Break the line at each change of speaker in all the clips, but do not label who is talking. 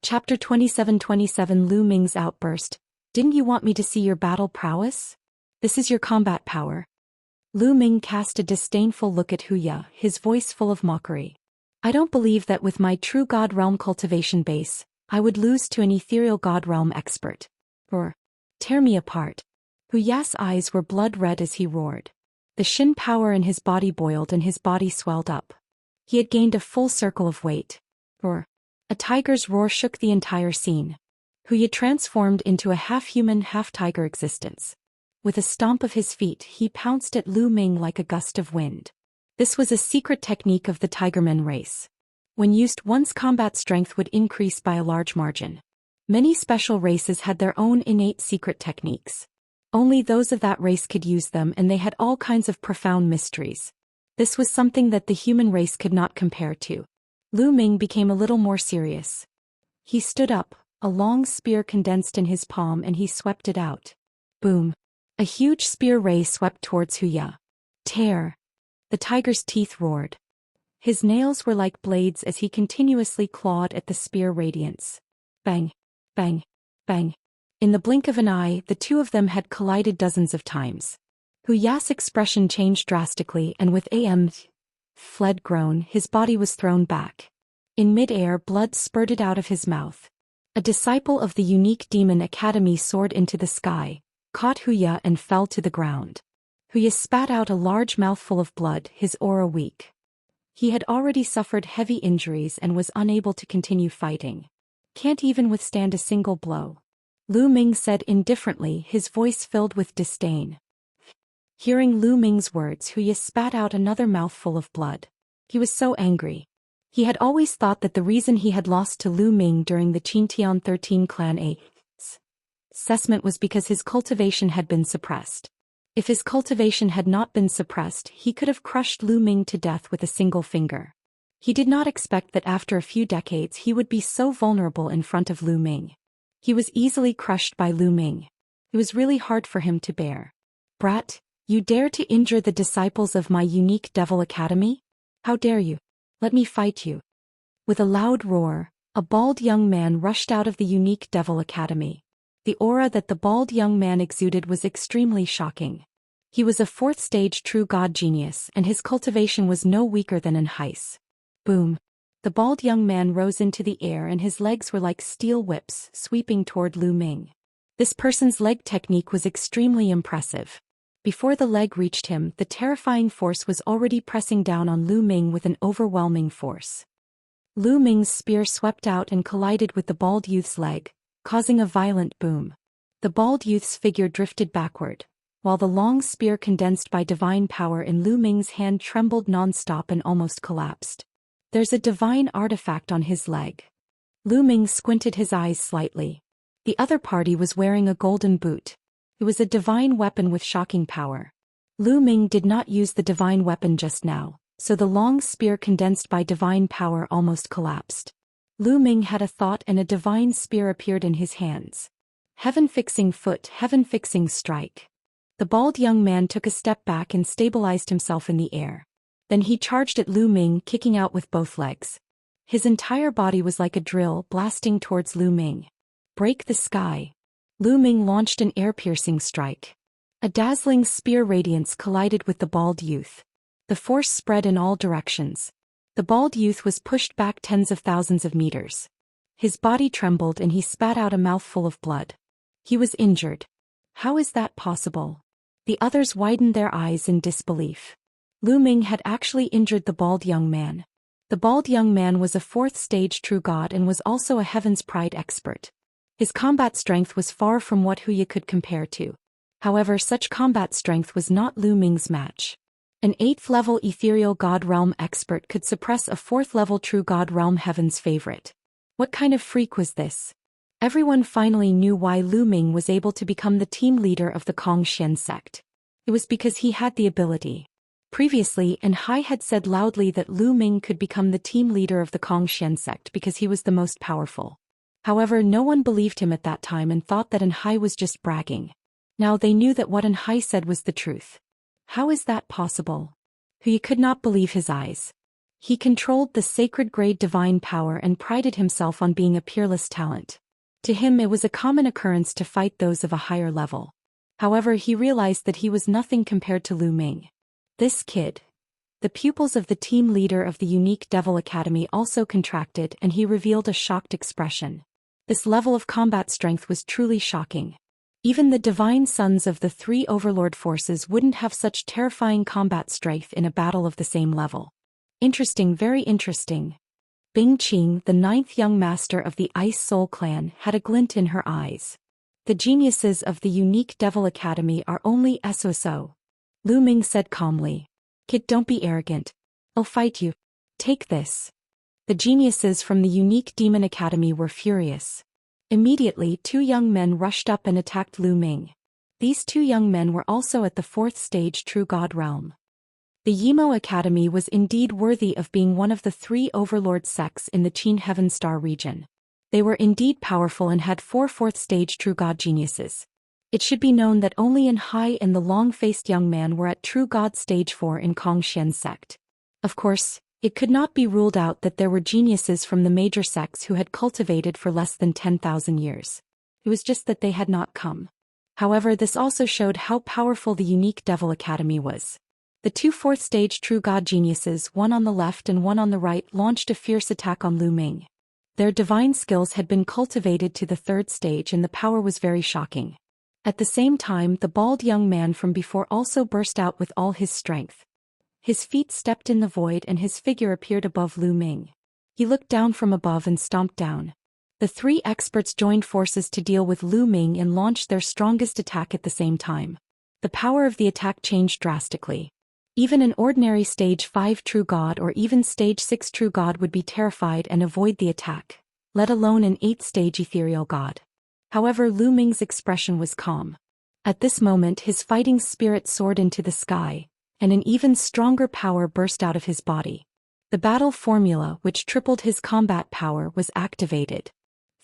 Chapter 27:27 Lu Ming's outburst. Didn't you want me to see your battle prowess? This is your combat power. Lu Ming cast a disdainful look at Wuxia, his voice full of mockery. I don't believe that with my true God realm cultivation base, I would lose to an ethereal God realm expert. Or tear me apart. Wuxia's eyes were blood red as he roared. The Xin power in his body boiled and his body swelled up. He had gained a full circle of weight. Or a tiger's roar shook the entire scene. Wuxia transformed into a half-human, half-tiger existence. With a stomp of his feet, he pounced at Lu Ming like a gust of wind. This was a secret technique of the Tigerman race. When used, one's combat strength would increase by a large margin. Many special races had their own innate secret techniques. Only those of that race could use them, and they had all kinds of profound mysteries. This was something that the human race could not compare to. Lu Ming became a little more serious. He stood up, a long spear condensed in his palm, and he swept it out. Boom. A huge spear ray swept towards Wuxia. Tear. The tiger's teeth roared. His nails were like blades as he continuously clawed at the spear radiance. Bang. Bang. Bang. In the blink of an eye, the two of them had collided dozens of times. Wuxia's expression changed drastically, and with a fled groan, his body was thrown back. In mid-air, blood spurted out of his mouth. A disciple of the unique demon academy soared into the sky, caught Wuxia and fell to the ground. Wuxia spat out a large mouthful of blood, his aura weak. He had already suffered heavy injuries and was unable to continue fighting. Can't even withstand a single blow. Lu Ming said indifferently, his voice filled with disdain. Hearing Lu Ming's words, Wuxia spat out another mouthful of blood. He was so angry. He had always thought that the reason he had lost to Lu Ming during the Qintian 13 clan assessment was because his cultivation had been suppressed. If his cultivation had not been suppressed, he could have crushed Lu Ming to death with a single finger. He did not expect that after a few decades he would be so vulnerable in front of Lu Ming. He was easily crushed by Lu Ming. It was really hard for him to bear. Brat, you dare to injure the disciples of my unique Devil Academy? How dare you? Let me fight you. With a loud roar, a bald young man rushed out of the unique Devil Academy. The aura that the bald young man exuded was extremely shocking. He was a fourth-stage true god genius, and his cultivation was no weaker than an heis. Boom. The bald young man rose into the air and his legs were like steel whips, sweeping toward Lu Ming. This person's leg technique was extremely impressive. Before the leg reached him, the terrifying force was already pressing down on Lu Ming with an overwhelming force. Lu Ming's spear swept out and collided with the bald youth's leg, causing a violent boom. The bald youth's figure drifted backward, while the long spear condensed by divine power in Lu Ming's hand trembled non-stop and almost collapsed. There's a divine artifact on his leg. Lu Ming squinted his eyes slightly. The other party was wearing a golden boot. It was a divine weapon with shocking power. Lu Ming did not use the divine weapon just now, so the long spear condensed by divine power almost collapsed. Lu Ming had a thought and a divine spear appeared in his hands. Heaven-fixing foot, heaven-fixing strike. The bald young man took a step back and stabilized himself in the air. Then he charged at Lu Ming, kicking out with both legs. His entire body was like a drill, blasting towards Lu Ming. Break the sky. Lu Ming launched an air-piercing strike. A dazzling spear radiance collided with the bald youth. The force spread in all directions. The bald youth was pushed back tens of thousands of meters. His body trembled and he spat out a mouthful of blood. He was injured. How is that possible? The others widened their eyes in disbelief. Lu Ming had actually injured the bald young man. The bald young man was a fourth-stage true god and was also a Heaven's Pride expert. His combat strength was far from what Wuxia could compare to. However, such combat strength was not Lu Ming's match. An 8th-level ethereal god realm expert could suppress a 4th-level true god realm Heaven's favorite. What kind of freak was this? Everyone finally knew why Lu Ming was able to become the team leader of the Xian sect. It was because he had the ability. Previously, Anhai had said loudly that Lu Ming could become the team leader of the Xian sect because he was the most powerful. However, no one believed him at that time and thought that Anhai was just bragging. Now they knew that what Anhai said was the truth. How is that possible? He could not believe his eyes. He controlled the sacred grade divine power and prided himself on being a peerless talent. To him it was a common occurrence to fight those of a higher level. However, he realized that he was nothing compared to Lu Ming. This kid. The pupils of the team leader of the unique Devil Academy also contracted, and he revealed a shocked expression. This level of combat strength was truly shocking. Even the divine sons of the three overlord forces wouldn't have such terrifying combat strength in a battle of the same level. Interesting, very interesting. Bing Qing, the ninth young master of the Ice Soul clan, had a glint in her eyes. The geniuses of the unique Devil Academy are only SOSO. Lu Ming said calmly. Kid, don't be arrogant. I'll fight you. Take this. The geniuses from the unique Demon Academy were furious. Immediately, two young men rushed up and attacked Lu Ming. These two young men were also at the 4th stage True God realm. The Yimo Academy was indeed worthy of being one of the 3 overlord sects in the Qin Heaven Star region. They were indeed powerful and had 4 4th stage True God geniuses. It should be known that only In Hai and the long-faced young man were at True God Stage 4 in Kong Xian sect. Of course, it could not be ruled out that there were geniuses from the major sects who had cultivated for less than 10,000 years. It was just that they had not come. However, this also showed how powerful the unique Devil Academy was. The 2 4th stage True God geniuses, one on the left and one on the right, launched a fierce attack on Lu Ming. Their divine skills had been cultivated to the 3rd stage and the power was very shocking. At the same time, the bald young man from before also burst out with all his strength. His feet stepped in the void and his figure appeared above Lu Ming. He looked down from above and stomped down. The 3 experts joined forces to deal with Lu Ming and launched their strongest attack at the same time. The power of the attack changed drastically. Even an ordinary stage 5 True God or even stage 6 True God would be terrified and avoid the attack, let alone an 8th stage Ethereal God. However, Lu Ming's expression was calm. At this moment his fighting spirit soared into the sky, and an even stronger power burst out of his body. The battle formula, which tripled his combat power, was activated.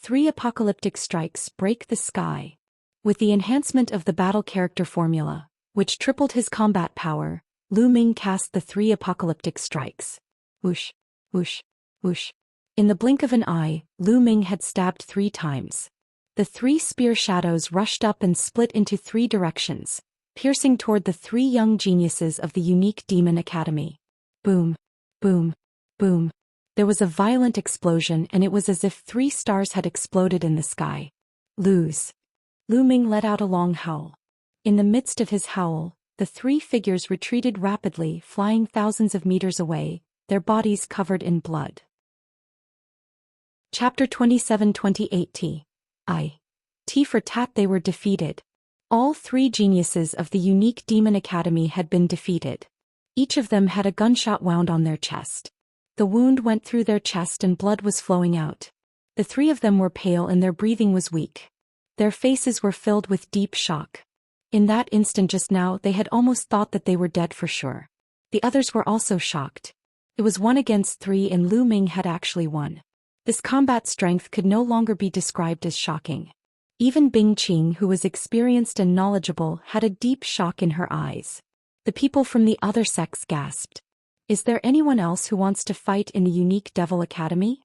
3 apocalyptic strikes break the sky. With the enhancement of the battle character formula, which tripled his combat power, Lu Ming cast the 3 apocalyptic strikes. Whoosh, whoosh, whoosh. In the blink of an eye, Lu Ming had stabbed 3 times. The 3 spear shadows rushed up and split into 3 directions, piercing toward the 3 young geniuses of the unique Demon Academy. Boom, boom, boom. There was a violent explosion and it was as if 3 stars had exploded in the sky. Lose. Lu Ming let out a long howl. In the midst of his howl, the 3 figures retreated rapidly, flying thousands of meters away, their bodies covered in blood. Chapter 27-28 T for tat. They were defeated. All 3 geniuses of the unique Demon Academy had been defeated. Each of them had a gunshot wound on their chest. The wound went through their chest and blood was flowing out. The 3 of them were pale and their breathing was weak. Their faces were filled with deep shock. In that instant just now they had almost thought that they were dead for sure. The others were also shocked. It was 1 against 3 and Lu Ming had actually won. This combat strength could no longer be described as shocking. Even Bing Qing, who was experienced and knowledgeable, had a deep shock in her eyes. The people from the other sects gasped. Is there anyone else who wants to fight in the unique Devil Academy?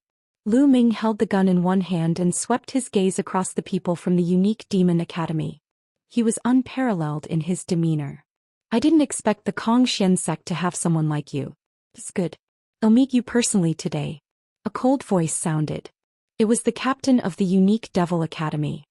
Lu Ming held the gun in one hand and swept his gaze across the people from the unique Demon Academy. He was unparalleled in his demeanor. I didn't expect the Kong Xian sect to have someone like you. It's good. I'll meet you personally today. A cold voice sounded. It was the captain of the unique Devil Academy.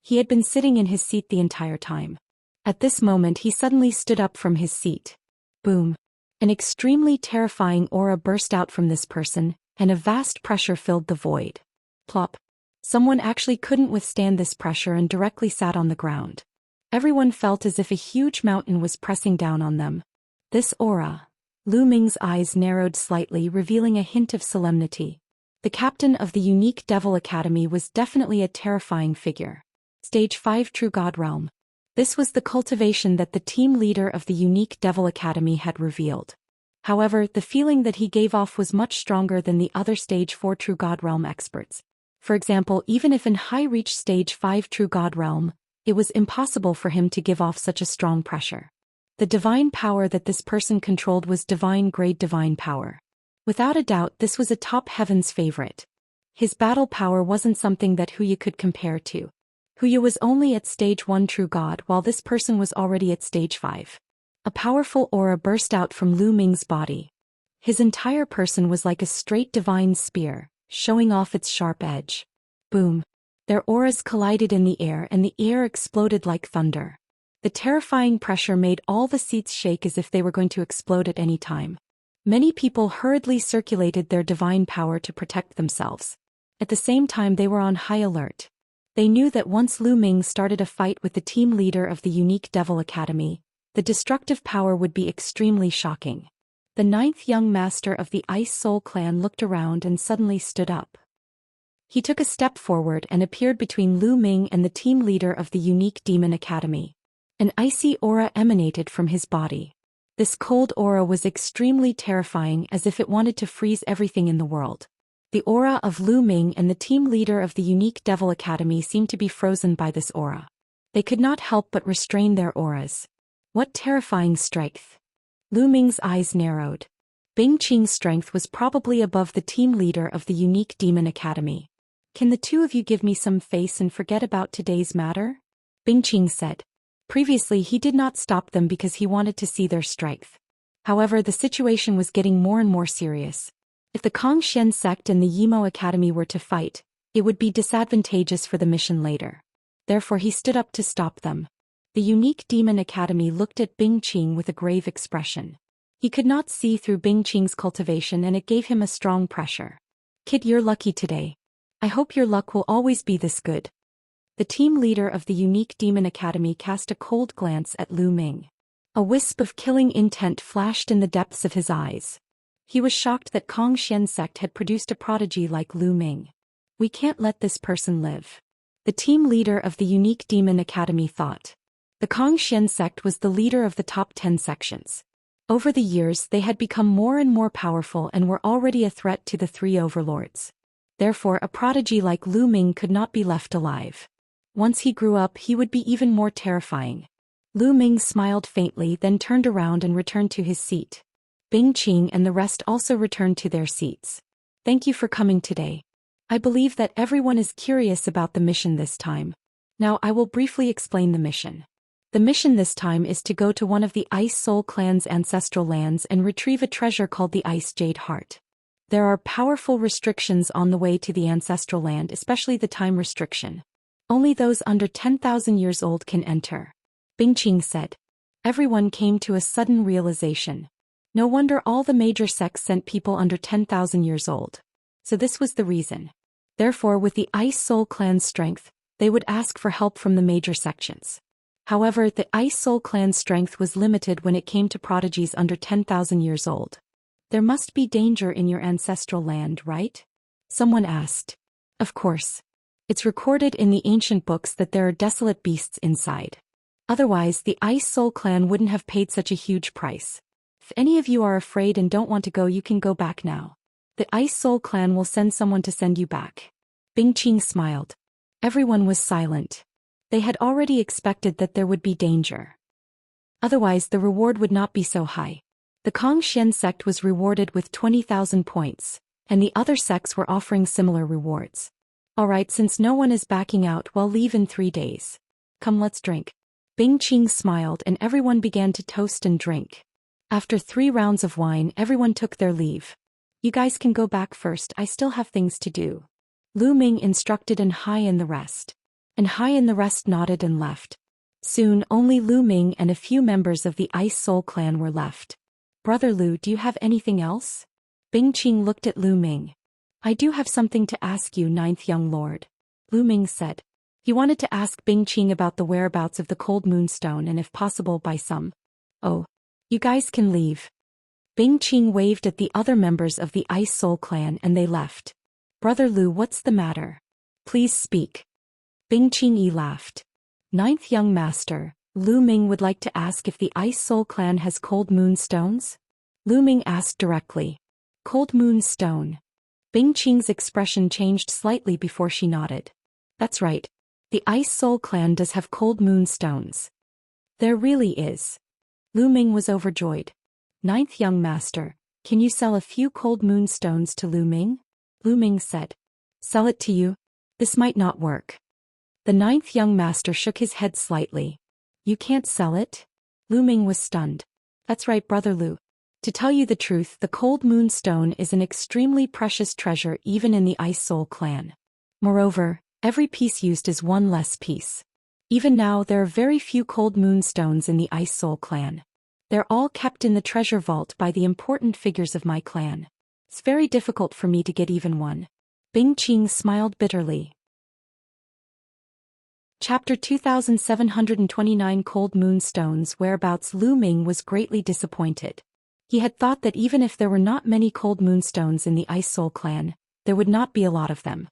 He had been sitting in his seat the entire time. At this moment he suddenly stood up from his seat. Boom. An extremely terrifying aura burst out from this person, and a vast pressure filled the void. Plop. Someone actually couldn't withstand this pressure and directly sat on the ground. Everyone felt as if a huge mountain was pressing down on them. This aura. Lu Ming's eyes narrowed slightly, revealing a hint of solemnity. The captain of the unique Devil Academy was definitely a terrifying figure. Stage 5 True God Realm. This was the cultivation that the team leader of the unique Devil Academy had revealed. However, the feeling that he gave off was much stronger than the other Stage 4 True God Realm experts. For example, even if In Hai reached Stage 5 True God Realm, it was impossible for him to give off such a strong pressure. The divine power that this person controlled was divine grade divine power. Without a doubt, this was a top heaven's favorite. His battle power wasn't something that Huya could compare to. Huya was only at stage 1 true god, while this person was already at stage 5. A powerful aura burst out from Lu Ming's body. His entire person was like a straight divine spear, showing off its sharp edge. Boom! Their auras collided in the air and the air exploded like thunder. The terrifying pressure made all the seats shake as if they were going to explode at any time. Many people hurriedly circulated their divine power to protect themselves. At the same time, they were on high alert. They knew that once Lu Ming started a fight with the team leader of the unique Devil Academy, the destructive power would be extremely shocking. The 9th young master of the Ice Soul clan looked around and suddenly stood up. He took a step forward and appeared between Lu Ming and the team leader of the unique Demon Academy. An icy aura emanated from his body. This cold aura was extremely terrifying, as if it wanted to freeze everything in the world. The aura of Lu Ming and the team leader of the unique Devil Academy seemed to be frozen by this aura. They could not help but restrain their auras. What terrifying strength! Lu Ming's eyes narrowed. Bing Qing's strength was probably above the team leader of the unique Demon Academy. Can the two of you give me some face and forget about today's matter? Bing Qing said. Previously, he did not stop them because he wanted to see their strength. However, the situation was getting more and more serious. If the Xian sect and the Yimo Academy were to fight, it would be disadvantageous for the mission later. Therefore, he stood up to stop them. The unique Demon Academy looked at Bing Qing with a grave expression. He could not see through Bing Qing's cultivation, and it gave him a strong pressure. Kid, you're lucky today. I hope your luck will always be this good. The team leader of the unique Demon Academy cast a cold glance at Lu Ming. A wisp of killing intent flashed in the depths of his eyes. He was shocked that Xian sect had produced a prodigy like Lu Ming. We can't let this person live. The team leader of the unique Demon Academy thought. The Xian sect was the leader of the top 10 sections. Over the years, they had become more and more powerful and were already a threat to the 3 overlords. Therefore, a prodigy like Lu Ming could not be left alive. Once he grew up, he would be even more terrifying. Lu Ming smiled faintly, then turned around and returned to his seat. Bing Qing and the rest also returned to their seats. Thank you for coming today. I believe that everyone is curious about the mission this time. Now I will briefly explain the mission. The mission this time is to go to one of the Ice Soul clan's ancestral lands and retrieve a treasure called the Ice Jade Heart. There are powerful restrictions on the way to the ancestral land, especially the time restriction. Only those under 10,000 years old can enter. Bing Qing said. Everyone came to a sudden realization. No wonder all the major sects sent people under 10,000 years old. So this was the reason. Therefore, with the Ice Soul clan's strength, they would ask for help from the major sections. However, the Ice Soul clan's strength was limited when it came to prodigies under 10,000 years old. There must be danger in your ancestral land, right? Someone asked. Of course. It's recorded in the ancient books that there are desolate beasts inside. Otherwise, the Ice Soul clan wouldn't have paid such a huge price. If any of you are afraid and don't want to go, you can go back now. The Ice Soul clan will send someone to send you back. Bing Qing smiled. Everyone was silent. They had already expected that there would be danger. Otherwise, the reward would not be so high. The Xian sect was rewarded with 20,000 points, and the other sects were offering similar rewards. Alright, since no one is backing out, we'll leave in 3 days. Come, let's drink. Bing Qing smiled and everyone began to toast and drink. After 3 rounds of wine, everyone took their leave. You guys can go back first, I still have things to do. Lu Ming instructed, and Hai and the rest. And Hai and the rest nodded and left. Soon, only Lu Ming and a few members of the Ice Soul clan were left. Brother Lu, do you have anything else? Bing Qing looked at Lu Ming. I do have something to ask you, 9th young lord. Lu Ming said. He wanted to ask Bing Qing about the whereabouts of the Cold Moonstone and if possible by some. Oh. You guys can leave. Bing Qing waved at the other members of the Ice Soul clan and they left. Brother Lu, what's the matter? Please speak. Bing Qing laughed. 9th young master, Lu Ming would like to ask if the Ice Soul clan has Cold Moonstones? Lu Ming asked directly. Cold Moonstone. Bing Qing's expression changed slightly before she nodded. That's right. The Ice Soul clan does have Cold Moonstones. There really is. Lu Ming was overjoyed. 9th young master, Can you sell a few cold moonstones to Lu Ming? Lu Ming said. Sell it to you? This might not work. The ninth young master shook his head slightly. You can't sell it? Lu Ming was stunned. That's right, Brother Lu. To tell you the truth, the cold moonstone is an extremely precious treasure even in the Ice Soul clan. Moreover, every piece used is one less piece. Even now there are very few cold moonstones in the Ice Soul clan. They're all kept in the treasure vault by the important figures of my clan. It's very difficult for me to get even one. Bing Qing smiled bitterly. Chapter 2729 Cold Moonstones. Whereabouts. Lu Ming was greatly disappointed. He had thought that even if there were not many cold moonstones in the Ice Soul clan, there would not be a lot of them.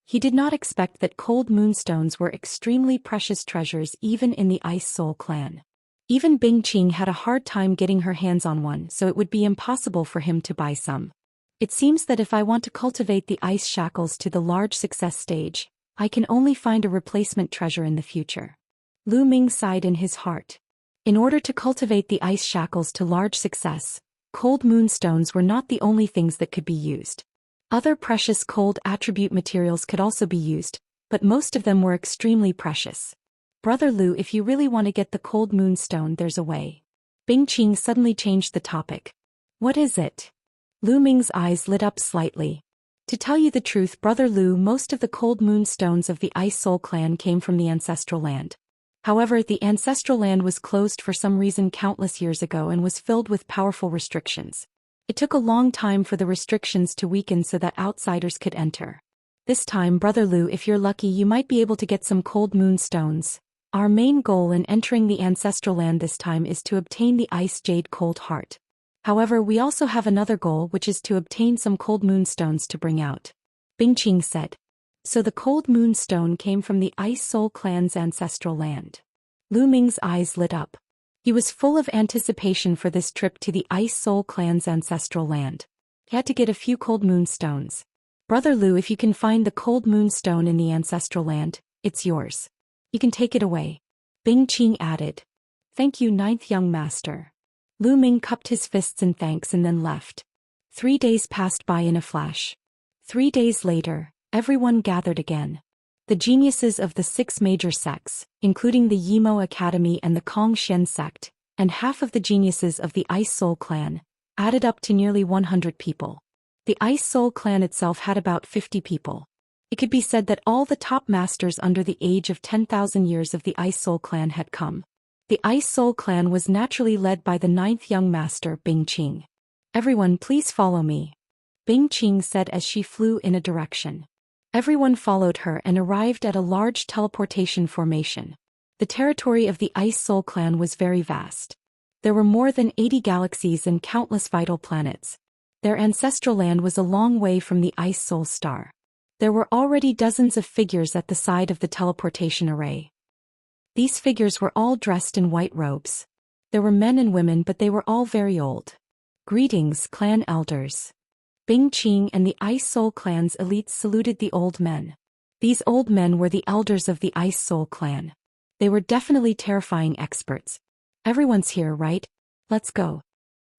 He did not expect that cold moonstones were extremely precious treasures even in the Ice Soul clan. Even Bing Qing had a hard time getting her hands on one, so it would be impossible for him to buy some. It seems that if I want to cultivate the ice shackles to the large success stage, I can only find a replacement treasure in the future. Lu Ming sighed in his heart. In order to cultivate the ice shackles to large success, cold moonstones were not the only things that could be used. Other precious cold attribute materials could also be used, but most of them were extremely precious. Brother Lu, if you really want to get the cold moonstone, there's a way. Bing Qing suddenly changed the topic. What is it? Lu Ming's eyes lit up slightly. To tell you the truth, Brother Lu, most of the cold moonstones of the Ice Soul clan came from the ancestral land. However, the ancestral land was closed for some reason countless years ago and was filled with powerful restrictions. It took a long time for the restrictions to weaken so that outsiders could enter. This time, Brother Lu, if you're lucky, you might be able to get some cold moonstones. Our main goal in entering the ancestral land this time is to obtain the Ice Jade Cold Heart. However, we also have another goal, which is to obtain some cold moonstones to bring out. Bing Qing said. So the cold moonstone came from the Ice Soul clan's ancestral land. Lu Ming's eyes lit up. He was full of anticipation for this trip to the Ice Soul clan's ancestral land. He had to get a few cold moonstones. Brother Lu, if you can find the cold moonstone in the ancestral land, it's yours. You can take it away. Bing Qing added. Thank you, ninth young master. Lu Ming cupped his fists in thanks and then left. 3 days passed by in a flash. 3 days later, everyone gathered again. The geniuses of the 6 major sects, including the Yimo Academy and the Kong Shen sect, and half of the geniuses of the Ice Soul clan, added up to nearly 100 people. The Ice Soul clan itself had about 50 people. It could be said that all the top masters under the age of 10,000 years of the Ice Soul clan had come. The Ice Soul clan was naturally led by the 9th young master, Bing Qing. Everyone, please follow me. Bing Qing said as she flew in a direction. Everyone followed her and arrived at a large teleportation formation. The territory of the Ice Soul clan was very vast. There were more than 80 galaxies and countless vital planets. Their ancestral land was a long way from the Ice Soul star. There were already dozens of figures at the side of the teleportation array. These figures were all dressed in white robes. There were men and women, but they were all very old. Greetings, clan elders. Bing Qing and the Ice Soul clan's elites saluted the old men. These old men were the elders of the Ice Soul clan. They were definitely terrifying experts. Everyone's here, right? Let's go,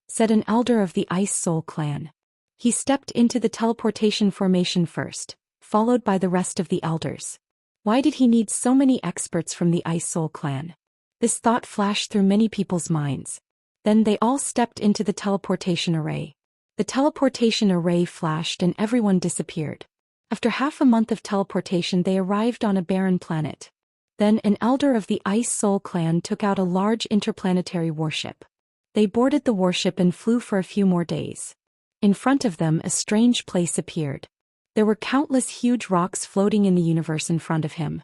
said an elder of the Ice Soul clan. He stepped into the teleportation formation first, followed by the rest of the elders. Why did he need so many experts from the Ice Soul clan? This thought flashed through many people's minds. Then they all stepped into the teleportation array. The teleportation array flashed and everyone disappeared. After half a month of teleportation, they arrived on a barren planet. Then an elder of the Ice Soul clan took out a large interplanetary warship. They boarded the warship and flew for a few more days. In front of them, a strange place appeared. There were countless huge rocks floating in the universe in front of him.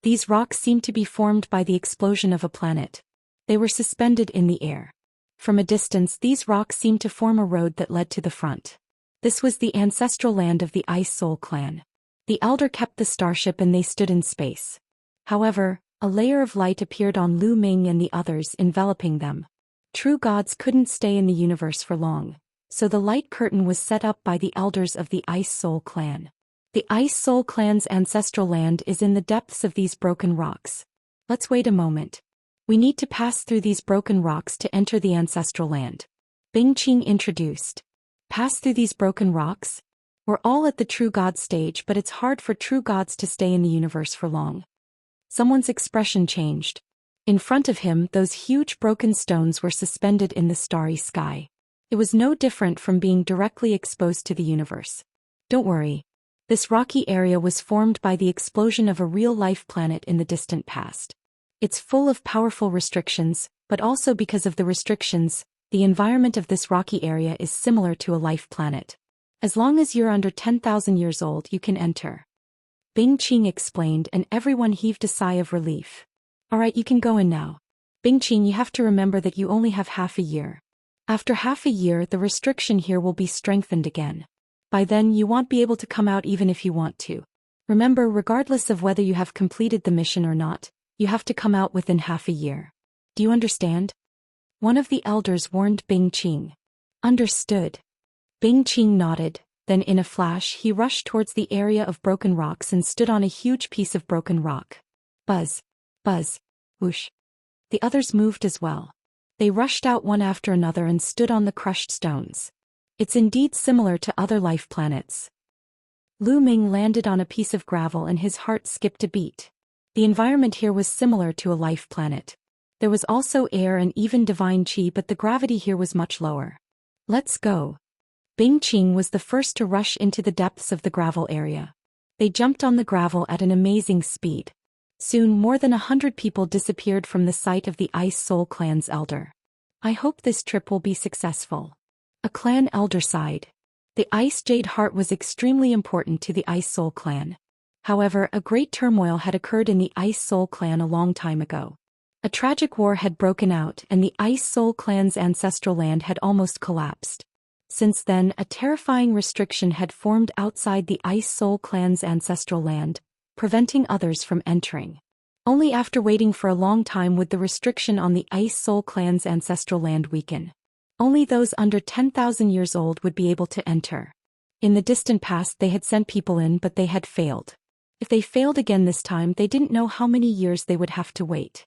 These rocks seemed to be formed by the explosion of a planet. They were suspended in the air. From a distance, these rocks seemed to form a road that led to the front. This was the ancestral land of the Ice Soul clan. The elder kept the starship and they stood in space. However, a layer of light appeared on Lu Ming and the others, enveloping them. True gods couldn't stay in the universe for long, so the light curtain was set up by the elders of the Ice Soul clan. The Ice Soul clan's ancestral land is in the depths of these broken rocks. Let's wait a moment. We need to pass through these broken rocks to enter the ancestral land. Bing Qing introduced. Pass through these broken rocks? We're all at the true God stage, but it's hard for true gods to stay in the universe for long. Someone's expression changed. In front of him, those huge broken stones were suspended in the starry sky. It was no different from being directly exposed to the universe. Don't worry. This rocky area was formed by the explosion of a real-life planet in the distant past. It's full of powerful restrictions, but also because of the restrictions, the environment of this rocky area is similar to a life planet. As long as you're under 10,000 years old, you can enter. Bing Qing explained, and everyone heaved a sigh of relief. Alright, you can go in now. Bing Qing, you have to remember that you only have half a year. After half a year, the restriction here will be strengthened again. By then, you won't be able to come out even if you want to. Remember, regardless of whether you have completed the mission or not, you have to come out within half a year. Do you understand? One of the elders warned Bing Qing. Understood. Bing Qing nodded, then in a flash he rushed towards the area of broken rocks and stood on a huge piece of broken rock. Buzz. Buzz. Whoosh. The others moved as well. They rushed out one after another and stood on the crushed stones. It's indeed similar to other life planets. Lu Ming landed on a piece of gravel and his heart skipped a beat. The environment here was similar to a life planet. There was also air and even divine qi, but the gravity here was much lower. Let's go. Bing Qing was the first to rush into the depths of the gravel area. They jumped on the gravel at an amazing speed. Soon more than 100 people disappeared from the sight of the Ice Soul Clan's elder. I hope this trip will be successful. A clan elder sighed. The Ice Jade Heart was extremely important to the Ice Soul Clan. However, a great turmoil had occurred in the Ice Soul Clan a long time ago. A tragic war had broken out and the Ice Soul Clan's ancestral land had almost collapsed. Since then, a terrifying restriction had formed outside the Ice Soul Clan's ancestral land, preventing others from entering. Only after waiting for a long time would the restriction on the Ice Soul Clan's ancestral land weaken. Only those under 10,000 years old would be able to enter. In the distant past they had sent people in, but they had failed. If they failed again this time, they didn't know how many years they would have to wait.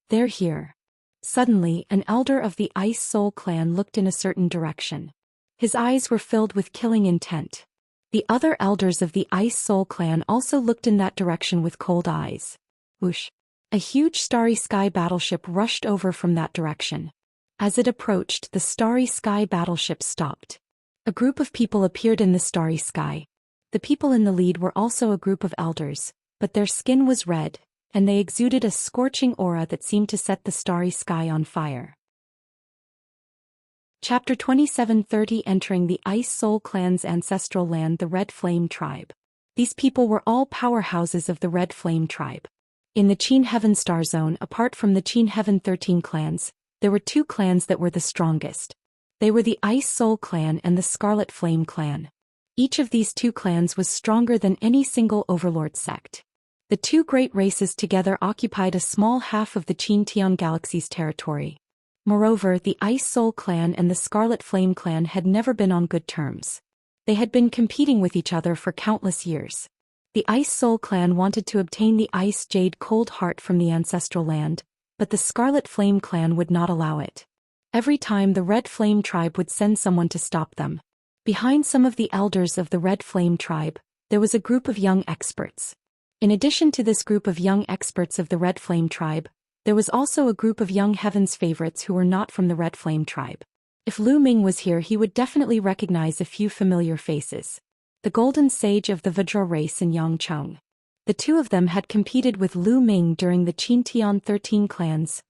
They're here. Suddenly, an elder of the Ice Soul Clan looked in a certain direction. His eyes were filled with killing intent. The other elders of the Ice Soul Clan also looked in that direction with cold eyes. Whoosh! A huge starry sky battleship rushed over from that direction. As it approached, the starry sky battleship stopped. A group of people appeared in the starry sky. The people in the lead were also a group of elders, but their skin was red, and they exuded a scorching aura that seemed to set the starry sky on fire. Chapter 27:30 Entering the Ice Soul Clan's ancestral land, the Red Flame Tribe. These people were all powerhouses of the Red Flame Tribe. In the Qin Heaven Star Zone, apart from the Qin Heaven 13 clans, there were two clans that were the strongest. They were the Ice Soul Clan and the Scarlet Flame Clan. Each of these two clans was stronger than any single overlord sect. The two great races together occupied a small half of the Qin Galaxy's territory. Moreover, the Ice Soul Clan and the Scarlet Flame Clan had never been on good terms. They had been competing with each other for countless years. The Ice Soul Clan wanted to obtain the Ice Jade Cold Heart from the ancestral land, but the Scarlet Flame Clan would not allow it. Every time the Red Flame Tribe would send someone to stop them. Behind some of the elders of the Red Flame Tribe, there was a group of young experts. In addition to this group of young experts of the Red Flame Tribe, there was also a group of young Heaven's favorites who were not from the Red Flame Tribe. If Lu Ming was here, he would definitely recognize a few familiar faces. The Golden Sage of the Vajra race and Yang Cheng. The two of them had competed with Lu Ming during the Qin 13 clans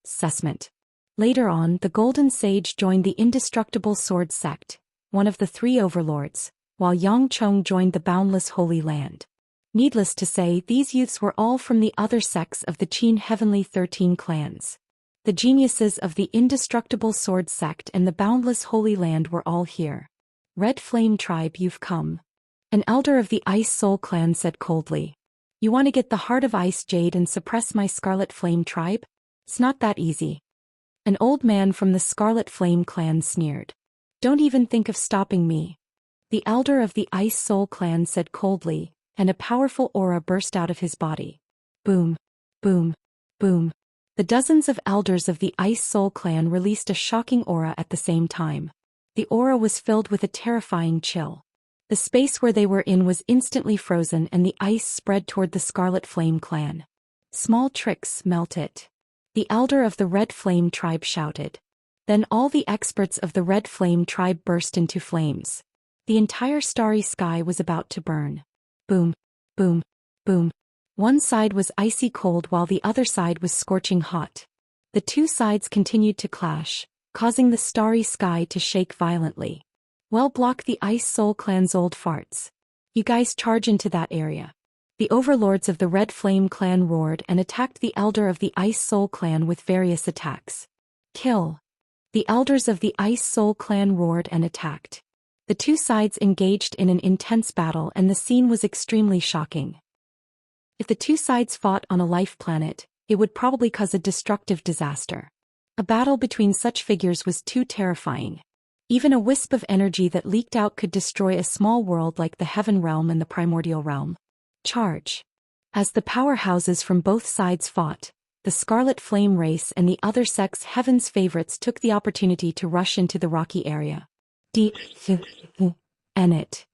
assessment. Later on, the Golden Sage joined the Indestructible Sword sect, one of the three overlords, while Yang Cheng joined the Boundless Holy Land. Needless to say, these youths were all from the other sects of the Qin Heavenly 13 clans. The geniuses of the Indestructible Sword sect and the Boundless Holy Land were all here. Red Flame Tribe, you've come. An elder of the Ice Soul Clan said coldly. You want to get the heart of Ice Jade and suppress my Scarlet Flame Tribe? It's not that easy. An old man from the Scarlet Flame Clan sneered. Don't even think of stopping me. The elder of the Ice Soul Clan said coldly, and a powerful aura burst out of his body. Boom, boom, boom. The dozens of elders of the Ice Soul Clan released a shocking aura at the same time. The aura was filled with a terrifying chill. The space where they were in was instantly frozen and the ice spread toward the Scarlet Flame clan. Small tricks, melt it. The elder of the Red Flame tribe shouted. Then all the experts of the Red Flame tribe burst into flames. The entire starry sky was about to burn. Boom, boom, boom. One side was icy cold while the other side was scorching hot. The two sides continued to clash, causing the starry sky to shake violently. Well, block the Ice Soul Clan's old farts. You guys charge into that area. The overlords of the Red Flame clan roared and attacked the elder of the Ice Soul clan with various attacks. Kill. The elders of the Ice Soul clan roared and attacked. The two sides engaged in an intense battle and the scene was extremely shocking. If the two sides fought on a life planet, it would probably cause a destructive disaster. A battle between such figures was too terrifying. Even a wisp of energy that leaked out could destroy a small world like the Heaven Realm and the Primordial Realm. Charge. As the powerhouses from both sides fought, the Scarlet Flame race and the other sect's Heaven's favorites took the opportunity to rush into the rocky area. It.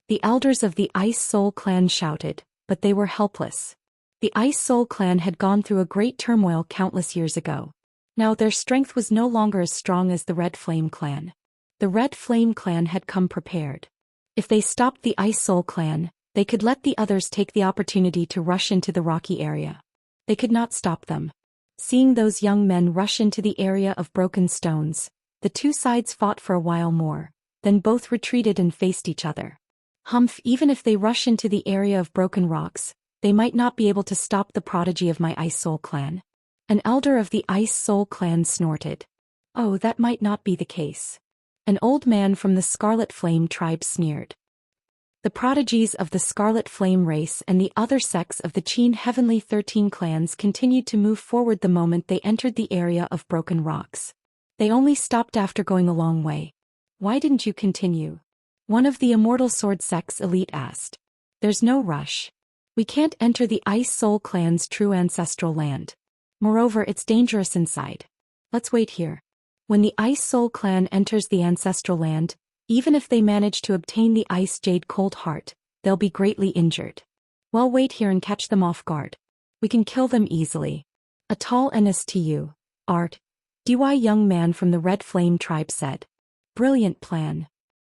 The elders of the Ice Soul clan shouted, but they were helpless. The Ice Soul clan had gone through a great turmoil countless years ago. Now their strength was no longer as strong as the Red Flame clan. The Red Flame clan had come prepared. If they stopped the Ice Soul clan, they could let the others take the opportunity to rush into the rocky area. They could not stop them. Seeing those young men rush into the area of broken stones, the two sides fought for a while more, then both retreated and faced each other. Humph, even if they rush into the area of broken rocks, they might not be able to stop the prodigy of my Ice Soul clan. An elder of the Ice Soul clan snorted. Oh, that might not be the case. An old man from the Scarlet Flame tribe sneered. The prodigies of the Scarlet Flame race and the other sects of the Qin Heavenly 13 clans continued to move forward the moment they entered the area of broken rocks. They only stopped after going a long way. Why didn't you continue? One of the Immortal Sword sect's elite asked. There's no rush. We can't enter the Ice Soul clan's true ancestral land. Moreover, it's dangerous inside. Let's wait here. When the Ice Soul clan enters the ancestral land, even if they manage to obtain the Ice Jade Cold Heart, they'll be greatly injured. Well, wait here and catch them off guard. We can kill them easily. A tall NSTU, Art, DY young man from the Red Flame tribe said. Brilliant plan.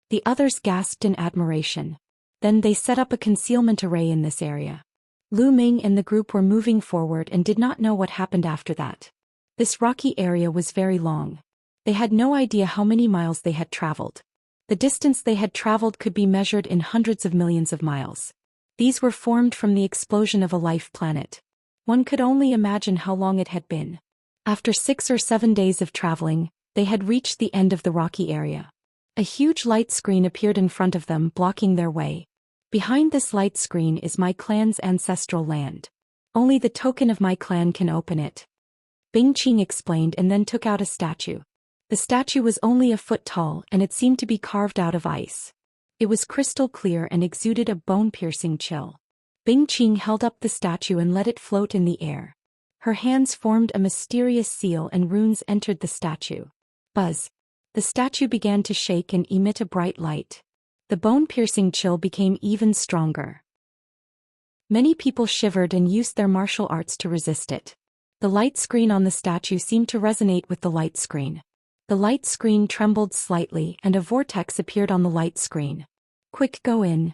The others gasped in admiration. Then they set up a concealment array in this area. Lu Ming and the group were moving forward and did not know what happened after that. This rocky area was very long. They had no idea how many miles they had traveled. The distance they had traveled could be measured in hundreds of millions of miles. These were formed from the explosion of a life planet. One could only imagine how long it had been. After 6 or 7 days of traveling, they had reached the end of the rocky area. A huge light screen appeared in front of them, blocking their way. Behind this light screen is my clan's ancestral land. Only the token of my clan can open it. Bing Qing explained and then took out a statue. The statue was only a foot tall and it seemed to be carved out of ice. It was crystal clear and exuded a bone-piercing chill. Bing Qing held up the statue and let it float in the air. Her hands formed a mysterious seal and runes entered the statue. Buzz. The statue began to shake and emit a bright light. The bone-piercing chill became even stronger. Many people shivered and used their martial arts to resist it. The light screen on the statue seemed to resonate with the light screen. The light screen trembled slightly and a vortex appeared on the light screen. Quick, go in.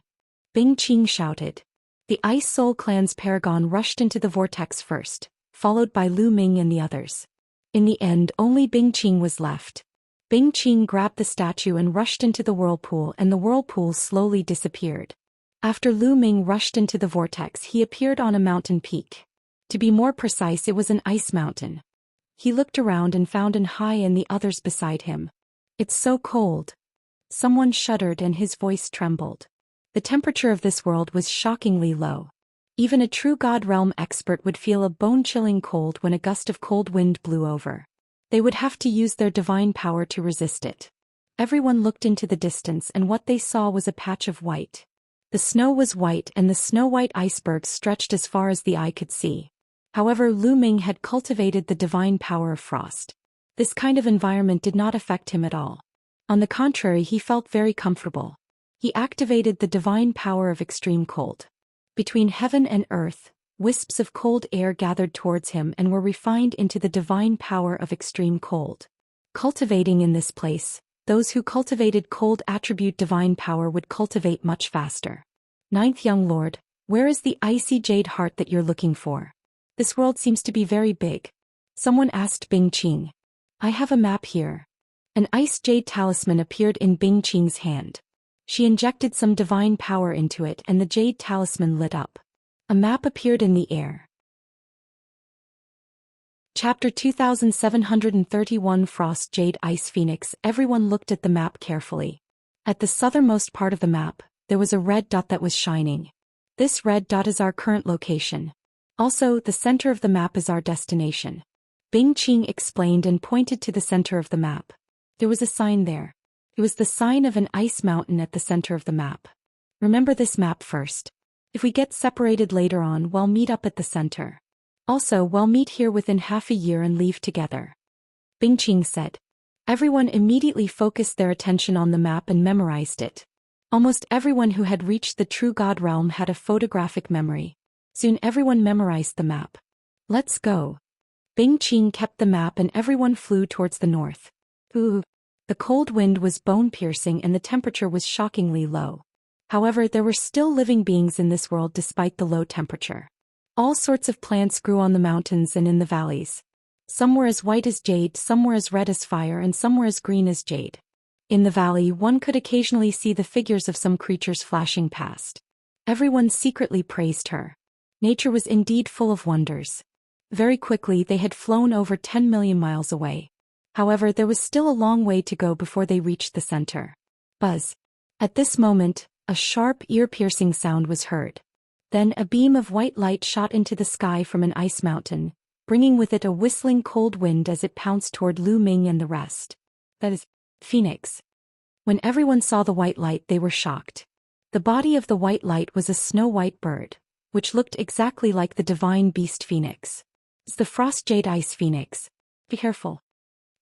Bing Qing shouted. The Ice Soul clan's paragon rushed into the vortex first, followed by Lu Ming and the others. In the end, only Bing Qing was left. Bing Qing grabbed the statue and rushed into the whirlpool and the whirlpool slowly disappeared. After Lu Ming rushed into the vortex, he appeared on a mountain peak. To be more precise, it was an ice mountain. He looked around and found An Hai and the others beside him. It's so cold. Someone shuddered and his voice trembled. The temperature of this world was shockingly low. Even a true God Realm expert would feel a bone-chilling cold when a gust of cold wind blew over. They would have to use their divine power to resist it. Everyone looked into the distance and what they saw was a patch of white. The snow was white and the snow-white icebergs stretched as far as the eye could see. However, Lu Ming had cultivated the divine power of frost. This kind of environment did not affect him at all. On the contrary, he felt very comfortable. He activated the divine power of extreme cold. Between heaven and earth, wisps of cold air gathered towards him and were refined into the divine power of extreme cold. Cultivating in this place, those who cultivated cold attribute divine power would cultivate much faster. Ninth young lord, where is the icy jade heart that you're looking for? This world seems to be very big. Someone asked Bing Qing. I have a map here. An ice jade talisman appeared in Bing Qing's hand. She injected some divine power into it and the jade talisman lit up. A map appeared in the air. Chapter 2731 Frost Jade Ice Phoenix. Everyone looked at the map carefully. At the southernmost part of the map, there was a red dot that was shining. This red dot is our current location. Also, the center of the map is our destination. Bing Qing explained and pointed to the center of the map. There was a sign there. It was the sign of an ice mountain at the center of the map. Remember this map first. If we get separated later on, we'll meet up at the center. Also, we'll meet here within half a year and leave together. Bing Qing said. Everyone immediately focused their attention on the map and memorized it. Almost everyone who had reached the true God realm had a photographic memory. Soon everyone memorized the map. Let's go. Bing Qing kept the map and everyone flew towards the north. Ooh. The cold wind was bone-piercing and the temperature was shockingly low. However, there were still living beings in this world despite the low temperature. All sorts of plants grew on the mountains and in the valleys. Some were as white as jade, some were as red as fire, and some were as green as jade. In the valley, one could occasionally see the figures of some creatures flashing past. Everyone secretly praised her. Nature was indeed full of wonders. Very quickly they had flown over 10 million miles away. However, there was still a long way to go before they reached the center. Buzz. At this moment, a sharp, ear-piercing sound was heard. Then a beam of white light shot into the sky from an ice mountain, bringing with it a whistling cold wind as it pounced toward Lu Ming and the rest. That is, Phoenix. When everyone saw the white light, they were shocked. The body of the white light was a snow-white bird, which looked exactly like the divine beast Phoenix. It's the Frost Jade Ice Phoenix. Be careful.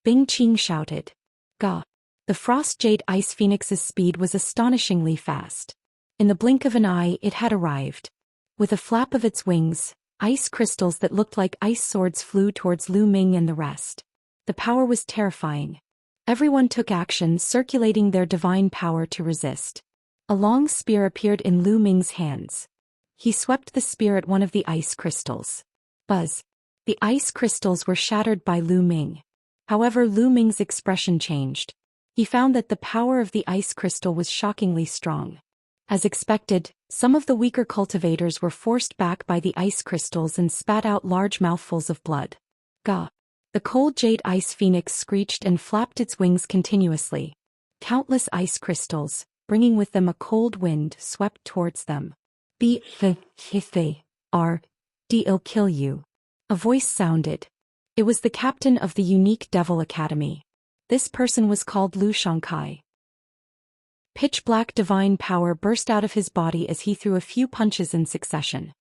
Bing Qing shouted. Gah! The Frost Jade Ice Phoenix's speed was astonishingly fast. In the blink of an eye, it had arrived. With a flap of its wings, ice crystals that looked like ice swords flew towards Lu Ming and the rest. The power was terrifying. Everyone took action, circulating their divine power to resist. A long spear appeared in Lu Ming's hands. He swept the spear at one of the ice crystals. Buzz! The ice crystals were shattered by Lu Ming. However, Lu Ming's expression changed. He found that the power of the ice crystal was shockingly strong. As expected, some of the weaker cultivators were forced back by the ice crystals and spat out large mouthfuls of blood. Gah! The cold jade ice phoenix screeched and flapped its wings continuously. Countless ice crystals, bringing with them a cold wind, swept towards them. I'll kill you. A voice sounded. It was the captain of the unique Devil Academy. This person was called Xianxia. Pitch-black divine power burst out of his body as he threw a few punches in succession.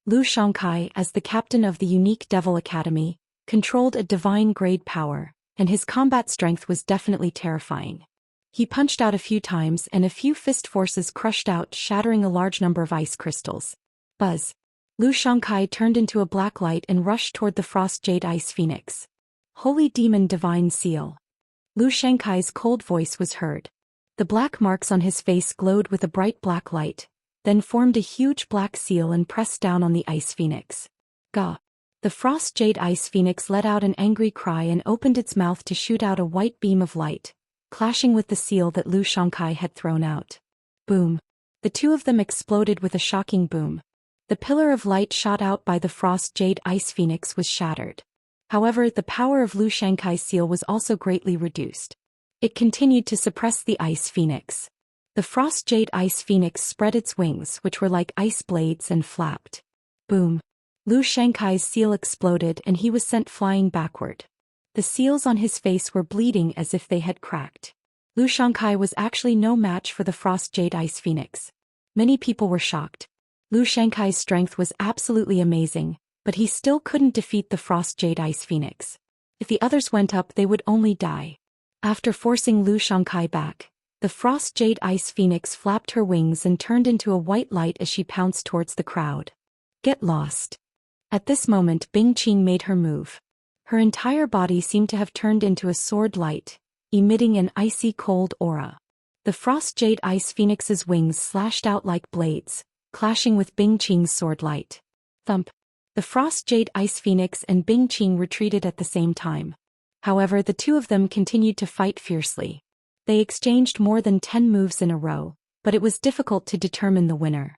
Xianxia, as the captain of the unique Devil Academy, controlled a divine grade power, and his combat strength was definitely terrifying. He punched out a few times and a few fist forces crushed out, shattering a large number of ice crystals. Buzz! Xianxia turned into a black light and rushed toward the Frost Jade Ice Phoenix. Holy Demon Divine Seal. Xianxia's cold voice was heard. The black marks on his face glowed with a bright black light, then formed a huge black seal and pressed down on the Ice Phoenix. Gah! The Frost Jade Ice Phoenix let out an angry cry and opened its mouth to shoot out a white beam of light, clashing with the seal that Xianxia had thrown out. Boom! The two of them exploded with a shocking boom. The pillar of light shot out by the Frost Jade Ice Phoenix was shattered. However, the power of Xianxia's seal was also greatly reduced. It continued to suppress the Ice Phoenix. The Frost Jade Ice Phoenix spread its wings, which were like ice blades, and flapped. Boom! Xianxia's seal exploded and he was sent flying backward. The seals on his face were bleeding as if they had cracked. Xianxia was actually no match for the Frost Jade Ice Phoenix. Many people were shocked. Xianxia's strength was absolutely amazing, but he still couldn't defeat the Frost Jade Ice Phoenix. If the others went up, they would only die. After forcing Lu Xianxia back, the frost jade ice phoenix flapped her wings and turned into a white light as she pounced towards the crowd. Get lost. At this moment Bing Qing made her move. Her entire body seemed to have turned into a sword light, emitting an icy cold aura. The frost jade ice phoenix's wings slashed out like blades, clashing with Bing Qing's sword light. Thump. The frost jade ice phoenix and Bing Qing retreated at the same time. However, the two of them continued to fight fiercely. They exchanged more than 10 moves in a row, but it was difficult to determine the winner.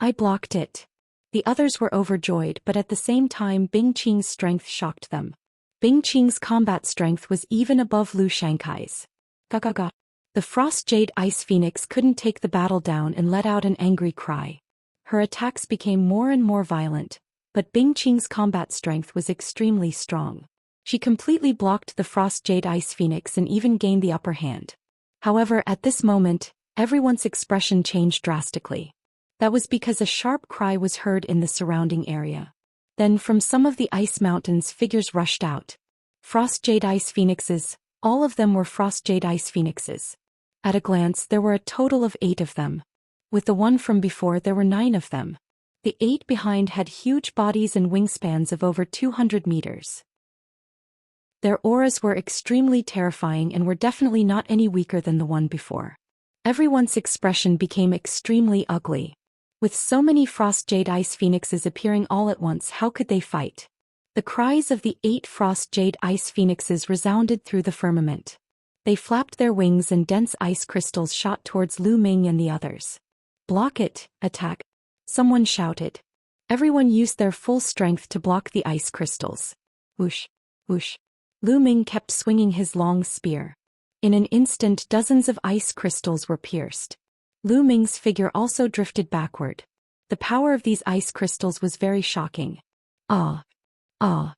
I blocked it. The others were overjoyed, but at the same time Bing Qing's strength shocked them. Bing Qing's combat strength was even above Lu Xianxi's. Ga. The frost jade ice phoenix couldn't take the battle down and let out an angry cry. Her attacks became more and more violent, but Bing Qing's combat strength was extremely strong. She completely blocked the frost jade ice phoenix and even gained the upper hand. However, at this moment, everyone's expression changed drastically. That was because a sharp cry was heard in the surrounding area. Then from some of the ice mountains figures rushed out. Frost jade ice phoenixes, all of them were frost jade ice phoenixes. At a glance there were a total of 8 of them. With the one from before there were 9 of them. The 8 behind had huge bodies and wingspans of over 200 meters. Their auras were extremely terrifying and were definitely not any weaker than the one before. Everyone's expression became extremely ugly. With so many frost jade ice phoenixes appearing all at once, how could they fight? The cries of the 8 frost jade ice phoenixes resounded through the firmament. They flapped their wings and dense ice crystals shot towards Lu Ming and the others. Block it, attack. Someone shouted. Everyone used their full strength to block the ice crystals. Whoosh, whoosh. Lu Ming kept swinging his long spear. In an instant dozens of ice crystals were pierced. Lu Ming's figure also drifted backward. The power of these ice crystals was very shocking. Ah! Ah!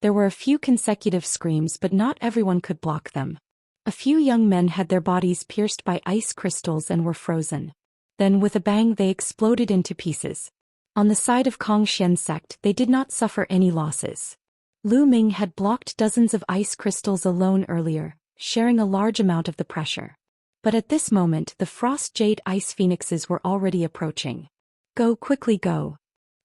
There were a few consecutive screams, but not everyone could block them. A few young men had their bodies pierced by ice crystals and were frozen. Then with a bang they exploded into pieces. On the side of Kong Xian's sect they did not suffer any losses. Lu Ming had blocked dozens of ice crystals alone earlier, sharing a large amount of the pressure. But at this moment the frost jade ice phoenixes were already approaching. Go, quickly go.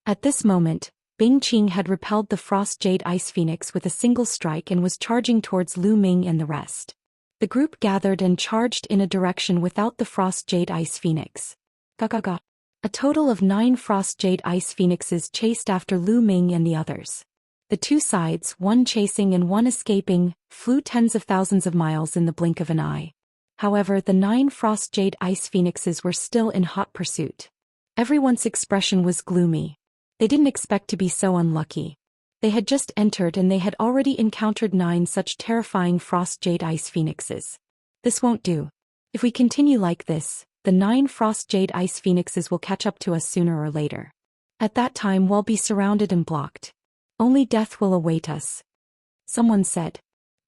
At this moment, Bing Qing had repelled the frost jade ice phoenix with a single strike and was charging towards Lu Ming and the rest. The group gathered and charged in a direction without the frost jade ice phoenix. Ga. A total of 9 frost jade ice phoenixes chased after Lu Ming and the others. The two sides, one chasing and one escaping, flew tens of thousands of miles in the blink of an eye. However, the 9 frost jade ice phoenixes were still in hot pursuit. Everyone's expression was gloomy. They didn't expect to be so unlucky. They had just entered and they had already encountered 9 such terrifying frost jade ice phoenixes. This won't do. If we continue like this, the 9 frost jade ice phoenixes will catch up to us sooner or later. At that time we'll be surrounded and blocked. Only death will await us. Someone said.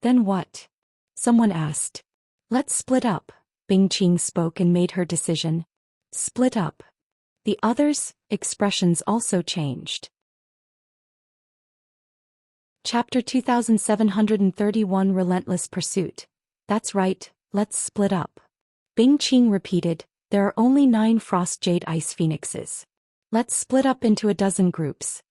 Then what? Someone asked. Let's split up. Bing Qing spoke and made her decision. Split up. The others' expressions also changed. Chapter 2731 Relentless Pursuit. That's right, let's split up. Bing Qing repeated, there are only 9 frost jade ice phoenixes. Let's split up into a dozen groups.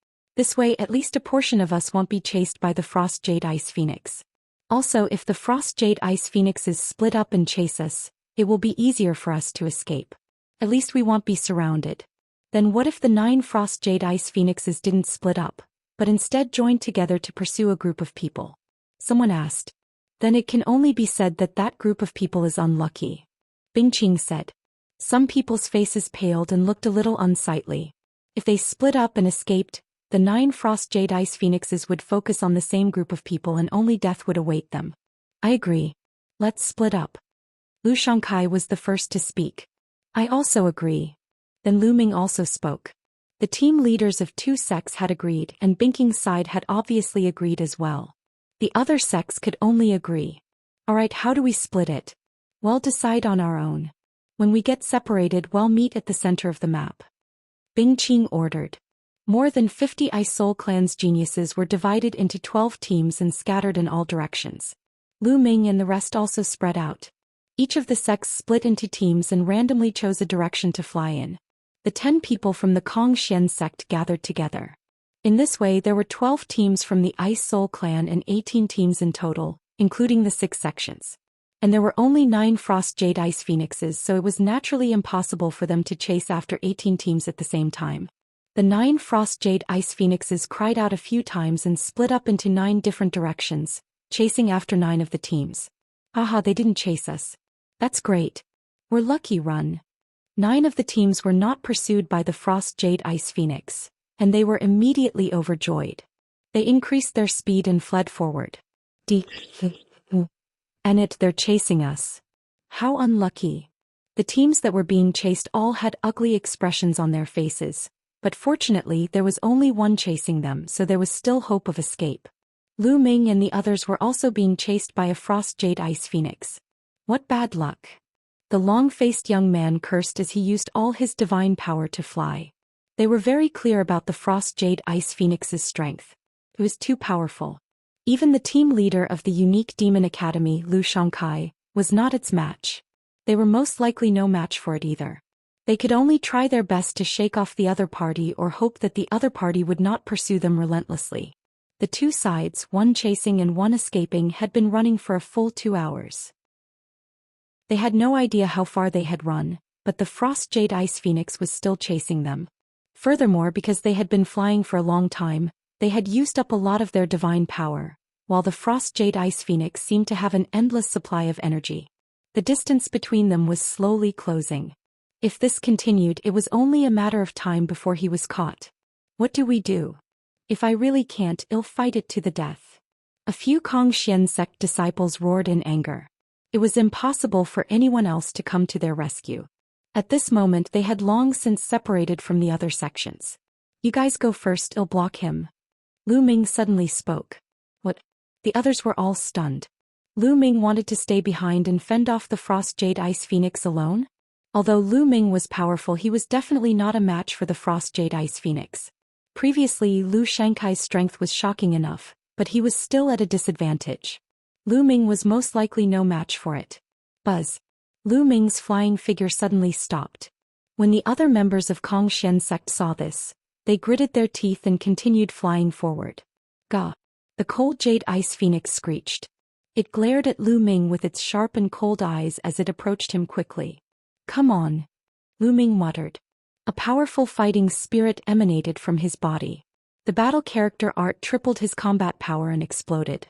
This way at least a portion of us won't be chased by the frost jade ice phoenix. Also, if the frost jade ice phoenixes split up and chase us, it will be easier for us to escape. At least we won't be surrounded. Then what if the 9 frost jade ice phoenixes didn't split up, but instead joined together to pursue a group of people? Someone asked. Then it can only be said that that group of people is unlucky. Bing Qing said. Some people's faces paled and looked a little unsightly. If they split up and escaped, the 9 frost jade ice phoenixes would focus on the same group of people and only death would await them. I agree. Let's split up. Lu Xianxia was the first to speak. I also agree. Then Lu Ming also spoke. The team leaders of 2 sects had agreed and Bing Qing's side had obviously agreed as well. The other sects could only agree. Alright, how do we split it? We'll decide on our own. When we get separated, we'll meet at the center of the map. Bing Qing ordered. More than 50 Ice Soul Clan's geniuses were divided into 12 teams and scattered in all directions. Lu Ming and the rest also spread out. Each of the sects split into teams and randomly chose a direction to fly in. The 10 people from the Kong Xian sect gathered together. In this way there were 12 teams from the Ice Soul clan and 18 teams in total, including the 6 sections. And there were only 9 Frost Jade Ice Phoenixes, so it was naturally impossible for them to chase after 18 teams at the same time. The 9 Frost Jade Ice Phoenixes cried out a few times and split up into 9 different directions, chasing after 9 of the teams. Haha, they didn't chase us. That's great. We're lucky, run. 9 of the teams were not pursued by the Frost Jade Ice Phoenix, and they were immediately overjoyed. They increased their speed and fled forward. And they're chasing us. How unlucky. The teams that were being chased all had ugly expressions on their faces, but fortunately there was only one chasing them, so there was still hope of escape. Lu Ming and the others were also being chased by a Frost Jade Ice Phoenix. What bad luck. The long-faced young man cursed as he used all his divine power to fly. They were very clear about the Frost Jade Ice Phoenix's strength. It was too powerful. Even the team leader of the unique demon academy, Xianxia, was not its match. They were most likely no match for it either. They could only try their best to shake off the other party or hope that the other party would not pursue them relentlessly. The 2 sides, one chasing and one escaping, had been running for a full 2 hours. They had no idea how far they had run, but the Frost Jade Ice Phoenix was still chasing them. Furthermore, because they had been flying for a long time, they had used up a lot of their divine power, while the Frost Jade Ice Phoenix seemed to have an endless supply of energy. The distance between them was slowly closing. If this continued, it was only a matter of time before he was caught. What do we do? If I really can't, I'll fight it to the death. A few Kong Xian sect disciples roared in anger. It was impossible for anyone else to come to their rescue. At this moment they had long since separated from the other sections. You guys go first, I'll block him. Lu Ming suddenly spoke. What? The others were all stunned. Lu Ming wanted to stay behind and fend off the Frost Jade Ice Phoenix alone? Although Lu Ming was powerful, he was definitely not a match for the Frost Jade Ice Phoenix. Previously, Lu Xianxi's strength was shocking enough, but he was still at a disadvantage. Lu Ming was most likely no match for it. Buzz. Lu Ming's flying figure suddenly stopped. When the other members of Kong Xian sect saw this, they gritted their teeth and continued flying forward. Gah! The cold Jade Ice Phoenix screeched. It glared at Lu Ming with its sharp and cold eyes as it approached him quickly. Come on. Lu Ming muttered. A powerful fighting spirit emanated from his body. The battle character art tripled his combat power and exploded.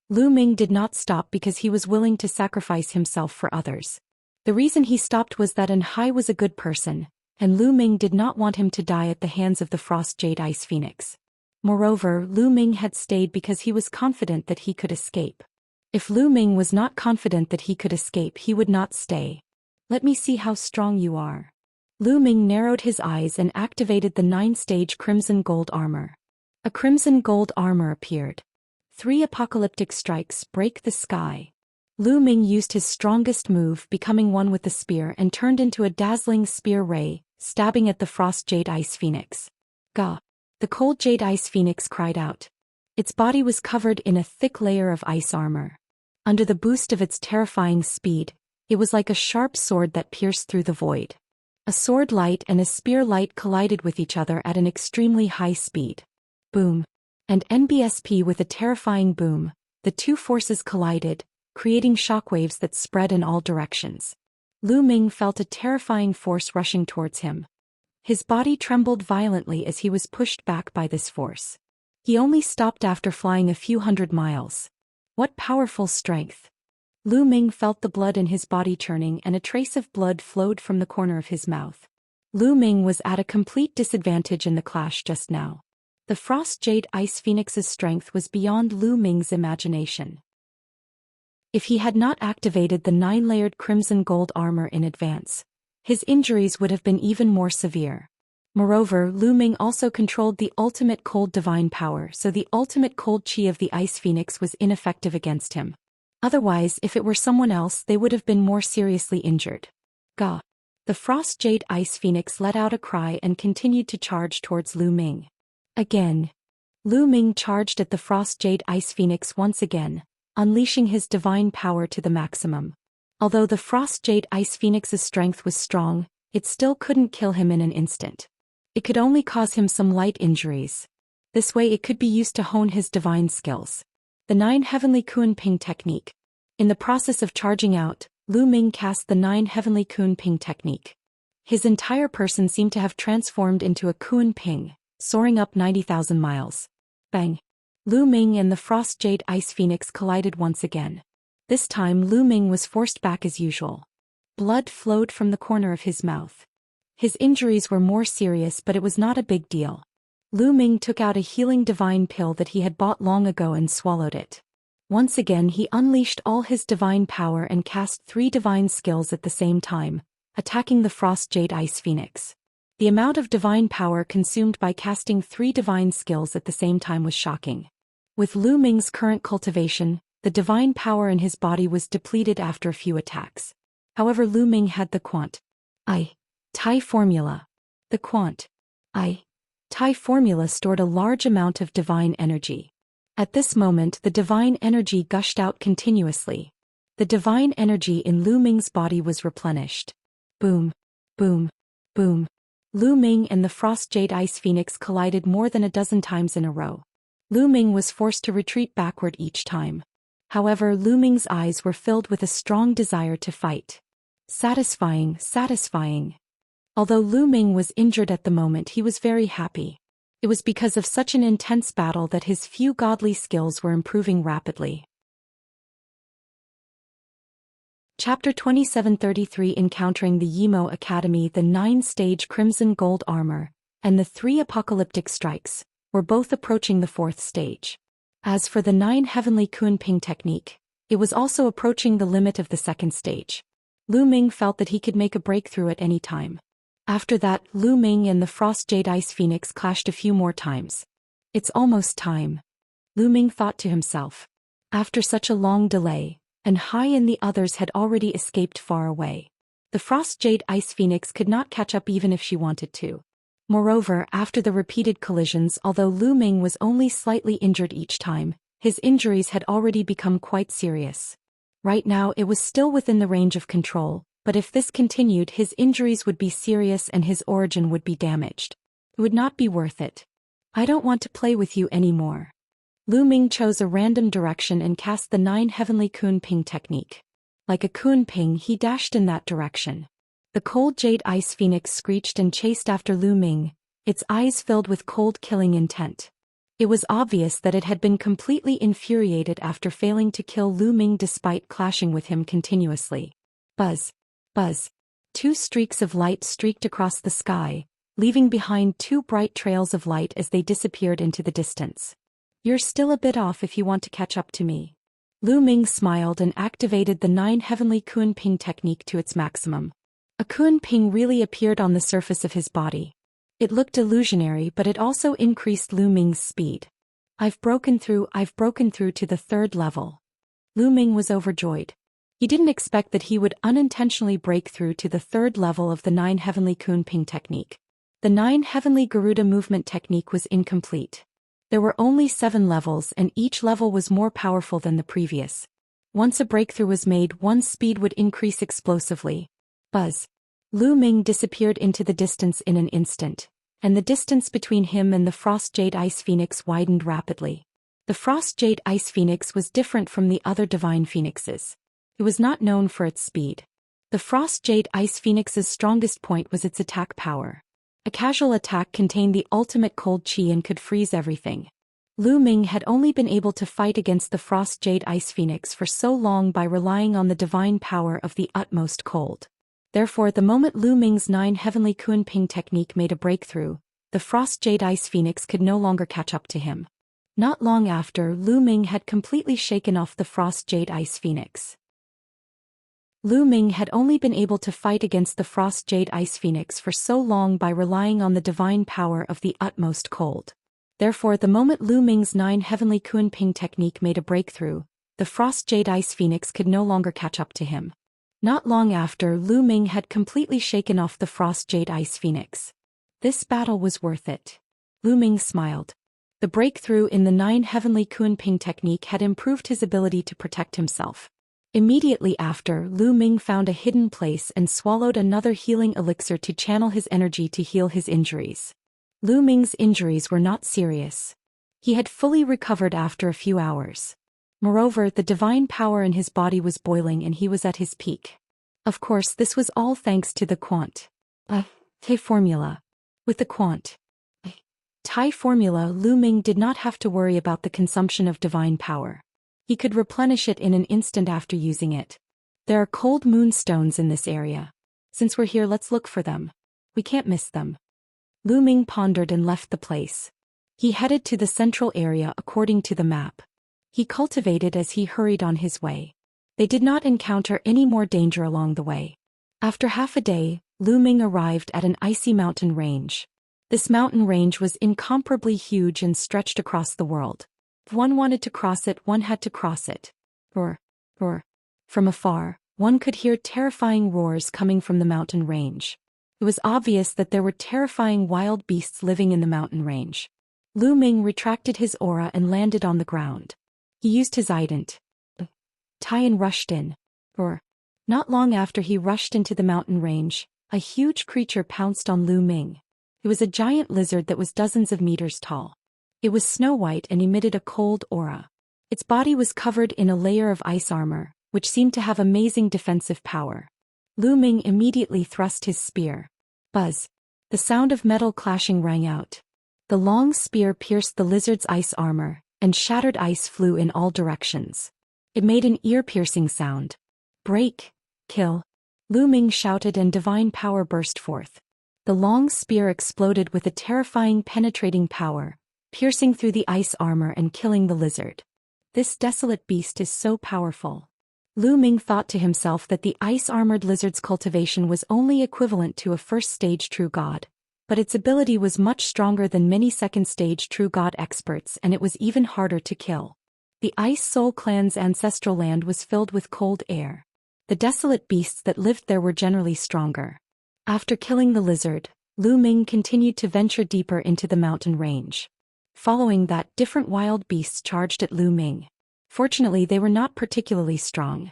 Lu Ming did not stop because he was willing to sacrifice himself for others. The reason he stopped was that Hai was a good person, and Lu Ming did not want him to die at the hands of the Frost Jade Ice Phoenix. Moreover, Lu Ming had stayed because he was confident that he could escape. If Lu Ming was not confident that he could escape, he would not stay. Let me see how strong you are. Lu Ming narrowed his eyes and activated the 9-stage crimson gold armor. A crimson gold armor appeared. 3 apocalyptic strikes break the sky. Lu Ming used his strongest move, becoming one with the spear, and turned into a dazzling spear ray, stabbing at the Frost Jade Ice Phoenix. Gah! The cold Jade Ice Phoenix cried out. Its body was covered in a thick layer of ice armor. Under the boost of its terrifying speed, it was like a sharp sword that pierced through the void. A sword light and a spear light collided with each other at an extremely high speed. Boom! And NBSP with a terrifying boom, the 2 forces collided, creating shockwaves that spread in all directions. Lu Ming felt a terrifying force rushing towards him. His body trembled violently as he was pushed back by this force. He only stopped after flying a few hundred miles. What powerful strength! Lu Ming felt the blood in his body churning, and a trace of blood flowed from the corner of his mouth. Lu Ming was at a complete disadvantage in the clash just now. The Frost Jade Ice Phoenix's strength was beyond Lu Ming's imagination. If he had not activated the 9-layered crimson gold armor in advance, his injuries would have been even more severe. Moreover, Lu Ming also controlled the ultimate cold divine power, so the ultimate cold chi of the Ice Phoenix was ineffective against him. Otherwise, if it were someone else, they would have been more seriously injured. Gah! The Frost Jade Ice Phoenix let out a cry and continued to charge towards Lu Ming. Again. Lu Ming charged at the Frost Jade Ice Phoenix once again, unleashing his divine power to the maximum. Although the Frost Jade Ice Phoenix's strength was strong, it still couldn't kill him in an instant. It could only cause him some light injuries. This way it could be used to hone his divine skills. The 9 Heavenly Kunping Technique. In the process of charging out, Lu Ming cast the 9 Heavenly Kunping Technique. His entire person seemed to have transformed into a Kunping, soaring up 90,000 miles. Bang! Lu Ming and the Frost Jade Ice Phoenix collided once again. This time Lu Ming was forced back as usual. Blood flowed from the corner of his mouth. His injuries were more serious, but it was not a big deal. Lu Ming took out a healing divine pill that he had bought long ago and swallowed it. Once again he unleashed all his divine power and cast 3 divine skills at the same time, attacking the Frost Jade Ice Phoenix. The amount of divine power consumed by casting 3 divine skills at the same time was shocking. With Lu Ming's current cultivation, the divine power in his body was depleted after a few attacks. However, Lu Ming had the Tai formula. The Tai formula stored a large amount of divine energy. At this moment the divine energy gushed out continuously. The divine energy in Lu Ming's body was replenished. Boom, boom, boom. Lu Ming and the Frost Jade Ice Phoenix collided more than a dozen times in a row. Lu Ming was forced to retreat backward each time. However, Lu Ming's eyes were filled with a strong desire to fight. Satisfying, satisfying. Although Lu Ming was injured at the moment, he was very happy. It was because of such an intense battle that his few godly skills were improving rapidly. Chapter 2733 Encountering the Yimo Academy. The 9-stage Crimson Gold Armor, and the 3 Apocalyptic Strikes, were both approaching the 4th stage. As for the 9 Heavenly Kunping Technique, it was also approaching the limit of the 2nd stage. Lu Ming felt that he could make a breakthrough at any time. After that, Lu Ming and the Frost Jade Ice Phoenix clashed a few more times. It's almost time, Lu Ming thought to himself. After such a long delay, and Hai and the others had already escaped far away. The Frost Jade Ice Phoenix could not catch up even if she wanted to. Moreover, after the repeated collisions, although Lu Ming was only slightly injured each time, his injuries had already become quite serious. Right now it was still within the range of control, but if this continued his injuries would be serious and his origin would be damaged. It would not be worth it. I don't want to play with you anymore. Lu Ming chose a random direction and cast the 9 Heavenly Kunping Technique. Like a Kunping, he dashed in that direction. The cold Jade Ice Phoenix screeched and chased after Lu Ming, its eyes filled with cold killing intent. It was obvious that it had been completely infuriated after failing to kill Lu Ming despite clashing with him continuously. Buzz. Buzz. 2 streaks of light streaked across the sky, leaving behind 2 bright trails of light as they disappeared into the distance. You're still a bit off if you want to catch up to me. Lu Ming smiled and activated the 9 Heavenly Kunping Technique to its maximum. A Kunping really appeared on the surface of his body. It looked illusionary, but it also increased Lu Ming's speed. I've broken through to the 3rd level. Lu Ming was overjoyed. He didn't expect that he would unintentionally break through to the 3rd level of the 9 Heavenly Kunping Technique. The 9 Heavenly Garuda Movement Technique was incomplete. There were only 7 levels and each level was more powerful than the previous. Once a breakthrough was made, one's speed would increase explosively. Buzz. Lu Ming disappeared into the distance in an instant, and the distance between him and the Frost Jade Ice Phoenix widened rapidly. The Frost Jade Ice Phoenix was different from the other divine phoenixes. It was not known for its speed. The Frost Jade Ice Phoenix's strongest point was its attack power. A casual attack contained the ultimate cold chi and could freeze everything. Lu Ming had only been able to fight against the Frost Jade Ice Phoenix for so long by relying on the divine power of the utmost cold. Therefore, the moment Lu Ming's 9 Heavenly Kunping Technique made a breakthrough, the Frost Jade Ice Phoenix could no longer catch up to him. Not long after, Lu Ming had completely shaken off the Frost Jade Ice Phoenix. Lu Ming had only been able to fight against the Frost Jade Ice Phoenix for so long by relying on the divine power of the utmost cold. Therefore, the moment Lu Ming's 9 Heavenly Kunping Technique made a breakthrough, the Frost Jade Ice Phoenix could no longer catch up to him. Not long after, Lu Ming had completely shaken off the Frost Jade Ice Phoenix. This battle was worth it. Lu Ming smiled. The breakthrough in the 9 heavenly Kunping technique had improved his ability to protect himself. Immediately after, Lu Ming found a hidden place and swallowed another healing elixir to channel his energy to heal his injuries. Lu Ming's injuries were not serious. He had fully recovered after a few hours. Moreover, the divine power in his body was boiling and he was at his peak. Of course, this was all thanks to the T formula. With the T formula, Lu Ming did not have to worry about the consumption of divine power. He could replenish it in an instant after using it. There are cold moonstones in this area. Since we're here, let's look for them. We can't miss them. Lu Ming pondered and left the place. He headed to the central area according to the map. He cultivated as he hurried on his way. They did not encounter any more danger along the way. After half a day, Lu Ming arrived at an icy mountain range. This mountain range was incomparably huge and stretched across the world. If one wanted to cross it, one had to cross it. Roar. From afar, one could hear terrifying roars coming from the mountain range. It was obvious that there were terrifying wild beasts living in the mountain range. Lu Ming retracted his aura and landed on the ground. He used his ident. Tian rushed in. Not long after he rushed into the mountain range, a huge creature pounced on Lu Ming. It was a giant lizard that was dozens of meters tall. It was snow-white and emitted a cold aura. Its body was covered in a layer of ice armor, which seemed to have amazing defensive power. Lu Ming immediately thrust his spear. Buzz. The sound of metal clashing rang out. The long spear pierced the lizard's ice armor, and shattered ice flew in all directions. It made an ear-piercing sound. Break! Kill! Lu Ming shouted and divine power burst forth. The long spear exploded with a terrifying penetrating power, piercing through the ice armor and killing the lizard. This desolate beast is so powerful. Lu Ming thought to himself that the ice-armored lizard's cultivation was only equivalent to a first-stage true god, but its ability was much stronger than many second-stage true god experts, and it was even harder to kill. The Ice Soul clan's ancestral land was filled with cold air. The desolate beasts that lived there were generally stronger. After killing the lizard, Lu Ming continued to venture deeper into the mountain range. Following that, different wild beasts charged at Lu Ming. Fortunately, they were not particularly strong.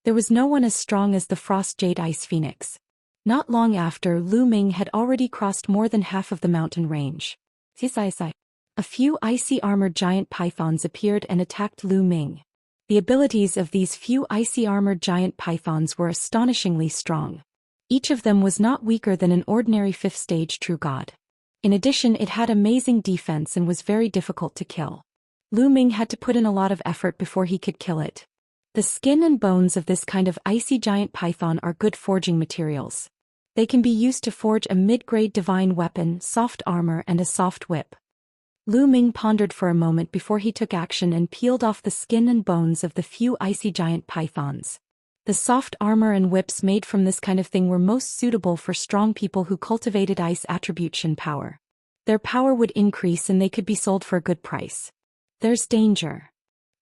There was no one as strong as the Frost Jade Ice Phoenix. Not long after, Lu Ming had already crossed more than half of the mountain range. A few icy armored giant pythons appeared and attacked Lu Ming. The abilities of these few icy armored giant pythons were astonishingly strong. Each of them was not weaker than an ordinary 5th stage true god. In addition, it had amazing defense and was very difficult to kill. Lu Ming had to put in a lot of effort before he could kill it. The skin and bones of this kind of icy giant python are good forging materials. They can be used to forge a mid-grade divine weapon, soft armor, and a soft whip. Lu Ming pondered for a moment before he took action and peeled off the skin and bones of the few icy giant pythons. The soft armor and whips made from this kind of thing were most suitable for strong people who cultivated ice attribution power. Their power would increase and they could be sold for a good price. There's danger.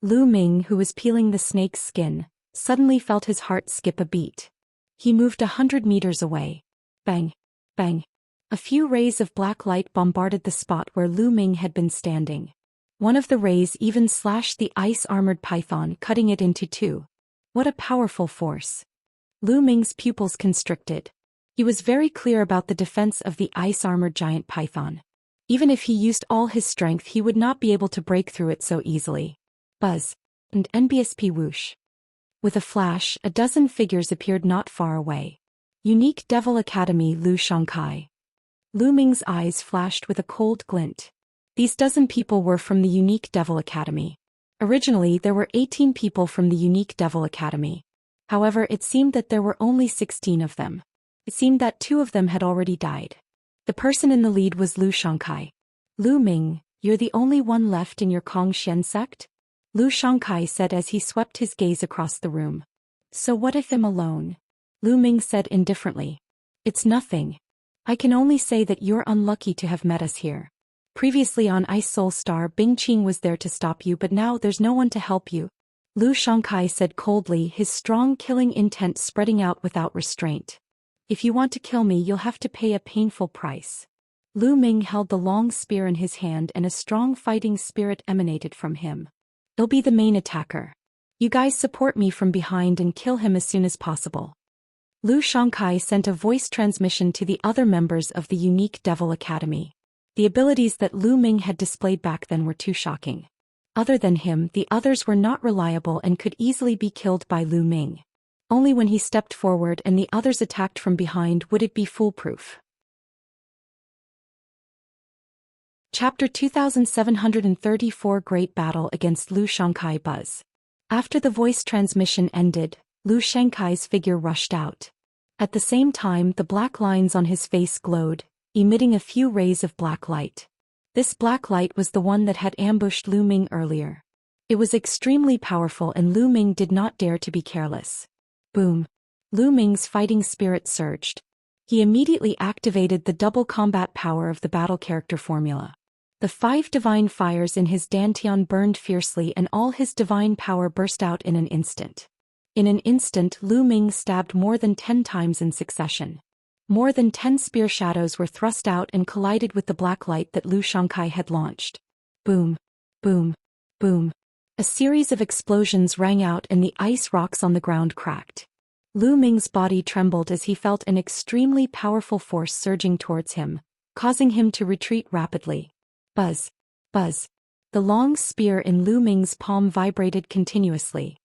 Lu Ming, who was peeling the snake's skin, suddenly felt his heart skip a beat. He moved 100 meters away. Bang! Bang! A few rays of black light bombarded the spot where Lu Ming had been standing. One of the rays even slashed the ice-armored python, cutting it into two. What a powerful force. Lu Ming's pupils constricted. He was very clear about the defense of the ice-armored giant python. Even if he used all his strength, he would not be able to break through it so easily. Buzz. And NBSP whoosh. With a flash, a dozen figures appeared not far away. Unique Devil Academy Lu Xianxia. Lu Ming's eyes flashed with a cold glint. These dozen people were from the Unique Devil Academy. Originally, there were 18 people from the Unique Devil Academy. However, it seemed that there were only 16 of them. It seemed that 2 of them had already died. The person in the lead was Lu Xianxia. Lu Ming, you're the only one left in your Xian sect? Lu Xianxia said as he swept his gaze across the room. So what if I'm alone? Lu Ming said indifferently. It's nothing. I can only say that you're unlucky to have met us here. Previously on Ice Soul Star, Bing Qing was there to stop you, but now there's no one to help you. Lu Xianxia said coldly, his strong killing intent spreading out without restraint. If you want to kill me, you'll have to pay a painful price. Lu Ming held the long spear in his hand and a strong fighting spirit emanated from him. "He'll be the main attacker. You guys support me from behind and kill him as soon as possible." Lu Xianxia sent a voice transmission to the other members of the unique Devil Academy. The abilities that Lu Ming had displayed back then were too shocking. Other than him, the others were not reliable and could easily be killed by Lu Ming. Only when he stepped forward and the others attacked from behind would it be foolproof. Chapter 2734 Great Battle Against Lu Xianxia Buzz. After the voice transmission ended, Lu Xianxia's figure rushed out. At the same time, the black lines on his face glowed, emitting a few rays of black light. This black light was the one that had ambushed Lu Ming earlier. It was extremely powerful and Lu Ming did not dare to be careless. Boom! Lu Ming's fighting spirit surged. He immediately activated the double combat power of the battle character formula. The 5 divine fires in his dantian burned fiercely and all his divine power burst out in an instant. In an instant, Lu Ming stabbed more than 10 times in succession. More than 10 spear shadows were thrust out and collided with the black light that Lu Xianxia had launched. Boom! Boom! Boom! A series of explosions rang out and the ice rocks on the ground cracked. Lu Ming's body trembled as he felt an extremely powerful force surging towards him, causing him to retreat rapidly. Buzz! Buzz! The long spear in Lu Ming's palm vibrated continuously.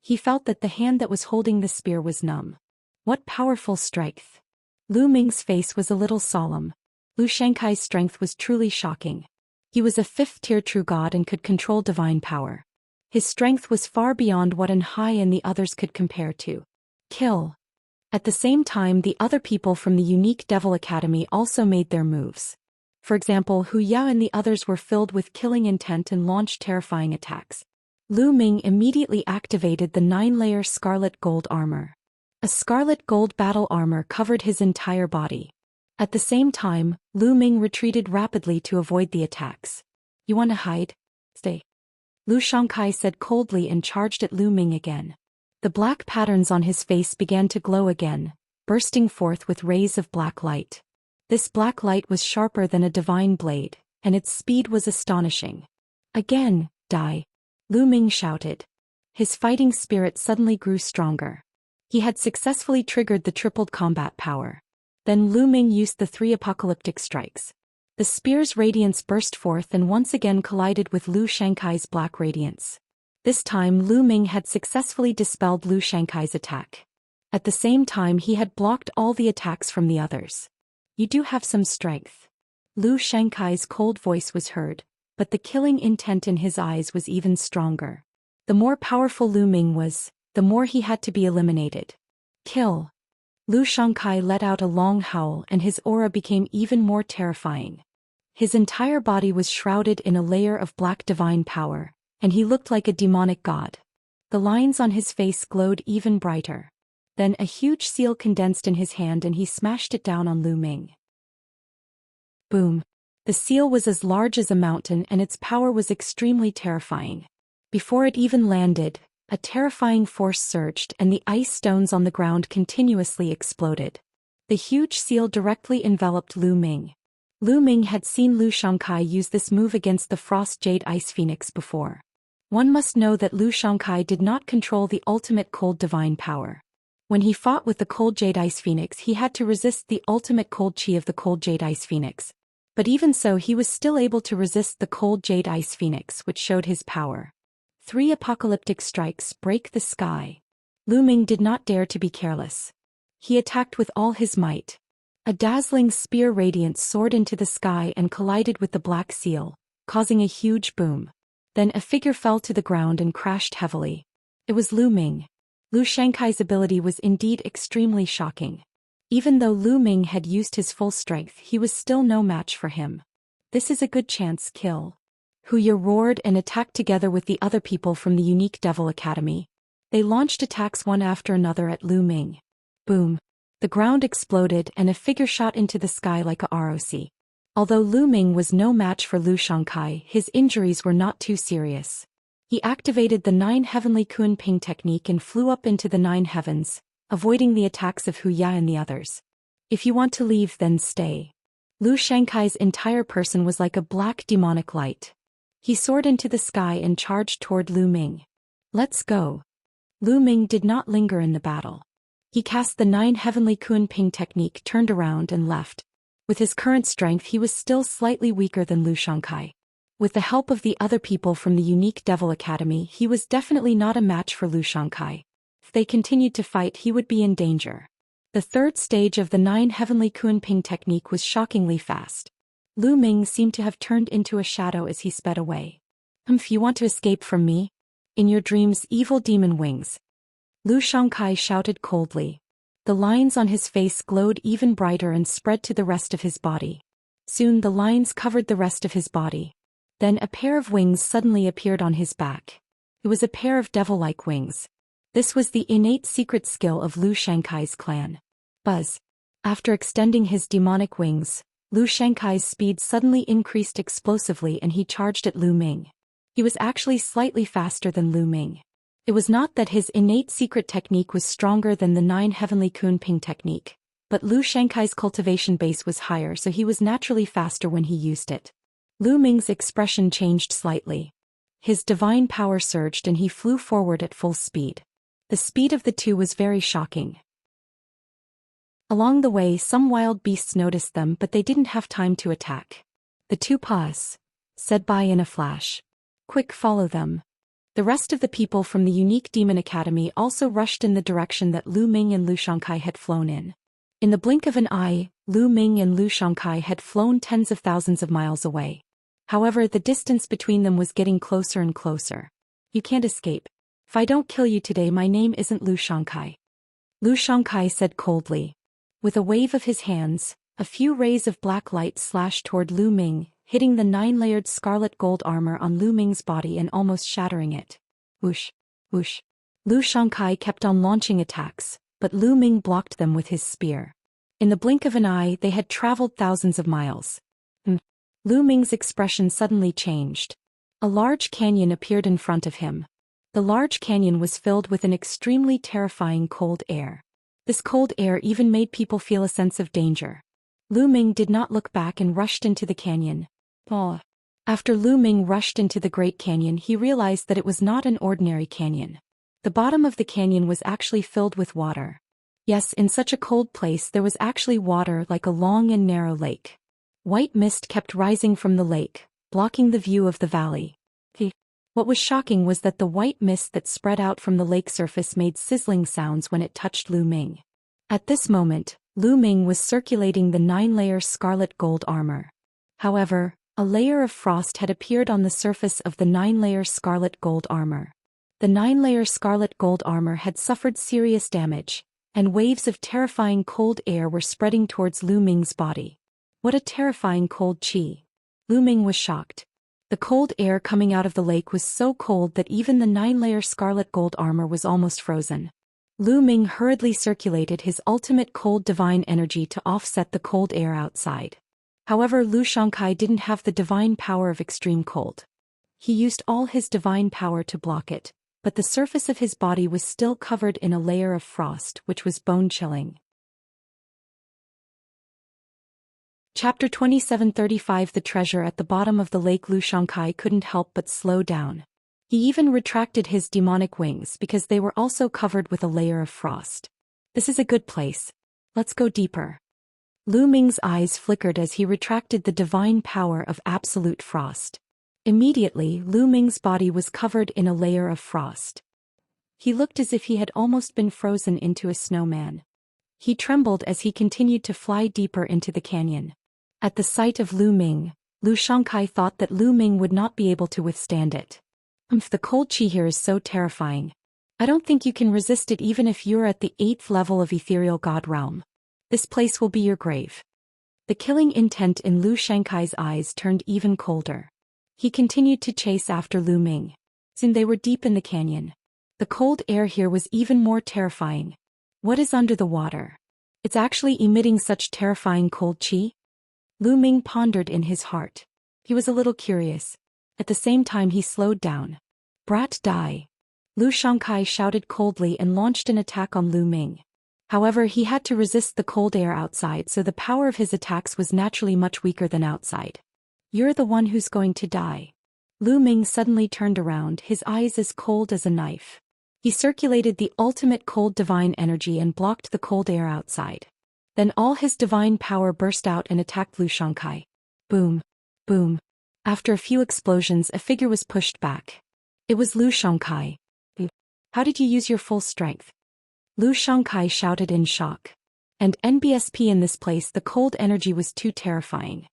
He felt that the hand that was holding the spear was numb. What powerful strength! Lu Ming's face was a little solemn. Lu Xianxia's strength was truly shocking. He was a 5th-tier true god and could control divine power. His strength was far beyond what Hai and the others could compare to. Kill! At the same time, the other people from the unique Devil Academy also made their moves. For example, Wuxia and the others were filled with killing intent and launched terrifying attacks. Lu Ming immediately activated the 9-layer scarlet gold armor. A scarlet gold battle armor covered his entire body. At the same time, Lu Ming retreated rapidly to avoid the attacks. "You want to hide? Stay." Lu Xianxia said coldly and charged at Lu Ming again. The black patterns on his face began to glow again, bursting forth with rays of black light. This black light was sharper than a divine blade, and its speed was astonishing. "Again, die!" Lu Ming shouted. His fighting spirit suddenly grew stronger. He had successfully triggered the tripled combat power. Then Lu Ming used the 3 apocalyptic strikes. The spear's radiance burst forth and once again collided with Lu Xianxia's black radiance. This time Lu Ming had successfully dispelled Lu Xianxia's attack. At the same time he had blocked all the attacks from the others. "You do have some strength." Lu Xianxia's cold voice was heard, but the killing intent in his eyes was even stronger. The more powerful Lu Ming was, the more he had to be eliminated. "Kill!" Lu Xianxia let out a long howl and his aura became even more terrifying. His entire body was shrouded in a layer of black divine power, and he looked like a demonic god. The lines on his face glowed even brighter. Then a huge seal condensed in his hand and he smashed it down on Lu Ming. Boom! The seal was as large as a mountain and its power was extremely terrifying. Before it even landed, a terrifying force surged and the ice stones on the ground continuously exploded. The huge seal directly enveloped Lu Ming. Lu Ming had seen Lu Xianxia use this move against the Frost Jade Ice Phoenix before. One must know that Lu Xianxia did not control the ultimate cold divine power. When he fought with the Cold Jade Ice Phoenix he had to resist the ultimate cold chi of the Cold Jade Ice Phoenix. But even so he was still able to resist the Cold Jade Ice Phoenix, which showed his power. 3 apocalyptic strikes break the sky. Lu Ming did not dare to be careless. He attacked with all his might. A dazzling spear radiance soared into the sky and collided with the black seal, causing a huge boom. Then a figure fell to the ground and crashed heavily. It was Lu Ming. Lu Xianxia's ability was indeed extremely shocking. Even though Lu Ming had used his full strength, he was still no match for him. "This is a good chance, kill." Wuxia roared and attacked together with the other people from the unique Devil Academy. They launched attacks one after another at Lu Ming. Boom! The ground exploded and a figure shot into the sky like a ROC. Although Lu Ming was no match for Lu Xianxia, his injuries were not too serious. He activated the 9 heavenly Kun Ping technique and flew up into the 9 heavens, avoiding the attacks of Wuxia and the others. "If you want to leave then stay." Lu Shankai's entire person was like a black demonic light. He soared into the sky and charged toward Lu Ming. Let's go. Lu Ming did not linger in the battle. He cast the 9 heavenly Kunping technique, turned around and left. With his current strength he was still slightly weaker than Lu Shankai. With the help of the other people from the unique Devil Academy he was definitely not a match for Lu Shankai. If they continued to fight he would be in danger. The third stage of the 9 heavenly Kunping technique was shockingly fast. Lu Ming seemed to have turned into a shadow as he sped away. If you want to escape from me? In your dreams, evil demon wings. Lu Shankai shouted coldly. The lines on his face glowed even brighter and spread to the rest of his body. Soon the lines covered the rest of his body. Then a pair of wings suddenly appeared on his back. It was a pair of devil-like wings. This was the innate secret skill of Lu Shankai's clan. Buzz. After extending his demonic wings, Lu Shankai's speed suddenly increased explosively and he charged at Lu Ming. He was actually slightly faster than Lu Ming. It was not that his innate secret technique was stronger than the 9 heavenly Kunping technique, but Lu Shankai's cultivation base was higher so he was naturally faster when he used it. Lu Ming's expression changed slightly. His divine power surged and he flew forward at full speed. The speed of the two was very shocking. Along the way some wild beasts noticed them but they didn't have time to attack. The two paused, said bye in a flash. Quick, follow them. The rest of the people from the unique Demon Academy also rushed in the direction that Lu Ming and Lu Shankai had flown in. In the blink of an eye, Lu Ming and Lu Shankai had flown tens of thousands of miles away. However, the distance between them was getting closer and closer. You can't escape. If I don't kill you today, my name isn't Lu Shankai. Lu Shankai said coldly. With a wave of his hands, a few rays of black light slashed toward Lu Ming, hitting the 9-layered scarlet gold armor on Lu Ming's body and almost shattering it. Whoosh, whoosh. Lu Shankai kept on launching attacks, but Lu Ming blocked them with his spear. In the blink of an eye they had traveled thousands of miles. Lu Ming's expression suddenly changed. A large canyon appeared in front of him. The large canyon was filled with an extremely terrifying cold air. This cold air even made people feel a sense of danger. Lu Ming did not look back and rushed into the canyon. After Lu Ming rushed into the Great Canyon he realized that it was not an ordinary canyon. The bottom of the canyon was actually filled with water. Yes, in such a cold place there was actually water like a long and narrow lake. White mist kept rising from the lake, blocking the view of the valley. What was shocking was that the white mist that spread out from the lake surface made sizzling sounds when it touched Lu Ming. At this moment, Lu Ming was circulating the 9-layer scarlet gold armor. However, a layer of frost had appeared on the surface of the 9-layer scarlet gold armor. The 9-layer scarlet gold armor had suffered serious damage, and waves of terrifying cold air were spreading towards Lu Ming's body. What a terrifying cold chi! Lu Ming was shocked. The cold air coming out of the lake was so cold that even the 9-layer scarlet gold armor was almost frozen. Lu Ming hurriedly circulated his ultimate cold divine energy to offset the cold air outside. However, Lu Shankai didn't have the divine power of extreme cold. He used all his divine power to block it, but the surface of his body was still covered in a layer of frost which was bone-chilling. Chapter 2735 The treasure at the bottom of the lake. Lu Shankai couldn't help but slow down. He even retracted his demonic wings because they were also covered with a layer of frost. This is a good place. Let's go deeper. Lu Ming's eyes flickered as he retracted the divine power of absolute frost. Immediately, Lu Ming's body was covered in a layer of frost. He looked as if he had almost been frozen into a snowman. He trembled as he continued to fly deeper into the canyon. At the sight of Lu Ming, Lu Shankai thought that Lu Ming would not be able to withstand it. The cold chi here is so terrifying. I don't think you can resist it even if you're at the 8th level of ethereal god realm. This place will be your grave. The killing intent in Lu Shankai's eyes turned even colder. He continued to chase after Lu Ming. Soon they were deep in the canyon. The cold air here was even more terrifying. What is under the water? It's actually emitting such terrifying cold chi? Lu Ming pondered in his heart. He was a little curious. At the same time he slowed down. Brat, die! Lu Shankai shouted coldly and launched an attack on Lu Ming. However, he had to resist the cold air outside, so the power of his attacks was naturally much weaker than outside. You're the one who's going to die. Lu Ming suddenly turned around, his eyes as cold as a knife. He circulated the ultimate cold divine energy and blocked the cold air outside. Then all his divine power burst out and attacked Lu Xianxia. Boom. Boom. After a few explosions, a figure was pushed back. It was Lu Xianxia. How did you use your full strength? Lu Xianxia shouted in shock. And NBSP, in this place the cold energy was too terrifying.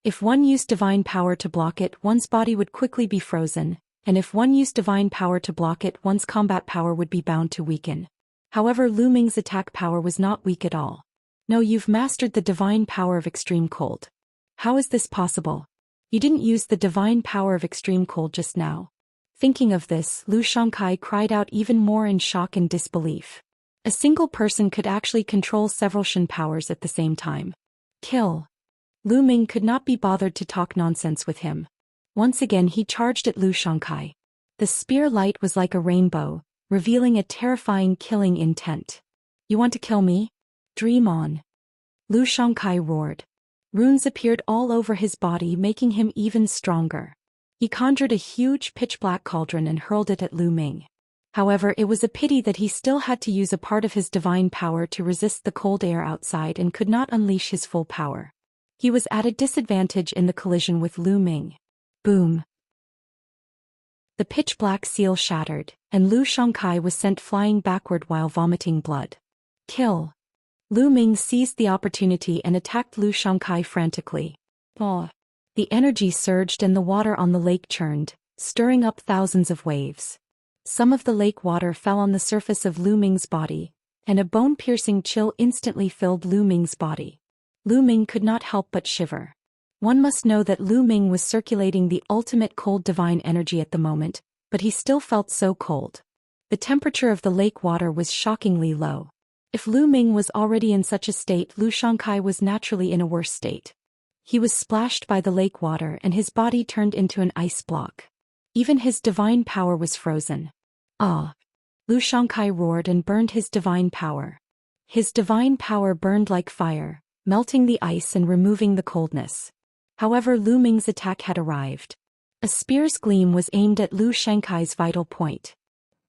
If one used divine power to block it, one's body would quickly be frozen, and if one used divine power to block it, one's combat power would be bound to weaken. However, Lu Ming's attack power was not weak at all. No, you've mastered the divine power of extreme cold. How is this possible? You didn't use the divine power of extreme cold just now. Thinking of this, Lu Xianxia cried out even more in shock and disbelief. A single person could actually control several Shen powers at the same time. Kill. Lu Ming could not be bothered to talk nonsense with him. Once again he charged at Lu Xianxia. The spear light was like a rainbow, revealing a terrifying killing intent. You want to kill me? Dream on. Lu Xianxia roared. Runes appeared all over his body, making him even stronger. He conjured a huge pitch-black cauldron and hurled it at Lu Ming. However, it was a pity that he still had to use a part of his divine power to resist the cold air outside and could not unleash his full power. He was at a disadvantage in the collision with Lu Ming. Boom. The pitch-black seal shattered, and Lu Xianxia was sent flying backward while vomiting blood. Kill. Lu Ming seized the opportunity and attacked Lu Xianxia frantically. Oh. The energy surged and the water on the lake churned, stirring up thousands of waves. Some of the lake water fell on the surface of Lu Ming's body, and a bone-piercing chill instantly filled Lu Ming's body. Lu Ming could not help but shiver. One must know that Lu Ming was circulating the ultimate cold divine energy at the moment, but he still felt so cold. The temperature of the lake water was shockingly low. If Lu Ming was already in such a state, Lu Xianxia was naturally in a worse state. He was splashed by the lake water and his body turned into an ice block. Even his divine power was frozen. Ah! Lu Xianxia roared and burned his divine power. His divine power burned like fire, melting the ice and removing the coldness. However, Lu Ming's attack had arrived. A spear's gleam was aimed at Lu Xianxia's vital point.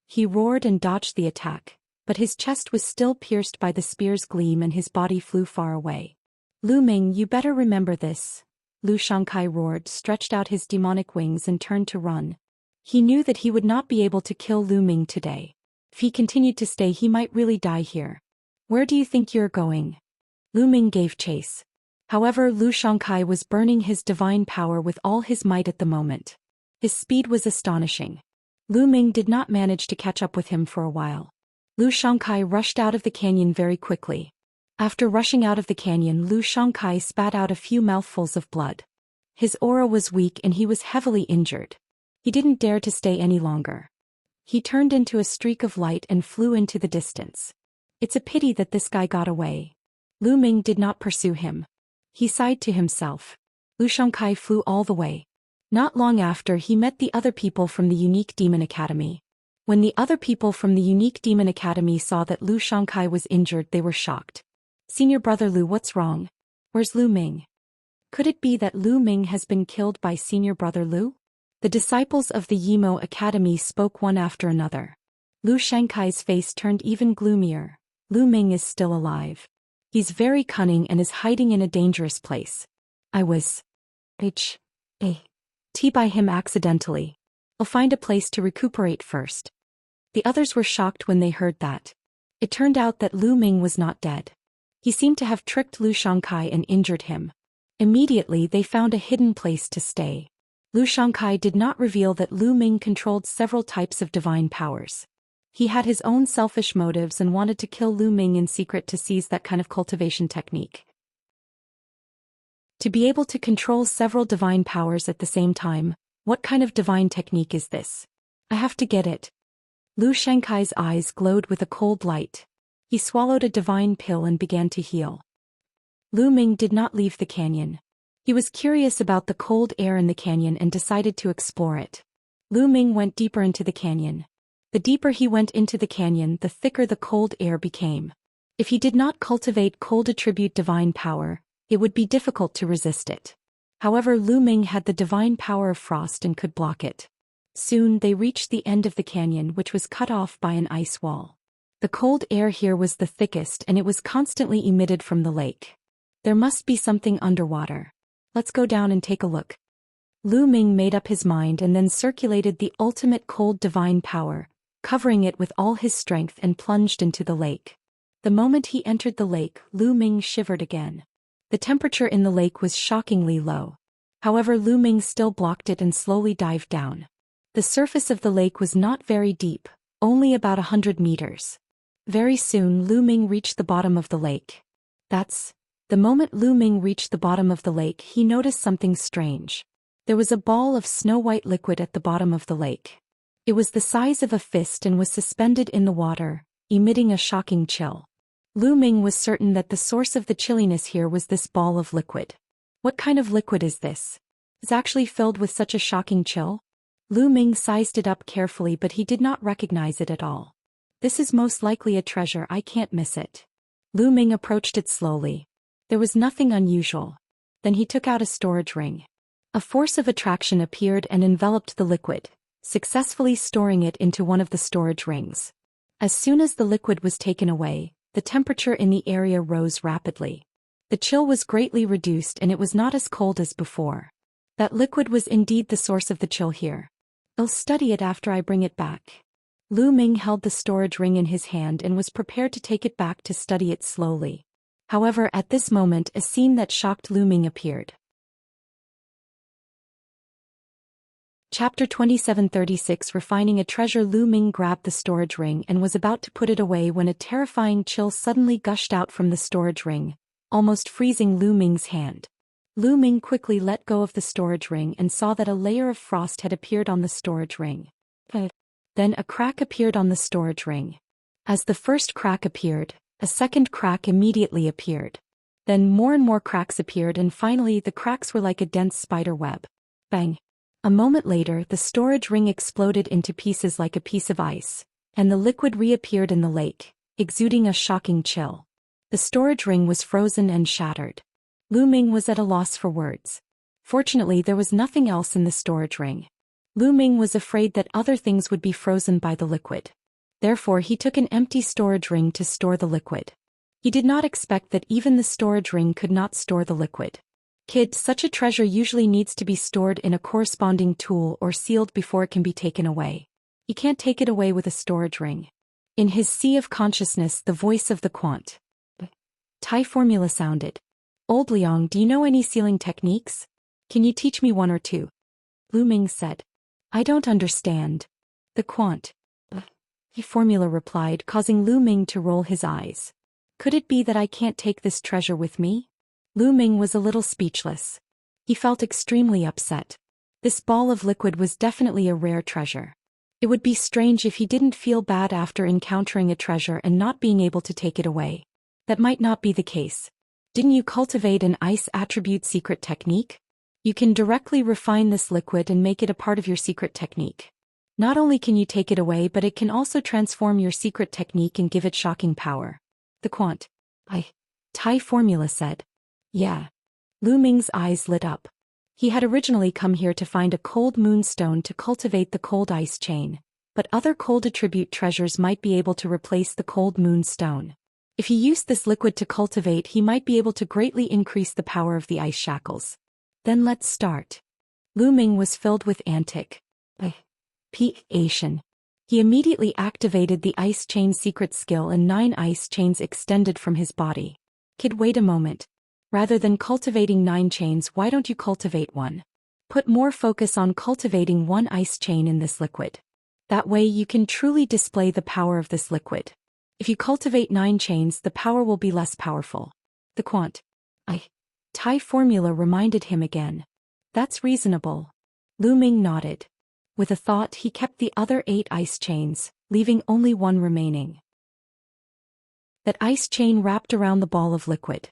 He roared and dodged the attack, but his chest was still pierced by the spear's gleam and his body flew far away. Lu Ming, you better remember this. Lu Xianxia roared, stretched out his demonic wings and turned to run. He knew that he would not be able to kill Lu Ming today. If he continued to stay, he might really die here. Where do you think you're going? Lu Ming gave chase. However, Lu Xianxia was burning his divine power with all his might at the moment. His speed was astonishing. Lu Ming did not manage to catch up with him for a while. Lu Xianxia rushed out of the canyon very quickly. After rushing out of the canyon, Lu Xianxia spat out a few mouthfuls of blood. His aura was weak and he was heavily injured. He didn't dare to stay any longer. He turned into a streak of light and flew into the distance. It's a pity that this guy got away. Lu Ming did not pursue him. He sighed to himself. Lu Xianxia flew all the way. Not long after, he met the other people from the Unique Demon Academy. When the other people from the Unique Demon Academy saw that Lu Xianxia was injured, they were shocked. Senior brother Lu, what's wrong? Where's Lu Ming? Could it be that Lu Ming has been killed by senior brother Lu? The disciples of the Yimo Academy spoke one after another. Lu Xianxia's face turned even gloomier. Lu Ming is still alive. He's very cunning and is hiding in a dangerous place. I was by him accidentally. I'll find a place to recuperate first. The others were shocked when they heard that. It turned out that Lu Ming was not dead. He seemed to have tricked Lu Xianxia and injured him. Immediately they found a hidden place to stay. Lu Xianxia did not reveal that Lu Ming controlled several types of divine powers. He had his own selfish motives and wanted to kill Lu Ming in secret to seize that kind of cultivation technique. To be able to control several divine powers at the same time, what kind of divine technique is this? I have to get it. Lu Xianxia's eyes glowed with a cold light. He swallowed a divine pill and began to heal. Lu Ming did not leave the canyon. He was curious about the cold air in the canyon and decided to explore it. Lu Ming went deeper into the canyon. The deeper he went into the canyon, the thicker the cold air became. If he did not cultivate cold attribute divine power, it would be difficult to resist it. However, Lu Ming had the divine power of frost and could block it. Soon they reached the end of the canyon, which was cut off by an ice wall. The cold air here was the thickest and it was constantly emitted from the lake. There must be something underwater. Let's go down and take a look. Lu Ming made up his mind and then circulated the ultimate cold divine power, covering it with all his strength, and plunged into the lake. The moment he entered the lake, Lu Ming shivered again. The temperature in the lake was shockingly low. However, Lu Ming still blocked it and slowly dived down. The surface of the lake was not very deep, only about 100 meters. Very soon Lu Ming reached the bottom of the lake. The moment Lu Ming reached the bottom of the lake, he noticed something strange. There was a ball of snow-white liquid at the bottom of the lake. It was the size of a fist and was suspended in the water, emitting a shocking chill. Lu Ming was certain that the source of the chilliness here was this ball of liquid. What kind of liquid is this? It's actually filled with such a shocking chill? Lu Ming sized it up carefully, but he did not recognize it at all. This is most likely a treasure, I can't miss it. Lu Ming approached it slowly. There was nothing unusual. Then he took out a storage ring. A force of attraction appeared and enveloped the liquid, successfully storing it into one of the storage rings. As soon as the liquid was taken away, the temperature in the area rose rapidly. The chill was greatly reduced and it was not as cold as before. That liquid was indeed the source of the chill here. I'll study it after I bring it back. Lu Ming held the storage ring in his hand and was prepared to take it back to study it slowly. However, at this moment a scene that shocked Lu Ming appeared. Chapter 2736 Refining a Treasure. Lu Ming grabbed the storage ring and was about to put it away when a terrifying chill suddenly gushed out from the storage ring, almost freezing Lu Ming's hand. Lu Ming quickly let go of the storage ring and saw that a layer of frost had appeared on the storage ring. Then a crack appeared on the storage ring. As the first crack appeared, a second crack immediately appeared. Then more and more cracks appeared, and finally the cracks were like a dense spider web. Bang! A moment later, the storage ring exploded into pieces like a piece of ice, and the liquid reappeared in the lake, exuding a shocking chill. The storage ring was frozen and shattered. Lu Ming was at a loss for words. Fortunately, there was nothing else in the storage ring. Lu Ming was afraid that other things would be frozen by the liquid. Therefore, he took an empty storage ring to store the liquid. He did not expect that even the storage ring could not store the liquid. Kid, such a treasure usually needs to be stored in a corresponding tool or sealed before it can be taken away. You can't take it away with a storage ring. In his sea of consciousness, the voice of the quant Tai formula sounded. Old Liang, do you know any sealing techniques? Can you teach me one or two? Lu Ming said. I don't understand. The quant formula replied, causing Lu Ming to roll his eyes. Could it be that I can't take this treasure with me? Lu Ming was a little speechless. He felt extremely upset. This ball of liquid was definitely a rare treasure. It would be strange if he didn't feel bad after encountering a treasure and not being able to take it away. That might not be the case. Didn't you cultivate an ice attribute secret technique? You can directly refine this liquid and make it a part of your secret technique. Not only can you take it away, but it can also transform your secret technique and give it shocking power. The quant Tai formula said. Yeah. Lu Ming's eyes lit up. He had originally come here to find a cold moonstone to cultivate the cold ice chain, but other cold attribute treasures might be able to replace the cold moonstone. If he used this liquid to cultivate, he might be able to greatly increase the power of the ice shackles. Then let's start. Lu Ming was filled with anticipation. He immediately activated the ice chain secret skill and 9 ice chains extended from his body. Kid, wait a moment. Rather than cultivating 9 chains, why don't you cultivate 1? Put more focus on cultivating 1 ice chain in this liquid. That way you can truly display the power of this liquid. If you cultivate 9 chains, the power will be less powerful. The quant Tai formula reminded him again. That's reasonable. Lu Ming nodded. With a thought, he kept the other 8 ice chains, leaving only 1 remaining. That ice chain wrapped around the ball of liquid.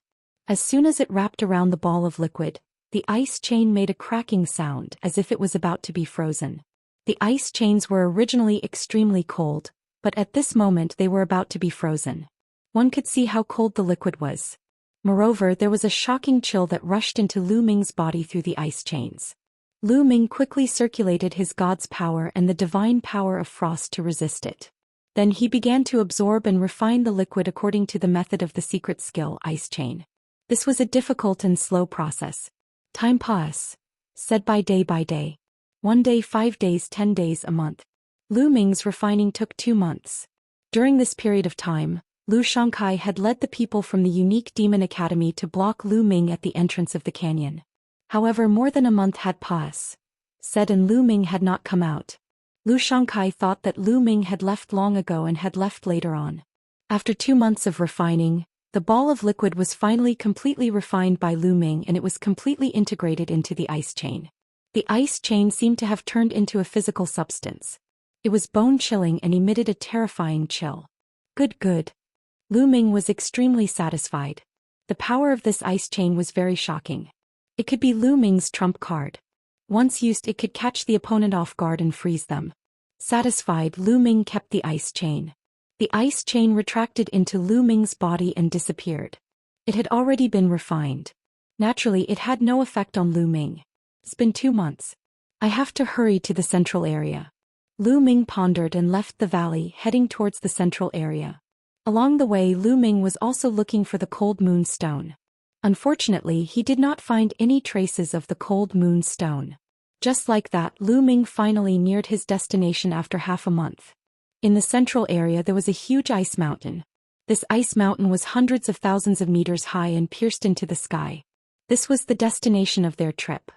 As soon as it wrapped around the ball of liquid, the ice chain made a cracking sound as if it was about to be frozen. The ice chains were originally extremely cold, but at this moment they were about to be frozen. One could see how cold the liquid was. Moreover, there was a shocking chill that rushed into Lu Ming's body through the ice chains. Lu Ming quickly circulated his god's power and the divine power of frost to resist it. Then he began to absorb and refine the liquid according to the method of the secret skill ice chain. This was a difficult and slow process. Time passed, said by day. 1 day, 5 days, 10 days, a month. Lu Ming's refining took 2 months. During this period of time, Lu Xianxia had led the people from the unique demon academy to block Lu Ming at the entrance of the canyon. However, more than a month had passed, and Lu Ming had not come out. Lu Xianxia thought that Lu Ming had left long ago and had left later on. After 2 months of refining, the ball of liquid was finally completely refined by Lu Ming and it was completely integrated into the ice chain. The ice chain seemed to have turned into a physical substance. It was bone-chilling and emitted a terrifying chill. Good. Lu Ming was extremely satisfied. The power of this ice chain was very shocking. It could be Lu Ming's trump card. Once used, it could catch the opponent off guard and freeze them. Satisfied, Lu Ming kept the ice chain. The ice chain retracted into Lu Ming's body and disappeared. It had already been refined. Naturally, it had no effect on Lu Ming. It's been 2 months. I have to hurry to the central area. Lu Ming pondered and left the valley, heading towards the central area. Along the way, Lu Ming was also looking for the cold moon stone. Unfortunately, he did not find any traces of the cold moon stone. Just like that, Lu Ming finally neared his destination after half a month. In the central area there was a huge ice mountain. This ice mountain was hundreds of thousands of meters high and pierced into the sky. This was the destination of their trip.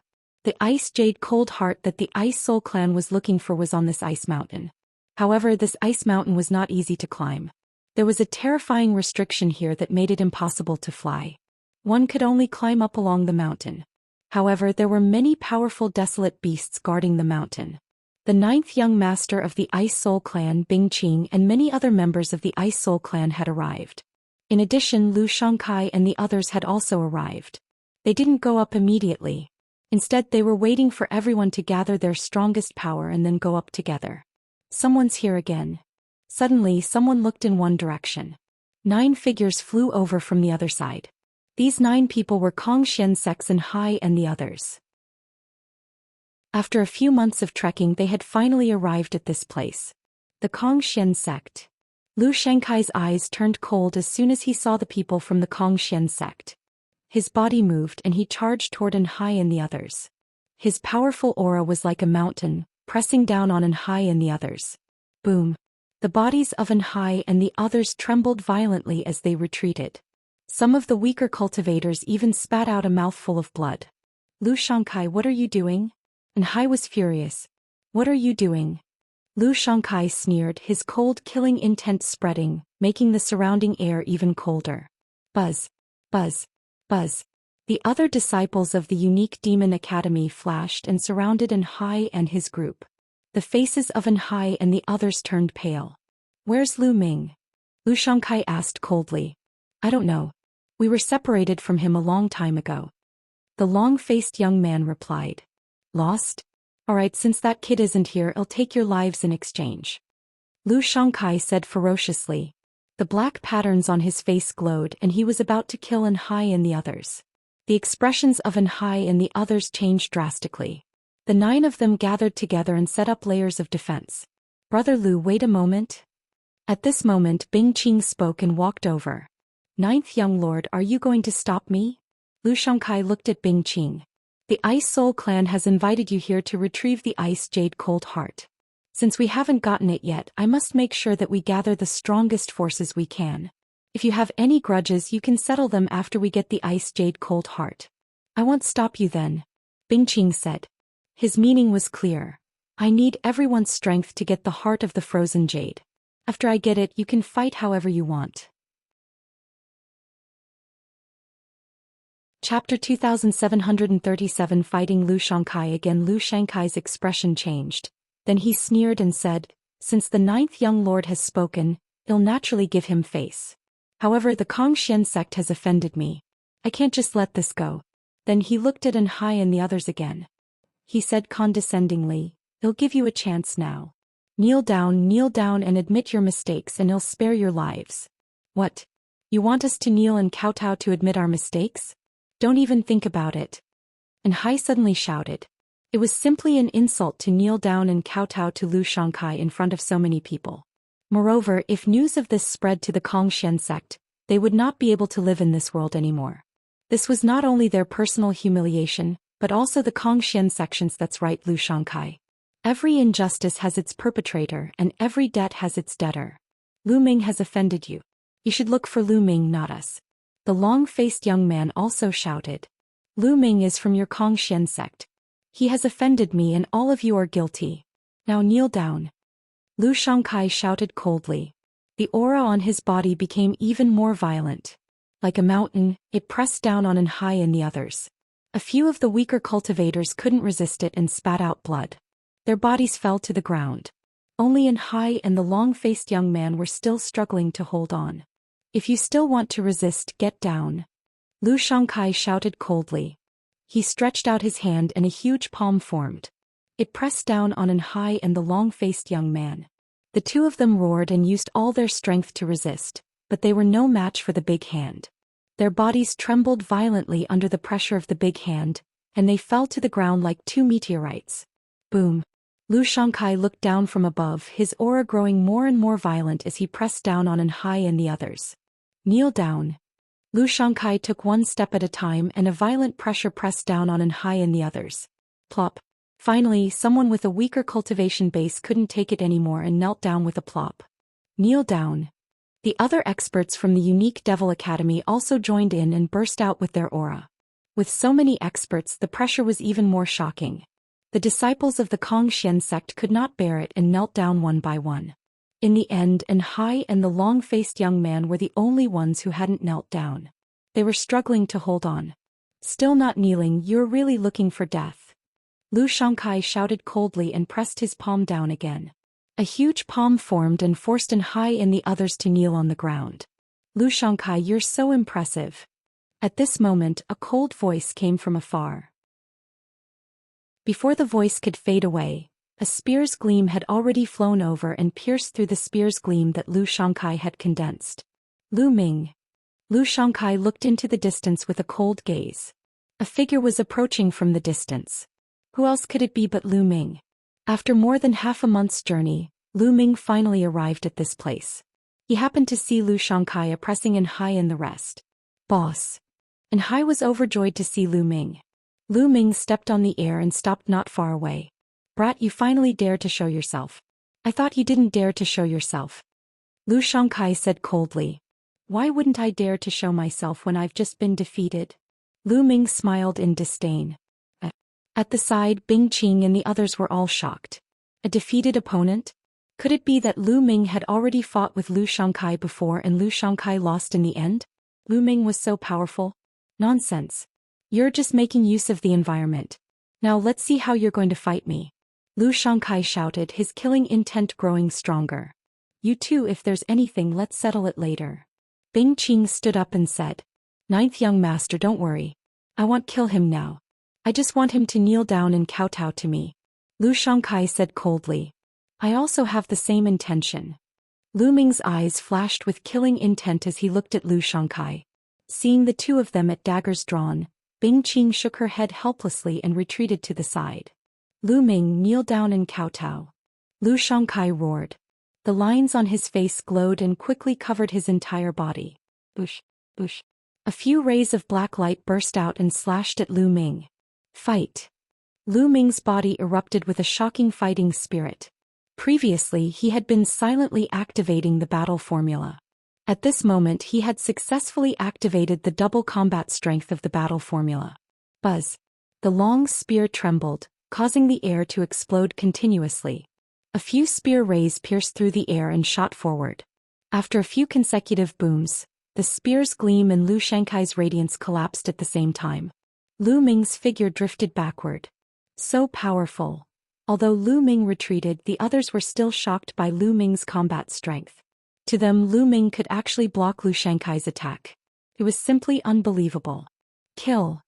The ice jade cold heart that the Ice Soul clan was looking for was on this ice mountain. However, this ice mountain was not easy to climb. There was a terrifying restriction here that made it impossible to fly. One could only climb up along the mountain. However, there were many powerful desolate beasts guarding the mountain. The 9th young master of the Ice Soul clan, Bing Qing, and many other members of the Ice Soul clan had arrived. In addition, Lu Xianxia and the others had also arrived. They didn't go up immediately. Instead, they were waiting for everyone to gather their strongest power and then go up together. Someone's here again. Suddenly, someone looked in one direction. 9 figures flew over from the other side. These 9 people were Xianxia, Xianxia, and the others. After a few months of trekking, they had finally arrived at this place. The Xianxia sect. Lu Xianxia's eyes turned cold as soon as he saw the people from the Xianxia sect. His body moved and he charged toward Hai and the others. His powerful aura was like a mountain, pressing down on Hai and the others. Boom! The bodies of Hai and the others trembled violently as they retreated. Some of the weaker cultivators even spat out a mouthful of blood. Lu Xianxia, what are you doing? Hai was furious. What are you doing? Lu Xianxia sneered, his cold killing intent spreading, making the surrounding air even colder. Buzz. Buzz. Buzz. The other disciples of the unique demon academy flashed and surrounded Hai and his group. The faces of Hai and the others turned pale. Where's Lu Ming? Lu Xianxia asked coldly. I don't know. We were separated from him a long time ago. The long-faced young man replied. Lost? Alright, since that kid isn't here, I'll take your lives in exchange. Lu Xianxia said ferociously. The black patterns on his face glowed and he was about to kill Hai and the others. The expressions of Hai and the others changed drastically. The 9 of them gathered together and set up layers of defense. Brother Lu, wait a moment. At this moment, Bing Qing spoke and walked over. 9th young lord, are you going to stop me? Lu Xianxia looked at Bing Qing. The Ice Soul clan has invited you here to retrieve the Ice Jade Cold Heart. Since we haven't gotten it yet, I must make sure that we gather the strongest forces we can. If you have any grudges, you can settle them after we get the Ice Jade Cold Heart. I won't stop you then, Bing Qing said. His meaning was clear. I need everyone's strength to get the heart of the frozen jade. After I get it, you can fight however you want. Chapter 2737 Fighting Lu Xianxia again. Lu Xianxia's expression changed. Then he sneered and said, since the 9th young lord has spoken, I'll naturally give him face. However, the Xianxia sect has offended me. I can't just let this go. Then he looked at Hai and the others again. He said condescendingly, I'll give you a chance now. Kneel down and admit your mistakes and I'll spare your lives. What? You want us to kneel and kowtow to admit our mistakes? Don't even think about it. And Hai suddenly shouted. It was simply an insult to kneel down and kowtow to Lu Xianxia in front of so many people. Moreover, if news of this spread to the Xian sect, they would not be able to live in this world anymore. This was not only their personal humiliation, but also the Xian section's. That's right, Lu Xianxia. Every injustice has its perpetrator and every debt has its debtor. Lu Ming has offended you. You should look for Lu Ming, not us. The long-faced young man also shouted. Lu Ming is from your Xian sect. He has offended me and all of you are guilty. Now kneel down. Lu Xianxia shouted coldly. The aura on his body became even more violent. Like a mountain, it pressed down on Hai and the others. A few of the weaker cultivators couldn't resist it and spat out blood. Their bodies fell to the ground. Only Hai and the long-faced young man were still struggling to hold on. If you still want to resist, get down. Lu Xianxia shouted coldly. He stretched out his hand and a huge palm formed. It pressed down on Hai and the long-faced young man. The two of them roared and used all their strength to resist, but they were no match for the big hand. Their bodies trembled violently under the pressure of the big hand, and they fell to the ground like two meteorites. Boom. Lu Xianxia looked down from above, his aura growing more and more violent as he pressed down on Hai and the others. Kneel down. Lu Xianxia took one step at a time and a violent pressure pressed down on Hai and the others. Plop. Finally, someone with a weaker cultivation base couldn't take it anymore and knelt down with a plop. Kneel down. The other experts from the unique Devil Academy also joined in and burst out with their aura. With so many experts, the pressure was even more shocking. The disciples of the Xian sect could not bear it and knelt down one by one. In the end, Hai and the long-faced young man were the only ones who hadn't knelt down. They were struggling to hold on. Still not kneeling, you're really looking for death. Lu Xianxia shouted coldly and pressed his palm down again. A huge palm formed and forced Hai and the others to kneel on the ground. Lu Xianxia, you're so impressive. At this moment, a cold voice came from afar. Before the voice could fade away, a spear's gleam had already flown over and pierced through the spear's gleam that Lu Xianxia had condensed. Lu Ming. Lu Xianxia looked into the distance with a cold gaze. A figure was approaching from the distance. Who else could it be but Lu Ming? After more than half a month's journey, Lu Ming finally arrived at this place. He happened to see Lu Xianxia pressing Hai and the rest. Boss. Hai was overjoyed to see Lu Ming. Lu Ming stepped on the air and stopped not far away. Brat, you finally dared to show yourself. I thought you didn't dare to show yourself. Lu Xianxia said coldly. Why wouldn't I dare to show myself when I've just been defeated? Lu Ming smiled in disdain. At the side, Bing Qing and the others were all shocked. A defeated opponent? Could it be that Lu Ming had already fought with Lu Xianxia before and Lu Xianxia lost in the end? Lu Ming was so powerful? Nonsense. You're just making use of the environment. Now let's see how you're going to fight me. Lu Xianxia shouted, his killing intent growing stronger. You two, if there's anything, let's settle it later. Bing Qing stood up and said. Ninth young master, don't worry. I won't kill him now. I just want him to kneel down and kowtow to me. Lu Xianxia said coldly. I also have the same intention. Lu Ming's eyes flashed with killing intent as he looked at Lu Xianxia. Seeing the two of them at daggers drawn, Bing Qing shook her head helplessly and retreated to the side. Lu Ming, kneel down and kowtow. Lu Xianxia roared. The lines on his face glowed and quickly covered his entire body. Boosh, boosh. A few rays of black light burst out and slashed at Lu Ming. Fight. Lu Ming's body erupted with a shocking fighting spirit. Previously, he had been silently activating the battle formula. At this moment, he had successfully activated the double combat strength of the battle formula. Buzz. The long spear trembled, causing the air to explode continuously. A few spear rays pierced through the air and shot forward. After a few consecutive booms, the spear's gleam and Lu Xianxia's radiance collapsed at the same time. Lu Ming's figure drifted backward. So powerful. Although Lu Ming retreated, the others were still shocked by Lu Ming's combat strength. To them, Lu Ming could actually block Lu Xianxia's attack. It was simply unbelievable. Kill.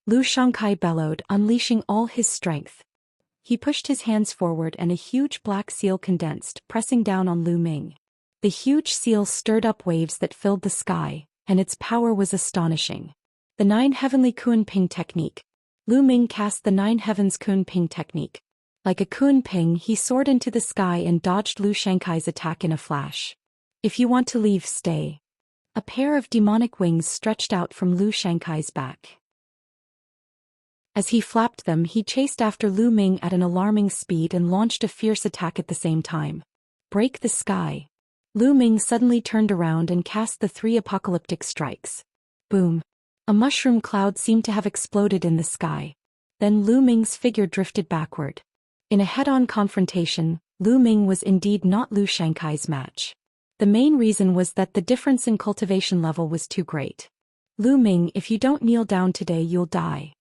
Lu Xianxia bellowed, unleashing all his strength. He pushed his hands forward and a huge black seal condensed, pressing down on Lu Ming. The huge seal stirred up waves that filled the sky, and its power was astonishing. The 9 Heavenly Kunping Technique. Lu Ming cast the 9 Heavens Kunping Technique. Like a kunping, he soared into the sky and dodged Lu Shankai's attack in a flash. If you want to leave, stay. A pair of demonic wings stretched out from Lu Shankai's back. As he flapped them, he chased after Lu Ming at an alarming speed and launched a fierce attack at the same time. Break the sky. Lu Ming suddenly turned around and cast the 3 apocalyptic strikes. Boom. A mushroom cloud seemed to have exploded in the sky. Then Lu Ming's figure drifted backward. In a head-on confrontation, Lu Ming was indeed not Lu Shankai's match. The main reason was that the difference in cultivation level was too great. Lu Ming, if you don't kneel down today, you'll die.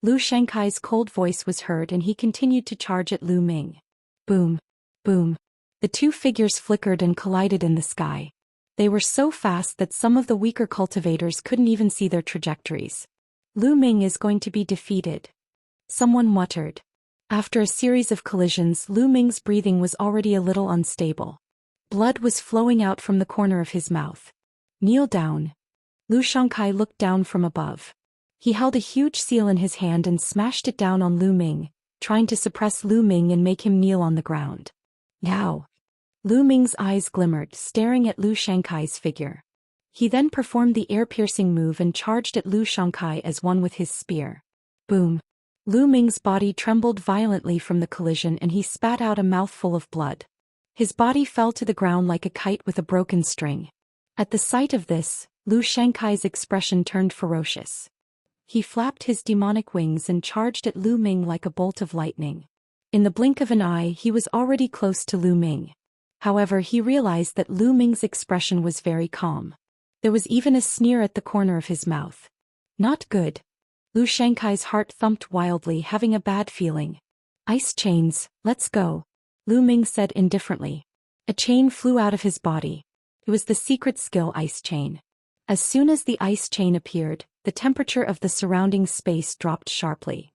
Lu Shankai's cold voice was heard and he continued to charge at Lu Ming. Boom. Boom. The 2 figures flickered and collided in the sky. They were so fast that some of the weaker cultivators couldn't even see their trajectories. Lu Ming is going to be defeated. Someone muttered. After a series of collisions, Lu Ming's breathing was already a little unstable. Blood was flowing out from the corner of his mouth. Kneel down. Lu Shankai looked down from above. He held a huge seal in his hand and smashed it down on Lu Ming, trying to suppress Lu Ming and make him kneel on the ground. Now. Lu Ming's eyes glimmered, staring at Lu Shankai's figure. He then performed the air-piercing move and charged at Lu Shankai as one with his spear. Boom. Lu Ming's body trembled violently from the collision and he spat out a mouthful of blood. His body fell to the ground like a kite with a broken string. At the sight of this, Lu Shankai's expression turned ferocious. He flapped his demonic wings and charged at Lu Ming like a bolt of lightning. In the blink of an eye, he was already close to Lu Ming. However, he realized that Lu Ming's expression was very calm. There was even a sneer at the corner of his mouth. Not good. Lu Shankai's heart thumped wildly, having a bad feeling. Ice chains, let's go. Lu Ming said indifferently. A chain flew out of his body. It was the secret skill ice chain. As soon as the ice chain appeared, the temperature of the surrounding space dropped sharply.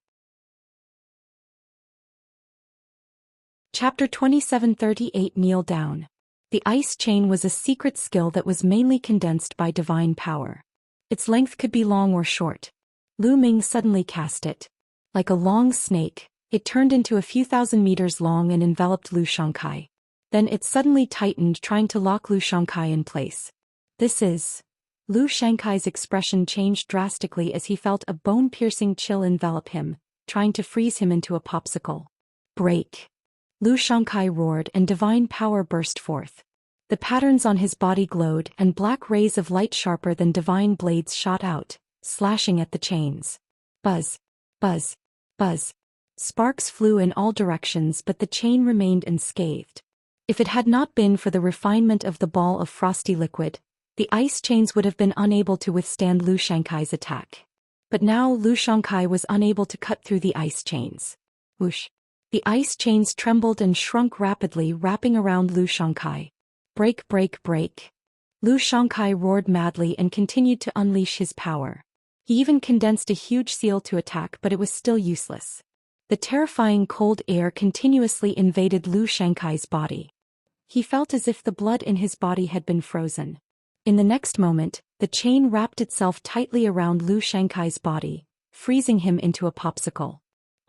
Chapter 2738 Kneel Down. The ice chain was a secret skill that was mainly condensed by divine power. Its length could be long or short. Lu Ming suddenly cast it. Like a long snake, it turned into a few thousand meters long and enveloped Lu Shankai. Then it suddenly tightened, trying to lock Lu Shankai in place. This is... Lu Shankai's expression changed drastically as he felt a bone-piercing chill envelop him, trying to freeze him into a popsicle. Break. Lu Shankai roared and divine power burst forth. The patterns on his body glowed and black rays of light sharper than divine blades shot out, slashing at the chains. Buzz. Buzz. Buzz. Sparks flew in all directions, but the chain remained unscathed. If it had not been for the refinement of the ball of frosty liquid, the ice chains would have been unable to withstand Lu Shankai's attack. But now Lu Shankai was unable to cut through the ice chains. Whoosh. The ice chains trembled and shrunk rapidly, wrapping around Lu Shankai. Break, break, break. Lu Shankai roared madly and continued to unleash his power. He even condensed a huge seal to attack, but it was still useless. The terrifying cold air continuously invaded Lu Shankai's body. He felt as if the blood in his body had been frozen. In the next moment, the chain wrapped itself tightly around Lu Shankai's body, freezing him into a popsicle.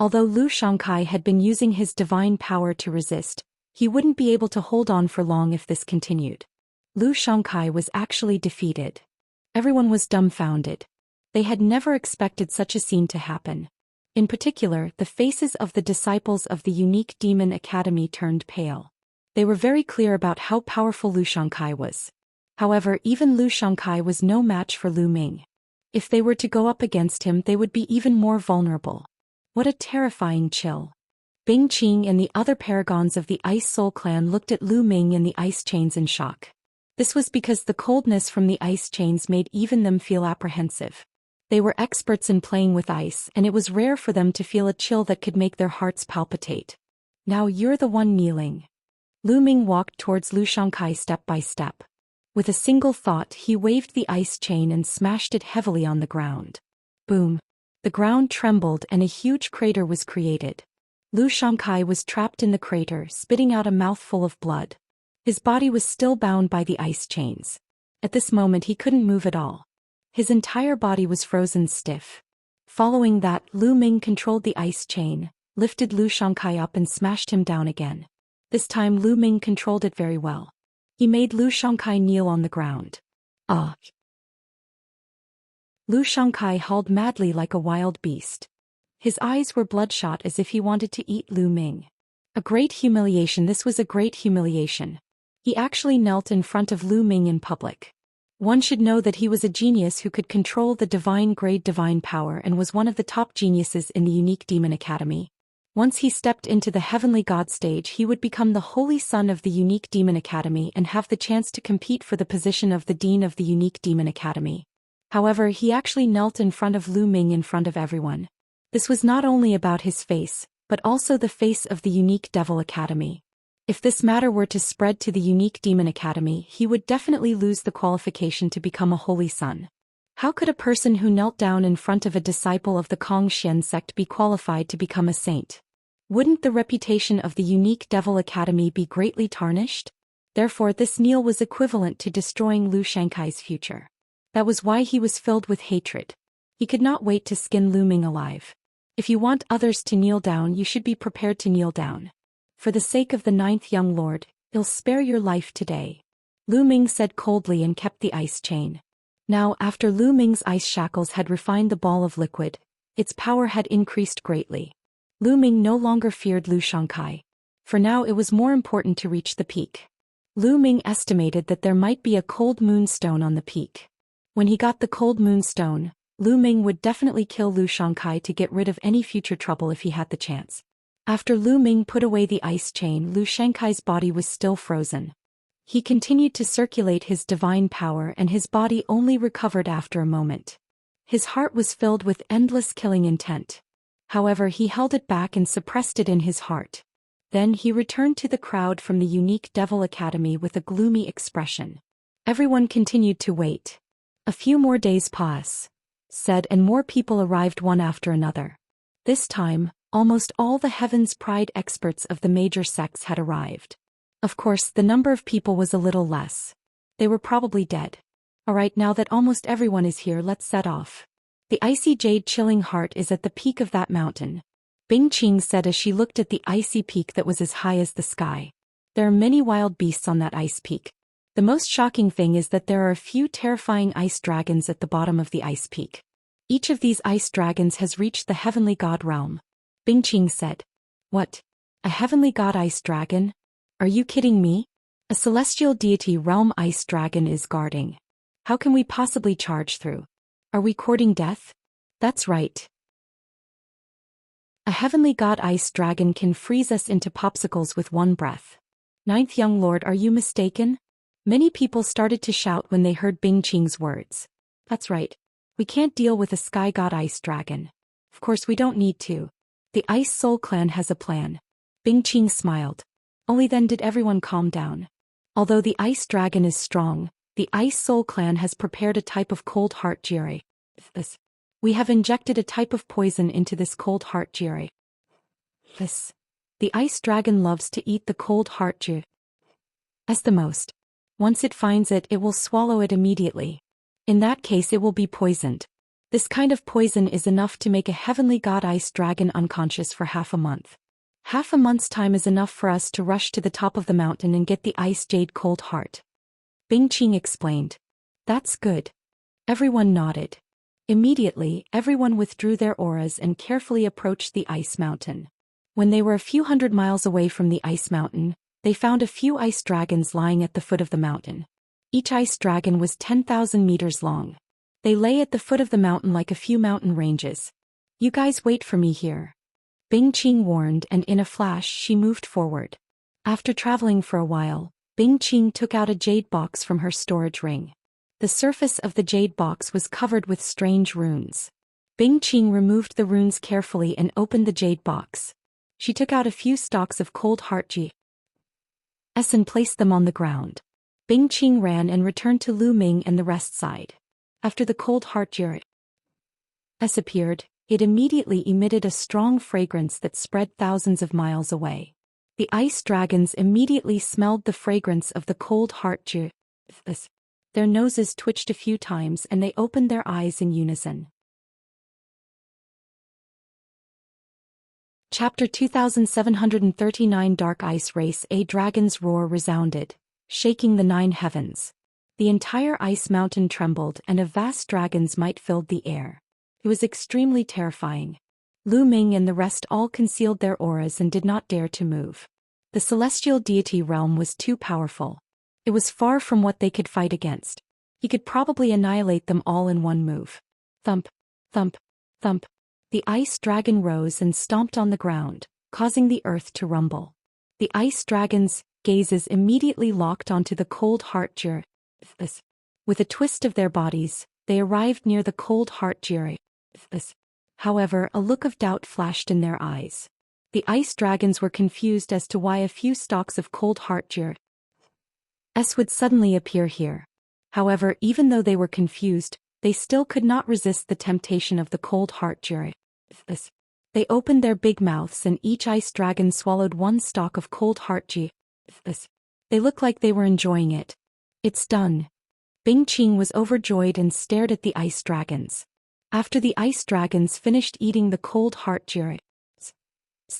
Although Lu Shankai had been using his divine power to resist, he wouldn't be able to hold on for long if this continued. Lu Shankai was actually defeated. Everyone was dumbfounded. They had never expected such a scene to happen. In particular, the faces of the disciples of the unique demon academy turned pale. They were very clear about how powerful Lu Shankai was. However, even Lu Shankai was no match for Lu Ming. If they were to go up against him, they would be even more vulnerable. What a terrifying chill. Bing Qing and the other paragons of the Ice Soul clan looked at Lu Ming and the ice chains in shock. This was because the coldness from the ice chains made even them feel apprehensive. They were experts in playing with ice, and it was rare for them to feel a chill that could make their hearts palpitate. Now you're the one kneeling. Lu Ming walked towards Lu Shankai step by step. With a single thought, he waved the ice chain and smashed it heavily on the ground. Boom. The ground trembled and a huge crater was created. Lu Shankai was trapped in the crater, spitting out a mouthful of blood. His body was still bound by the ice chains. At this moment he couldn't move at all. His entire body was frozen stiff. Following that, Lu Ming controlled the ice chain, lifted Lu Xianxia up and smashed him down again. This time Lu Ming controlled it very well. He made Lu Xianxia kneel on the ground. Ah! Lu Xianxia howled madly like a wild beast. His eyes were bloodshot as if he wanted to eat Lu Ming. A great humiliation. This was a great humiliation. He actually knelt in front of Lu Ming in public. One should know that he was a genius who could control the divine-grade divine power and was one of the top geniuses in the unique demon academy. Once he stepped into the heavenly god stage, he would become the holy son of the unique demon academy and have the chance to compete for the position of the dean of the unique demon academy. However, he actually knelt in front of Lu Ming in front of everyone. This was not only about his face, but also the face of the unique devil academy. If this matter were to spread to the unique demon academy, he would definitely lose the qualification to become a holy son. How could a person who knelt down in front of a disciple of the Kong Xian sect be qualified to become a saint? Wouldn't the reputation of the unique devil academy be greatly tarnished? Therefore this kneel was equivalent to destroying Lu Xianxi's future. That was why he was filled with hatred. He could not wait to skin Lu Ming alive. If you want others to kneel down, you should be prepared to kneel down. For the sake of the 9th young lord, I'll spare your life today. Lu Ming said coldly and kept the ice chain. Now, after Lu Ming's ice shackles had refined the ball of liquid, its power had increased greatly. Lu Ming no longer feared Lu Xianxia. For now it was more important to reach the peak. Lu Ming estimated that there might be a cold moonstone on the peak. When he got the cold moonstone, Lu Ming would definitely kill Lu Xianxia to get rid of any future trouble if he had the chance. After Lu Ming put away the ice chain, Lu Xianxi's body was still frozen. He continued to circulate his divine power and his body only recovered after a moment. His heart was filled with endless killing intent. However, he held it back and suppressed it in his heart. Then he returned to the crowd from the unique devil academy with a gloomy expression. Everyone continued to wait. A few more days passed, and more people arrived one after another. This time, almost all the Heaven's Pride experts of the major sects had arrived. Of course, the number of people was a little less. They were probably dead. Alright, now that almost everyone is here, let's set off. The icy jade chilling heart is at the peak of that mountain. Bing Qing said as she looked at the icy peak that was as high as the sky. There are many wild beasts on that ice peak. The most shocking thing is that there are a few terrifying ice dragons at the bottom of the ice peak. Each of these ice dragons has reached the heavenly god realm. Bing Qing said. What? A heavenly god ice dragon? Are you kidding me? A celestial deity realm ice dragon is guarding. How can we possibly charge through? Are we courting death? That's right. A heavenly god ice dragon can freeze us into popsicles with one breath. 9th young lord, are you mistaken? Many people started to shout when they heard Bing Qing's words. That's right. We can't deal with a sky god ice dragon. Of course we don't need to. The Ice Soul Clan has a plan. Bing Qing smiled. Only then did everyone calm down. Although the ice dragon is strong, the Ice Soul Clan has prepared a type of cold heart jiri. We have injected a type of poison into this cold heart jiri. The ice dragon loves to eat the cold heart jiri as the most. Once it finds it, it will swallow it immediately. In that case it will be poisoned. This kind of poison is enough to make a heavenly god ice dragon unconscious for half a month. Half a month's time is enough for us to rush to the top of the mountain and get the ice jade cold heart. Bing Qing explained. That's good. Everyone nodded. Immediately, everyone withdrew their auras and carefully approached the ice mountain. When they were a few hundred miles away from the ice mountain, they found a few ice dragons lying at the foot of the mountain. Each ice dragon was 10,000 meters long. They lay at the foot of the mountain like a few mountain ranges. You guys wait for me here. Bing Qing warned, and in a flash she moved forward. After traveling for a while, Bing Qing took out a jade box from her storage ring. The surface of the jade box was covered with strange runes. Bing Qing removed the runes carefully and opened the jade box. She took out a few stalks of cold heart jiri and placed them on the ground. Bing Qing ran and returned to Lu Ming and the rest side. After the cold heart jiri appeared, it immediately emitted a strong fragrance that spread thousands of miles away. The ice dragons immediately smelled the fragrance of the cold heart jiri. Their noses twitched a few times and they opened their eyes in unison. Chapter 2739 Dark Ice Race. A dragon's roar resounded, shaking the 9 heavens. The entire ice mountain trembled and a vast dragon's might filled the air. It was extremely terrifying. Lu Ming and the rest all concealed their auras and did not dare to move. The celestial deity realm was too powerful. It was far from what they could fight against. He could probably annihilate them all in one move. Thump, thump, thump. The ice dragon rose and stomped on the ground, causing the earth to rumble. The ice dragon's gazes immediately locked onto the cold heart gyre. With a twist of their bodies, they arrived near the cold heart gyre. However, a look of doubt flashed in their eyes. The ice dragons were confused as to why a few stalks of cold heart gyre would suddenly appear here. However, even though they were confused, they still could not resist the temptation of the cold heart gyre. They opened their big mouths and each ice dragon swallowed one stalk of cold heart gyre. They looked like they were enjoying it. It's done. Bing Qing was overjoyed and stared at the ice dragons. After the ice dragons finished eating the cold heart gyre,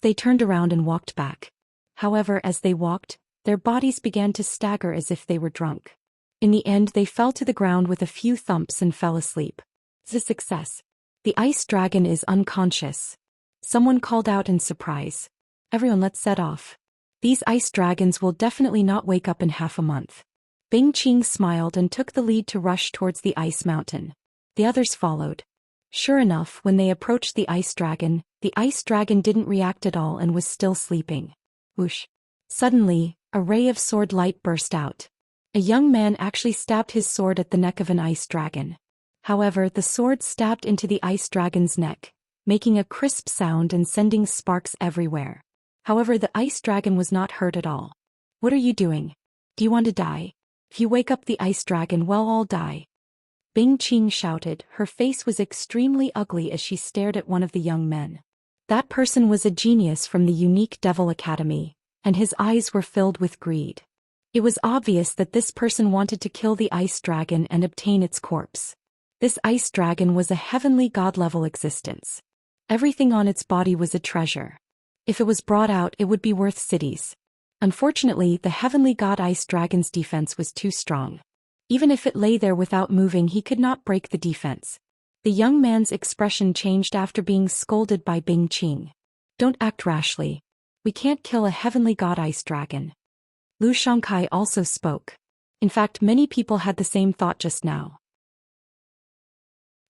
they turned around and walked back. However, as they walked, their bodies began to stagger as if they were drunk. In the end, they fell to the ground with a few thumps and fell asleep. The success. The ice dragon is unconscious. Someone called out in surprise. Everyone, let's set off. These ice dragons will definitely not wake up in half a month. Bing Qing smiled and took the lead to rush towards the ice mountain. The others followed. Sure enough, when they approached the ice dragon didn't react at all and was still sleeping. Whoosh. Suddenly, a ray of sword light burst out. A young man actually stabbed his sword at the neck of an ice dragon. However, the sword stabbed into the ice dragon's neck, making a crisp sound and sending sparks everywhere. However, the ice dragon was not hurt at all. What are you doing? Do you want to die? If you wake up the ice dragon, well, I'll die. Bing Qing shouted. Her face was extremely ugly as she stared at one of the young men. That person was a genius from the unique Devil Academy, and his eyes were filled with greed. It was obvious that this person wanted to kill the ice dragon and obtain its corpse. This ice dragon was a heavenly god-level existence. Everything on its body was a treasure. If it was brought out, it would be worth cities. Unfortunately, the heavenly god ice dragon's defense was too strong. Even if it lay there without moving, he could not break the defense. The young man's expression changed after being scolded by Bing Qing. Don't act rashly. We can't kill a heavenly god ice dragon. Lu Xianxia also spoke. In fact, many people had the same thought just now.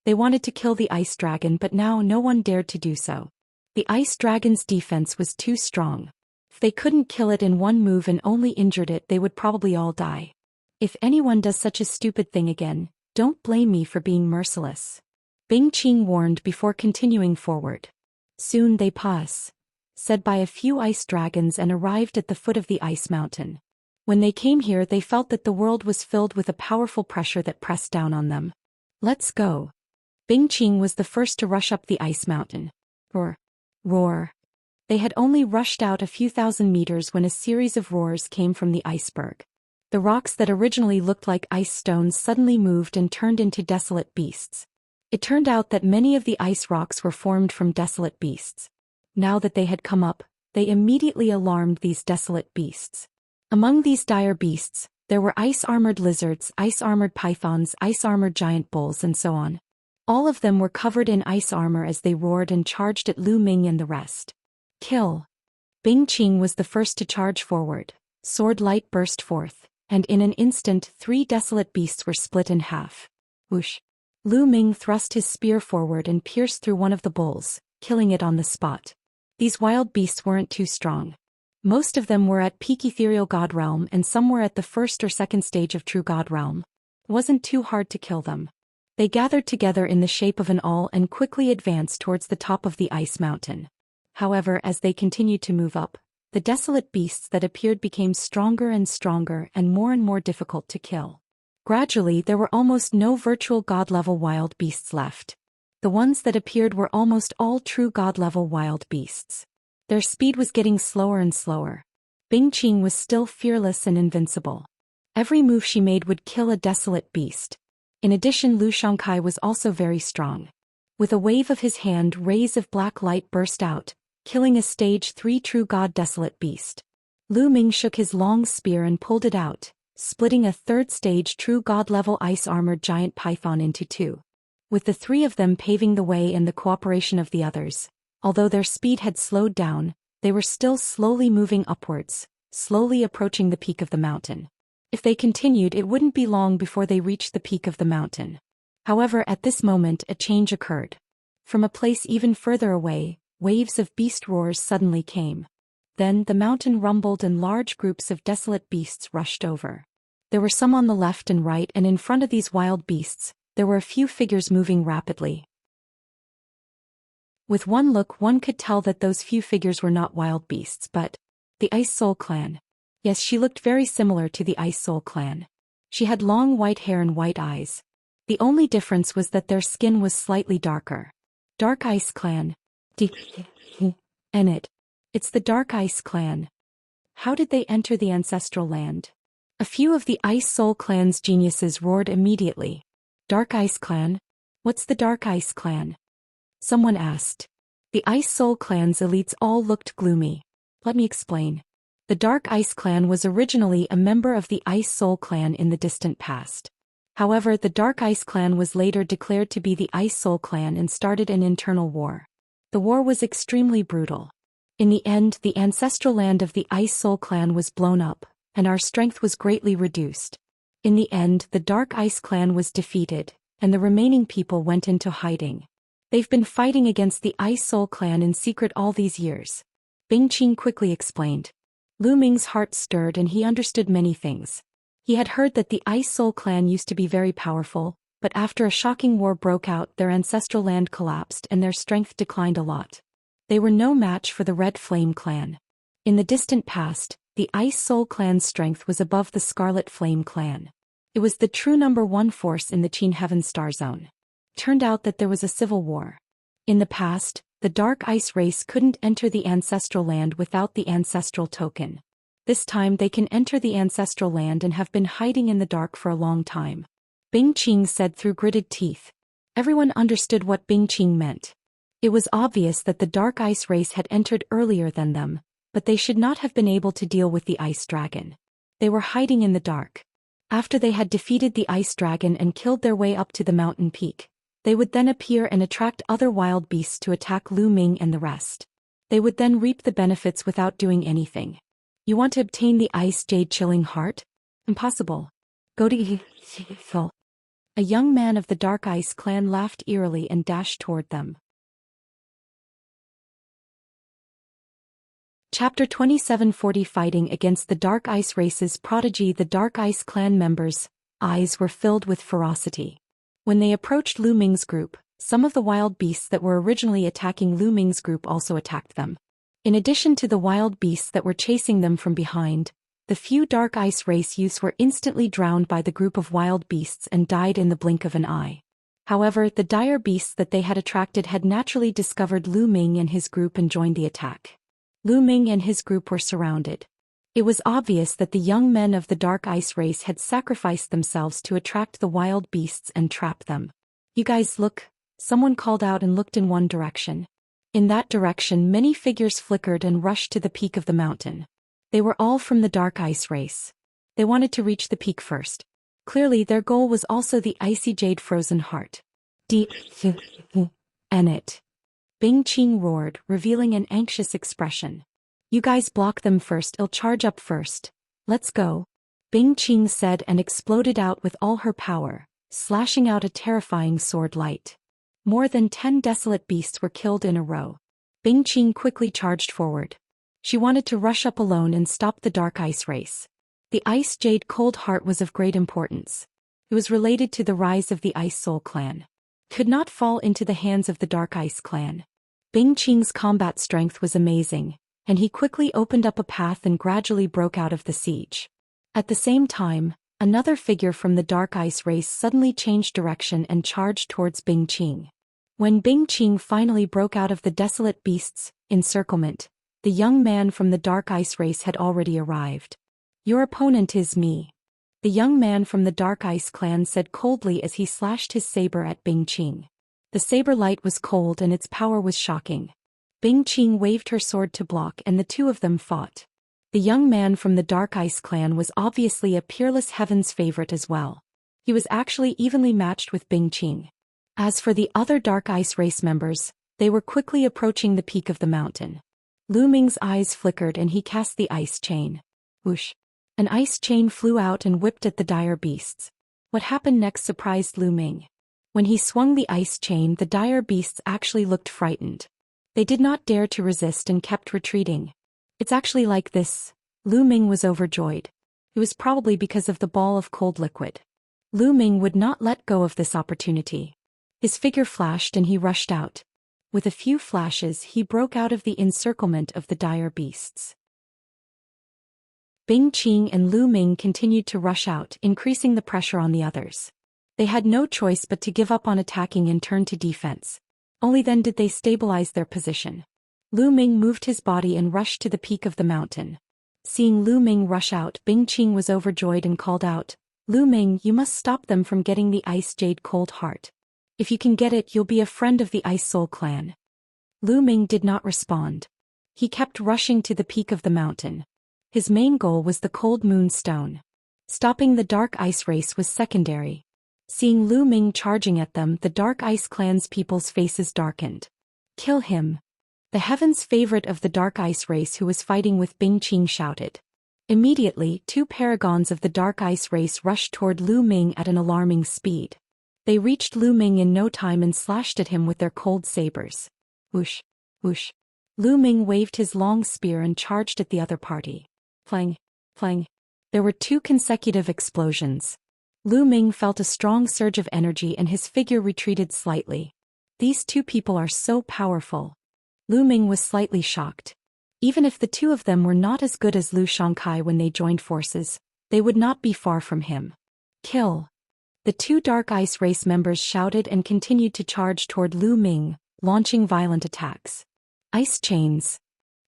They wanted to kill the ice dragon, but now no one dared to do so. The ice dragon's defense was too strong. If they couldn't kill it in one move and only injured it, they would probably all die. If anyone does such a stupid thing again, don't blame me for being merciless. Bing Qing warned before continuing forward. Soon they pass, said by a few ice dragons, and arrived at the foot of the ice mountain. When they came here, they felt that the world was filled with a powerful pressure that pressed down on them. Let's go. Bing Qing was the first to rush up the ice mountain. Roar. Roar. They had only rushed out a few thousand meters when a series of roars came from the iceberg. The rocks that originally looked like ice stones suddenly moved and turned into desolate beasts. It turned out that many of the ice rocks were formed from desolate beasts. Now that they had come up, they immediately alarmed these desolate beasts. Among these dire beasts, there were ice-armored lizards, ice-armored pythons, ice-armored giant bulls, and so on. All of them were covered in ice armor as they roared and charged at Lu Ming and the rest. Kill. Bing Qing was the first to charge forward. Sword light burst forth, and in an instant 3 desolate beasts were split in half. Whoosh. Lu Ming thrust his spear forward and pierced through one of the bulls, killing it on the spot. These wild beasts weren't too strong. Most of them were at peak ethereal god realm and some were at the first or second stage of true god realm. It wasn't too hard to kill them. They gathered together in the shape of an awl and quickly advanced towards the top of the ice mountain. However, as they continued to move up, the desolate beasts that appeared became stronger and more difficult to kill. Gradually, there were almost no virtual god-level wild beasts left. The ones that appeared were almost all true god-level wild beasts. Their speed was getting slower and slower. Bing Qing was still fearless and invincible. Every move she made would kill a desolate beast. In addition, Lu Shangkai was also very strong. With a wave of his hand, rays of black light burst out, killing a stage 3 true god desolate beast. Lu Ming shook his long spear and pulled it out, splitting a 3rd stage true god-level ice-armored giant python into 2. With the 3 of them paving the way and the cooperation of the others, although their speed had slowed down, they were still slowly moving upwards, slowly approaching the peak of the mountain. If they continued, it wouldn't be long before they reached the peak of the mountain. However, at this moment a change occurred. From a place even further away, waves of beast roars suddenly came. Then the mountain rumbled and large groups of desolate beasts rushed over. There were some on the left and right, and in front of these wild beasts, there were a few figures moving rapidly. With one look, one could tell that those few figures were not wild beasts but the Ice Soul Clan. Yes, she looked very similar to the Ice Soul Clan. She had long white hair and white eyes. The only difference was that their skin was slightly darker. Dark Ice Clan. It's the Dark Ice Clan. How did they enter the ancestral land? A few of the Ice Soul Clan's geniuses roared immediately. Dark Ice Clan? What's the Dark Ice Clan? Someone asked. The Ice Soul Clan's elites all looked gloomy. Let me explain. The Dark Ice Clan was originally a member of the Ice Soul Clan in the distant past. However, the Dark Ice Clan was later declared to be the Ice Soul Clan and started an internal war. The war was extremely brutal. In the end, the ancestral land of the Ice Soul Clan was blown up, and our strength was greatly reduced. In the end, the Dark Ice Clan was defeated, and the remaining people went into hiding. They've been fighting against the Ice Soul Clan in secret all these years. Bing Qing quickly explained. Lu Ming's heart stirred and he understood many things. He had heard that the Ice Soul Clan used to be very powerful, but after a shocking war broke out, their ancestral land collapsed and their strength declined a lot. They were no match for the Red Flame Clan. In the distant past, the Ice Soul Clan's strength was above the Scarlet Flame Clan. It was the true #1 force in the Qin Heaven Star Zone. Turned out that there was a civil war. In the past, the Dark Ice race couldn't enter the ancestral land without the ancestral token. This time they can enter the ancestral land and have been hiding in the dark for a long time. Bing Qing said through gritted teeth. Everyone understood what Bing Qing meant. It was obvious that the Dark Ice race had entered earlier than them, but they should not have been able to deal with the Ice Dragon. They were hiding in the dark. After they had defeated the Ice Dragon and killed their way up to the mountain peak, they would then appear and attract other wild beasts to attack Lu Ming and the rest. They would then reap the benefits without doing anything. You want to obtain the Ice Jade Chilling Heart? Impossible. Go to A young man of the Dark Ice Clan laughed eerily and dashed toward them. Chapter 2740 Fighting against the Dark Ice Race's prodigy. The Dark Ice Clan members' eyes were filled with ferocity. When they approached Lu Ming's group, some of the wild beasts that were originally attacking Lu Ming's group also attacked them. In addition to the wild beasts that were chasing them from behind, the few Dark Ice race youths were instantly drowned by the group of wild beasts and died in the blink of an eye. However, the dire beasts that they had attracted had naturally discovered Lu Ming and his group and joined the attack. Lu Ming and his group were surrounded. It was obvious that the young men of the Dark Ice race had sacrificed themselves to attract the wild beasts and trap them. You guys look, someone called out and looked in one direction. In that direction, many figures flickered and rushed to the peak of the mountain. They were all from the Dark Ice race. They wanted to reach the peak first. Clearly, their goal was also the Icy Jade Frozen Heart. It. Bing Qing roared, revealing an anxious expression. You guys block them first, I'll charge up first. Let's go. Bing Qing said and exploded out with all her power, slashing out a terrifying sword light. More than 10 desolate beasts were killed in a row. Bing Qing quickly charged forward. She wanted to rush up alone and stop the Dark Ice race. The Ice Jade Cold Heart was of great importance. It was related to the rise of the Ice Soul Clan. Could not fall into the hands of the Dark Ice Clan. Bing Qing's combat strength was amazing, and he quickly opened up a path and gradually broke out of the siege. At the same time, another figure from the Dark Ice race suddenly changed direction and charged towards Bing Qing. When Bing Qing finally broke out of the desolate beasts' encirclement, the young man from the Dark Ice race had already arrived. Your opponent is me. the young man from the Dark Ice clan said coldly as he slashed his saber at Bing Qing. The saber light was cold and its power was shocking. Bing Qing waved her sword to block and the two of them fought. The young man from the Dark Ice clan was obviously a peerless heaven's favorite as well. He was actually evenly matched with Bing Qing. As for the other Dark Ice race members, they were quickly approaching the peak of the mountain. Lu Ming's eyes flickered and he cast the ice chain. Whoosh! An ice chain flew out and whipped at the dire beasts. What happened next surprised Lu Ming. When he swung the ice chain, the dire beasts actually looked frightened. They did not dare to resist and kept retreating. It's actually like this. Lu Ming was overjoyed. It was probably because of the ball of cold liquid. Lu Ming would not let go of this opportunity. His figure flashed and he rushed out. With a few flashes, he broke out of the encirclement of the dire beasts. Bing Qing and Lu Ming continued to rush out, increasing the pressure on the others. They had no choice but to give up on attacking and turn to defense. Only then did they stabilize their position. Lu Ming moved his body and rushed to the peak of the mountain. Seeing Lu Ming rush out, Bing Qing was overjoyed and called out, "Lu Ming, you must stop them from getting the Ice Jade Cold Heart. If you can get it, you'll be a friend of the Ice Soul clan." Lu Ming did not respond. He kept rushing to the peak of the mountain. His main goal was the Cold Moon Stone. Stopping the Dark Ice race was secondary. Seeing Lu Ming charging at them, the Dark Ice clan's people's faces darkened. "Kill him!" The heaven's favorite of the Dark Ice race who was fighting with Bing Qing shouted. Immediately, two paragons of the Dark Ice race rushed toward Lu Ming at an alarming speed. They reached Lu Ming in no time and slashed at him with their cold sabers. Whoosh! Whoosh! Lu Ming waved his long spear and charged at the other party. Clang! Clang! There were two consecutive explosions. Lu Ming felt a strong surge of energy and his figure retreated slightly. These two people are so powerful. Lu Ming was slightly shocked. Even if the two of them were not as good as Lu Xianxia when they joined forces, they would not be far from him. Kill! The two Dark Ice race members shouted and continued to charge toward Lu Ming, launching violent attacks. Ice chains.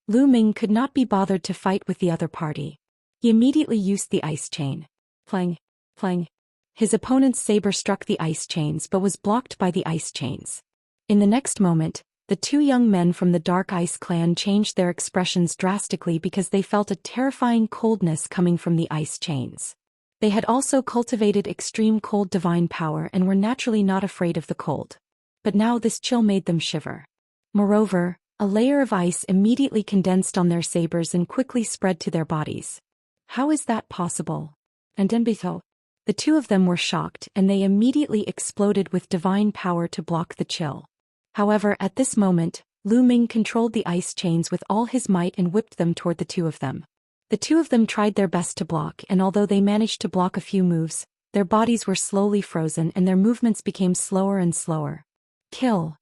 Lu Ming could not be bothered to fight with the other party. He immediately used the ice chain. Clang! Clang! His opponent's saber struck the ice chains but was blocked by the ice chains. In the next moment, the two young men from the Dark Ice clan changed their expressions drastically because they felt a terrifying coldness coming from the ice chains. They had also cultivated extreme cold divine power and were naturally not afraid of the cold. But now this chill made them shiver. Moreover, a layer of ice immediately condensed on their sabers and quickly spread to their bodies. How is that possible? And Denbito. The two of them were shocked and they immediately exploded with divine power to block the chill. However, at this moment, Lu Ming controlled the ice chains with all his might and whipped them toward the two of them. The two of them tried their best to block, and although they managed to block a few moves, their bodies were slowly frozen and their movements became slower and slower. Kill!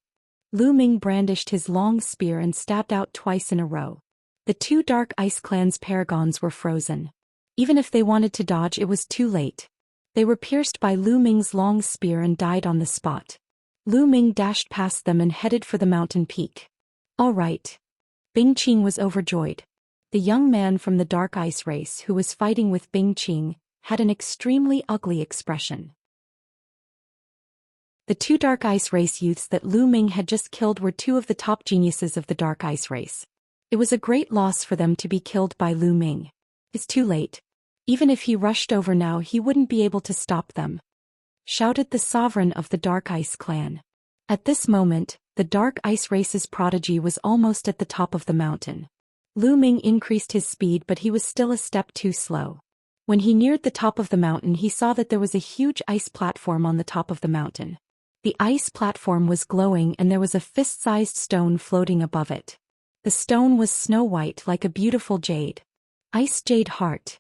Lu Ming brandished his long spear and stabbed out twice in a row. The two Dark Ice clan's paragons were frozen. Even if they wanted to dodge, it was too late. They were pierced by Lu Ming's long spear and died on the spot. Lu Ming dashed past them and headed for the mountain peak. All right. Bing Qing was overjoyed. The young man from the Dark Ice race who was fighting with Bing Qing had an extremely ugly expression. The two Dark Ice race youths that Lu Ming had just killed were two of the top geniuses of the Dark Ice race. It was a great loss for them to be killed by Lu Ming. It's too late. Even if he rushed over now, he wouldn't be able to stop them, shouted the sovereign of the Dark Ice clan. At this moment, the Dark Ice race's prodigy was almost at the top of the mountain. Lu Ming increased his speed, but he was still a step too slow. When he neared the top of the mountain, he saw that there was a huge ice platform on the top of the mountain. The ice platform was glowing and there was a fist-sized stone floating above it. The stone was snow-white like a beautiful jade. Ice Jade Heart.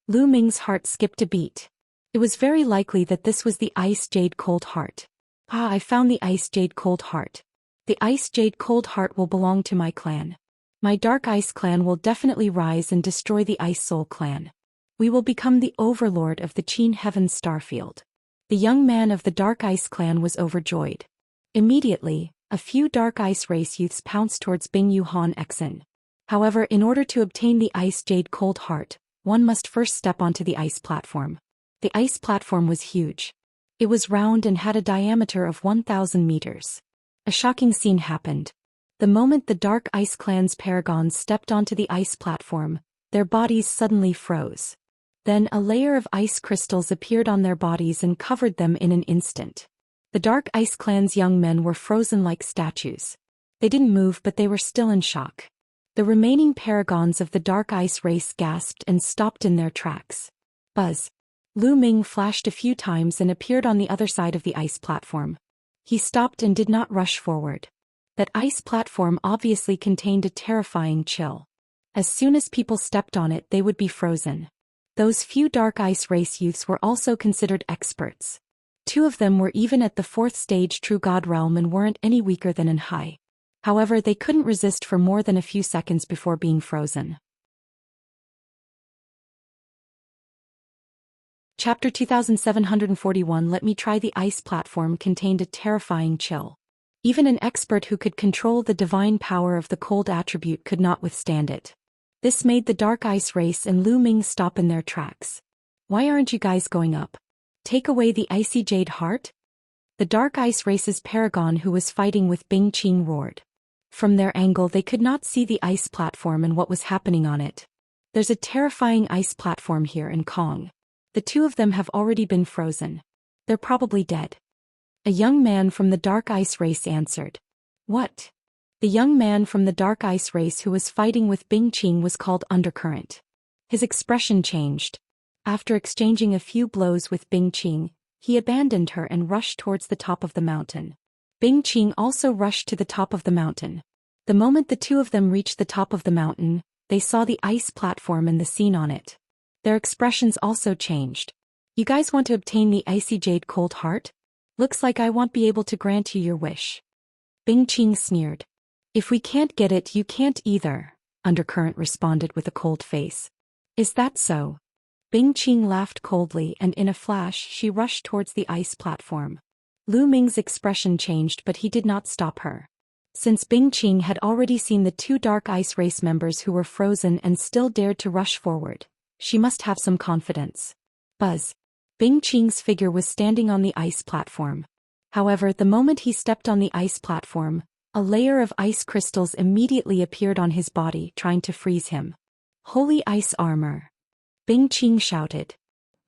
Lu Ming's heart skipped a beat. It was very likely that this was the Ice Jade Cold Heart. Ah, I found the Ice Jade Cold Heart. The Ice Jade Cold Heart will belong to my clan. My Dark Ice clan will definitely rise and destroy the Ice Soul clan. We will become the overlord of the Qin Heaven Starfield. The young man of the Dark Ice clan was overjoyed. Immediately, a few Dark Ice race youths pounced towards Bing Yuhan Exin. However, in order to obtain the Ice Jade Cold Heart, one must first step onto the ice platform. The ice platform was huge. It was round and had a diameter of 1,000 meters. A shocking scene happened. The moment the Dark Ice Clan's paragons stepped onto the ice platform, their bodies suddenly froze. Then a layer of ice crystals appeared on their bodies and covered them in an instant. The Dark Ice Clan's young men were frozen like statues. They didn't move, but they were still in shock. The remaining paragons of the Dark Ice race gasped and stopped in their tracks. Buzz. Lu Ming flashed a few times and appeared on the other side of the ice platform. He stopped and did not rush forward. That ice platform obviously contained a terrifying chill. As soon as people stepped on it, they would be frozen. Those few Dark Ice race youths were also considered experts. 2 of them were even at the 4th stage True God realm and weren't any weaker than in high. However, they couldn't resist for more than a few seconds before being frozen. Chapter 2741 Let Me Try the Ice Platform contained a terrifying chill. Even an expert who could control the divine power of the cold attribute could not withstand it. This made the Dark Ice race and Lu Ming stop in their tracks. Why aren't you guys going up? Take away the icy jade heart? The Dark Ice race's paragon who was fighting with Bing Qing roared. From their angle they could not see the ice platform and what was happening on it. There's a terrifying ice platform here in Kong. The 2 of them have already been frozen. They're probably dead. A young man from the Dark Ice race answered. What? The young man from the Dark Ice race who was fighting with Bing Qing was called Undercurrent. His expression changed. After exchanging a few blows with Bing Qing, he abandoned her and rushed towards the top of the mountain. Bing Qing also rushed to the top of the mountain. The moment the 2 of them reached the top of the mountain, they saw the ice platform and the scene on it. Their expressions also changed. You guys want to obtain the icy jade cold heart? Looks like I won't be able to grant you your wish. Bing Qing sneered. If we can't get it, you can't either, Undercurrent responded with a cold face. Is that so? Bing Qing laughed coldly and in a flash she rushed towards the ice platform. Lu Ming's expression changed but he did not stop her. Since Bing Qing had already seen the 2 Dark Ice race members who were frozen and still dared to rush forward, she must have some confidence. Buzz. Bing Qing's figure was standing on the ice platform. However, the moment he stepped on the ice platform, a layer of ice crystals immediately appeared on his body, trying to freeze him. Holy ice armor! Bing Qing shouted.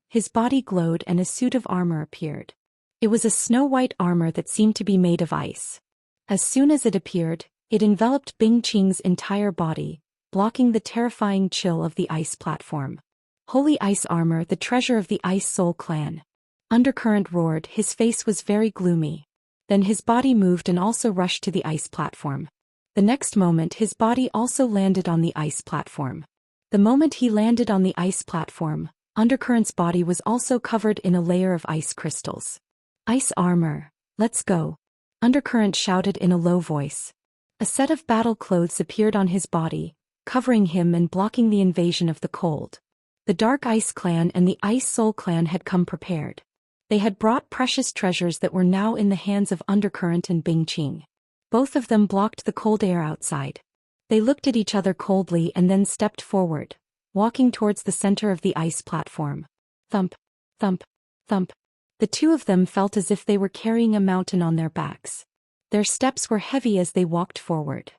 His body glowed and a suit of armor appeared. It was a snow-white armor that seemed to be made of ice. As soon as it appeared, it enveloped Bing Qing's entire body, blocking the terrifying chill of the ice platform. Holy ice armor, the treasure of the Ice Soul clan. Undercurrent roared, his face was very gloomy. Then his body moved and also rushed to the ice platform. The next moment his body also landed on the ice platform. The moment he landed on the ice platform, Undercurrent's body was also covered in a layer of ice crystals. Ice armor, let's go. Undercurrent shouted in a low voice. A set of battle clothes appeared on his body, covering him and blocking the invasion of the cold. The Dark Ice Clan and the Ice Soul Clan had come prepared. They had brought precious treasures that were now in the hands of Undercurrent and Bing Qing. Both of them blocked the cold air outside. They looked at each other coldly and then stepped forward, walking towards the center of the ice platform. Thump, thump, thump. The 2 of them felt as if they were carrying a mountain on their backs. Their steps were heavy as they walked forward.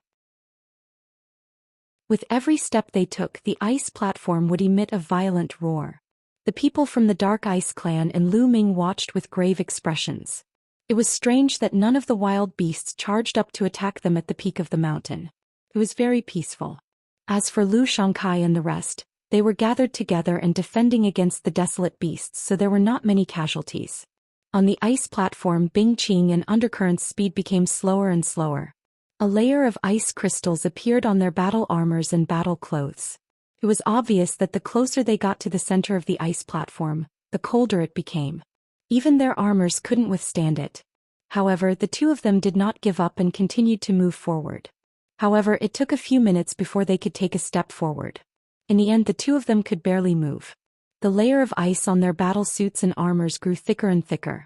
With every step they took, the ice platform would emit a violent roar. The people from the Dark Ice Clan and Lu Ming watched with grave expressions. It was strange that none of the wild beasts charged up to attack them at the peak of the mountain. It was very peaceful. As for Lu Xianxia and the rest, they were gathered together and defending against the desolate beasts, so there were not many casualties. On the ice platform, Bing Qing and Undercurrent's speed became slower and slower. A layer of ice crystals appeared on their battle armors and battle clothes. It was obvious that the closer they got to the center of the ice platform, the colder it became. Even their armors couldn't withstand it. However, the 2 of them did not give up and continued to move forward. However, it took a few minutes before they could take a step forward. In the end, the 2 of them could barely move. The layer of ice on their battle suits and armors grew thicker and thicker.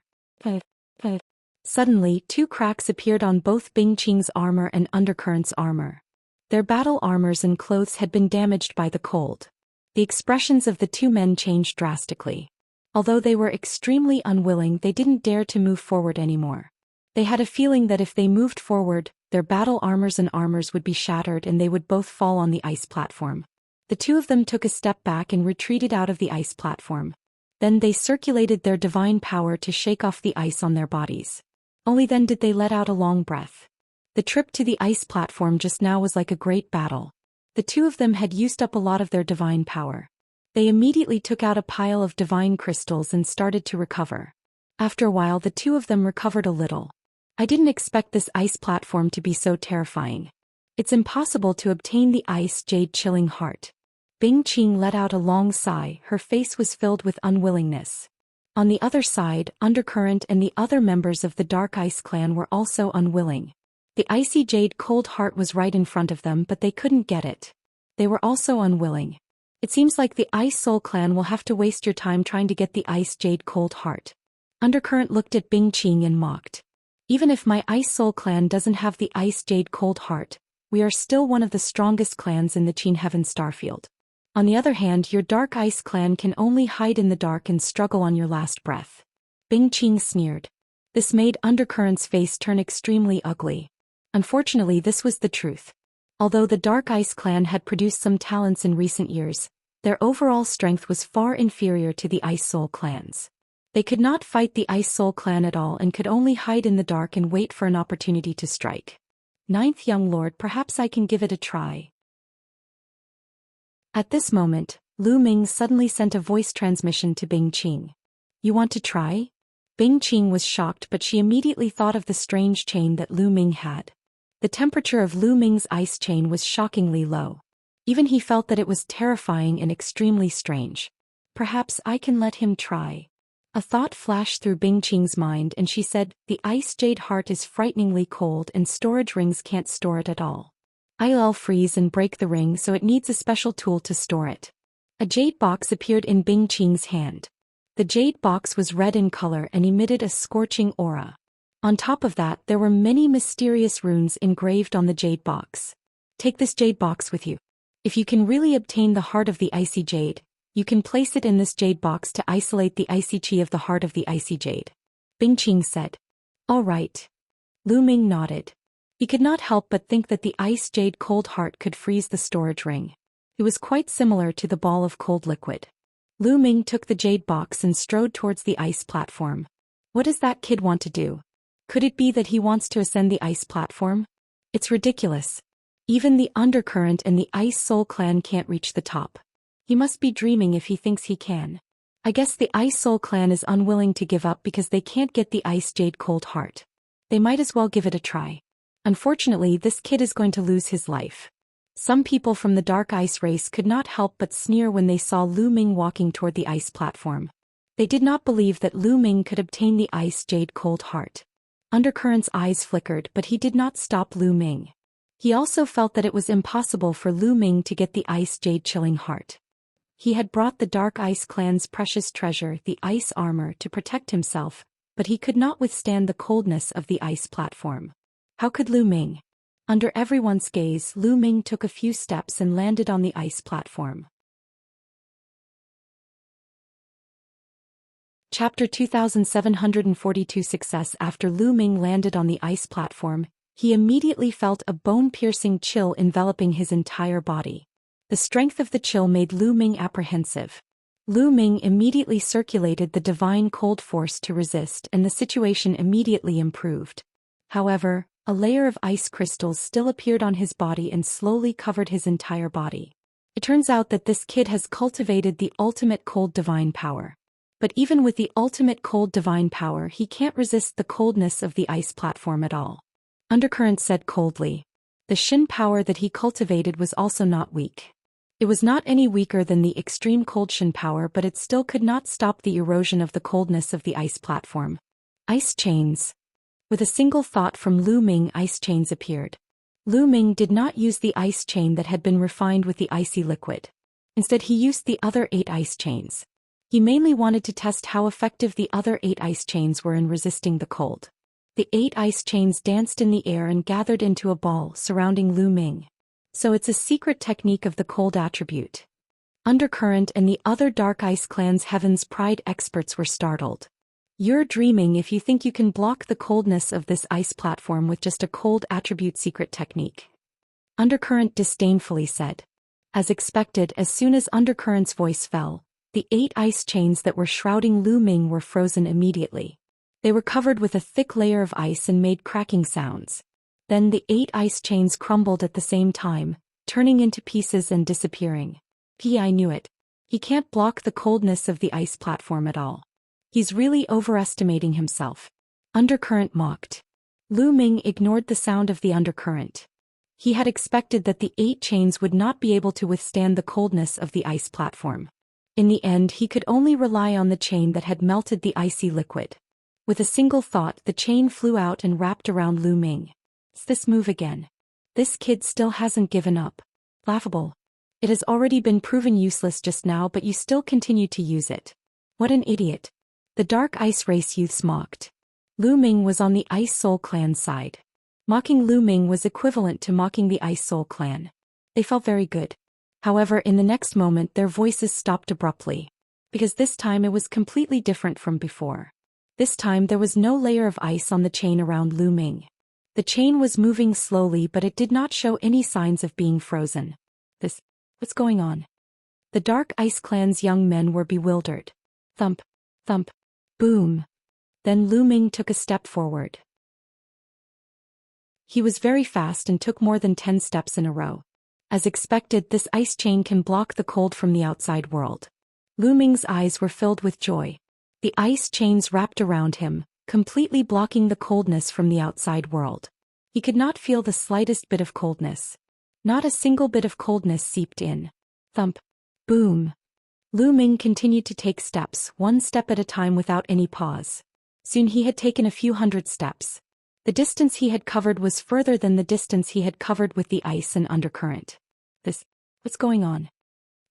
Suddenly, 2 cracks appeared on both Bing Qing's armor and Undercurrent's armor. Their battle armors and clothes had been damaged by the cold. The expressions of the 2 men changed drastically. Although they were extremely unwilling, they didn't dare to move forward anymore. They had a feeling that if they moved forward, their battle armors would be shattered and they would both fall on the ice platform. The two of them took a step back and retreated out of the ice platform. Then they circulated their divine power to shake off the ice on their bodies. Only then did they let out a long breath. The trip to the ice platform just now was like a great battle. The two of them had used up a lot of their divine power. They immediately took out a pile of divine crystals and started to recover. After a while, the two of them recovered a little. I didn't expect this ice platform to be so terrifying. It's impossible to obtain the ice jade chilling heart. Bing Qing let out a long sigh, her face was filled with unwillingness. On the other side, Undercurrent and the other members of the Dark Ice clan were also unwilling. The icy jade cold heart was right in front of them, but they couldn't get it. They were also unwilling. It seems like the Ice Soul clan will have to waste your time trying to get the ice jade cold heart. Undercurrent looked at Bing Qing and mocked. Even if my Ice Soul clan doesn't have the ice jade cold heart, we are still one of the strongest clans in the Qin Heaven Starfield. On the other hand, your Dark Ice clan can only hide in the dark and struggle on your last breath. Bing Qing sneered. This made Undercurrent's face turn extremely ugly. Unfortunately, this was the truth. Although the Dark Ice clan had produced some talents in recent years, their overall strength was far inferior to the Ice Soul clans. They could not fight the Ice Soul clan at all and could only hide in the dark and wait for an opportunity to strike. Ninth young lord, perhaps I can give it a try. At this moment, Lu Ming suddenly sent a voice transmission to Bing Qing. You want to try? Bing Qing was shocked, but she immediately thought of the strange chain that Lu Ming had. The temperature of Lu Ming's ice chain was shockingly low. Even he felt that it was terrifying and extremely strange. Perhaps I can let him try. A thought flashed through Bing Qing's mind and she said, the ice jade heart is frighteningly cold and storage rings can't store it at all. I'll freeze and break the ring, so it needs a special tool to store it. A jade box appeared in Bing Qing's hand. The jade box was red in color and emitted a scorching aura. On top of that, there were many mysterious runes engraved on the jade box. Take this jade box with you. If you can really obtain the heart of the icy jade, you can place it in this jade box to isolate the icy chi of the heart of the icy jade. Bing Qing said. All right. Lu Ming nodded. He could not help but think that the ice jade cold heart could freeze the storage ring. It was quite similar to the ball of cold liquid. Lu Ming took the jade box and strode towards the ice platform. What does that kid want to do? Could it be that he wants to ascend the ice platform? It's ridiculous. Even the Undercurrent and the Ice Soul clan can't reach the top. He must be dreaming if he thinks he can. I guess the Ice Soul clan is unwilling to give up because they can't get the ice jade cold heart. They might as well give it a try. Unfortunately, this kid is going to lose his life. Some people from the Dark Ice race could not help but sneer when they saw Lu Ming walking toward the ice platform. They did not believe that Lu Ming could obtain the ice jade cold heart. Undercurrent's eyes flickered, but he did not stop Lu Ming. He also felt that it was impossible for Lu Ming to get the ice jade chilling heart. He had brought the Dark Ice clan's precious treasure, the ice armor, to protect himself, but he could not withstand the coldness of the ice platform. How could Lu Ming? Under everyone's gaze, Lu Ming took a few steps and landed on the ice platform. Chapter 2742 Success. After Lu Ming landed on the ice platform, he immediately felt a bone-piercing chill enveloping his entire body. The strength of the chill made Lu Ming apprehensive. Lu Ming immediately circulated the divine cold force to resist, and the situation immediately improved. However, a layer of ice crystals still appeared on his body and slowly covered his entire body. It turns out that this kid has cultivated the ultimate cold divine power. But even with the ultimate cold divine power, he can't resist the coldness of the ice platform at all. Undercurrent said coldly. The Shin power that he cultivated was also not weak. It was not any weaker than the extreme cold Shin power, but it still could not stop the erosion of the coldness of the ice platform. Ice chains. With a single thought from Lu Ming, ice chains appeared. Lu Ming did not use the ice chain that had been refined with the icy liquid. Instead, he used the other 8 ice chains. He mainly wanted to test how effective the other 8 ice chains were in resisting the cold. The 8 ice chains danced in the air and gathered into a ball surrounding Lu Ming. So it's a secret technique of the cold attribute. Undercurrent and the other Dark Ice Clan's Heaven's Pride experts were startled. You're dreaming if you think you can block the coldness of this ice platform with just a cold attribute secret technique. Undercurrent disdainfully said. As expected, as soon as Undercurrent's voice fell, the 8 ice chains that were shrouding Lu Ming were frozen immediately. They were covered with a thick layer of ice and made cracking sounds. Then the 8 ice chains crumbled at the same time, turning into pieces and disappearing. I knew it. He can't block the coldness of the ice platform at all. He's really overestimating himself. Undercurrent mocked. Lu Ming ignored the sound of the undercurrent. He had expected that the 8 chains would not be able to withstand the coldness of the ice platform. In the end, he could only rely on the chain that had melted the icy liquid. With a single thought, the chain flew out and wrapped around Lu Ming. It's this move again. This kid still hasn't given up. Laughable. It has already been proven useless just now, but you still continue to use it. What an idiot. The Dark Ice Race youths mocked. Lu Ming was on the Ice Soul Clan's side. Mocking Lu Ming was equivalent to mocking the Ice Soul Clan. They felt very good. However, in the next moment their voices stopped abruptly. Because this time it was completely different from before. This time there was no layer of ice on the chain around Lu Ming. The chain was moving slowly, but it did not show any signs of being frozen. What's going on? The Dark Ice Clan's young men were bewildered. Thump, thump, boom. Then Lu Ming took a step forward. He was very fast and took more than 10 steps in a row. As expected, this ice chain can block the cold from the outside world. Lu Ming's eyes were filled with joy. The ice chains wrapped around him, completely blocking the coldness from the outside world. He could not feel the slightest bit of coldness. Not a single bit of coldness seeped in. Thump. Boom. Lu Ming continued to take steps, one step at a time without any pause. Soon he had taken a few hundred steps. The distance he had covered was further than the distance he had covered with the ice and undercurrent. What's going on?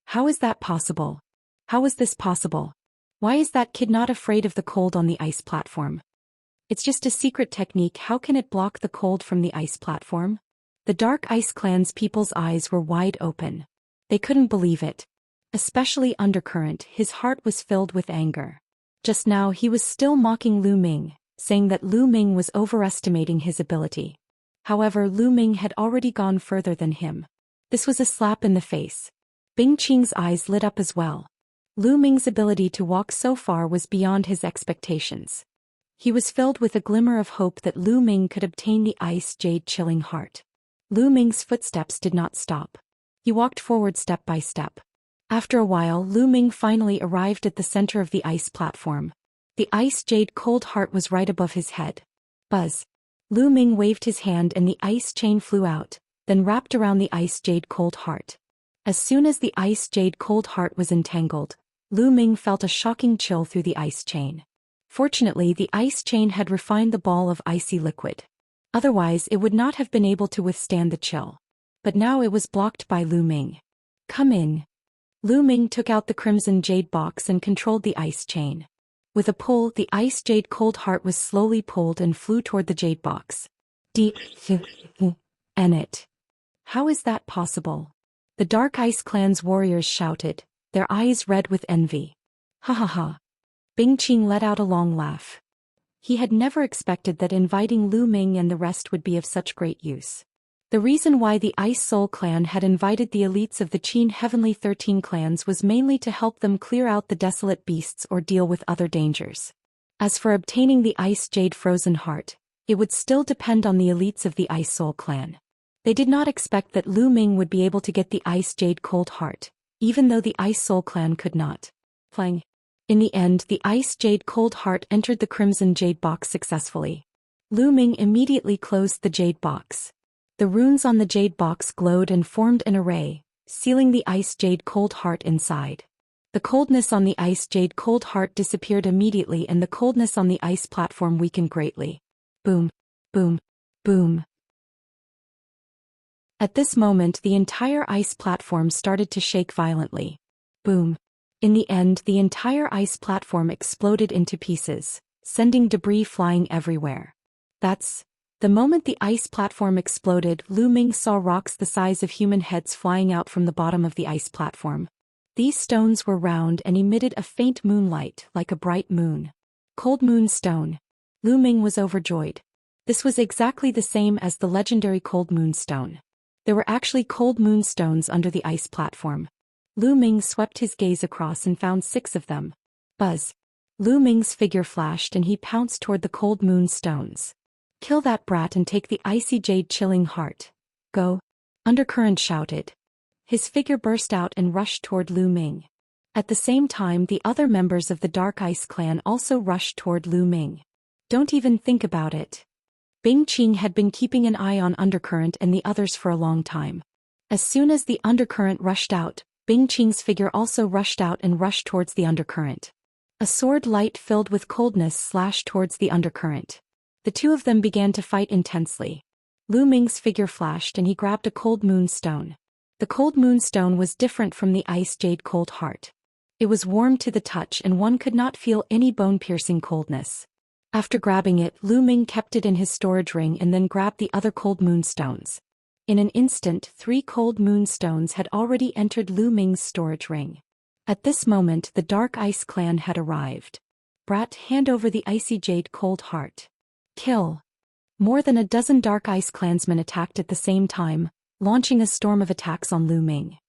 How is that possible? How is this possible? Why is that kid not afraid of the cold on the ice platform? It's just a secret technique. How can it block the cold from the ice platform? The Dark Ice Clan's people's eyes were wide open. They couldn't believe it. Especially Undercurrent, his heart was filled with anger. Just now he was still mocking Lu Ming, saying that Lu Ming was overestimating his ability. However, Lu Ming had already gone further than him. This was a slap in the face. Bing Qing's eyes lit up as well. Lu Ming's ability to walk so far was beyond his expectations. He was filled with a glimmer of hope that Lu Ming could obtain the ice jade chilling heart. Lu Ming's footsteps did not stop. He walked forward step by step. After a while, Lu Ming finally arrived at the center of the ice platform. The ice jade cold heart was right above his head. Buzz. Lu Ming waved his hand and the ice chain flew out, then wrapped around the ice jade cold heart. As soon as the ice jade cold heart was entangled, Lu Ming felt a shocking chill through the ice chain. Fortunately, the ice chain had refined the ball of icy liquid. Otherwise, it would not have been able to withstand the chill. But now it was blocked by Lu Ming. Come in. Lu Ming took out the crimson jade box and controlled the ice chain. With a pull, the ice jade cold heart was slowly pulled and flew toward the jade box. It. How is that possible? The Dark Ice Clan's warriors shouted, their eyes red with envy. Ha ha ha. Bing Qing let out a long laugh. He had never expected that inviting Lu Ming and the rest would be of such great use. The reason why the Ice Soul Clan had invited the elites of the Qin Heavenly 13 clans was mainly to help them clear out the desolate beasts or deal with other dangers. As for obtaining the Ice Jade Frozen Heart, it would still depend on the elites of the Ice Soul Clan. They did not expect that Lu Ming would be able to get the Ice Jade Cold Heart, even though the Ice Soul Clan could not. Playing. In the end, the Ice Jade Cold Heart entered the Crimson Jade Box successfully. Lu Ming immediately closed the Jade Box. The runes on the Jade Box glowed and formed an array, sealing the Ice Jade Cold Heart inside. The coldness on the Ice Jade Cold Heart disappeared immediately and the coldness on the ice platform weakened greatly. Boom, boom, boom. At this moment, the entire ice platform started to shake violently. Boom. In the end, the entire ice platform exploded into pieces, sending debris flying everywhere. The moment the ice platform exploded, Lu Ming saw rocks the size of human heads flying out from the bottom of the ice platform. These stones were round and emitted a faint moonlight like a bright moon. Cold Moon Stone. Lu Ming was overjoyed. This was exactly the same as the legendary Cold Moon Stone. There were actually cold moon stones under the ice platform. Lu Ming swept his gaze across and found 6 of them. Buzz. Lu Ming's figure flashed and he pounced toward the cold moon stones. Kill that brat and take the icy jade chilling heart. Go. Undercurrent shouted. His figure burst out and rushed toward Lu Ming. At the same time, the other members of the Dark Ice clan also rushed toward Lu Ming. Don't even think about it. Bing Qing had been keeping an eye on Undercurrent and the others for a long time. As soon as the Undercurrent rushed out, Bing Qing's figure also rushed out and rushed towards the Undercurrent. A sword light filled with coldness slashed towards the Undercurrent. The 2 of them began to fight intensely. Lu Ming's figure flashed and he grabbed a cold moon stone. The cold moon stone was different from the ice jade cold heart. It was warm to the touch and one could not feel any bone-piercing coldness. After grabbing it, Lu Ming kept it in his storage ring and then grabbed the other cold moon stones. In an instant, 3 cold moon stones had already entered Lu Ming's storage ring. At this moment, the Dark Ice clan had arrived. Brat, hand over the icy jade cold heart. Kill. More than a dozen Dark Ice clansmen attacked at the same time, launching a storm of attacks on Lu Ming.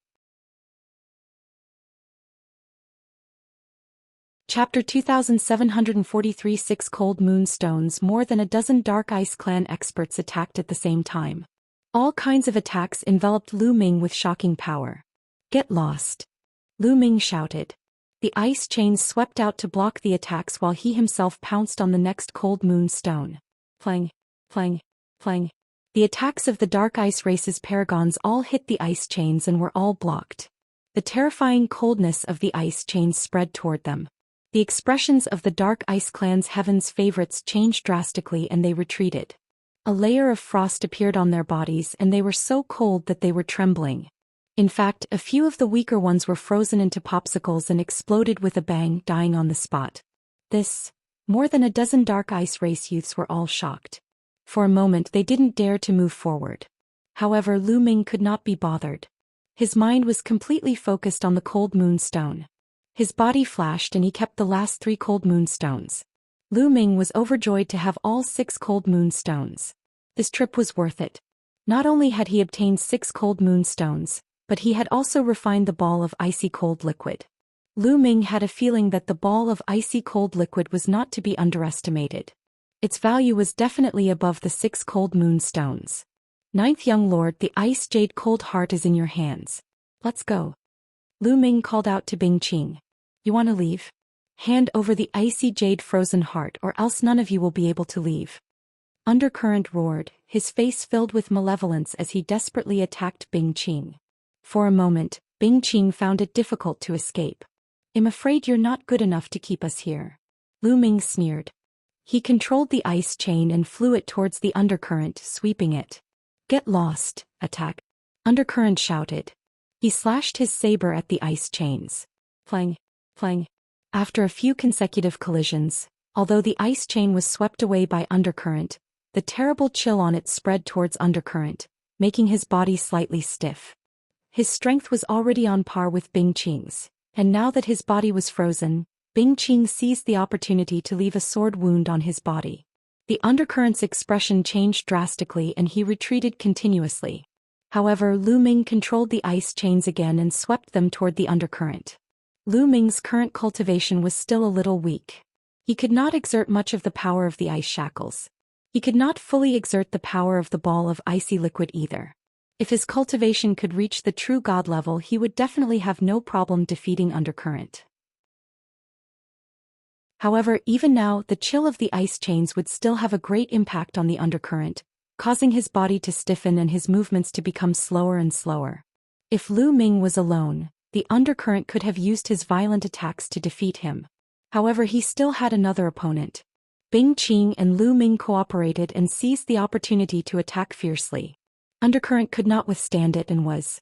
Chapter 2743 6 Cold Moon Stones. More than a dozen Dark Ice clan experts attacked at the same time. All kinds of attacks enveloped Lu Ming with shocking power. Get lost. Lu Ming shouted. The ice chains swept out to block the attacks while he himself pounced on the next Cold Moon Stone. Plang, plang, plang. The attacks of the Dark Ice race's paragons all hit the ice chains and were all blocked. The terrifying coldness of the ice chains spread toward them. The expressions of the Dark Ice clan's heaven's favorites changed drastically and they retreated. A layer of frost appeared on their bodies and they were so cold that they were trembling. In fact, a few of the weaker ones were frozen into popsicles and exploded with a bang, dying on the spot. More than a dozen Dark Ice race youths were all shocked. For a moment they didn't dare to move forward. However, Lu Ming could not be bothered. His mind was completely focused on the Cold Moon Stone. His body flashed and he kept the last 3 Cold Moon Stones. Lu Ming was overjoyed to have all 6 Cold Moon Stones. This trip was worth it. Not only had he obtained 6 Cold Moon Stones, but he had also refined the ball of icy cold liquid. Lu Ming had a feeling that the ball of icy cold liquid was not to be underestimated. Its value was definitely above the 6 Cold Moon Stones. 9th Young Lord, the ice jade cold heart is in your hands. Let's go. Lu Ming called out to Bing Qing. You want to leave? Hand over the icy jade frozen heart or else none of you will be able to leave. Undercurrent roared, his face filled with malevolence as he desperately attacked Bing Qing. For a moment, Bing Qing found it difficult to escape. I'm afraid you're not good enough to keep us here. Lu Ming sneered. He controlled the ice chain and flew it towards the undercurrent, sweeping it. Get lost, attack. Undercurrent shouted. He slashed his saber at the ice chains. Plang, plang. After a few consecutive collisions, although the ice chain was swept away by undercurrent, the terrible chill on it spread towards undercurrent, making his body slightly stiff. His strength was already on par with Bing Qing's, and now that his body was frozen, Bing Qing seized the opportunity to leave a sword wound on his body. The undercurrent's expression changed drastically and he retreated continuously. However, Lu Ming controlled the ice chains again and swept them toward the undercurrent. Lu Ming's current cultivation was still a little weak. He could not exert much of the power of the ice shackles. He could not fully exert the power of the ball of icy liquid either. If his cultivation could reach the true god level, he would definitely have no problem defeating undercurrent. However, even now, the chill of the ice chains would still have a great impact on the undercurrent, causing his body to stiffen and his movements to become slower and slower. If Lu Ming was alone, the undercurrent could have used his violent attacks to defeat him. However, he still had another opponent. Bing Qing and Lu Ming cooperated and seized the opportunity to attack fiercely. Undercurrent could not withstand it and was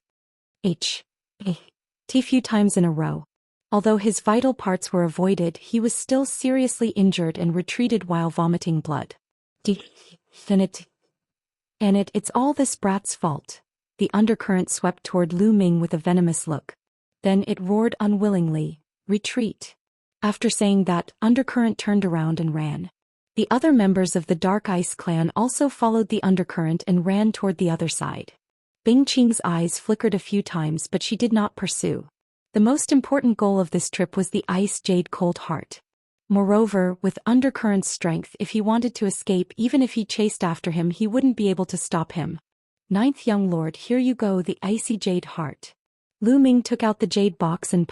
few times in a row. Although his vital parts were avoided, he was still seriously injured and retreated while vomiting blood. It's all this brat's fault. The undercurrent swept toward Lu Ming with a venomous look. Then it roared unwillingly, "Retreat." After saying that, Undercurrent turned around and ran. The other members of the Dark Ice clan also followed the undercurrent and ran toward the other side. Bingqing's eyes flickered a few times, but she did not pursue. The most important goal of this trip was the Ice Jade Cold Heart. Moreover, with Undercurrent's strength, if he wanted to escape, even if he chased after him, he wouldn't be able to stop him. "Ninth young lord, here you go, the icy jade heart." Lu Ming took out the jade box and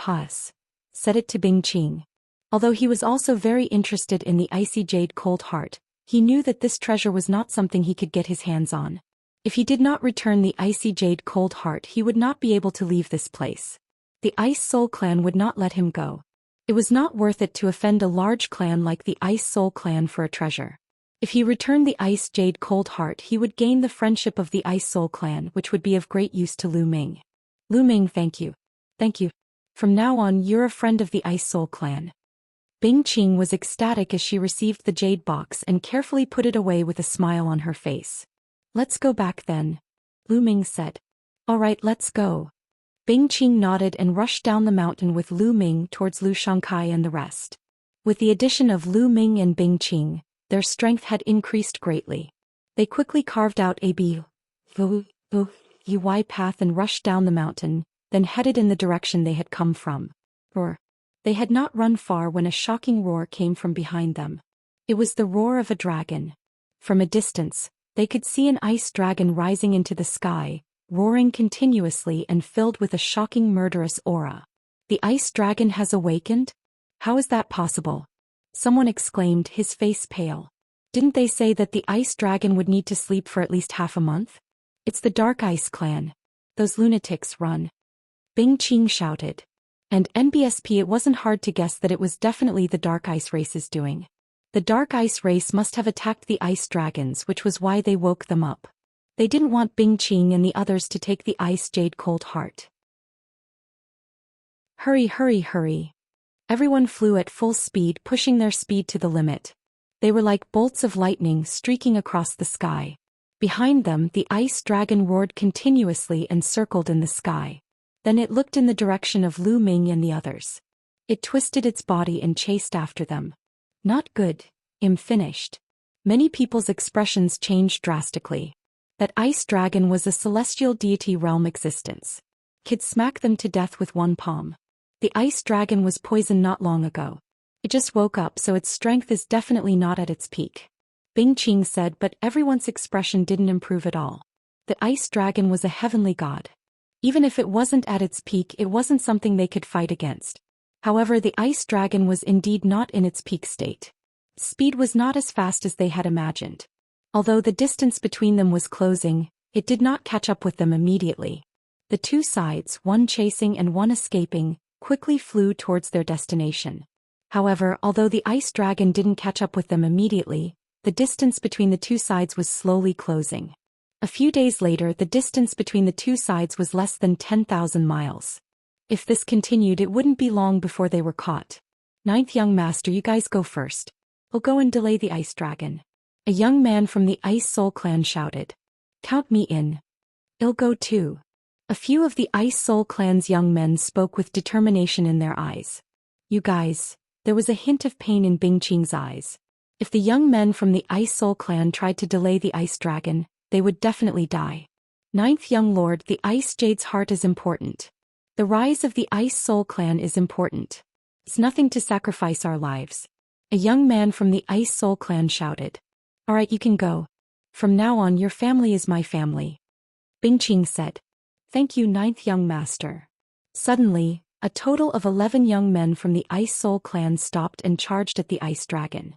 said it to Bingqing. Although he was also very interested in the icy jade cold heart, he knew that this treasure was not something he could get his hands on. If he did not return the icy jade cold heart, he would not be able to leave this place. The Ice Soul clan would not let him go. It was not worth it to offend a large clan like the Ice Soul clan for a treasure. If he returned the Ice Jade Cold Heart, he would gain the friendship of the Ice Soul clan, which would be of great use to Lu Ming. "Lu Ming, thank you. Thank you. From now on, you're a friend of the Ice Soul clan." Bingqing was ecstatic as she received the jade box and carefully put it away with a smile on her face. "Let's go back then," Lu Ming said. "All right, let's go." Bingqing nodded and rushed down the mountain with Lu Ming towards Lu Xianxia and the rest. With the addition of Lu Ming and Bingqing, their strength had increased greatly. They quickly carved out a UI path and rushed down the mountain, then headed in the direction they had come from. They had not run far when a shocking roar came from behind them. It was the roar of a dragon. From a distance, they could see an ice dragon rising into the sky, roaring continuously and filled with a shocking murderous aura. "The ice dragon has awakened? How is that possible?" someone exclaimed, his face pale. "Didn't they say that the ice dragon would need to sleep for at least half a month? It's the Dark Ice clan. Those lunatics run." Bingqing shouted. And NBSP, it wasn't hard to guess that it was definitely the Dark Ice race's doing. The Dark Ice race must have attacked the ice dragons, which was why they woke them up. They didn't want Bingqing and the others to take the Ice Jade Cold Heart. "Hurry, hurry, hurry." Everyone flew at full speed, pushing their speed to the limit. They were like bolts of lightning streaking across the sky. Behind them, the ice dragon roared continuously and circled in the sky. Then it looked in the direction of Lu Ming and the others. It twisted its body and chased after them. "Not good, finished." Many people's expressions changed drastically. That ice dragon was a celestial deity realm existence. Could smack them to death with one palm. The ice dragon was poisoned not long ago. It just woke up, so its strength is definitely not at its peak. Bingqing said, but everyone's expression didn't improve at all. The ice dragon was a heavenly god. Even if it wasn't at its peak, it wasn't something they could fight against. However, the ice dragon was indeed not in its peak state. Speed was not as fast as they had imagined. Although the distance between them was closing, it did not catch up with them immediately. The two sides, one chasing and one escaping, quickly flew towards their destination. However, although the ice dragon didn't catch up with them immediately, the distance between the two sides was slowly closing. A few days later, the distance between the two sides was less than 10,000 miles. If this continued, it wouldn't be long before they were caught. "Ninth young master, you guys go first. We'll go and delay the ice dragon." A young man from the Ice Soul clan shouted. "Count me in. I'll go too." A few of the Ice Soul clan's young men spoke with determination in their eyes. "You guys," there was a hint of pain in Bingqing's eyes. If the young men from the Ice Soul clan tried to delay the ice dragon, they would definitely die. "Ninth young lord, the Ice Jade's heart is important. The rise of the Ice Soul clan is important. It's nothing to sacrifice our lives." A young man from the Ice Soul clan shouted. "All right, you can go. From now on, your family is my family." Bingqing said. "Thank you, ninth young master." Suddenly, a total of 11 young men from the Ice Soul clan stopped and charged at the ice dragon.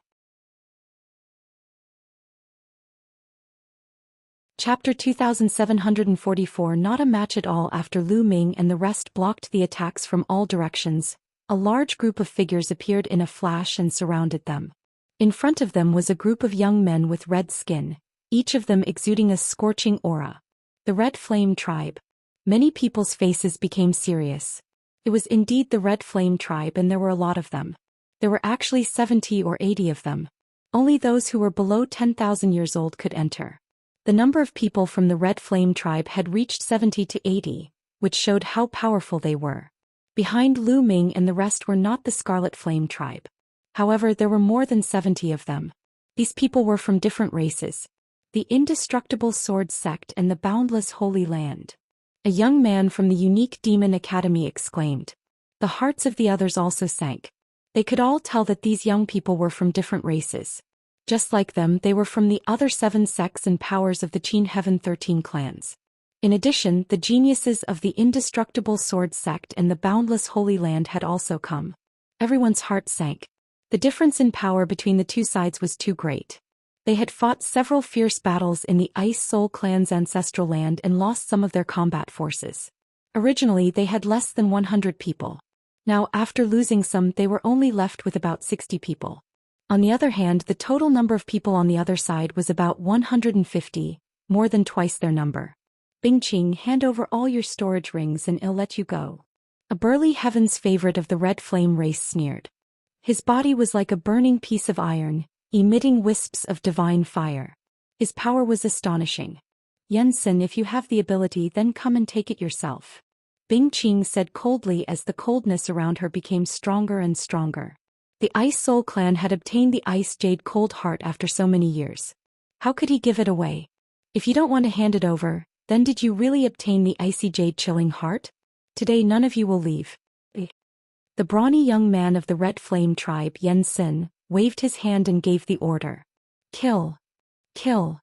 Chapter 2744. Not a match at all. After Lu Ming and the rest blocked the attacks from all directions, a large group of figures appeared in a flash and surrounded them. In front of them was a group of young men with red skin, each of them exuding a scorching aura. The Red Flame Tribe. Many people's faces became serious. It was indeed the Red Flame Tribe, and there were a lot of them. There were actually 70 or 80 of them. Only those who were below 10,000 years old could enter. The number of people from the Red Flame Tribe had reached 70 to 80, which showed how powerful they were. Behind Lu Ming and the rest were not the Scarlet Flame tribe. However, there were more than 70 of them. These people were from different races. The Indestructible Sword Sect and the Boundless Holy Land. A young man from the unique Demon Academy exclaimed. The hearts of the others also sank. They could all tell that these young people were from different races. Just like them, they were from the other 7 sects and powers of the Qin Heaven 13 clans. In addition, the geniuses of the Indestructible Sword Sect and the Boundless Holy Land had also come. Everyone's heart sank. The difference in power between the two sides was too great. They had fought several fierce battles in the Ice Soul clan's ancestral land and lost some of their combat forces. Originally, they had less than 100 people. Now, after losing some, they were only left with about 60 people. On the other hand, the total number of people on the other side was about 150, more than twice their number. Bingqing, hand over all your storage rings and I'll let you go. A burly Heaven's favorite of the Red Flame race sneered. His body was like a burning piece of iron, emitting wisps of divine fire. His power was astonishing. Yansen, if you have the ability, then come and take it yourself. Bingqing said coldly as the coldness around her became stronger and stronger. The Ice Soul clan had obtained the Ice Jade Cold Heart after so many years. How could he give it away? If you don't want to hand it over, then did you really obtain the Icy Jade Chilling Heart? Today none of you will leave. The brawny young man of the Red Flame tribe, Yansen, waved his hand and gave the order. Kill. Kill.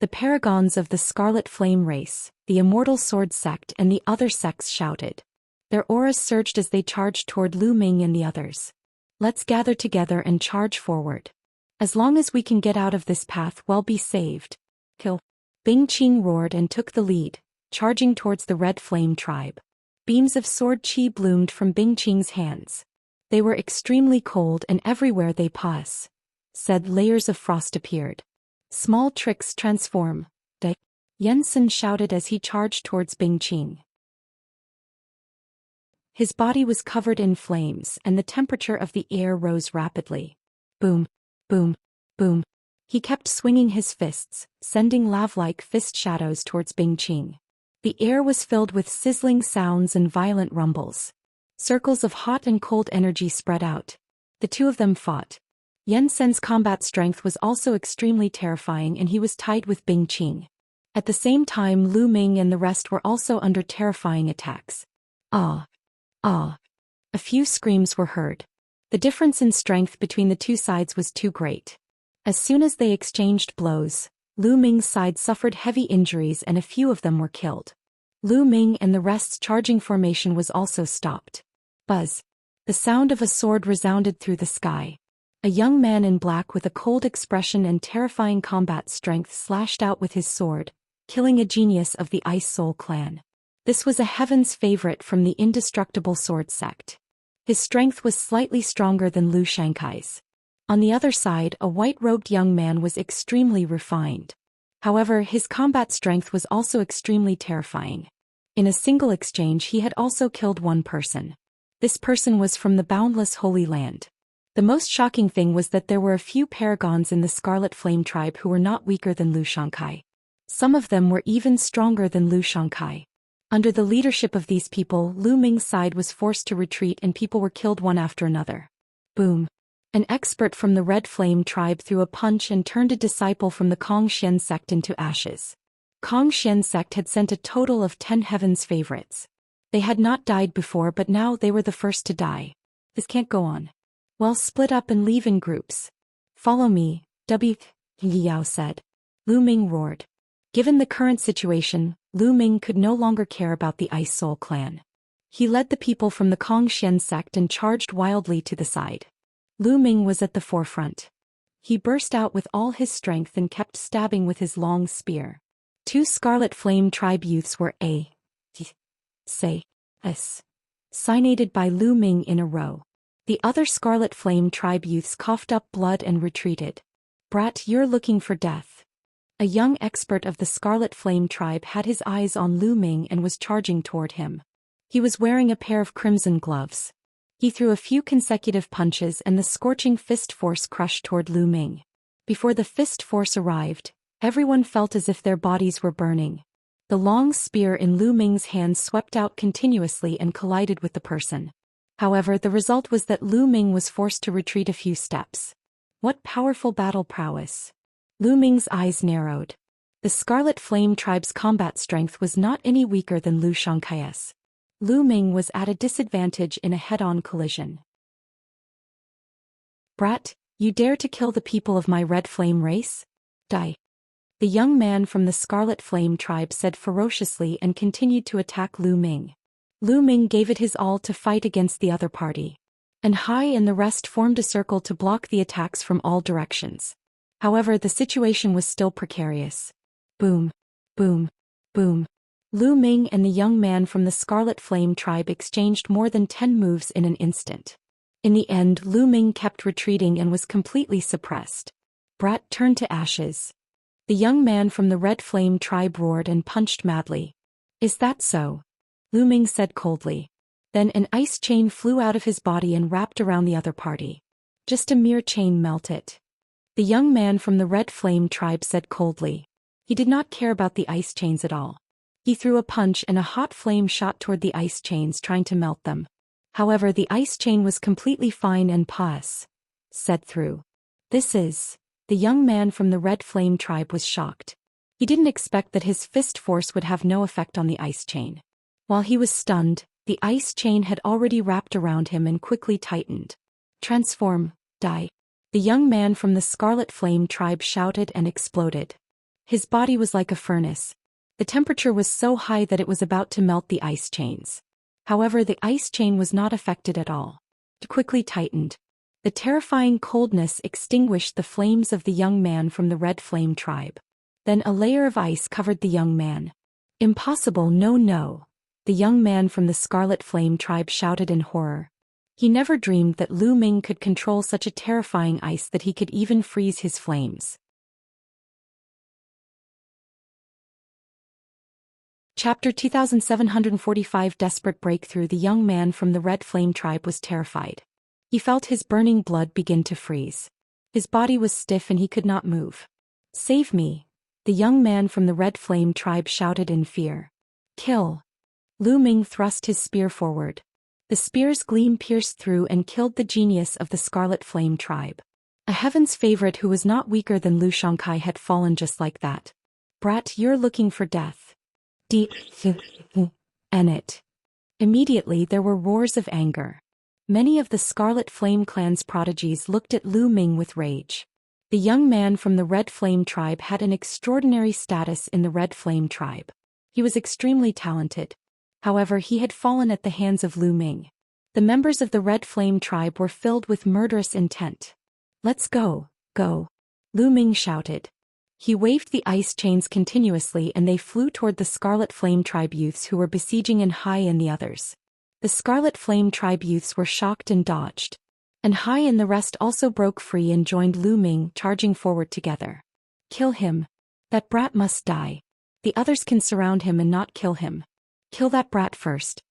The paragons of the Scarlet Flame race, the Immortal Sword Sect and the other sects shouted. Their auras surged as they charged toward Lu Ming and the others. Let's gather together and charge forward. As long as we can get out of this path, we'll be saved. Kill. Bingqing roared and took the lead, charging towards the Red Flame tribe. Beams of sword chi bloomed from Bingqing's hands. They were extremely cold and everywhere they pass, said layers of frost appeared. Small tricks transform. Yansen shouted as he charged towards Bingqing. His body was covered in flames and the temperature of the air rose rapidly. Boom, boom, boom. He kept swinging his fists, sending lava-like fist shadows towards Bingqing. The air was filled with sizzling sounds and violent rumbles. Circles of hot and cold energy spread out. The two of them fought. Yansen's combat strength was also extremely terrifying and he was tied with Bingqing. At the same time, Lu Ming and the rest were also under terrifying attacks. Ah! Ah! A few screams were heard. The difference in strength between the two sides was too great. As soon as they exchanged blows, Lu Ming's side suffered heavy injuries and a few of them were killed. Lu Ming and the rest's charging formation was also stopped. Buzz. The sound of a sword resounded through the sky. A young man in black with a cold expression and terrifying combat strength slashed out with his sword, killing a genius of the Ice Soul clan. This was a Heaven's favorite from the Indestructible Sword Sect. His strength was slightly stronger than Lu Shankai's. On the other side, a white-robed young man was extremely refined. However, his combat strength was also extremely terrifying. In a single exchange he had also killed one person. This person was from the Boundless Holy Land. The most shocking thing was that there were a few paragons in the Scarlet Flame tribe who were not weaker than Lu Shankai. Some of them were even stronger than Lu Shankai. Under the leadership of these people, Lu Ming's side was forced to retreat and people were killed one after another. Boom. An expert from the Red Flame tribe threw a punch and turned a disciple from the Kong Xian sect into ashes. Kong Xian sect had sent a total of 10 Heaven's favorites. They had not died before but now they were the first to die. This can't go on. Well, split up and leave in groups. Follow me, Yao said. Lu Ming roared. Given the current situation, Lu Ming could no longer care about the Ice Soul clan. He led the people from the Kong Xian sect and charged wildly to the side. Lu Ming was at the forefront. He burst out with all his strength and kept stabbing with his long spear. 2 Scarlet Flame tribe youths were assassinated by Lu Ming in a row. The other Scarlet Flame tribe youths coughed up blood and retreated. Brat, you're looking for death. A young expert of the Scarlet Flame tribe had his eyes on Lu Ming and was charging toward him. He was wearing a pair of crimson gloves. He threw a few consecutive punches and the scorching fist force crushed toward Lu Ming. Before the fist force arrived, everyone felt as if their bodies were burning. The long spear in Lu Ming's hands swept out continuously and collided with the person. However, the result was that Lu Ming was forced to retreat a few steps. What powerful battle prowess! Lu Ming's eyes narrowed. The Scarlet Flame tribe's combat strength was not any weaker than Lu Xianxia's. Lu Ming was at a disadvantage in a head-on collision. Brat, you dare to kill the people of my Red Flame race? Die! The young man from the Scarlet Flame tribe said ferociously and continued to attack Lu Ming. Lu Ming gave it his all to fight against the other party. And Hai and the rest formed a circle to block the attacks from all directions. However, the situation was still precarious. Boom, boom, boom. Lu Ming and the young man from the Scarlet Flame tribe exchanged more than 10 moves in an instant. In the end, Lu Ming kept retreating and was completely suppressed. Brat turned to ashes. The young man from the Red Flame tribe roared and punched madly. Is that so? Lu Ming said coldly. Then an ice chain flew out of his body and wrapped around the other party. Just a mere chain melted. The young man from the Red Flame tribe said coldly. He did not care about the ice chains at all. He threw a punch and a hot flame shot toward the ice chains, trying to melt them. However, the ice chain was completely fine and said through. The young man from the Red Flame tribe was shocked. He didn't expect that his fist force would have no effect on the ice chain. While he was stunned, the ice chain had already wrapped around him and quickly tightened. Transform, die. The young man from the Scarlet Flame tribe shouted and exploded. His body was like a furnace. The temperature was so high that it was about to melt the ice chains. However, the ice chain was not affected at all. It quickly tightened. The terrifying coldness extinguished the flames of the young man from the Red Flame tribe. Then a layer of ice covered the young man. Impossible, no. The young man from the Scarlet Flame tribe shouted in horror. He never dreamed that Lu Ming could control such a terrifying ice that he could even freeze his flames. Chapter 2745 Desperate Breakthrough. The young man from the Red Flame tribe was terrified. He felt his burning blood begin to freeze. His body was stiff and he could not move. Save me! The young man from the Red Flame tribe shouted in fear. Kill! Lu Ming thrust his spear forward. The spear's gleam pierced through and killed the genius of the Scarlet Flame tribe. A heaven's favorite who was not weaker than Lu Xianxia had fallen just like that. Brat, you're looking for death. It. Immediately there were roars of anger. Many of the Scarlet Flame clan's prodigies looked at Lu Ming with rage. The young man from the Red Flame tribe had an extraordinary status in the Red Flame tribe. He was extremely talented. However, he had fallen at the hands of Lu Ming. The members of the Red Flame tribe were filled with murderous intent. Let's go. Lu Ming shouted. He waved the ice chains continuously and they flew toward the Scarlet Flame tribe youths who were besieging and Hai and the others. The Scarlet Flame tribe youths were shocked and dodged. And Hai and the rest also broke free and joined Lu Ming, charging forward together. Kill him. That brat must die. The others can surround him and not kill him. Kill that brat first.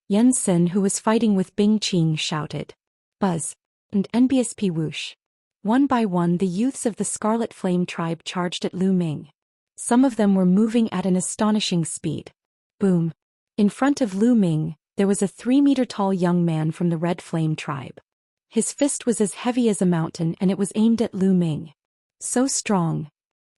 Yen Xin, who was fighting with Bing Qing, shouted. Buzz. And NBSP whoosh. One by one the youths of the Scarlet Flame tribe charged at Lu Ming. Some of them were moving at an astonishing speed. Boom. In front of Lu Ming, there was a 3-meter-tall young man from the Red Flame tribe. His fist was as heavy as a mountain and it was aimed at Lu Ming. So strong.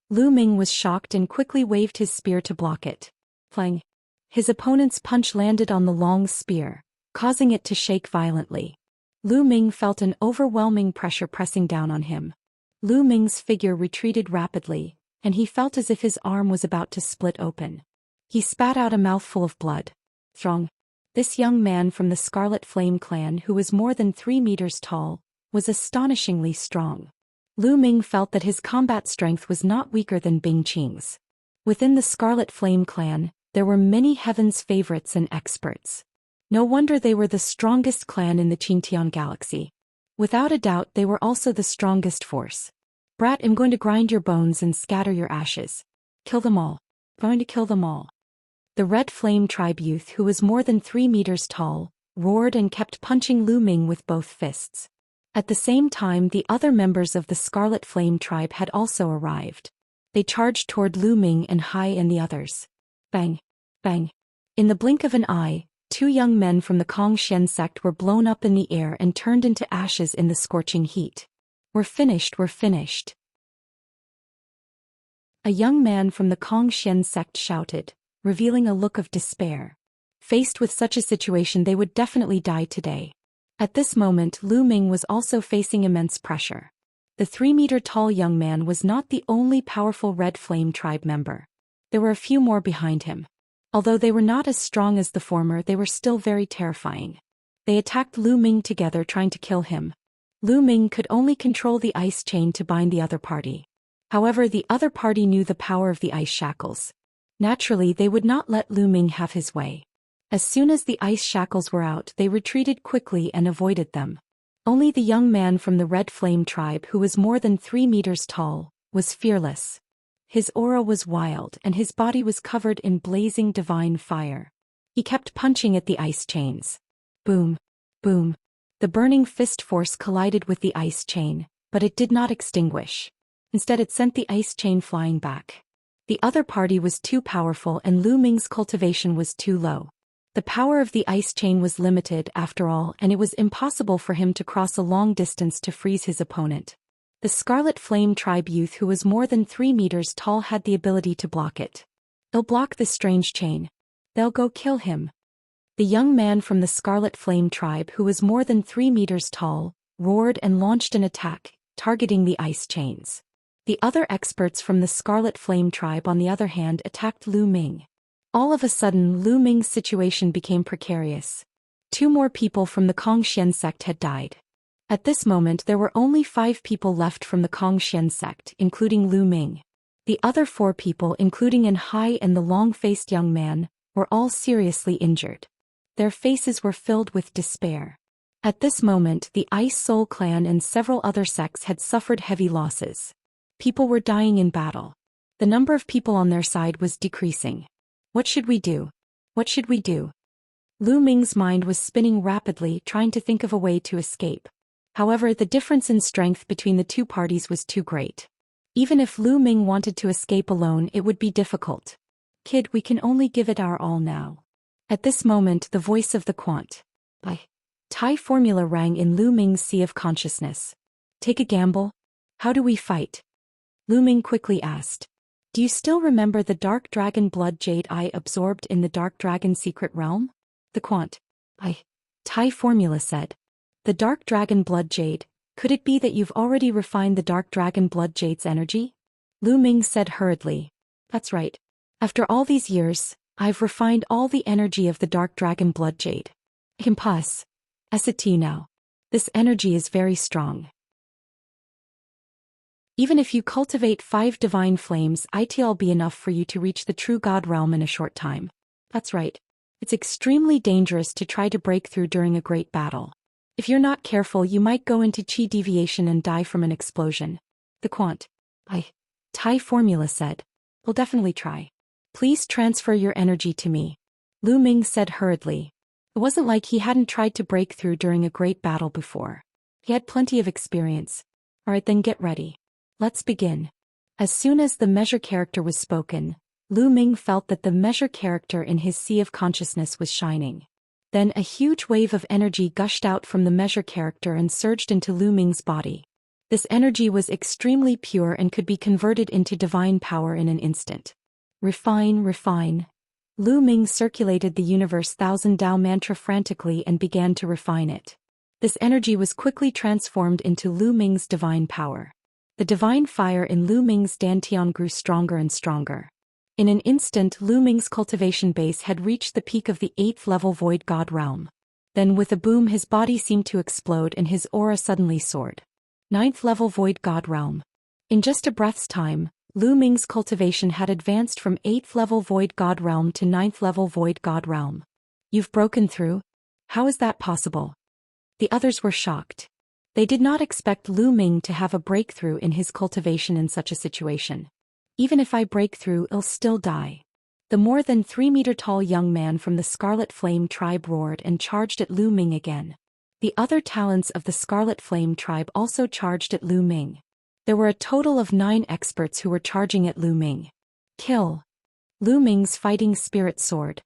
Lu Ming was shocked and quickly waved his spear to block it. Clang. His opponent's punch landed on the long spear, causing it to shake violently. Lu Ming felt an overwhelming pressure pressing down on him. Lu Ming's figure retreated rapidly, and he felt as if his arm was about to split open. He spat out a mouthful of blood. Strong. This young man from the Scarlet Flame clan, who was more than 3 meters tall, was astonishingly strong. Lu Ming felt that his combat strength was not weaker than Bing Qing's. Within the Scarlet Flame clan, there were many heaven's favorites and experts. No wonder they were the strongest clan in the Qingtian galaxy. Without a doubt they were also the strongest force. Brat, I'm going to grind your bones and scatter your ashes. Kill them all. Going to kill them all. The Red Flame tribe youth, who was more than 3 meters tall, roared and kept punching Lu Ming with both fists. At the same time, the other members of the Scarlet Flame tribe had also arrived. They charged toward Lu Ming and Hai and the others. Bang. Bang. In the blink of an eye, 2 young men from the Xian sect were blown up in the air and turned into ashes in the scorching heat. We're finished. A young man from the Xian sect shouted, revealing a look of despair. Faced with such a situation, they would definitely die today. At this moment, Lu Ming was also facing immense pressure. The 3-meter-tall young man was not the only powerful Red Flame tribe member. There were a few more behind him. Although they were not as strong as the former, they were still very terrifying. They attacked Lu Ming together, trying to kill him. Lu Ming could only control the ice chain to bind the other party. However, the other party knew the power of the ice shackles. Naturally, they would not let Lu Ming have his way. As soon as the ice shackles were out, they retreated quickly and avoided them. Only the young man from the Red Flame tribe, who was more than 3 meters tall, was fearless. His aura was wild and his body was covered in blazing divine fire. He kept punching at the ice chains. Boom, boom. The burning fist force collided with the ice chain, but it did not extinguish. Instead, it sent the ice chain flying back. The other party was too powerful and Lu Ming's cultivation was too low. The power of the ice chain was limited after all, and it was impossible for him to cross a long distance to freeze his opponent. The Scarlet Flame tribe youth, who was more than 3 meters tall, had the ability to block it. They'll block the strange chain. They'll go kill him. The young man from the Scarlet Flame tribe, who was more than 3 meters tall, roared and launched an attack, targeting the ice chains. The other experts from the Scarlet Flame tribe, on the other hand, attacked Lu Ming. All of a sudden, Lu Ming's situation became precarious. 2 more people from the Xian sect had died. At this moment, there were only 5 people left from the Xian sect, including Lu Ming. The other 4 people, including An Hai and the long-faced young man, were all seriously injured. Their faces were filled with despair. At this moment, the Ice Soul clan and several other sects had suffered heavy losses. People were dying in battle. The number of people on their side was decreasing. What should we do? What should we do? Lu Ming's mind was spinning rapidly, trying to think of a way to escape. However, the difference in strength between the 2 parties was too great. Even if Lu Ming wanted to escape alone, it would be difficult. Kid, we can only give it our all now. At this moment, the voice of the Quant Thai formula rang in Lu Ming's sea of consciousness. Take a gamble? How do we fight? Lu Ming quickly asked. Do you still remember the Dark Dragon blood jade I absorbed in the Dark Dragon secret realm? The Quant Thai formula said. The Dark Dragon blood jade, could it be that you've already refined the Dark Dragon blood jade's energy? Lu Ming said hurriedly. That's right. After all these years, I've refined all the energy of the Dark Dragon blood jade. I can pass it to you now. This energy is very strong. Even if you cultivate 5 divine flames, it'll be enough for you to reach the true God realm in a short time. That's right. It's extremely dangerous to try to break through during a great battle. If you're not careful, you might go into chi deviation and die from an explosion. The Quant Thai formula said. We'll definitely try. Please transfer your energy to me. Lu Ming said hurriedly. It wasn't like he hadn't tried to break through during a great battle before. He had plenty of experience. Alright, then get ready. Let's begin. As soon as the measure character was spoken, Lu Ming felt that the measure character in his sea of consciousness was shining. Then a huge wave of energy gushed out from the measure character and surged into Lu Ming's body. This energy was extremely pure and could be converted into divine power in an instant. Refine. Lu Ming circulated the universe 1000 Dao mantra frantically and began to refine it. This energy was quickly transformed into Lu Ming's divine power. The divine fire in Lu Ming's dantian grew stronger and stronger. In an instant, Lu Ming's cultivation base had reached the peak of the 8th level Void God realm. Then with a boom, his body seemed to explode and his aura suddenly soared. 9th level Void God realm. In just a breath's time, Lu Ming's cultivation had advanced from 8th level Void God realm to 9th level Void God realm. You've broken through? How is that possible? The others were shocked. They did not expect Lu Ming to have a breakthrough in his cultivation in such a situation. Even if I break through, I'll still die. The more than 3-meter-tall young man from the Scarlet Flame tribe roared and charged at Lu Ming again. The other talents of the Scarlet Flame tribe also charged at Lu Ming. There were a total of 9 experts who were charging at Lu Ming. Kill. Lu Ming's fighting spirit soared.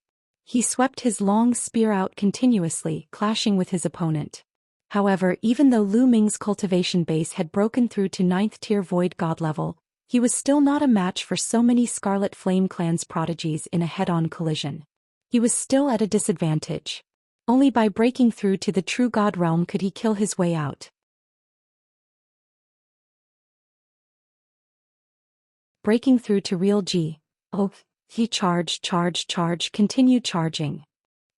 He swept his long spear out continuously, clashing with his opponent. However, even though Lu Ming's cultivation base had broken through to 9th tier void god level, he was still not a match for so many Scarlet Flame clan's prodigies in a head-on collision. He was still at a disadvantage. Only by breaking through to the true god realm could he kill his way out. Breaking through to real G. Oh, he charged, continued charging.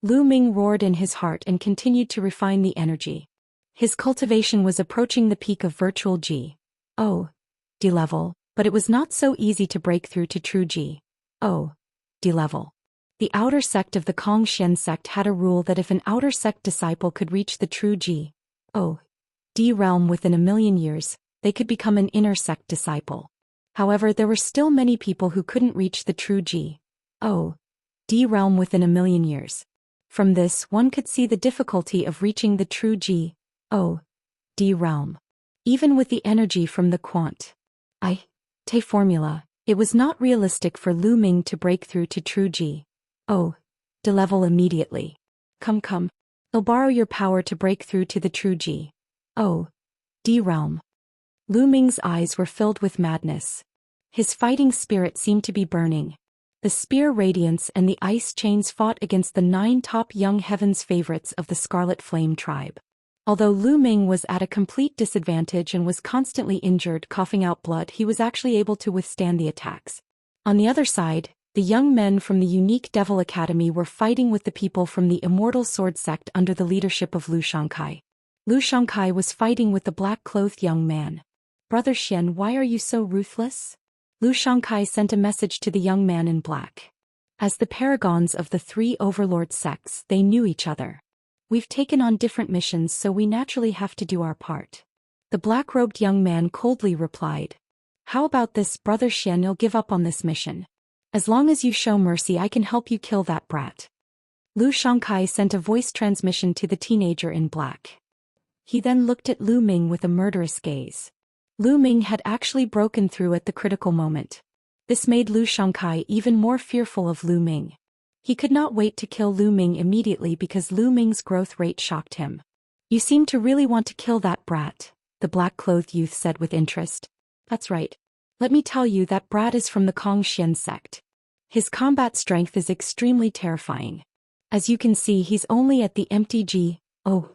Lu Ming roared in his heart and continued to refine the energy. His cultivation was approaching the peak of virtual G. Oh, D level, but it was not so easy to break through to true G. Oh, D level. The outer sect of the Zhou Xian sect had a rule that if an outer sect disciple could reach the true G. Oh, D realm within 1,000,000 years, they could become an inner sect disciple. However, there were still many people who couldn't reach the true G. Oh, D realm within 1,000,000 years. From this, one could see the difficulty of reaching the true G. Oh, D realm. Even with the energy from the quant Te formula, it was not realistic for Lu Ming to break through to true G. Oh, D level immediately. Come. I'll borrow your power to break through to the true G. Oh, D realm. Lu Ming's eyes were filled with madness. His fighting spirit seemed to be burning. The spear radiance and the ice chains fought against the 9 top young heavens favorites of the Scarlet Flame tribe. Although Lu Ming was at a complete disadvantage and was constantly injured, coughing out blood, he was actually able to withstand the attacks. On the other side, the young men from the unique Devil Academy were fighting with the people from the Immortal Sword sect under the leadership of Lu Xianxia. Lu Xianxia was fighting with the black-clothed young man. Brother Xian, why are you so ruthless? Lu Xianxia sent a message to the young man in black. As the paragons of the 3 overlord sects, they knew each other. We've taken on different missions, so we naturally have to do our part. The black-robed young man coldly replied. How about this, Brother Xian? You'll give up on this mission. As long as you show mercy, I can help you kill that brat. Lu Xianxia sent a voice transmission to the teenager in black. He then looked at Lu Ming with a murderous gaze. Lu Ming had actually broken through at the critical moment. This made Lu Xianxia even more fearful of Lu Ming. He could not wait to kill Lu Ming immediately because Lu Ming's growth rate shocked him. You seem to really want to kill that brat, the black-clothed youth said with interest. That's right. Let me tell you, that brat is from the Zhou Xian sect. His combat strength is extremely terrifying. As you can see, he's only at the empty G. Oh,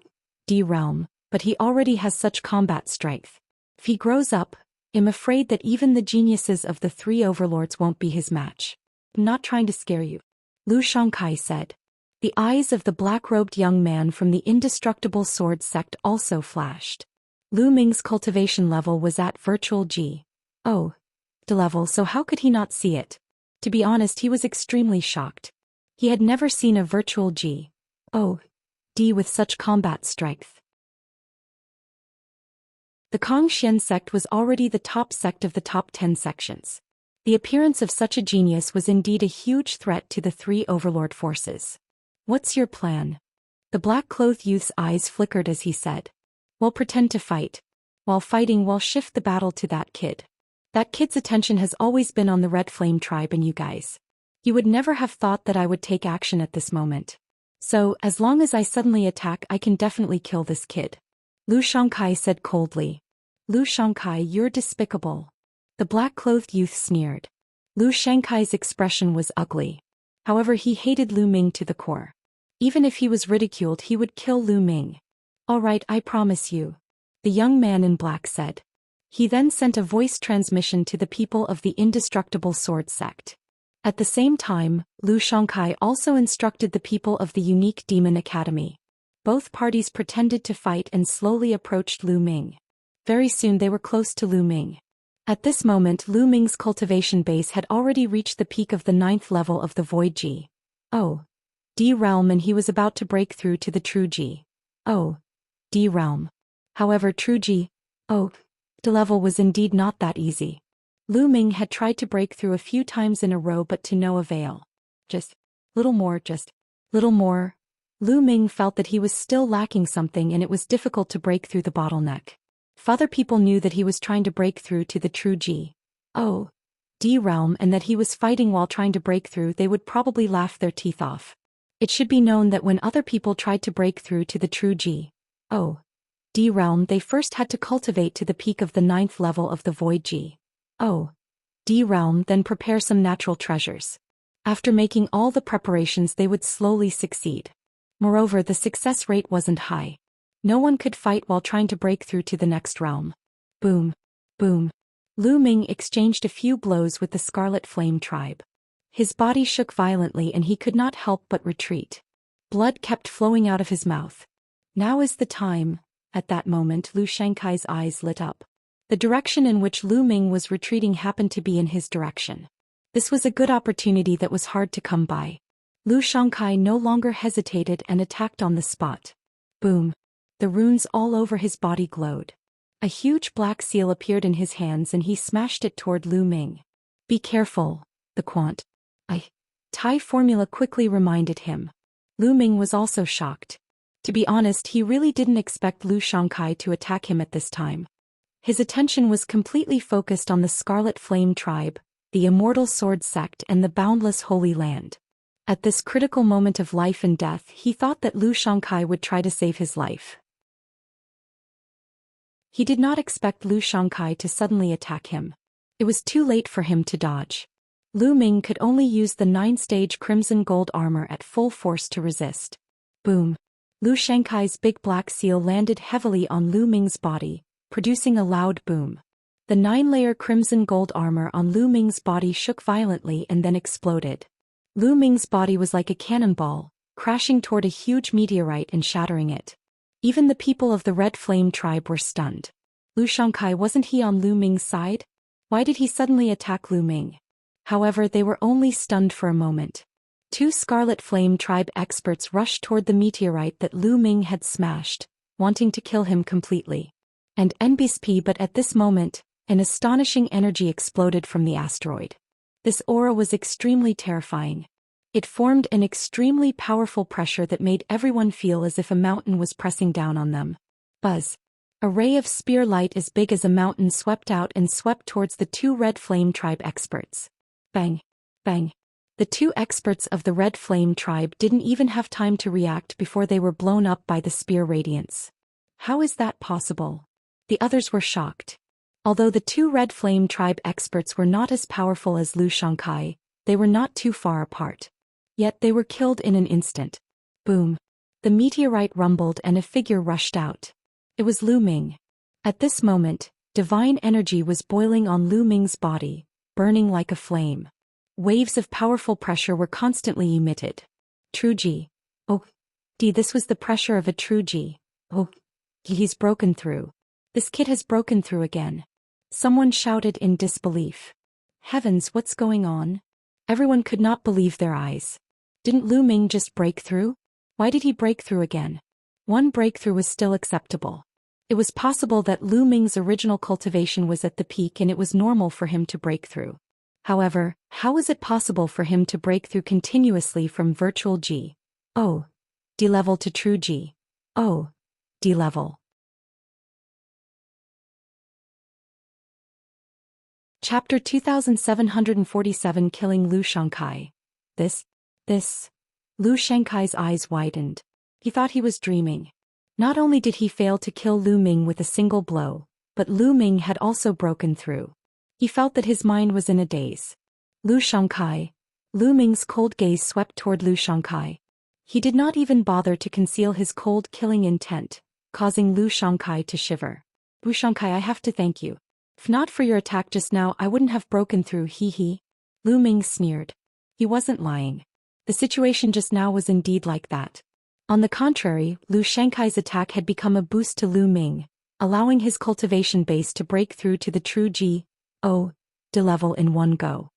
D realm, but he already has such combat strength. If he grows up, I'm afraid that even the geniuses of the 3 overlords won't be his match. I'm not trying to scare you, Lu Xianxia said. The eyes of the black-robed young man from the indestructible sword sect also flashed. Lu Ming's cultivation level was at virtual G. Oh, D level, so how could he not see it? To be honest, he was extremely shocked. He had never seen a virtual G. Oh, D with such combat strength. The Zhou Xian sect was already the top sect of the top 10 sections. The appearance of such a genius was indeed a huge threat to the 3 overlord forces. What's your plan? The black-clothed youth's eyes flickered as he said. We'll pretend to fight. While fighting, we'll shift the battle to that kid. That kid's attention has always been on the Red Flame tribe and you guys. You would never have thought that I would take action at this moment. So, as long as I suddenly attack, I can definitely kill this kid. Lu Xianxia said coldly. Lu Xianxia, you're despicable. The black-clothed youth sneered. Lu Xianxia's expression was ugly. However, he hated Lu Ming to the core. Even if he was ridiculed, he would kill Lu Ming. All right, I promise you, the young man in black said. He then sent a voice transmission to the people of the indestructible sword sect. At the same time, Lu Xianxia also instructed the people of the unique demon academy. Both parties pretended to fight and slowly approached Lu Ming. Very soon they were close to Lu Ming. At this moment, Lu Ming's cultivation base had already reached the peak of the 9th level of the Void G. Oh, D realm, and he was about to break through to the true G. Oh, D realm. However, true G. Oh, D level was indeed not that easy. Lu Ming had tried to break through a few times in a row but to no avail. Just little more. Lu Ming felt that he was still lacking something and it was difficult to break through the bottleneck. If other people knew that he was trying to break through to the true G. Oh, D realm and that he was fighting while trying to break through, they would probably laugh their teeth off. It should be known that when other people tried to break through to the true G.O.D. realm, they first had to cultivate to the peak of the 9th level of the Void G.O.D. realm, then prepare some natural treasures. After making all the preparations, they would slowly succeed. Moreover, the success rate wasn't high. No one could fight while trying to break through to the next realm. Boom. Boom. Lu Ming exchanged a few blows with the Scarlet Flame tribe. His body shook violently and he could not help but retreat. Blood kept flowing out of his mouth. Now is the time. At that moment, Lu Shankai's eyes lit up. The direction in which Lu Ming was retreating happened to be in his direction. This was a good opportunity that was hard to come by. Lu Shankai no longer hesitated and attacked on the spot. Boom. The runes all over his body glowed. A huge black seal appeared in his hands and he smashed it toward Lu Ming. Be careful, the Tai formula quickly reminded him. Lu Ming was also shocked. To be honest, he really didn't expect Lu Shankai to attack him at this time. His attention was completely focused on the Scarlet Flame tribe, the Immortal Sword sect and the Boundless Holy Land. At this critical moment of life and death, he thought that Lu Shankai would try to save his life. He did not expect Lu Shankai to suddenly attack him. It was too late for him to dodge. Lu Ming could only use the 9-stage crimson gold armor at full force to resist. Boom. Lu Shankai's big black seal landed heavily on Lu Ming's body, producing a loud boom. The 9-layer crimson gold armor on Lu Ming's body shook violently and then exploded. Lu Ming's body was like a cannonball, crashing toward a huge meteorite and shattering it. Even the people of the Red Flame tribe were stunned. Lu Shankai, wasn't he on Lu Ming's side? Why did he suddenly attack Lu Ming? However, they were only stunned for a moment. 2 Scarlet Flame tribe experts rushed toward the meteorite that Lu Ming had smashed, wanting to kill him completely. And NBSP, but at this moment, an astonishing energy exploded from the asteroid. This aura was extremely terrifying. It formed an extremely powerful pressure that made everyone feel as if a mountain was pressing down on them. Buzz. A ray of spear light as big as a mountain swept out and swept towards the 2 Red Flame tribe experts. Bang. Bang. The 2 experts of the Red Flame tribe didn't even have time to react before they were blown up by the spear radiance. How is that possible? The others were shocked. Although the 2 Red Flame tribe experts were not as powerful as Lu Shankai, they were not too far apart. Yet they were killed in an instant. Boom. The meteorite rumbled and a figure rushed out. It was Lu Ming. At this moment, divine energy was boiling on Lu Ming's body, burning like a flame. Waves of powerful pressure were constantly emitted. True G.O.D. This was the pressure of a true G.O.D. He's broken through. This kid has broken through again. Someone shouted in disbelief. Heavens, what's going on? Everyone could not believe their eyes. Didn't Lu Ming just break through? Why did he break through again? One breakthrough was still acceptable. It was possible that Lu Ming's original cultivation was at the peak and it was normal for him to break through. However, how was it possible for him to break through continuously from virtual G.O.D. level to true G.O.D. level? Chapter 2747, Killing Lu Shankai. This. Lu Shankai's eyes widened. He thought he was dreaming. Not only did he fail to kill Lu Ming with a single blow, but Lu Ming had also broken through. He felt that his mind was in a daze. Lu Shankai. Lu Ming's cold gaze swept toward Lu Shankai. He did not even bother to conceal his cold killing intent, causing Lu Shankai to shiver. Lu Shankai, I have to thank you. If not for your attack just now, I wouldn't have broken through, hee. Lu Ming sneered. He wasn't lying. The situation just now was indeed like that. On the contrary, Lu Shankai's attack had become a boost to Lu Ming, allowing his cultivation base to break through to the true G.O.D. level in one go.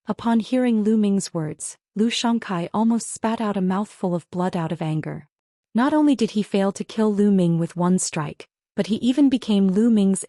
Upon hearing Lu Ming's words, Lu Shankai almost spat out a mouthful of blood out of anger. Not only did he fail to kill Lu Ming with one strike, but he even became Lu Ming's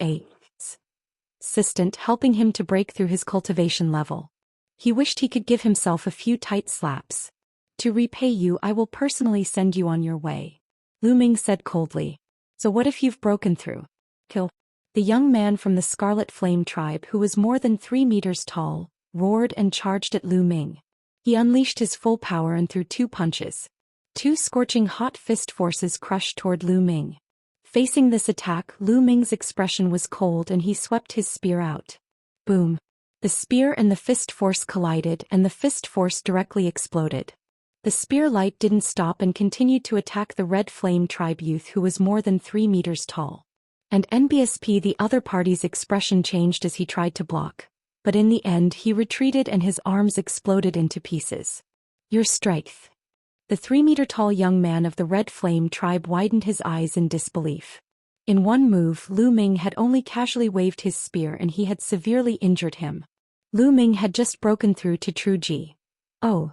assistant, helping him to break through his cultivation level. He wished he could give himself a few tight slaps. To repay you, I will personally send you on your way. Lu Ming said coldly. So what if you've broken through? Kill. The young man from the Scarlet Flame tribe, who was more than 3 meters tall, roared and charged at Lu Ming. He unleashed his full power and threw 2 punches. 2 scorching hot fist forces crushed toward Lu Ming. Facing this attack, Lu Ming's expression was cold and he swept his spear out. Boom. The spear and the fist force collided and the fist force directly exploded. The spear light didn't stop and continued to attack the Red Flame tribe youth who was more than 3 meters tall. And NBSP, the other party's expression changed as he tried to block. But in the end he retreated and his arms exploded into pieces. Your strength. The 3-meter-tall young man of the Red Flame tribe widened his eyes in disbelief. In one move, Lu Ming had only casually waved his spear and he had severely injured him. Lu Ming had just broken through to True G. Oh.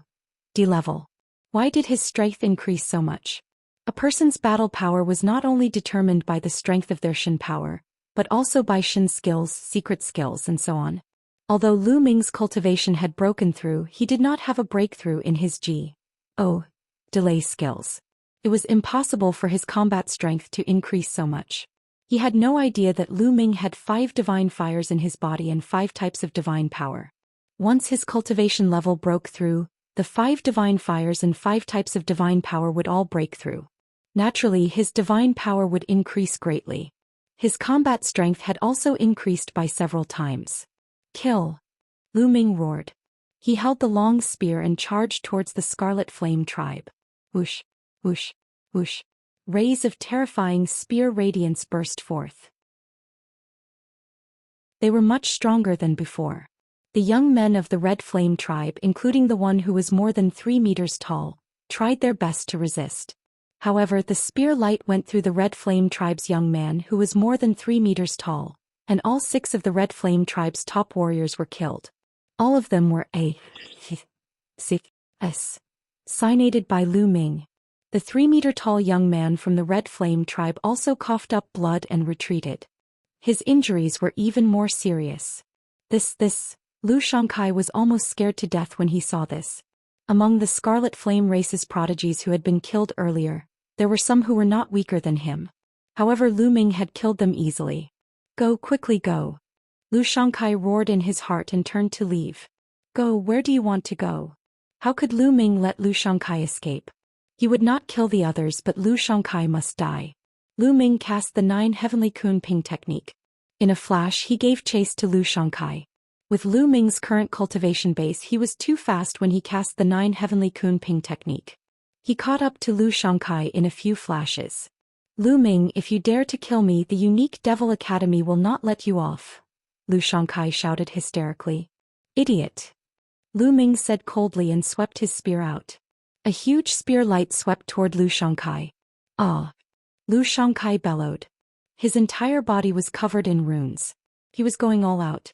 D level. Why did his strength increase so much? A person's battle power was not only determined by the strength of their Shin power, but also by Shin skills, secret skills and so on. Although Lu Ming's cultivation had broken through, he did not have a breakthrough in his G. Oh. Delay skills. It was impossible for his combat strength to increase so much. He had no idea that Lu Ming had 5 divine fires in his body and 5 types of divine power. Once his cultivation level broke through, the 5 divine fires and 5 types of divine power would all break through. Naturally, his divine power would increase greatly. His combat strength had also increased by several times. Kill! Lu Ming roared. He held the long spear and charged towards the Scarlet Flame tribe. Whoosh, whoosh, whoosh. Rays of terrifying spear radiance burst forth. They were much stronger than before. The young men of the Red Flame tribe, including the one who was more than 3 meters tall, tried their best to resist. However, the spear light went through the Red Flame tribe's young man who was more than 3 meters tall, and all 6 of the Red Flame tribe's top warriors were killed. All of them were Signated by Lu Ming. The 3-meter-tall young man from the Red Flame tribe also coughed up blood and retreated. His injuries were even more serious. Lu Xianxia was almost scared to death when he saw this. Among the Scarlet Flame race's prodigies who had been killed earlier, there were some who were not weaker than him. However, Lu Ming had killed them easily. Go, quickly go. Lu Xianxia roared in his heart and turned to leave. Go, where do you want to go? How could Lu Ming let Lu Xianxia escape? He would not kill the others, but Lu Xianxia must die. Lu Ming cast the 9 Heavenly Kun Ping technique. In a flash he gave chase to Lu Xianxia. With Lu Ming's current cultivation base, he was too fast when he cast the 9 Heavenly Kun Ping technique. He caught up to Lu Xianxia in a few flashes. Lu Ming, if you dare to kill me, the unique Devil Academy will not let you off. Lu Xianxia shouted hysterically. Idiot! Lu Ming said coldly and swept his spear out. A huge spear light swept toward Lu Xianxia. Ah! Lu Xianxia bellowed. His entire body was covered in runes. He was going all out.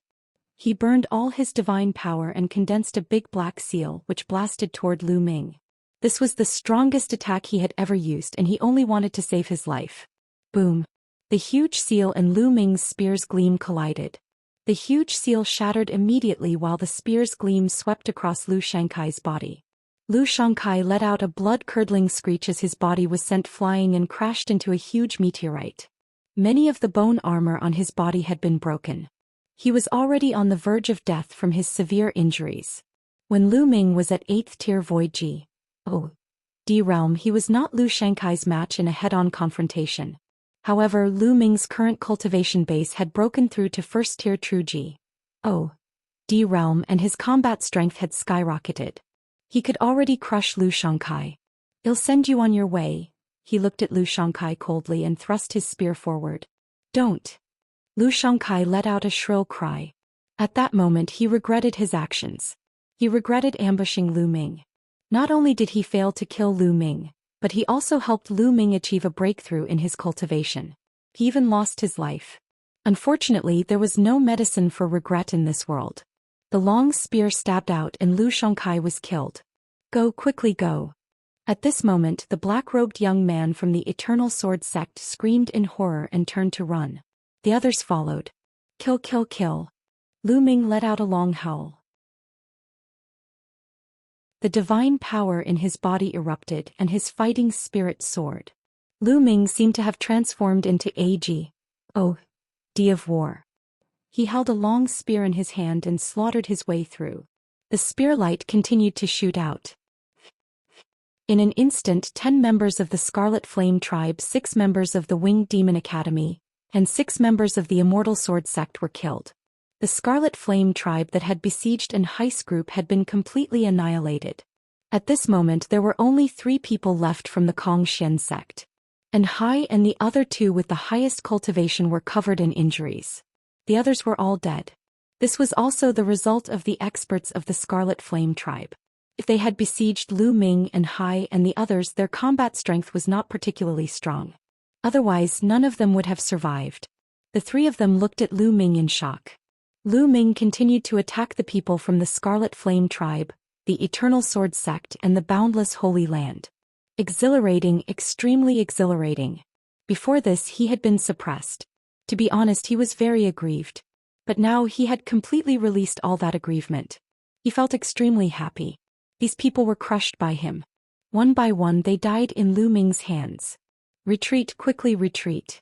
He burned all his divine power and condensed a big black seal which blasted toward Lu Ming. This was the strongest attack he had ever used and he only wanted to save his life. Boom! The huge seal and Lu Ming's spear's gleam collided. The huge seal shattered immediately while the spear's gleam swept across Lu Xianxia's body. Lu Xianxia let out a blood-curdling screech as his body was sent flying and crashed into a huge meteorite. Many of the bone armor on his body had been broken. He was already on the verge of death from his severe injuries. When Lu Ming was at 8th tier Void G. D realm, he was not Lu Xianxia's match in a head-on confrontation. However, Lu Ming's current cultivation base had broken through to 1st tier True G. D realm and his combat strength had skyrocketed. He could already crush Lu Xianxia. I'll send you on your way. He looked at Lu Xianxia coldly and thrust his spear forward. Don't! Lu Xianxia let out a shrill cry. At that moment he regretted his actions. He regretted ambushing Lu Ming. Not only did he fail to kill Lu Ming, but he also helped Lu Ming achieve a breakthrough in his cultivation. He even lost his life. Unfortunately, there was no medicine for regret in this world. The long spear stabbed out and Lu Xianxia was killed. Go, quickly go. At this moment, the black-robed young man from the Eternal Sword sect screamed in horror and turned to run. The others followed. Kill, kill, kill. Lu Ming let out a long howl. The divine power in his body erupted and his fighting spirit soared. Lu Ming seemed to have transformed into A.G. D of war. He held a long spear in his hand and slaughtered his way through. The spear light continued to shoot out. In an instant 10 members of the Scarlet Flame Tribe, 6 members of the Winged Demon Academy, and 6 members of the Immortal Sword Sect were killed. The Scarlet Flame Tribe that had besieged an heist group had been completely annihilated. At this moment there were only 3 people left from the Zhou Xian sect. And Hai and the other 2 with the highest cultivation were covered in injuries. The others were all dead. This was also the result of the experts of the Scarlet Flame Tribe. If they had besieged Lu Ming and Hai and the others, their combat strength was not particularly strong. Otherwise, none of them would have survived. The 3 of them looked at Lu Ming in shock. Lu Ming continued to attack the people from the Scarlet Flame Tribe, the Eternal Sword Sect and the Boundless Holy Land. Exhilarating, extremely exhilarating. Before this he had been suppressed. To be honest, he was very aggrieved. But now he had completely released all that aggrievement. He felt extremely happy. These people were crushed by him. One by one they died in Lu Ming's hands. Retreat, quickly retreat.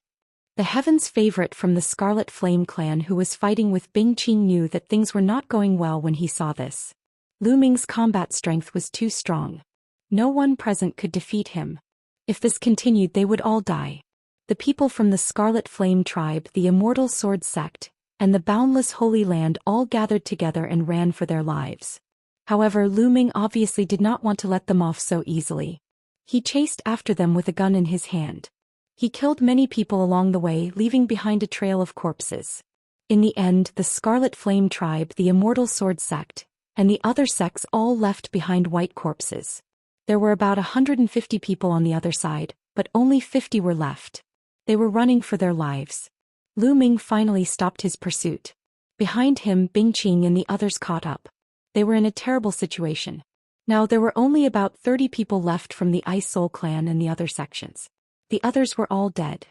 The Heaven's favorite from the Scarlet Flame clan who was fighting with Bing Qing knew that things were not going well when he saw this. Lu Ming's combat strength was too strong. No one present could defeat him. If this continued they would all die. The people from the Scarlet Flame Tribe, the Immortal Sword Sect, and the Boundless Holy Land all gathered together and ran for their lives. However, Lu Ming obviously did not want to let them off so easily. He chased after them with a gun in his hand. He killed many people along the way, leaving behind a trail of corpses. In the end, the Scarlet Flame Tribe, the Immortal Sword Sect, and the other sects all left behind white corpses. There were about 150 people on the other side, but only 50 were left. They were running for their lives. Lu Ming finally stopped his pursuit. Behind him, Bing Qing and the others caught up. They were in a terrible situation. Now there were only about 30 people left from the Ice Soul clan and the other sections. The others were all dead.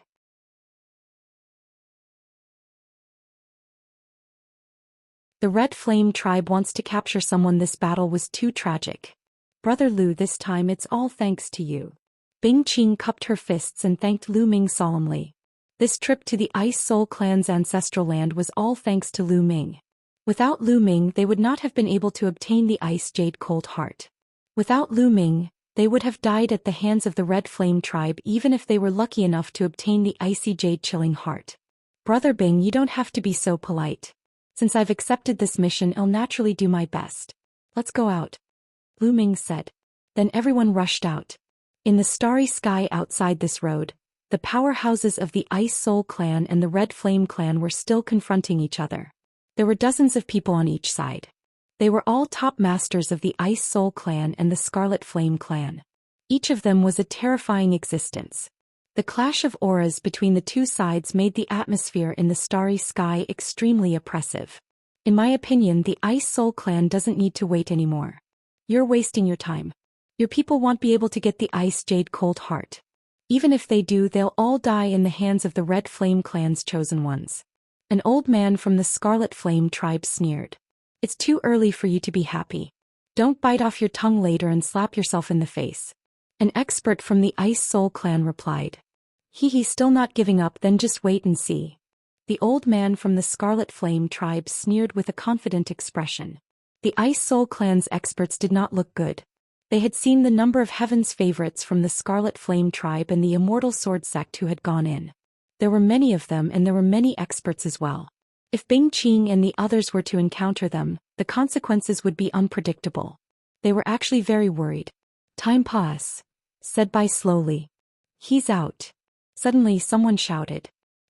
The Red Flame Tribe wants to capture someone. This battle was too tragic. Brother Lu, this time it's all thanks to you. Bing Qing cupped her fists and thanked Lu Ming solemnly. This trip to the Ice Soul clan's ancestral land was all thanks to Lu Ming. Without Lu Ming they would not have been able to obtain the Ice Jade Cold Heart. Without Lu Ming, they would have died at the hands of the Red Flame Tribe even if they were lucky enough to obtain the Icy Jade Chilling Heart. Brother Bing, you don't have to be so polite. Since I've accepted this mission, I'll naturally do my best. Let's go out, Lu Ming said. Then everyone rushed out. In the starry sky outside this road, the powerhouses of the Ice Soul clan and the Red Flame clan were still confronting each other. There were dozens of people on each side. They were all top masters of the Ice Soul clan and the Scarlet Flame clan. Each of them was a terrifying existence. The clash of auras between the two sides made the atmosphere in the starry sky extremely oppressive. In my opinion, the Ice Soul clan doesn't need to wait anymore. You're wasting your time. Your people won't be able to get the Ice Jade Cold Heart. Even if they do, they'll all die in the hands of the Red Flame clan's chosen ones. An old man from the Scarlet Flame Tribe sneered. It's too early for you to be happy. Don't bite off your tongue later and slap yourself in the face. An expert from the Ice Soul clan replied. He's still not giving up, then just wait and see. The old man from the Scarlet Flame Tribe sneered with a confident expression. The Ice Soul clan's experts did not look good. They had seen the number of Heaven's favorites from the Scarlet Flame Tribe and the Immortal Sword Sect who had gone in. There were many of them and there were many experts as well. If Bing Qing and the others were to encounter them, the consequences would be unpredictable. They were actually very worried. Time pass, said Bai slowly. He's out. Suddenly someone shouted.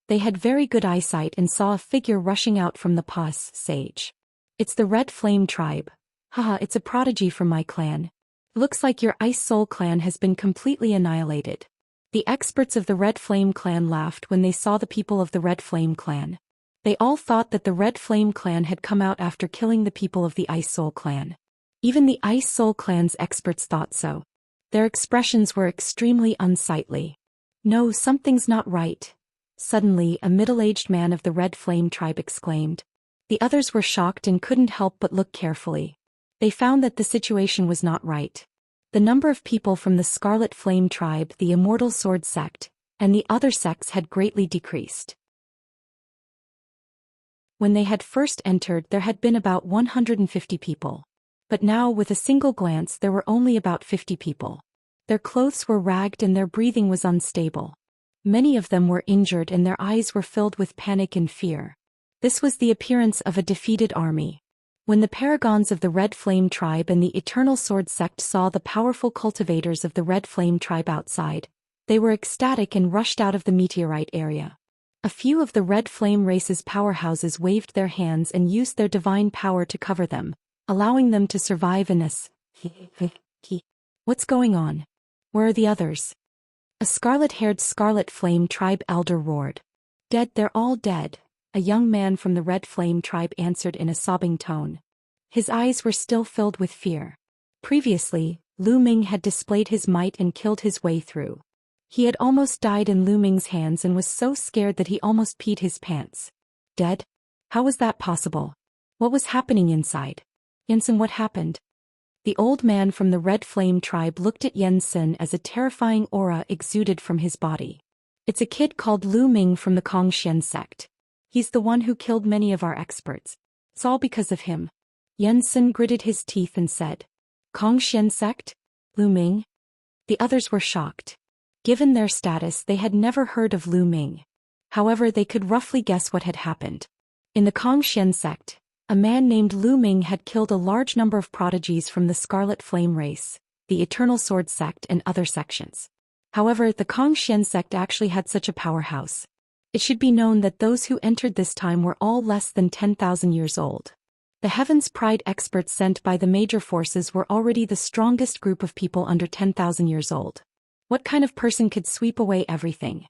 They had very good eyesight and saw a figure rushing out from the sage. It's the Red Flame Tribe. Haha, it's a prodigy from my clan. Looks like your Ice Soul clan has been completely annihilated. The experts of the Red Flame clan laughed when they saw the people of the Red Flame clan. They all thought that the Red Flame clan had come out after killing the people of the Ice Soul clan. Even the Ice Soul clan's experts thought so. Their expressions were extremely unsightly. No, something's not right. Suddenly, a middle-aged man of the Red Flame Tribe exclaimed. The others were shocked and couldn't help but look carefully. They found that the situation was not right. The number of people from the Scarlet Flame Tribe, the Immortal Sword Sect, and the other sects had greatly decreased. When they had first entered, there had been about 150 people. But now with a single glance there were only about 50 people. Their clothes were ragged and their breathing was unstable. Many of them were injured and their eyes were filled with panic and fear. This was the appearance of a defeated army. When the paragons of the Red Flame tribe and the Eternal Sword sect saw the powerful cultivators of the Red Flame tribe outside, they were ecstatic and rushed out of the meteorite area. A few of the Red Flame race's powerhouses waved their hands and used their divine power to cover them, allowing them to survive in this. What's going on? Where are the others? A scarlet-haired Scarlet Flame tribe elder roared. Dead, they're all dead, a young man from the Red Flame tribe answered in a sobbing tone. His eyes were still filled with fear. Previously, Lu Ming had displayed his might and killed his way through. He had almost died in Lu Ming's hands and was so scared that he almost peed his pants. Dead? How was that possible? What was happening inside? Yansen, what happened? The old man from the Red Flame tribe looked at Yansen as a terrifying aura exuded from his body. It's a kid called Lu Ming from the Xianxia Xian sect. He's the one who killed many of our experts. It's all because of him. Yansen gritted his teeth and said, Xianxia Xian sect? Lu Ming? The others were shocked. Given their status, they had never heard of Lu Ming. However, they could roughly guess what had happened. In the Xianxia Xian sect, a man named Lu Ming had killed a large number of prodigies from the Scarlet Flame race, the Eternal Sword sect and other sections. However, the Xianxia Xian sect actually had such a powerhouse. It should be known that those who entered this time were all less than 10,000 years old. The Heaven's Pride experts sent by the major forces were already the strongest group of people under 10,000 years old. What kind of person could sweep away everything?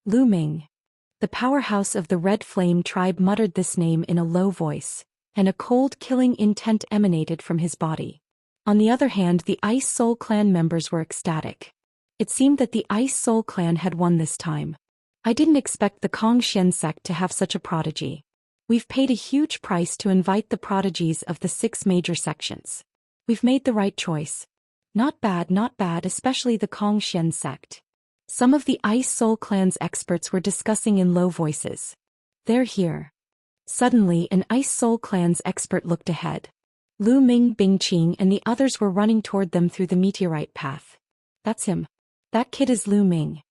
Lu Ming. The powerhouse of the Red Flame tribe muttered this name in a low voice, and a cold killing intent emanated from his body. On the other hand, the Ice Soul Clan members were ecstatic. It seemed that the Ice Soul Clan had won this time. I didn't expect the Xianxia Xian sect to have such a prodigy. We've paid a huge price to invite the prodigies of the 6 major sections. We've made the right choice. Not bad, especially the Xianxia Xian sect. Some of the Ice Soul Clan's experts were discussing in low voices. They're here. Suddenly, an Ice Soul Clan's expert looked ahead. Lu Ming, Bingqing and the others were running toward them through the meteorite path. That's him. That kid is Lu Ming.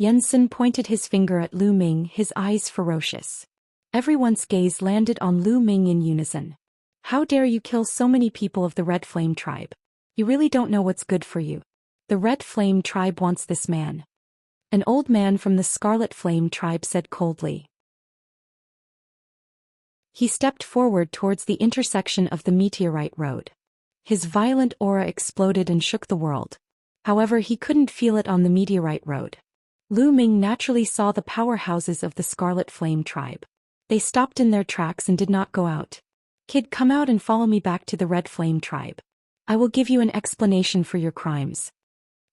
Yansen pointed his finger at Lu Ming, his eyes ferocious. Everyone's gaze landed on Lu Ming in unison. How dare you kill so many people of the Red Flame tribe? You really don't know what's good for you. The Red Flame tribe wants this man. An old man from the Scarlet Flame tribe said coldly. He stepped forward towards the intersection of the meteorite road. His violent aura exploded and shook the world. However, he couldn't feel it on the meteorite road. Lu Ming naturally saw the powerhouses of the Scarlet Flame tribe. They stopped in their tracks and did not go out. Kid, come out and follow me back to the Red Flame tribe. I will give you an explanation for your crimes.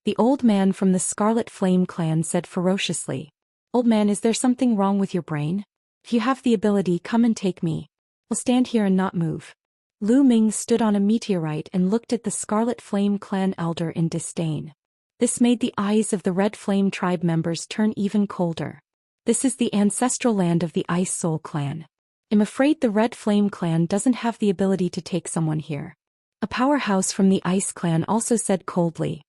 The old man from the Scarlet Flame clan said ferociously. Old man, is there something wrong with your brain? If you have the ability, come and take me. I'll stand here and not move. Lu Ming stood on a meteorite and looked at the Scarlet Flame clan elder in disdain. This made the eyes of the Red Flame tribe members turn even colder. This is the ancestral land of the Ice Soul clan. I'm afraid the Red Flame clan doesn't have the ability to take someone here. A powerhouse from the Ice clan also said coldly.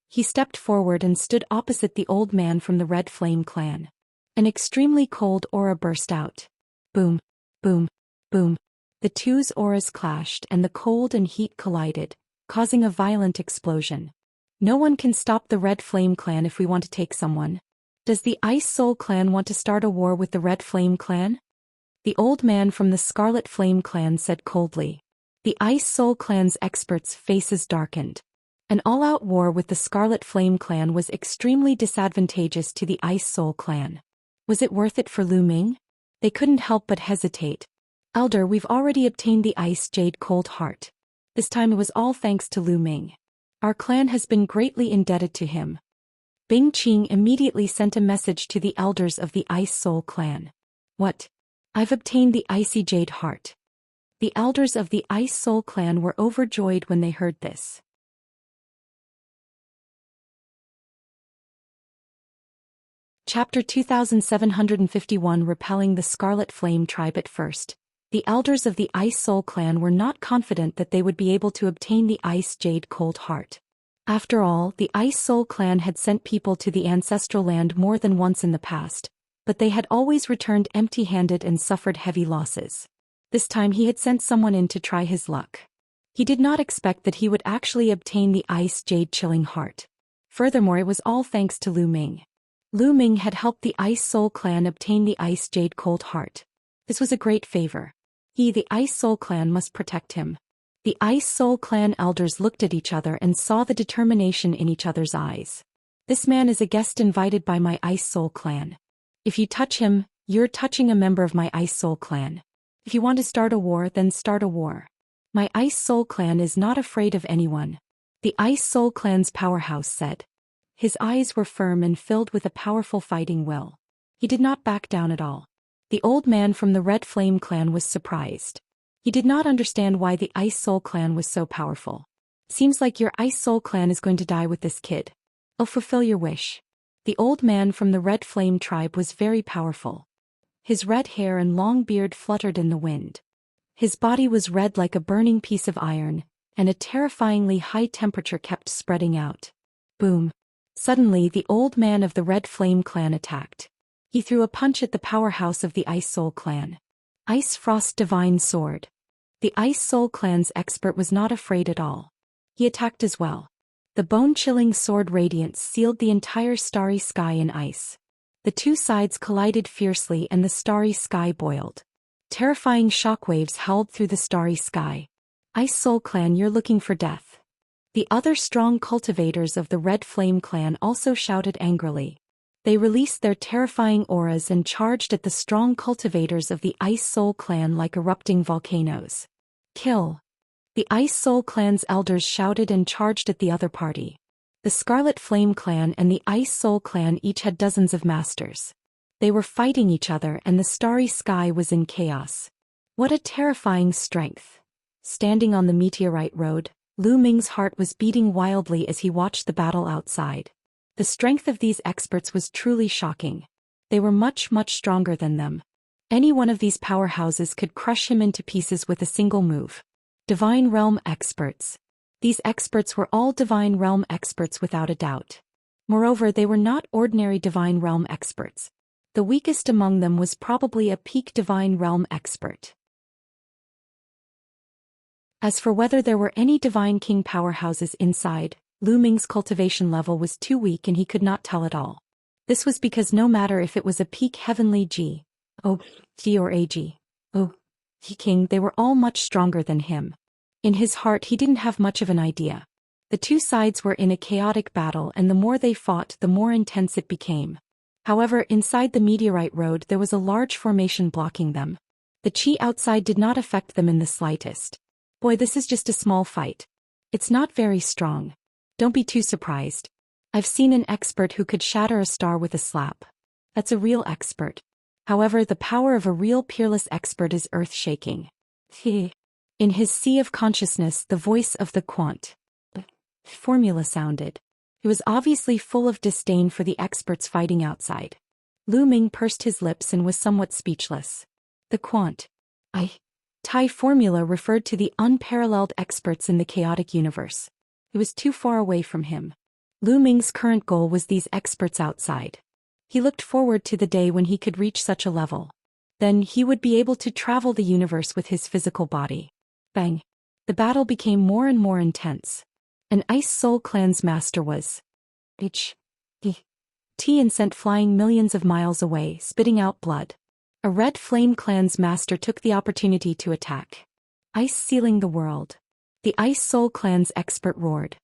He stepped forward and stood opposite the old man from the Red Flame clan. An extremely cold aura burst out. Boom, boom, boom. The two's auras clashed and the cold and heat collided, causing a violent explosion. No one can stop the Red Flame clan if we want to take someone. Does the Ice Soul clan want to start a war with the Red Flame clan? The old man from the Scarlet Flame clan said coldly. The Ice Soul clan's experts' faces darkened. An all-out war with the Scarlet Flame clan was extremely disadvantageous to the Ice Soul clan. Was it worth it for Lu Ming? They couldn't help but hesitate. Elder, we've already obtained the Ice Jade Cold Heart. This time it was all thanks to Lu Ming. Our clan has been greatly indebted to him. Bingqing immediately sent a message to the elders of the Ice Soul clan. What? I've obtained the Icy Jade Heart. The elders of the Ice Soul clan were overjoyed when they heard this. Chapter 2751. Repelling the Scarlet Flame tribe. At first, The elders of the Ice Soul clan were not confident that they would be able to obtain the Ice Jade Cold Heart. After all, the Ice Soul clan had sent people to the ancestral land more than once in the past, but they had always returned empty-handed and suffered heavy losses. This time he had sent someone in to try his luck. He did not expect that he would actually obtain the Ice Jade Chilling Heart. Furthermore, it was all thanks to Lu Ming. Lu Ming had helped the Ice Soul clan obtain the Ice Jade Cold Heart. This was a great favor. He, the Ice Soul clan, must protect him. The Ice Soul clan elders looked at each other and saw the determination in each other's eyes. This man is a guest invited by my Ice Soul clan. If you touch him, you're touching a member of my Ice Soul clan. If you want to start a war, then start a war. My Ice Soul clan is not afraid of anyone. The Ice Soul clan's powerhouse said. His eyes were firm and filled with a powerful fighting will. He did not back down at all. The old man from the Red Flame clan was surprised. He did not understand why the Ice Soul clan was so powerful. Seems like your Ice Soul clan is going to die with this kid. I'll fulfill your wish. The old man from the Red Flame tribe was very powerful. His red hair and long beard fluttered in the wind. His body was red like a burning piece of iron, and a terrifyingly high temperature kept spreading out. Boom. Suddenly the old man of the Red Flame clan attacked. He threw a punch at the powerhouse of the Ice Soul clan. Ice Frost Divine Sword. The Ice Soul clan's expert was not afraid at all. He attacked as well. The bone-chilling sword radiance sealed the entire starry sky in ice. The two sides collided fiercely and the starry sky boiled. Terrifying shockwaves howled through the starry sky. Ice Soul clan, you're looking for death. The other strong cultivators of the Red Flame clan also shouted angrily. They released their terrifying auras and charged at the strong cultivators of the Ice Soul clan like erupting volcanoes. Kill! The Ice Soul clan's elders shouted and charged at the other party. The Scarlet Flame clan and the Ice Soul clan each had dozens of masters. They were fighting each other and the starry sky was in chaos. What a terrifying strength! Standing on the meteorite road, Lu Ming's heart was beating wildly as he watched the battle outside. The strength of these experts was truly shocking. They were much stronger than them. Any one of these powerhouses could crush him into pieces with a single move. Divine Realm experts. These experts were all Divine Realm experts without a doubt. Moreover, they were not ordinary Divine Realm experts. The weakest among them was probably a peak Divine Realm expert. As for whether there were any Divine King powerhouses inside, Lu Ming's cultivation level was too weak and he could not tell at all. This was because no matter if it was a peak Heavenly G, G or AG, King, they were all much stronger than him. In his heart he didn't have much of an idea. The two sides were in a chaotic battle and the more they fought the more intense it became. However, inside the meteorite road there was a large formation blocking them. The chi outside did not affect them in the slightest. Boy, this is just a small fight. It's not very strong. Don't be too surprised. I've seen an expert who could shatter a star with a slap. That's a real expert. However, the power of a real peerless expert is earth-shaking. In his sea of consciousness, the voice of the quant formula sounded. He was obviously full of disdain for the experts fighting outside. Lu Ming pursed his lips and was somewhat speechless. The quant Tai formula referred to the unparalleled experts in the chaotic universe. It was too far away from him. Lu Ming's current goal was these experts outside. He looked forward to the day when he could reach such a level. Then he would be able to travel the universe with his physical body. Bang! The battle became more and more intense. An Ice Soul clan's master was and sent flying millions of miles away, spitting out blood. A Red Flame clan's master took the opportunity to attack. Ice sealing the world. The Ice Soul clan's expert roared.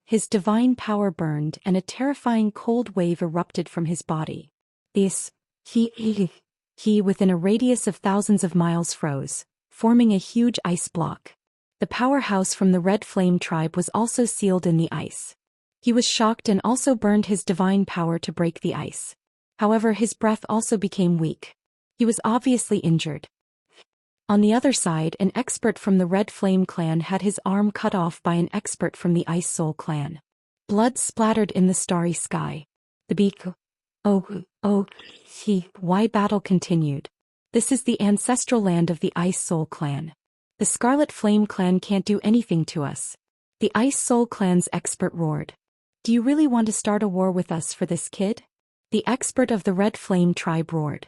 His divine power burned and a terrifying cold wave erupted from his body. He within a radius of thousands of miles froze, forming a huge ice block. The powerhouse from the Red Flame tribe was also sealed in the ice. He was shocked and also burned his divine power to break the ice. However, his breath also became weak. He was obviously injured. On the other side, an expert from the Red Flame clan had his arm cut off by an expert from the Ice Soul clan. Blood splattered in the starry sky. The battle continued. This is the ancestral land of the Ice Soul Clan. The Scarlet Flame Clan can't do anything to us. The Ice Soul Clan's expert roared. Do you really want to start a war with us for this kid? The expert of the Red Flame tribe roared.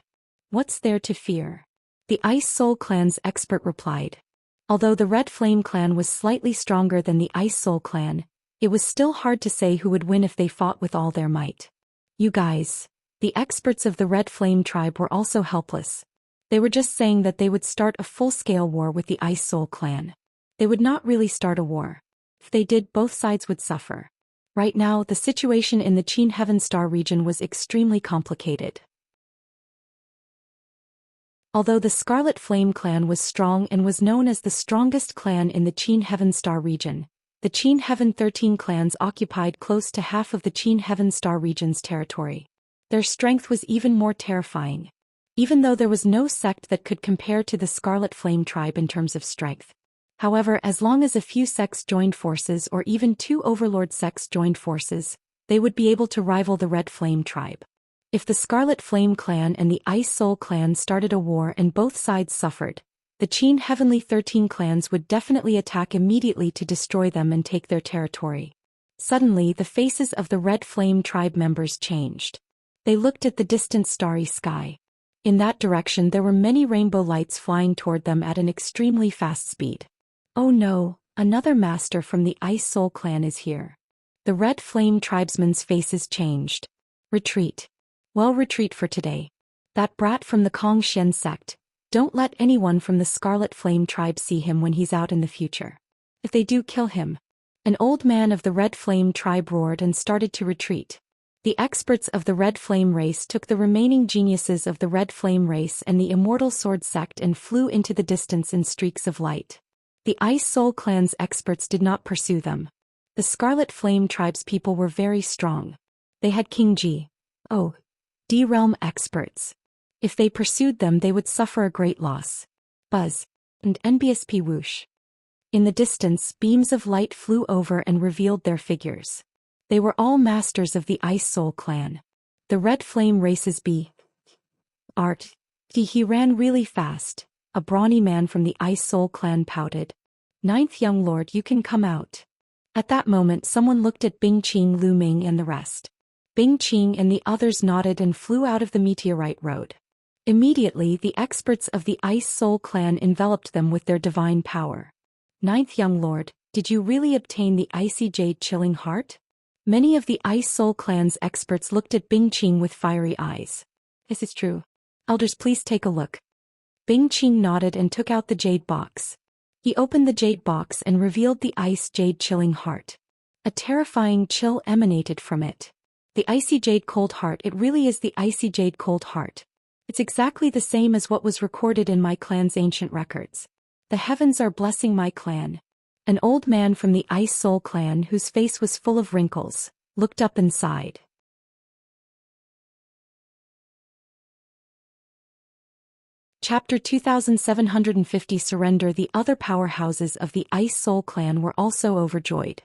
What's there to fear? The Ice Soul Clan's expert replied. Although the Red Flame Clan was slightly stronger than the Ice Soul Clan, it was still hard to say who would win if they fought with all their might. You guys. The experts of the Red Flame tribe were also helpless. They were just saying that they would start a full-scale war with the Ice Soul Clan. They would not really start a war. If they did, both sides would suffer. Right now, the situation in the Qin Heaven Star region was extremely complicated. Although the Scarlet Flame Clan was strong and was known as the strongest clan in the Qin Heaven Star region, the Qin Heaven 13 clans occupied close to half of the Qin Heaven Star region's territory. Their strength was even more terrifying. Even though there was no sect that could compare to the Scarlet Flame tribe in terms of strength. However, as long as a few sects joined forces or even 2 overlord sects joined forces, they would be able to rival the Red Flame tribe. If the Scarlet Flame Clan and the Ice Soul Clan started a war and both sides suffered, the Qin Heavenly 13 clans would definitely attack immediately to destroy them and take their territory. Suddenly, the faces of the Red Flame tribe members changed. They looked at the distant starry sky. In that direction there were many rainbow lights flying toward them at an extremely fast speed. Oh no, another master from the Ice Soul Clan is here. The Red Flame tribesmen's faces changed. Retreat. Well, retreat for today. That brat from the Kong Shen sect. Don't let anyone from the Scarlet Flame tribe see him when he's out in the future. If they do, kill him. An old man of the Red Flame tribe roared and started to retreat. The experts of the Red Flame race took the remaining geniuses of the Red Flame race and the Immortal Sword sect and flew into the distance in streaks of light. The Ice Soul Clan's experts did not pursue them. The Scarlet Flame tribe's people were very strong. They had King Ji. Oh, D realm experts. If they pursued them, they would suffer a great loss. Buzz. And NBSP whoosh. In the distance, beams of light flew over and revealed their figures. They were all masters of the Ice Soul Clan. The Red Flame race's Art. He ran really fast. A brawny man from the Ice Soul Clan pouted. Ninth young lord, you can come out. At that moment someone looked at Bing Qing, Lu Ming and the rest. Bing Qing and the others nodded and flew out of the meteorite road. Immediately the experts of the Ice Soul Clan enveloped them with their divine power. Ninth young lord, did you really obtain the icy jade chilling heart? Many of the Ice Soul Clan's experts looked at Bing Qing with fiery eyes. This is true. Elders, please take a look. Bing Qing nodded and took out the jade box. He opened the jade box and revealed the ice jade chilling heart. A terrifying chill emanated from it. The icy jade cold heart, it really is the icy jade cold heart. It's exactly the same as what was recorded in my clan's ancient records. The heavens are blessing my clan. An old man from the Ice Soul Clan, whose face was full of wrinkles, looked up and sighed. Chapter 2750 Surrender. The other powerhouses of the Ice Soul Clan were also overjoyed.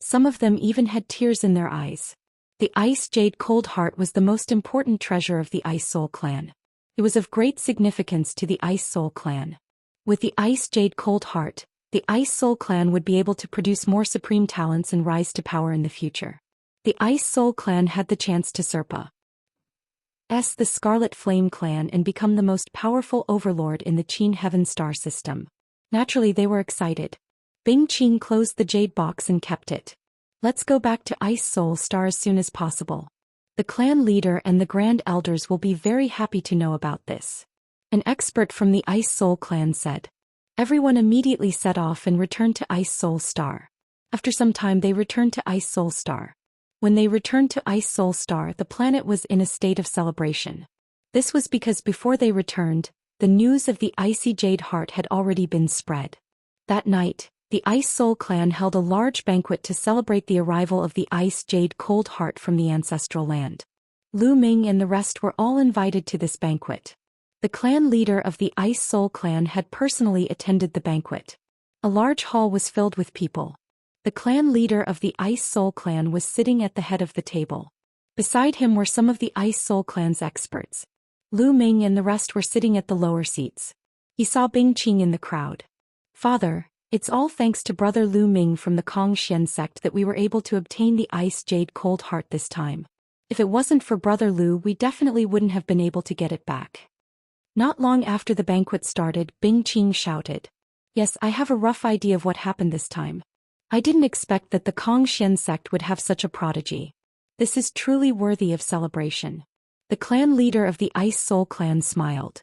Some of them even had tears in their eyes. The Ice Jade Cold Heart was the most important treasure of the Ice Soul Clan. It was of great significance to the Ice Soul Clan. With the Ice Jade Cold Heart, the Ice Soul Clan would be able to produce more supreme talents and rise to power in the future. The Ice Soul Clan had the chance to surpass the Scarlet Flame Clan and become the most powerful overlord in the Qin Heaven Star system. Naturally, they were excited. Bing Qing closed the jade box and kept it. Let's go back to Ice Soul Star as soon as possible. The clan leader and the grand elders will be very happy to know about this. An expert from the Ice Soul Clan said. Everyone immediately set off and returned to Ice Soul Star. After some time they returned to Ice Soul Star. When they returned to Ice Soul Star, the planet was in a state of celebration. This was because before they returned, the news of the icy jade heart had already been spread. That night, the Ice Soul Clan held a large banquet to celebrate the arrival of the Ice Jade Cold Heart from the ancestral land. Lu Ming and the rest were all invited to this banquet. The clan leader of the Ice Soul Clan had personally attended the banquet. A large hall was filled with people. The clan leader of the Ice Soul Clan was sitting at the head of the table. Beside him were some of the Ice Soul Clan's experts. Lu Ming and the rest were sitting at the lower seats. He saw Bing Qing in the crowd. Father, it's all thanks to brother Lu Ming from the Xian sect that we were able to obtain the Ice Jade Cold Heart this time. If it wasn't for brother Lu, we definitely wouldn't have been able to get it back. Not long after the banquet started, Bing Qing shouted. Yes, I have a rough idea of what happened this time. I didn't expect that the Xian sect would have such a prodigy. This is truly worthy of celebration. The clan leader of the Ice Soul clan smiled.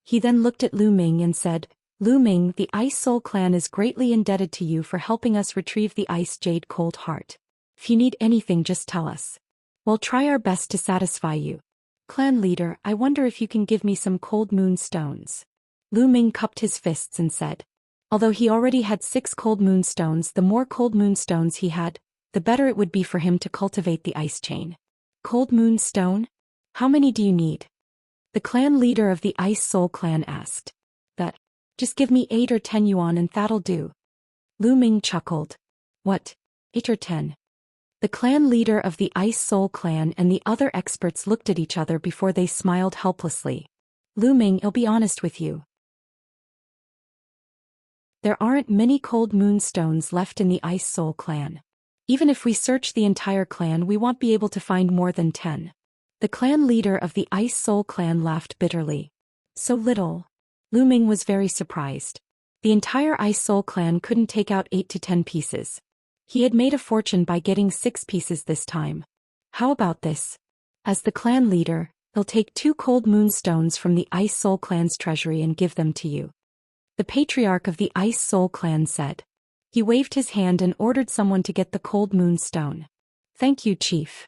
He then looked at Lu Ming and said, Lu Ming, the Ice Soul clan is greatly indebted to you for helping us retrieve the Ice Jade Cold Heart. If you need anything, just tell us. We'll try our best to satisfy you. Clan leader, I wonder if you can give me some cold moon stones. Lu Ming cupped his fists and said. Although he already had 6 cold moon stones, the more cold moon stones he had, the better it would be for him to cultivate the ice chain. Cold moon stone? How many do you need? The clan leader of the Ice Soul clan asked. That. Just give me 8 or 10 yuan and that'll do. Lu Ming chuckled. What? 8 or 10? The clan leader of the Ice Soul clan and the other experts looked at each other before they smiled helplessly. Lu Ming, I'll be honest with you. There aren't many cold moon stones left in the Ice Soul clan. Even if we search the entire clan, we won't be able to find more than 10. The clan leader of the Ice Soul clan laughed bitterly. So little. Lu Ming was very surprised. The entire Ice Soul clan couldn't take out 8 to 10 pieces. He had made a fortune by getting 6 pieces this time. How about this? As the clan leader, he'll take 2 cold moon stones from the Ice Soul clan's treasury and give them to you. The patriarch of the Ice Soul clan said. He waved his hand and ordered someone to get the cold moon stone. Thank you, chief.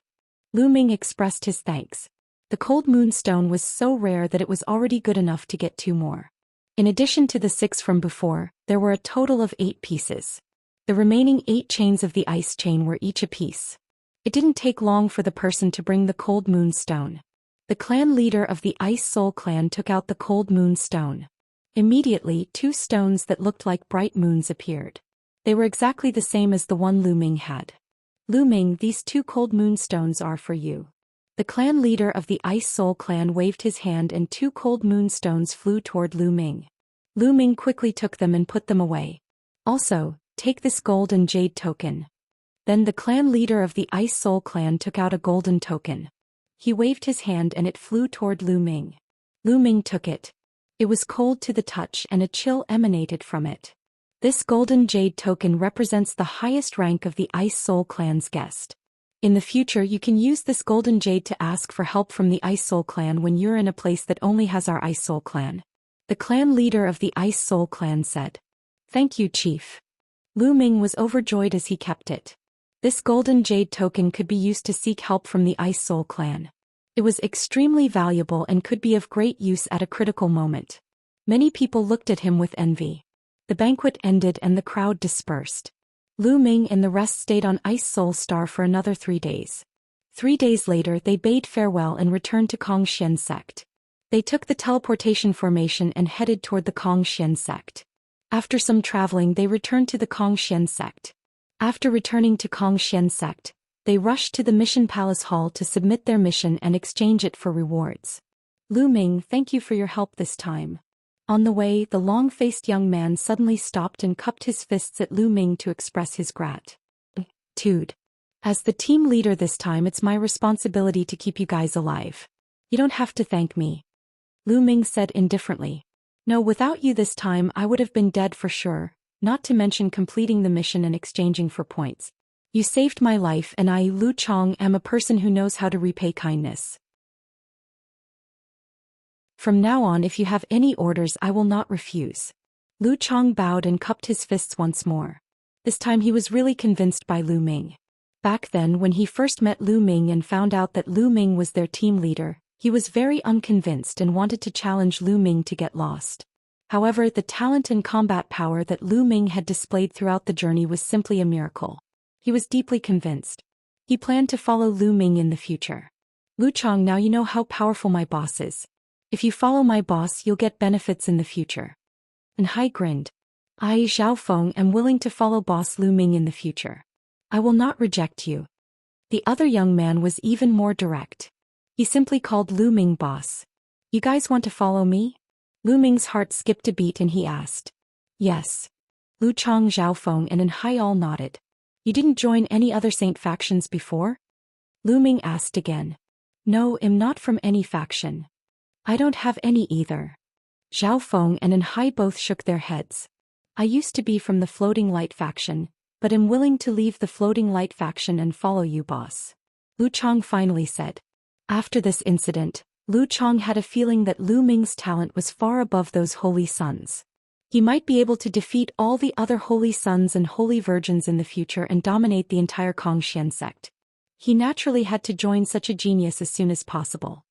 Lu Ming expressed his thanks. The cold moon stone was so rare that it was already good enough to get 2 more. In addition to the 6 from before, there were a total of 8 pieces. The remaining 8 chains of the ice chain were each a piece. It didn't take long for the person to bring the cold moon stone. The clan leader of the Ice Soul clan took out the cold moon stone. Immediately, 2 stones that looked like bright moons appeared. They were exactly the same as the one Lu Ming had. Lu Ming, these 2 cold moon stones are for you. The clan leader of the Ice Soul clan waved his hand and 2 cold moon stones flew toward Lu Ming. Lu Ming quickly took them and put them away. Also, take this gold and jade token. Then the clan leader of the Ice Soul clan took out a golden token. He waved his hand and it flew toward Lu Ming. Lu Ming took it. It was cold to the touch and a chill emanated from it. This golden jade token represents the highest rank of the Ice Soul clan's guest. In the future, you can use this golden jade to ask for help from the Ice Soul clan when you're in a place that only has our Ice Soul clan. The clan leader of the Ice Soul clan said. Thank you, chief. Lu Ming was overjoyed as he kept it. This golden jade token could be used to seek help from the Ice Soul clan. It was extremely valuable and could be of great use at a critical moment. Many people looked at him with envy. The banquet ended and the crowd dispersed. Lu Ming and the rest stayed on Ice Soul Star for another 3 days. 3 days later, they bade farewell and returned to Xian sect. They took the teleportation formation and headed toward the Xian sect. After some traveling, they returned to the Xian sect. After returning to Xian sect, they rushed to the mission palace hall to submit their mission and exchange it for rewards. Lu Ming, thank you for your help this time. On the way, the long-faced young man suddenly stopped and cupped his fists at Lu Ming to express his gratitude. As the team leader this time, it's my responsibility to keep you guys alive. You don't have to thank me. Lu Ming said indifferently. No, without you this time I would have been dead for sure, not to mention completing the mission and exchanging for points. You saved my life and I, Lu Chong, am a person who knows how to repay kindness. From now on, if you have any orders, I will not refuse. Lu Chong bowed and cupped his fists once more. This time he was really convinced by Lu Ming. Back then, when he first met Lu Ming and found out that Lu Ming was their team leader, he was very unconvinced and wanted to challenge Lu Ming to get lost. However, the talent and combat power that Lu Ming had displayed throughout the journey was simply a miracle. He was deeply convinced. He planned to follow Lu Ming in the future. Lu Chong, now you know how powerful my boss is. If you follow my boss, you'll get benefits in the future. And Hai grinned. I, Zhao Feng, am willing to follow boss Lu Ming in the future. I will not reject you. The other young man was even more direct. He simply called Lu Ming boss. You guys want to follow me? Lu Ming's heart skipped a beat and he asked. Yes. Lu Chang, Zhao Feng and Hai all nodded. You didn't join any other saint factions before? Lu Ming asked again. No, I'm not from any faction. I don't have any either. Zhao Feng and Hai both shook their heads. I used to be from the Floating Light faction, but am willing to leave the Floating Light faction and follow you, boss. Lu Chang finally said. After this incident, Lu Chang had a feeling that Lu Ming's talent was far above those holy sons. He might be able to defeat all the other holy sons and holy virgins in the future and dominate the entire Xian sect. He naturally had to join such a genius as soon as possible.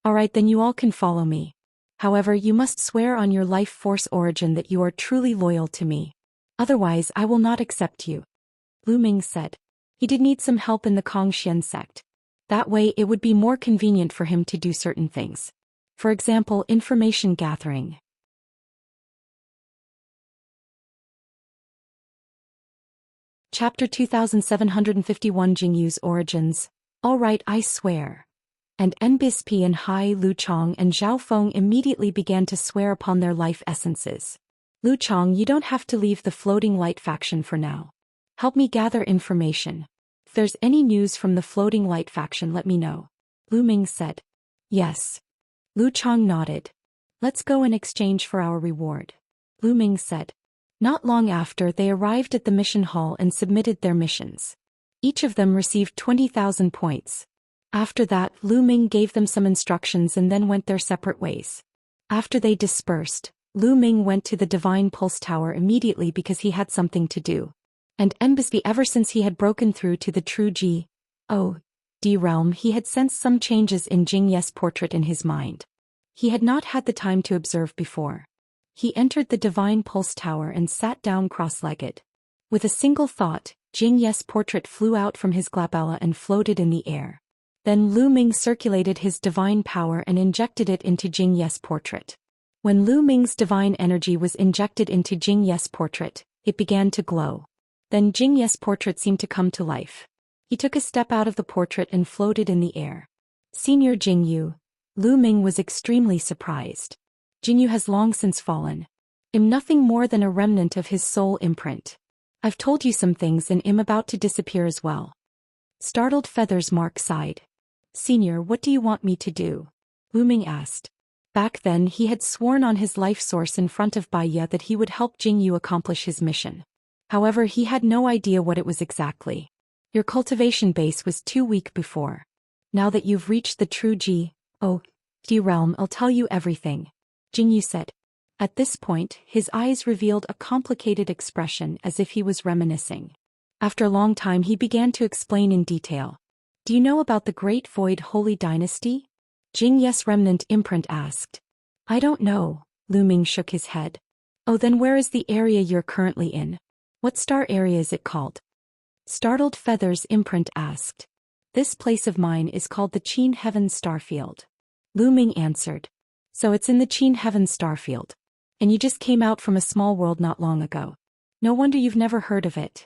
Alright, then you all can follow me. However, you must swear on your life force origin that you are truly loyal to me. Otherwise, I will not accept you. Lu Ming said. He did need some help in the Xian sect. That way it would be more convenient for him to do certain things. For example, information gathering. Chapter 2751 Jingyu's Origins. Alright, I swear. And Nbispi and Hai Lu Chang and Zhao Feng immediately began to swear upon their life essences. Lu Chang, you don't have to leave the Floating Light faction for now. Help me gather information. If there's any news from the Floating Light faction, let me know. Lu Ming said. Yes. Lu Chang nodded. Let's go in exchange for our reward. Lu Ming said. Not long after, they arrived at the mission hall and submitted their missions. Each of them received 20,000 points. After that, Lu Ming gave them some instructions and then went their separate ways. After they dispersed, Lu Ming went to the Divine Pulse Tower immediately because he had something to do. And Nbisby, ever since he had broken through to the true G.O.D. realm, he had sensed some changes in Jingye's portrait in his mind. He had not had the time to observe before. He entered the Divine Pulse Tower and sat down cross-legged. With a single thought, Jingye's portrait flew out from his glabella and floated in the air. Then Lu Ming circulated his divine power and injected it into Jingye's portrait. When Lu Ming's divine energy was injected into Jingye's portrait, it began to glow. Then Jingye's portrait seemed to come to life. He took a step out of the portrait and floated in the air. Senior Jingyu. Lu Ming was extremely surprised. Jingyu has long since fallen. I'm nothing more than a remnant of his soul imprint. I've told you some things and am about to disappear as well. Startled Feathers Mark sighed. Senior, what do you want me to do? Lu Ming asked. Back then he had sworn on his life source in front of Baiya that he would help Jingyu accomplish his mission. However, he had no idea what it was exactly. Your cultivation base was too weak before. Now that you've reached the true G.O.D. realm, I'll tell you everything. Jingyu said. At this point, his eyes revealed a complicated expression as if he was reminiscing. After a long time he began to explain in detail. Do you know about the Great Void Holy Dynasty? Jingye's remnant imprint asked. I don't know, Lu Ming shook his head. Oh, then where is the area you're currently in? What star area is it called? Startled Feathers imprint asked. This place of mine is called the Qin Heaven Starfield. Lu Ming answered. So it's in the Qin Heaven Starfield. And you just came out from a small world not long ago. No wonder you've never heard of it.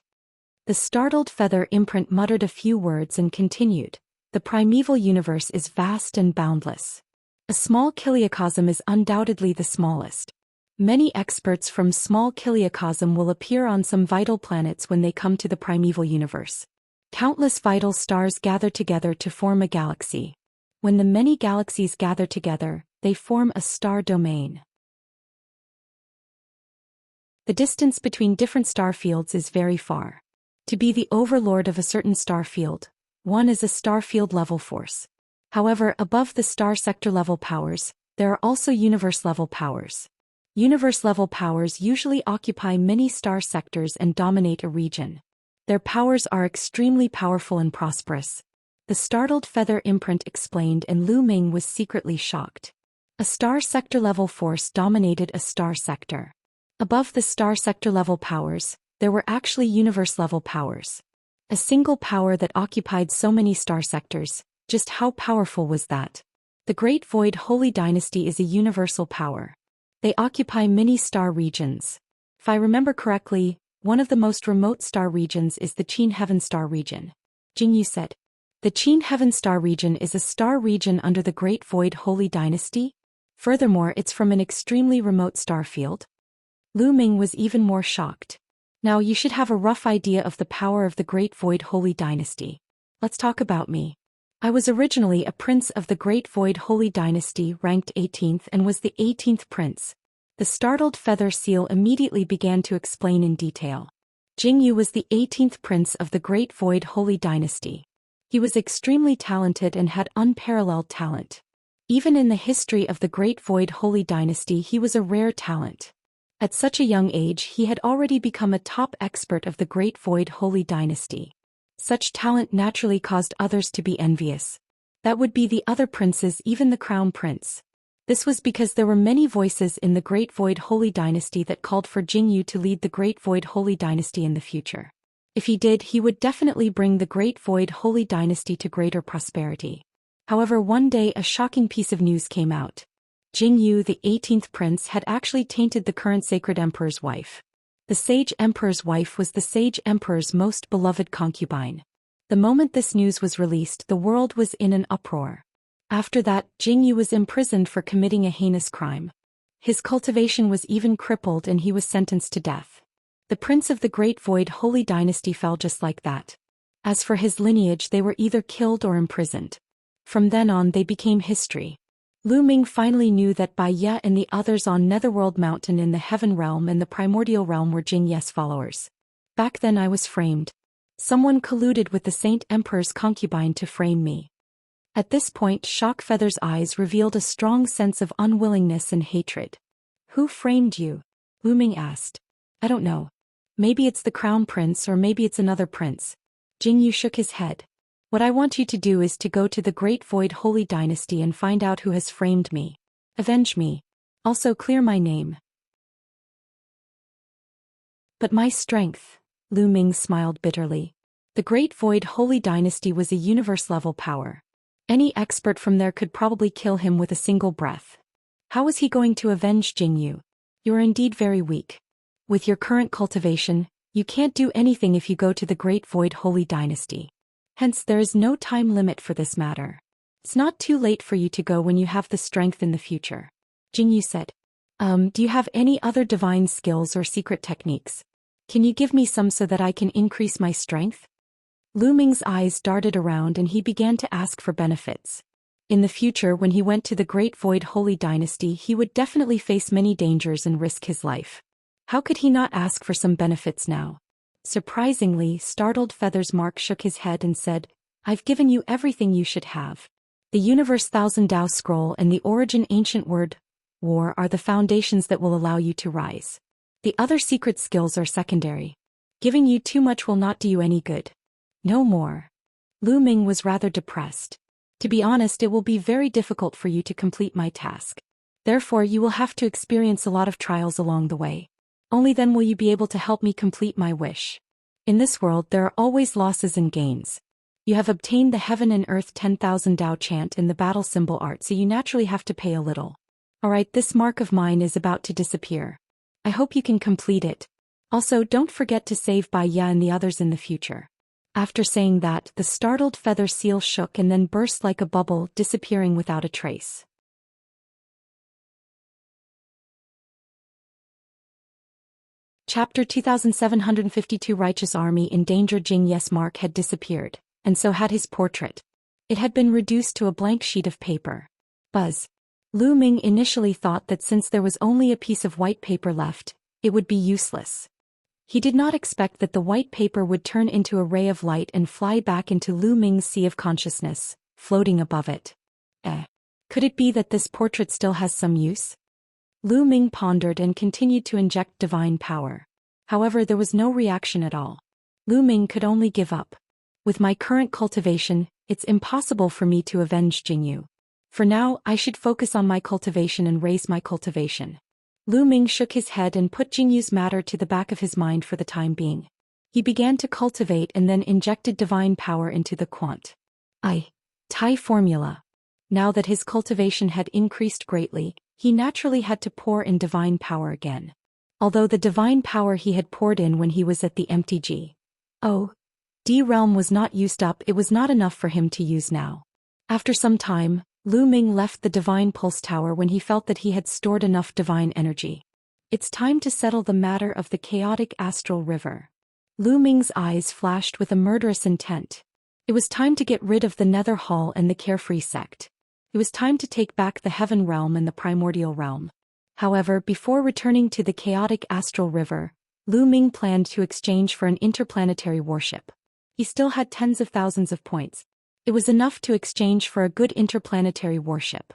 The Startled Feather imprint muttered a few words and continued. The primeval universe is vast and boundless. A small kiliacosm is undoubtedly the smallest. Many experts from small kiliacosm will appear on some vital planets when they come to the primeval universe. Countless vital stars gather together to form a galaxy. When the many galaxies gather together, they form a star domain. The distance between different star fields is very far. To be the overlord of a certain star field, one is a star field level force. However, above the star sector level powers, there are also universe level powers. Universe level powers usually occupy many star sectors and dominate a region. Their powers are extremely powerful and prosperous. The Startled Feather imprint explained, and Lu Ming was secretly shocked. A star sector level force dominated a star sector. Above the star sector level powers, there were actually universe level powers. A single power that occupied so many star sectors, just how powerful was that? The Great Void Holy Dynasty is a universal power. They occupy many star regions. If I remember correctly, one of the most remote star regions is the Qin Heaven Star region. Jingyu said. The Qin Heaven Star region is a star region under the Great Void Holy Dynasty? Furthermore, it's from an extremely remote star field. Lu Ming was even more shocked. Now you should have a rough idea of the power of the Great Void Holy Dynasty. Let's talk about me. I was originally a prince of the Great Void Holy Dynasty, ranked 18th, and was the 18th prince. The startled feather seal immediately began to explain in detail. Jingyu was the 18th prince of the Great Void Holy Dynasty. He was extremely talented and had unparalleled talent. Even in the history of the Great Void Holy Dynasty, he was a rare talent. At such a young age, he had already become a top expert of the Great Void Holy Dynasty. Such talent naturally caused others to be envious. That would be the other princes, even the crown prince. This was because there were many voices in the Great Void Holy Dynasty that called for Jingyu to lead the Great Void Holy Dynasty in the future. If he did, he would definitely bring the Great Void Holy Dynasty to greater prosperity. However, one day a shocking piece of news came out. Jingyu, the 18th prince, had actually tainted the current sacred emperor's wife. The sage emperor's wife was the sage emperor's most beloved concubine. The moment this news was released, the world was in an uproar. After that, Jingyu was imprisoned for committing a heinous crime. His cultivation was even crippled and he was sentenced to death. The prince of the Great Void Holy Dynasty fell just like that. As for his lineage, they were either killed or imprisoned. From then on, they became history. Lu Ming finally knew that Bai Ye and the others on Netherworld Mountain in the Heaven Realm and the Primordial Realm were Jing Ye's followers. Back then I was framed. Someone colluded with the Saint Emperor's concubine to frame me. At this point, Shockfeather's eyes revealed a strong sense of unwillingness and hatred. Who framed you? Lu Ming asked. I don't know. Maybe it's the crown prince or maybe it's another prince. Jingyu shook his head. What I want you to do is to go to the Great Void Holy Dynasty and find out who has framed me. Avenge me. Also clear my name. But my strength, Lu Ming smiled bitterly. The Great Void Holy Dynasty was a universe-level power. Any expert from there could probably kill him with a single breath. How was he going to avenge Jingyu? You are indeed very weak. With your current cultivation, you can't do anything if you go to the Great Void Holy Dynasty. Hence, there is no time limit for this matter. It's not too late for you to go when you have the strength in the future. Jingyu said. Do you have any other divine skills or secret techniques? Can you give me some so that I can increase my strength? Lu Ming's eyes darted around and he began to ask for benefits. In the future, when he went to the Great Void Holy Dynasty, he would definitely face many dangers and risk his life. How could he not ask for some benefits now? Surprisingly, startled Feathers Mark shook his head and said, I've given you everything you should have. The Universe Thousand Tao Scroll and the Origin Ancient Word, War, are the foundations that will allow you to rise. The other secret skills are secondary. Giving you too much will not do you any good. No more. Lu Ming was rather depressed. To be honest, it will be very difficult for you to complete my task. Therefore, you will have to experience a lot of trials along the way. Only then will you be able to help me complete my wish. In this world, there are always losses and gains. You have obtained the Heaven and Earth 10,000 Tao chant in the battle symbol art, so you naturally have to pay a little. Alright, this mark of mine is about to disappear. I hope you can complete it. Also, don't forget to save Bai Ye and the others in the future. After saying that, the startled feather seal shook and then burst like a bubble, disappearing without a trace. Chapter 2752. Righteous Army in danger. Jing Ye's mark had disappeared, and so had his portrait. It had been reduced to a blank sheet of paper. Buzz. Lu Ming initially thought that since there was only a piece of white paper left, it would be useless. He did not expect that the white paper would turn into a ray of light and fly back into Lu Ming's sea of consciousness, floating above it. Could it be that this portrait still has some use? Lu Ming pondered and continued to inject divine power. However, there was no reaction at all. Lu Ming could only give up. With my current cultivation, it's impossible for me to avenge Jingyu. For now, I should focus on my cultivation and raise my cultivation. Lu Ming shook his head and put Jingyu's matter to the back of his mind for the time being. He began to cultivate and then injected divine power into the Tai formula. Now that his cultivation had increased greatly, he naturally had to pour in divine power again. Although the divine power he had poured in when he was at the empty D realm was not used up, it was not enough for him to use now. After some time, Lu Ming left the divine pulse tower when he felt that he had stored enough divine energy. It's time to settle the matter of the chaotic astral river. Lu Ming's eyes flashed with a murderous intent. It was time to get rid of the Nether Hall and the Carefree sect. It was time to take back the Heaven realm and the Primordial realm. However, before returning to the chaotic astral river, Lu Ming planned to exchange for an interplanetary warship. He still had tens of thousands of points. It was enough to exchange for a good interplanetary warship.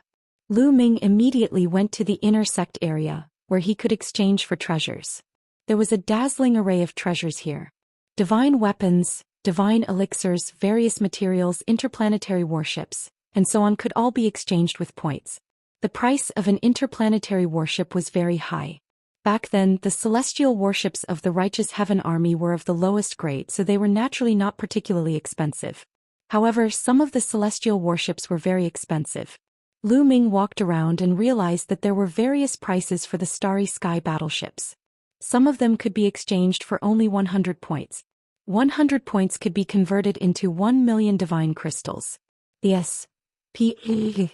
Lu Ming immediately went to the inner sect area, where he could exchange for treasures. There was a dazzling array of treasures here. Divine weapons, divine elixirs, various materials, interplanetary warships, and so on could all be exchanged with points. The price of an interplanetary warship was very high. Back then, the celestial warships of the righteous heaven army were of the lowest grade, so they were naturally not particularly expensive. However, some of the celestial warships were very expensive. Lu Ming walked around and realized that there were various prices for the Starry Sky battleships. Some of them could be exchanged for only 100 points. 100 points could be converted into 1 million divine crystals. The S.P.C.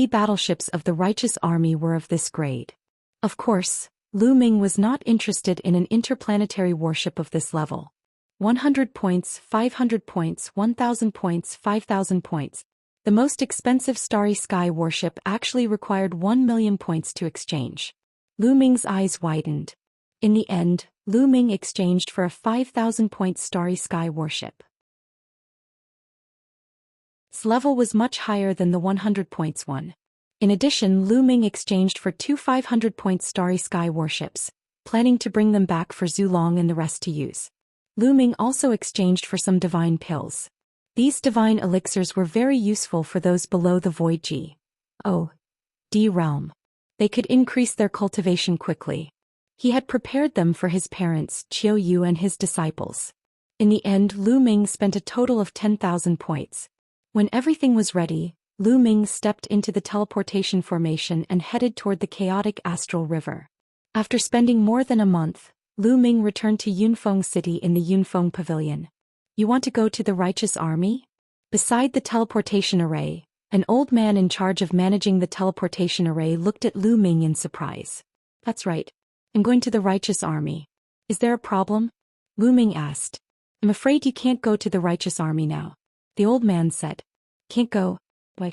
battleships of the righteous army were of this grade. Of course, Lu Ming was not interested in an interplanetary warship of this level. 100 points, 500 points, 1,000 points, 5,000 points. The most expensive Starry Sky warship actually required 1 million points to exchange. Lu Ming's eyes widened. In the end, Lu Ming exchanged for a 5,000-point Starry Sky warship. Its level was much higher than the 100 points one. In addition, Lu Ming exchanged for two 500-point Starry Sky warships, planning to bring them back for Zhu Long and the rest to use. Lu Ming also exchanged for some divine pills. These divine elixirs were very useful for those below the Void G.O.D. realm. They could increase their cultivation quickly. He had prepared them for his parents, Qiu Yu, and his disciples. In the end, Lu Ming spent a total of 10,000 points. When everything was ready, Lu Ming stepped into the teleportation formation and headed toward the chaotic astral river. After spending more than a month, Lu Ming returned to Yunfeng City in the Yunfeng Pavilion. You want to go to the righteous army? Beside the teleportation array, an old man in charge of managing the teleportation array looked at Lu Ming in surprise. That's right. I'm going to the righteous army. Is there a problem? Lu Ming asked. I'm afraid you can't go to the righteous army now. The old man said. Can't go? Why?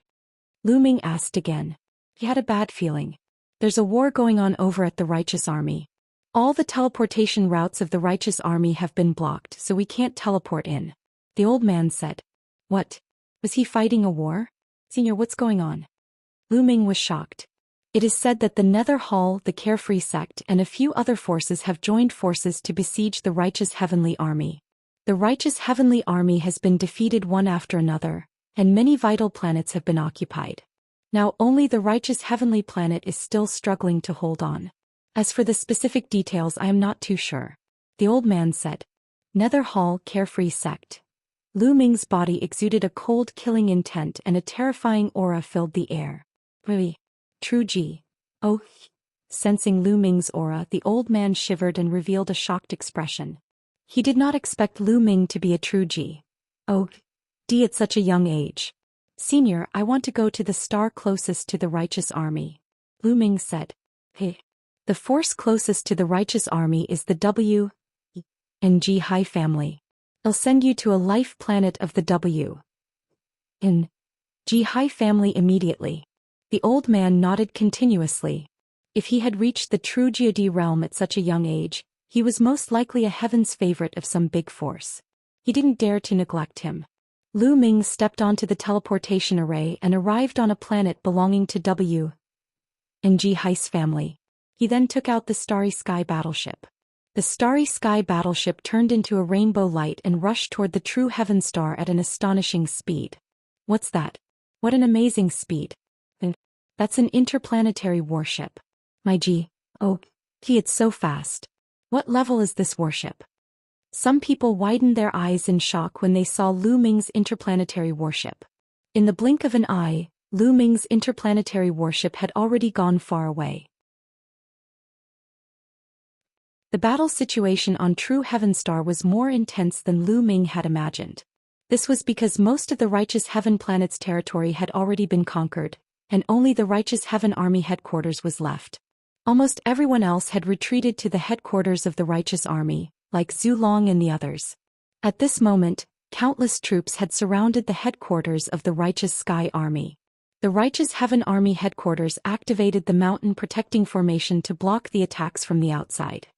Lu Ming asked again. He had a bad feeling. There's a war going on over at the righteous army. All the teleportation routes of the righteous army have been blocked, so we can't teleport in. The old man said. What? Was he fighting a war? Senior, what's going on? Lu Ming was shocked. It is said that the Nether Hall, the Carefree sect, and a few other forces have joined forces to besiege the righteous heavenly army. The righteous heavenly army has been defeated one after another, and many vital planets have been occupied. Now only the righteous heavenly planet is still struggling to hold on. As for the specific details, I am not too sure. The old man said. Nether Hall, Carefree sect. Lu Ming's body exuded a cold, killing intent, and a terrifying aura filled the air. Really? True G. Oh. Sensing Lu Ming's aura, the old man shivered and revealed a shocked expression. He did not expect Lu Ming to be a true G. Oh. D at such a young age. Senior, I want to go to the star closest to the righteous army. Lu Ming said. Hey. The force closest to the righteous army is the W and G High family. I'll send you to a life planet of the W and G High family immediately. The old man nodded continuously. If he had reached the true God realm at such a young age, he was most likely a heaven's favorite of some big force. He didn't dare to neglect him. Lu Ming stepped onto the teleportation array and arrived on a planet belonging to W and G High's family. He then took out the Starry Sky battleship. The Starry Sky battleship turned into a rainbow light and rushed toward the true heaven star at an astonishing speed. What's that? What an amazing speed. That's an interplanetary warship. My G. Oh, it's so fast. What level is this warship? Some people widened their eyes in shock when they saw Lu Ming's interplanetary warship. In the blink of an eye, Lu Ming's interplanetary warship had already gone far away. The battle situation on True Heaven Star was more intense than Lu Ming had imagined. This was because most of the righteous heaven planet's territory had already been conquered, and only the righteous Heaven Army headquarters was left. Almost everyone else had retreated to the headquarters of the righteous army, like Zhu Long and the others. At this moment, countless troops had surrounded the headquarters of the righteous Sky Army. The righteous Heaven Army headquarters activated the mountain protecting formation to block the attacks from the outside.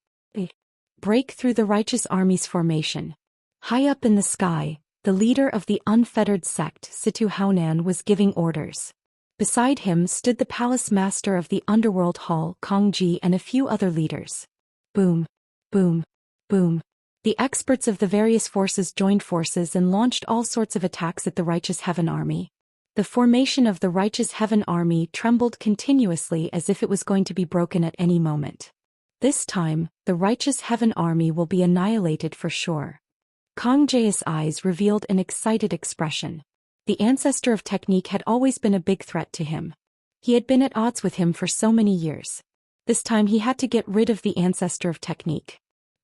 Break through the righteous army's formation. High up in the sky, the leader of the unfettered sect, Situ Haonan, was giving orders. Beside him stood the palace master of the underworld hall, Kong Ji, and a few other leaders. Boom, boom, boom. The experts of the various forces joined forces and launched all sorts of attacks at the righteous Heaven Army. The formation of the righteous Heaven Army trembled continuously as if it was going to be broken at any moment. This time, the righteous Heaven Army will be annihilated for sure. Kong Ji's eyes revealed an excited expression. The ancestor of technique had always been a big threat to him. He had been at odds with him for so many years. This time he had to get rid of the ancestor of technique.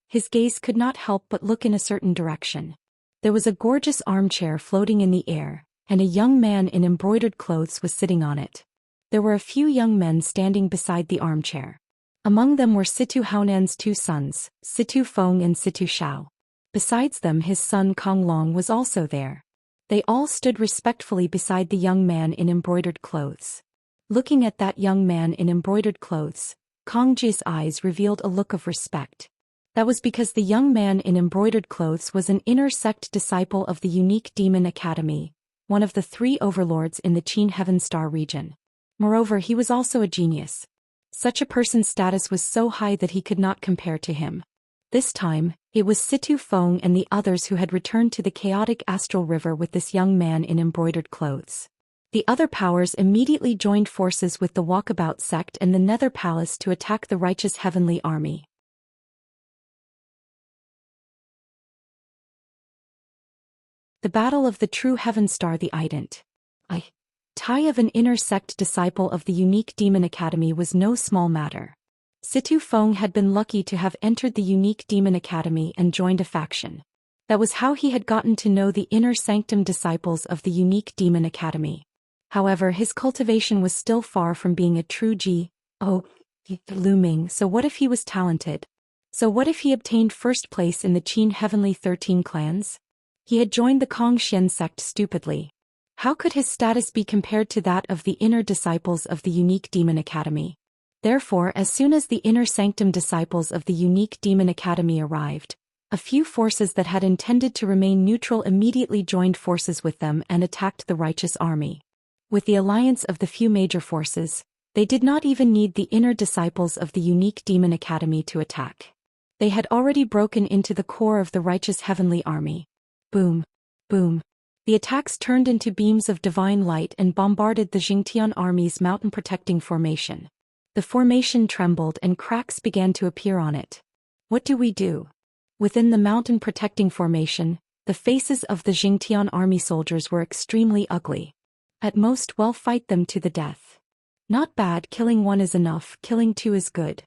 His gaze could not help but look in a certain direction. There was a gorgeous armchair floating in the air, and a young man in embroidered clothes was sitting on it. There were a few young men standing beside the armchair. Among them were Situ Haonan's two sons, Situ Feng and Situ Shao. Besides them, his son Kong Long was also there. They all stood respectfully beside the young man in embroidered clothes. Looking at that young man in embroidered clothes, Kong Ji's eyes revealed a look of respect. That was because the young man in embroidered clothes was an inner sect disciple of the unique Demon Academy, one of the 3 overlords in the Qin Heaven Star region. Moreover, he was also a genius. Such a person's status was so high that he could not compare to him. This time, it was Situ Feng and the others who had returned to the chaotic astral river with this young man in embroidered clothes. The other powers immediately joined forces with the Walkabout sect and the Nether Palace to attack the righteous Heavenly Army. The Battle of the True Heaven Star. The ident. Tai of an inner sect disciple of the unique Demon Academy was no small matter. Situ Feng had been lucky to have entered the unique Demon Academy and joined a faction. That was how he had gotten to know the inner sanctum disciples of the unique Demon Academy. However, his cultivation was still far from being a true looming. So what if he was talented? So what if he obtained first place in the Qin Heavenly 13 clans? He had joined the Kong Xian sect stupidly. How could his status be compared to that of the inner disciples of the unique Demon Academy? Therefore, as soon as the inner sanctum disciples of the unique Demon Academy arrived, a few forces that had intended to remain neutral immediately joined forces with them and attacked the righteous army. With the alliance of the few major forces, they did not even need the inner disciples of the unique Demon Academy to attack. They had already broken into the core of the righteous heavenly army. Boom, boom. The attacks turned into beams of divine light and bombarded the Jingtian army's mountain protecting formation. The formation trembled and cracks began to appear on it. What do we do? Within the mountain protecting formation, the faces of the Jingtian army soldiers were extremely ugly. At most, we'll fight them to the death. Not bad, killing one is enough, killing two is good.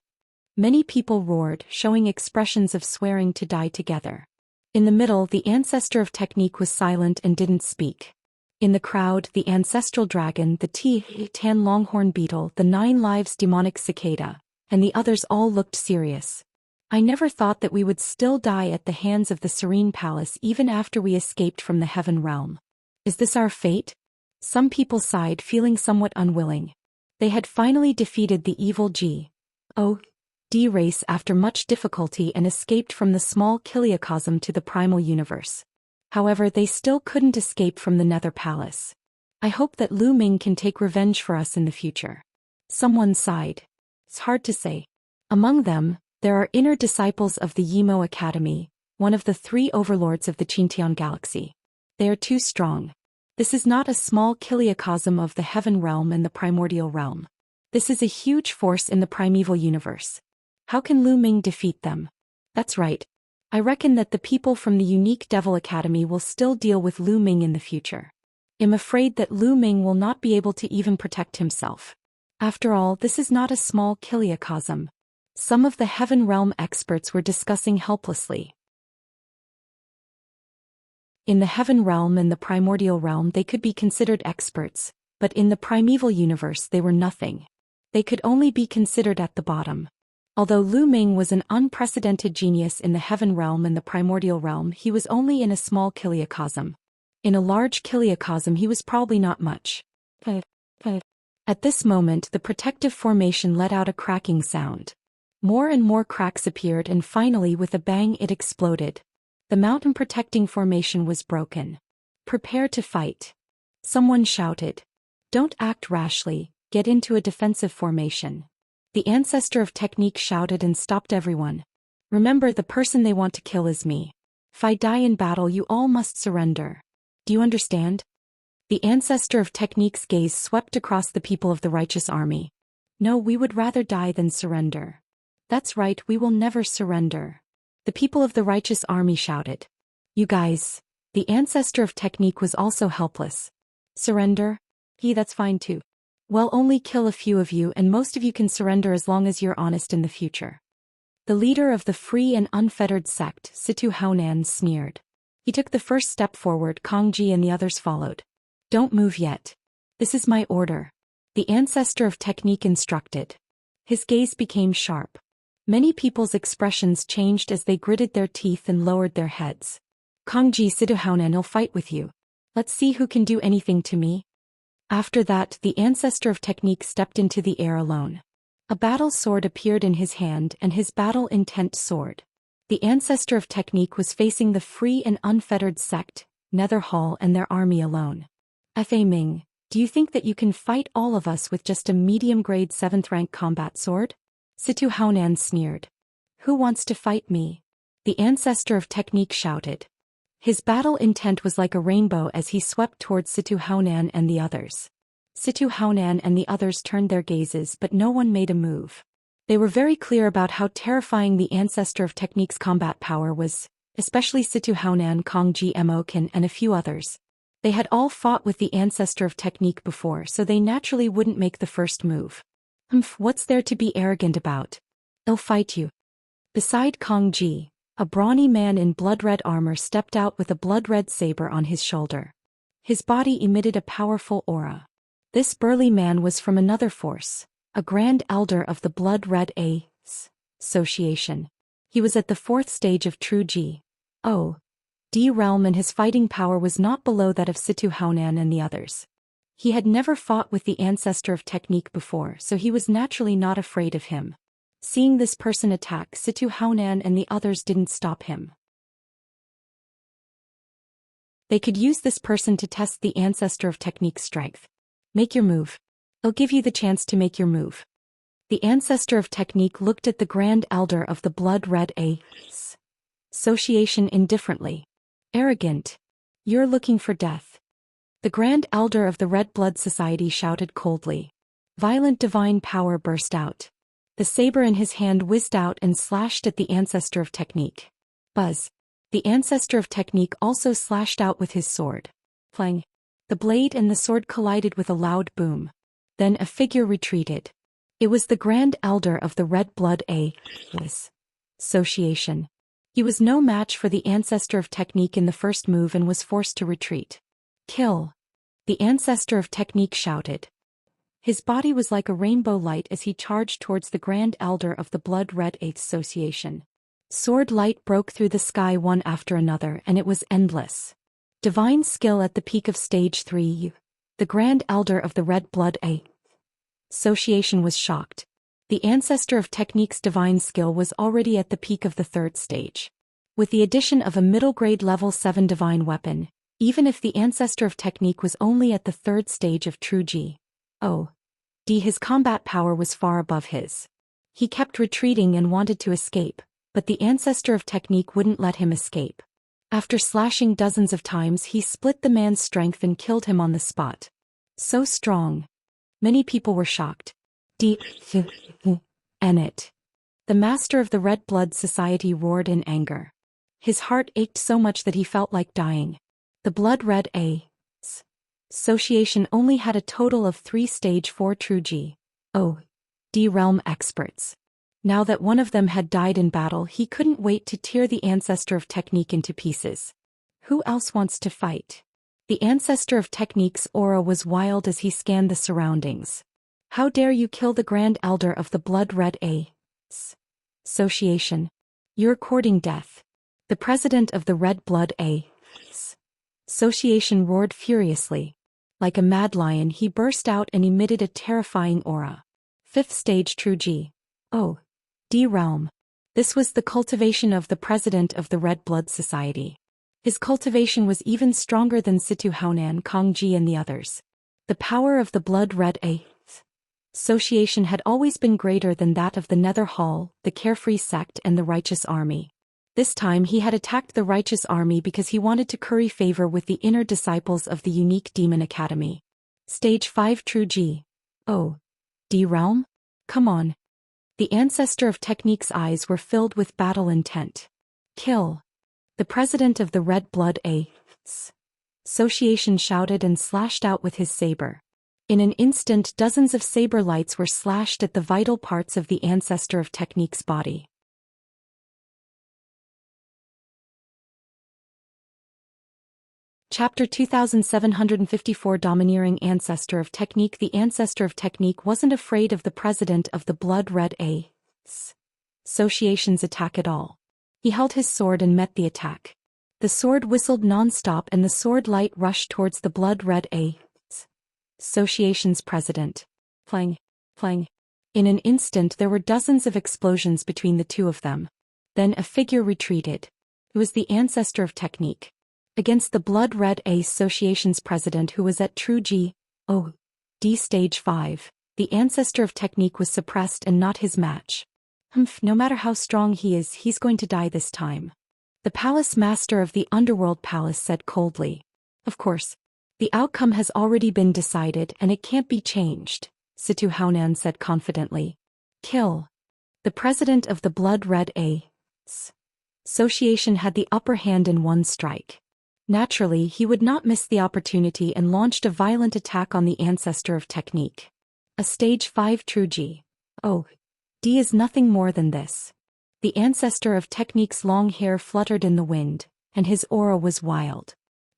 Many people roared, showing expressions of swearing to die together. In the middle, the ancestor of technique was silent and didn't speak. In the crowd, the ancestral dragon, the Tan longhorn beetle, the 9 lives demonic cicada, and the others all looked serious. I never thought that we would still die at the hands of the Serene Palace even after we escaped from the Heaven Realm. Is this our fate? Some people sighed, feeling somewhat unwilling. They had finally defeated the evil G.O.D. race after much difficulty and escaped from the small Kiliacosm to the primal universe. However, they still couldn't escape from the Nether Palace. I hope that Lu Ming can take revenge for us in the future. Someone sighed. It's hard to say. Among them, there are inner disciples of the Yimo Academy, one of the 3 overlords of the Qintian galaxy. They are too strong. This is not a small Kiliacosm of the Heaven Realm and the Primordial Realm. This is a huge force in the primeval universe. How can Lu Ming defeat them? That's right. I reckon that the people from the unique Devil Academy will still deal with Lu Ming in the future. I'm afraid that Lu Ming will not be able to even protect himself. After all, this is not a small Kiliacosm. Some of the Heaven Realm experts were discussing helplessly. In the Heaven Realm and the Primordial Realm they could be considered experts, But in the primeval universe they were nothing. They could only be considered at the bottom. Although Lu Ming was an unprecedented genius in the heaven realm and the primordial realm, he was only in a small kiliacosm. In a large kiliacosm he was probably not much. At this moment the protective formation let out a cracking sound. More and more cracks appeared and finally with a bang it exploded. The mountain protecting formation was broken. Prepare to fight. Someone shouted. Don't act rashly, get into a defensive formation. The ancestor of technique shouted and stopped everyone. Remember, the person they want to kill is me. If I die in battle you all must surrender. Do you understand? The ancestor of technique's gaze swept across the people of the righteous army. No, we would rather die than surrender. That's right, we will never surrender. The people of the righteous army shouted. You guys. The ancestor of technique was also helpless. Surrender? That's fine too. Well, only kill a few of you and most of you can surrender as long as you're honest in the future. The leader of the free and unfettered sect, Situ Haonan, sneered. He took the first step forward, Kong Ji and the others followed. Don't move yet. This is my order. The ancestor of technique instructed. His gaze became sharp. Many people's expressions changed as they gritted their teeth and lowered their heads. Kong Ji, Situ Haonan will fight with you. Let's see who can do anything to me. After that, the ancestor of technique stepped into the air alone. A battle sword appeared in his hand and his battle intent sword. The ancestor of technique was facing the free and unfettered sect, Nether Hall and their army alone. Fa Ming, do you think that you can fight all of us with just a medium-grade 7th rank combat sword? Situ Haonan sneered. Who wants to fight me? The ancestor of technique shouted. His battle intent was like a rainbow as he swept towards Situ Haonan and the others. Situ Haonan and the others turned their gazes but no one made a move. They were very clear about how terrifying the ancestor of technique's combat power was, especially Situ Haonan, Kong Ji Mo Kin and a few others. They had all fought with the ancestor of technique before, so they naturally wouldn't make the first move. What's there to be arrogant about? I'll fight you. Beside Kong Ji, a brawny man in blood-red armor stepped out with a blood-red saber on his shoulder. His body emitted a powerful aura. This burly man was from another force, a grand elder of the blood-red association. He was at the 4th stage of true G. O. D realm and his fighting power was not below that of Situ Haonan and the others. He had never fought with the ancestor of technique before, so he was naturally not afraid of him. Seeing this person attack, Situ Haonan and the others didn't stop him. They could use this person to test the ancestor of technique's strength. Make your move. I'll give you the chance to make your move. The ancestor of technique looked at the grand elder of the blood-red association indifferently. Arrogant. You're looking for death. The grand elder of the Red Blood Society shouted coldly. Violent divine power burst out. The saber in his hand whizzed out and slashed at the ancestor of technique. Buzz. The ancestor of technique also slashed out with his sword. Clang. The blade and the sword collided with a loud boom. Then a figure retreated. It was the grand elder of the Red Blood association. He was no match for the ancestor of technique in the first move and was forced to retreat. Kill. The ancestor of technique shouted. His body was like a rainbow light as he charged towards the grand elder of the blood-red association. Sword light broke through the sky one after another and it was endless. Divine skill at the peak of stage 3. The grand elder of the Red Blood association was shocked. The ancestor of technique's divine skill was already at the peak of the 3rd stage. With the addition of a middle-grade level 7 divine weapon, even if the ancestor of technique was only at the 3rd stage of true G. O. D, his combat power was far above his. He kept retreating and wanted to escape, but the ancestor of technique wouldn't let him escape. After slashing dozens of times, he split the man's strength and killed him on the spot. So strong. Many people were shocked. It. The master of the Red Blood Society roared in anger. His heart ached so much that he felt like dying. The blood-red association only had a total of 3 stage 4 true G. O. D realm experts. Now that one of them had died in battle, he couldn't wait to tear the ancestor of technique into pieces. Who else wants to fight? The ancestor of technique's aura was wild as he scanned the surroundings. How dare you kill the Grand Elder of the Blood Red Association? You're courting death. The president of the Red Blood Association roared furiously. Like a mad lion he burst out and emitted a terrifying aura. 5th stage True G. Oh. D realm. This was the cultivation of the president of the Red Blood Society. His cultivation was even stronger than Situ Haonan, Kong Ji and the others. The power of the Blood Red Association had always been greater than that of the Nether Hall, the Carefree Sect and the Righteous Army. This time he had attacked the Righteous Army because he wanted to curry favor with the inner disciples of the unique Demon Academy. Stage 5 True G. Oh. D realm? Come on. The ancestor of technique's eyes were filled with battle intent. Kill. The president of the Red Blood Association shouted and slashed out with his saber. In an instant dozens of saber lights were slashed at the vital parts of the ancestor of technique's body. Chapter 2754 Domineering Ancestor of Technique. The ancestor of technique wasn't afraid of the president of the Blood Red Association's attack at all. He held his sword and met the attack. The sword whistled non-stop and the sword light rushed towards the Blood Red Association's president. Clang, clang. In an instant there were dozens of explosions between the two of them. Then a figure retreated. It was the ancestor of technique. Against the Blood Red Association's president who was at True G. Oh. D Stage 5, the ancestor of technique was suppressed and not his match. No matter how strong he is, he's going to die this time. The palace master of the Underworld Palace said coldly. Of course. The outcome has already been decided and it can't be changed, Situ Haonan said confidently. Kill. The president of the Blood Red Association had the upper hand in one strike. Naturally, he would not miss the opportunity and launched a violent attack on the ancestor of technique. A Stage 5 True G. Oh. D is nothing more than this. The ancestor of technique's long hair fluttered in the wind, and his aura was wild.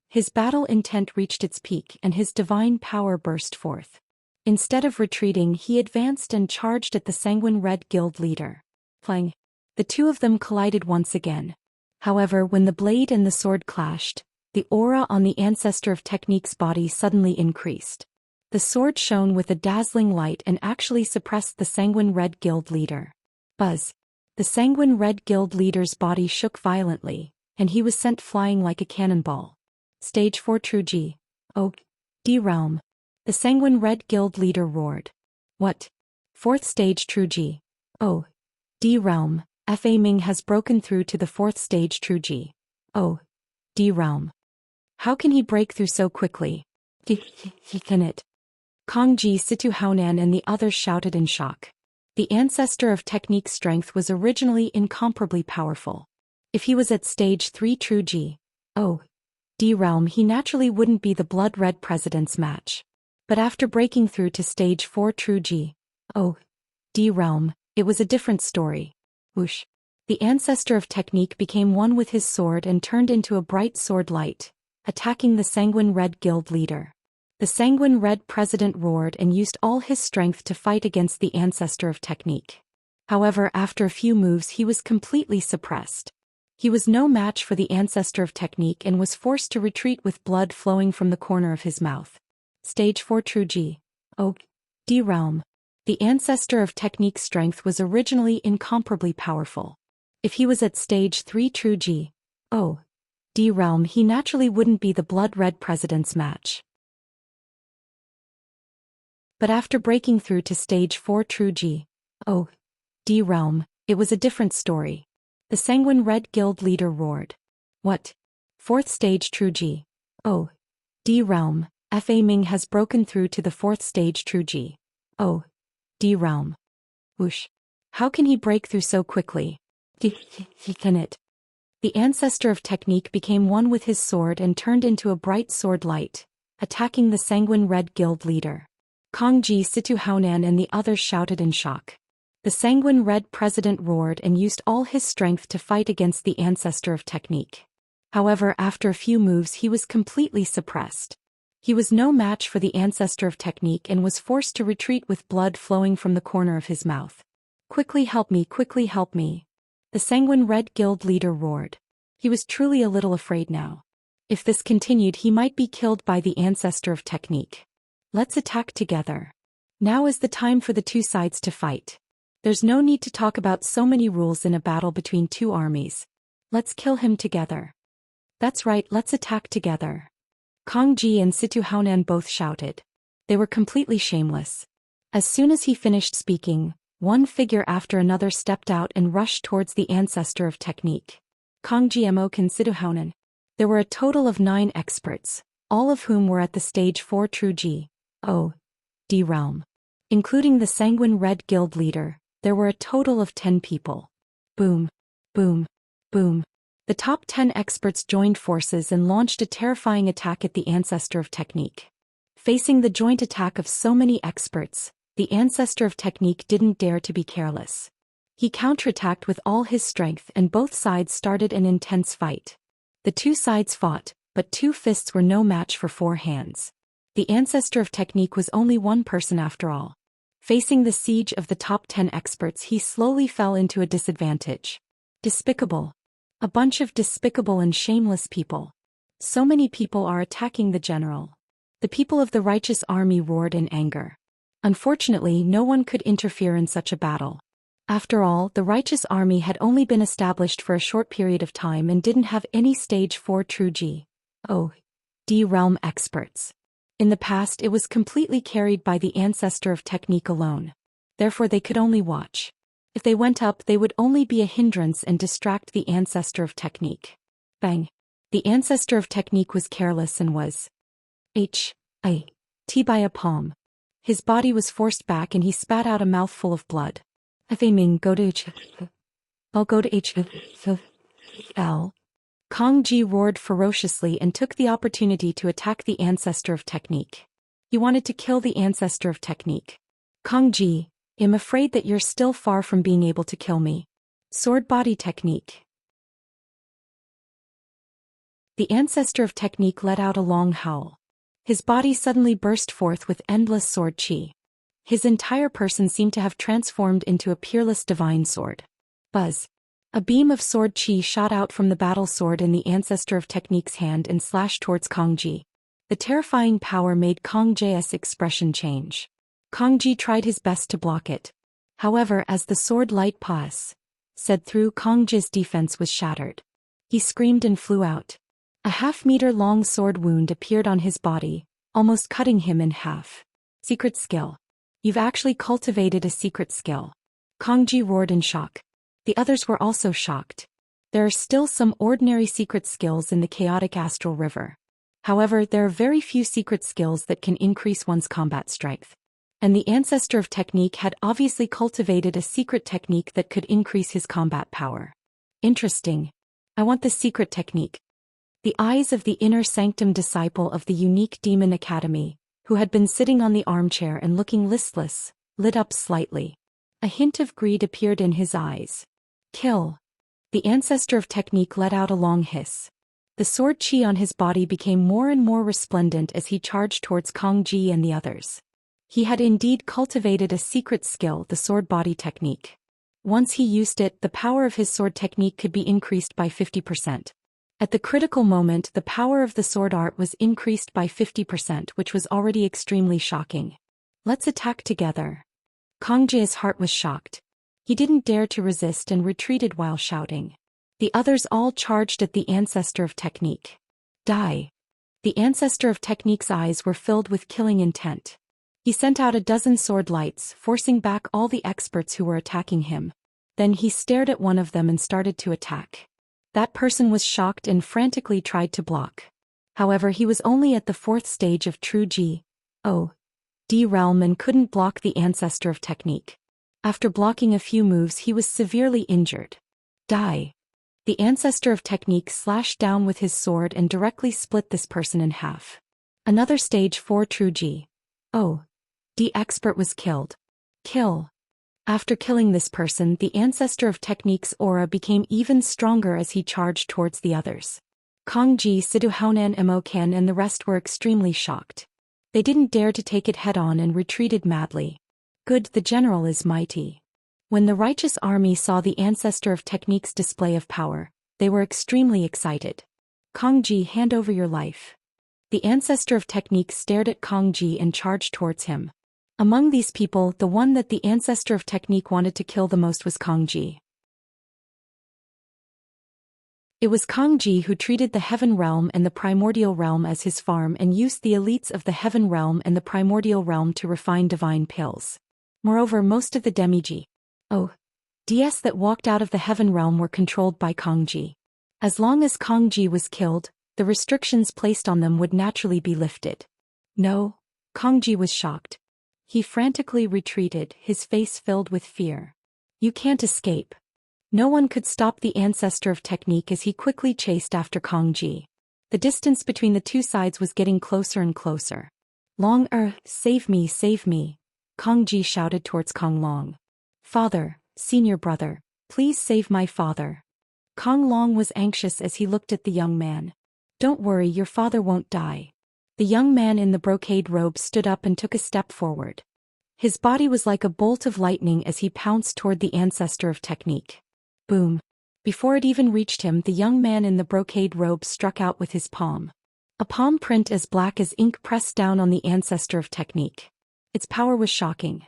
His battle intent reached its peak and his divine power burst forth. Instead of retreating, he advanced and charged at the Sanguine Red Guild leader. Clang. The two of them collided once again. However, when the blade and the sword clashed, the aura on the ancestor of technique's body suddenly increased. The sword shone with a dazzling light and actually suppressed the Sanguine Red Guild leader. Buzz. The Sanguine Red Guild leader's body shook violently, and he was sent flying like a cannonball. Stage 4 True G. Oh. D realm. The Sanguine Red Guild leader roared. What? 4th stage True G. Oh. D realm. Fa Ming has broken through to the 4th stage True G. Oh. D realm. How can he break through so quickly? He can it. Kong Ji, Situ Haonan and the others shouted in shock. The ancestor of technique's strength was originally incomparably powerful. If he was at Stage 3 True G. Oh. D realm, he naturally wouldn't be the Blood Red president's match. But after breaking through to Stage 4 True G. Oh. D realm, it was a different story. Whoosh. The ancestor of technique became one with his sword and turned into a bright sword light, attacking the Sanguine Red Guild leader. The Sanguine Red president roared and used all his strength to fight against the ancestor of technique. However, after a few moves he was completely suppressed. He was no match for the ancestor of technique and was forced to retreat with blood flowing from the corner of his mouth. Stage 4 True G. Oh. D realm. The ancestor of technique's strength was originally incomparably powerful. If he was at Stage 3 True G. Oh. D realm, he naturally wouldn't be the Blood Red president's match. But after breaking through to Stage 4 True G. Oh. D realm, it was a different story. The Sanguine Red Guild leader roared. What? 4th stage True G. Oh. D realm, Fa Ming has broken through to the 4th stage True G. Oh. D realm. Whoosh. How can he break through so quickly? He can it. The ancestor of technique became one with his sword and turned into a bright sword light, attacking the Sanguine Red Guild leader. Kong Ji, Situ Haonan and the others shouted in shock. The Sanguine Red president roared and used all his strength to fight against the ancestor of technique. However, after a few moves he was completely suppressed. He was no match for the ancestor of technique and was forced to retreat with blood flowing from the corner of his mouth. Quickly help me, quickly help me. The sanguine red guild leader roared. He was truly a little afraid now. If this continued he might be killed by the ancestor of technique. Let's attack together. Now is the time for the two sides to fight. There's no need to talk about so many rules in a battle between two armies. Let's kill him together. That's right, let's attack together. Kong Ji and Situ Haonan both shouted. They were completely shameless. As soon as he finished speaking, one figure after another stepped out and rushed towards the ancestor of technique. Kong Ji and Situ Haonan. There were a total of 9 experts, all of whom were at the stage 4 True G.O.D. realm. Including the sanguine red guild leader, there were a total of 10 people. Boom, boom, boom. The top 10 experts joined forces and launched a terrifying attack at the ancestor of technique. Facing the joint attack of so many experts, the ancestor of technique didn't dare to be careless. He counterattacked with all his strength and both sides started an intense fight. The two sides fought, but 2 fists were no match for 4 hands. The ancestor of technique was only one person after all. Facing the siege of the top 10 experts he slowly fell into a disadvantage. Despicable. A bunch of despicable and shameless people. So many people are attacking the general. The people of the righteous army roared in anger. Unfortunately, no one could interfere in such a battle. After all, the righteous army had only been established for a short period of time and didn't have any stage 4 True G.O.D. realm experts. In the past it was completely carried by the ancestor of technique alone. Therefore they could only watch. If they went up they would only be a hindrance and distract the ancestor of technique. Bang! The ancestor of technique was careless and was hit by a palm. His body was forced back and he spat out a mouthful of blood. I'll go to L. Kong Ji roared ferociously and took the opportunity to attack the ancestor of technique. He wanted to kill the ancestor of technique. Kong Ji, I'm afraid that you're still far from being able to kill me. Sword body technique. The ancestor of technique let out a long howl. His body suddenly burst forth with endless sword chi. His entire person seemed to have transformed into a peerless divine sword. Buzz. A beam of sword chi shot out from the battle sword in the ancestor of technique's hand and slashed towards Kong Ji. The terrifying power made Kong Ji's expression change. Kong Ji tried his best to block it. However, as the sword light said through, Kong Ji's defense was shattered. He screamed and flew out. A half-meter-long sword wound appeared on his body, almost cutting him in half. Secret skill. You've actually cultivated a secret skill. Kong Ji roared in shock. The others were also shocked. There are still some ordinary secret skills in the chaotic astral river. However, there are very few secret skills that can increase one's combat strength. And the ancestor of technique had obviously cultivated a secret technique that could increase his combat power. Interesting. I want the secret technique. The eyes of the inner sanctum disciple of the unique demon academy, who had been sitting on the armchair and looking listless, lit up slightly. A hint of greed appeared in his eyes. Kill. The ancestor of technique let out a long hiss. The sword chi on his body became more and more resplendent as he charged towards Kong Ji and the others. He had indeed cultivated a secret skill, the sword body technique. Once he used it, the power of his sword technique could be increased by 50%. At the critical moment, the power of the sword art was increased by 50%, which was already extremely shocking. Let's attack together. Kong Ji's heart was shocked. He didn't dare to resist and retreated while shouting. The others all charged at the ancestor of technique. Die. The ancestor of technique's eyes were filled with killing intent. He sent out a dozen sword lights, forcing back all the experts who were attacking him. Then he stared at one of them and started to attack. That person was shocked and frantically tried to block. However, he was only at the 4th stage of True G.O.D. realm and couldn't block the ancestor of technique. After blocking a few moves, he was severely injured. Die. The ancestor of technique slashed down with his sword and directly split this person in half. Another stage 4 True G.O.D. expert was killed. Kill. After killing this person, the ancestor of technique's aura became even stronger as he charged towards the others. Kong Ji, Sidu Haonan Mo Ken and the rest were extremely shocked. They didn't dare to take it head-on and retreated madly. Good, the general is mighty. When the righteous army saw the ancestor of technique's display of power, they were extremely excited. Kong Ji, hand over your life. The ancestor of technique stared at Kong Ji and charged towards him. Among these people, the one that the ancestor of technique wanted to kill the most was Kong Ji. It was Kong Ji who treated the heaven realm and the primordial realm as his farm and used the elites of the heaven realm and the primordial realm to refine divine pills. Moreover, most of the DS that walked out of the heaven realm were controlled by Kong Ji. As long as Kong Ji was killed, the restrictions placed on them would naturally be lifted. No, Kong Ji was shocked. He frantically retreated, his face filled with fear. You can't escape. No one could stop the ancestor of technique as he quickly chased after Kong Ji. The distance between the two sides was getting closer and closer. Long save me, save me. Kong Ji shouted towards Kong Long. Father, senior brother, please save my father. Kong Long was anxious as he looked at the young man. Don't worry, your father won't die. The young man in the brocade robe stood up and took a step forward. His body was like a bolt of lightning as he pounced toward the ancestor of technique. Boom. Before it even reached him, the young man in the brocade robe struck out with his palm. A palm print as black as ink pressed down on the ancestor of technique. Its power was shocking.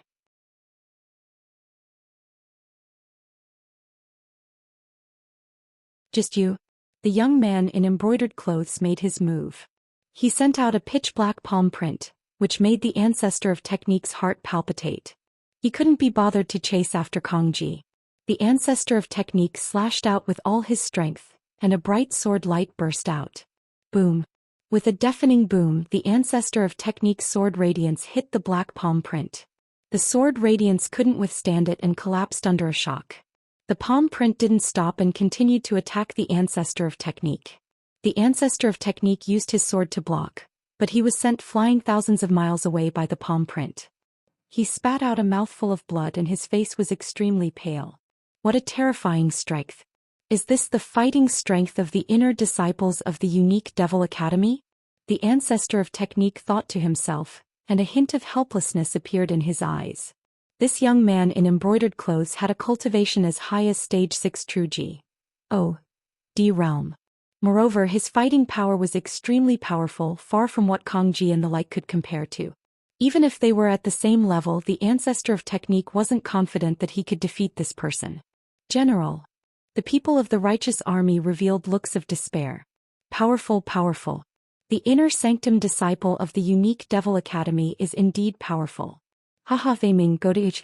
Just you. The young man in embroidered clothes made his move. He sent out a pitch-black palm print, which made the ancestor of technique's heart palpitate. He couldn't be bothered to chase after Kong Ji. The ancestor of technique slashed out with all his strength, and a bright sword light burst out. Boom. With a deafening boom, the ancestor of technique's sword radiance hit the black palm print. The sword radiance couldn't withstand it and collapsed under a shock. The palm print didn't stop and continued to attack the ancestor of technique. The ancestor of technique used his sword to block, but he was sent flying thousands of miles away by the palm print. He spat out a mouthful of blood and his face was extremely pale. What a terrifying strength. Is this the fighting strength of the inner disciples of the unique Devil Academy? The ancestor of technique thought to himself, and a hint of helplessness appeared in his eyes. This young man in embroidered clothes had a cultivation as high as stage 6 true D realm. Moreover, his fighting power was extremely powerful, far from what Kong Ji and the like could compare to. Even if they were at the same level, the ancestor of technique wasn't confident that he could defeat this person. General. The people of the righteous army revealed looks of despair. Powerful, powerful. The inner sanctum disciple of the unique Devil Academy is indeed powerful. Haha, Feiming, go to each.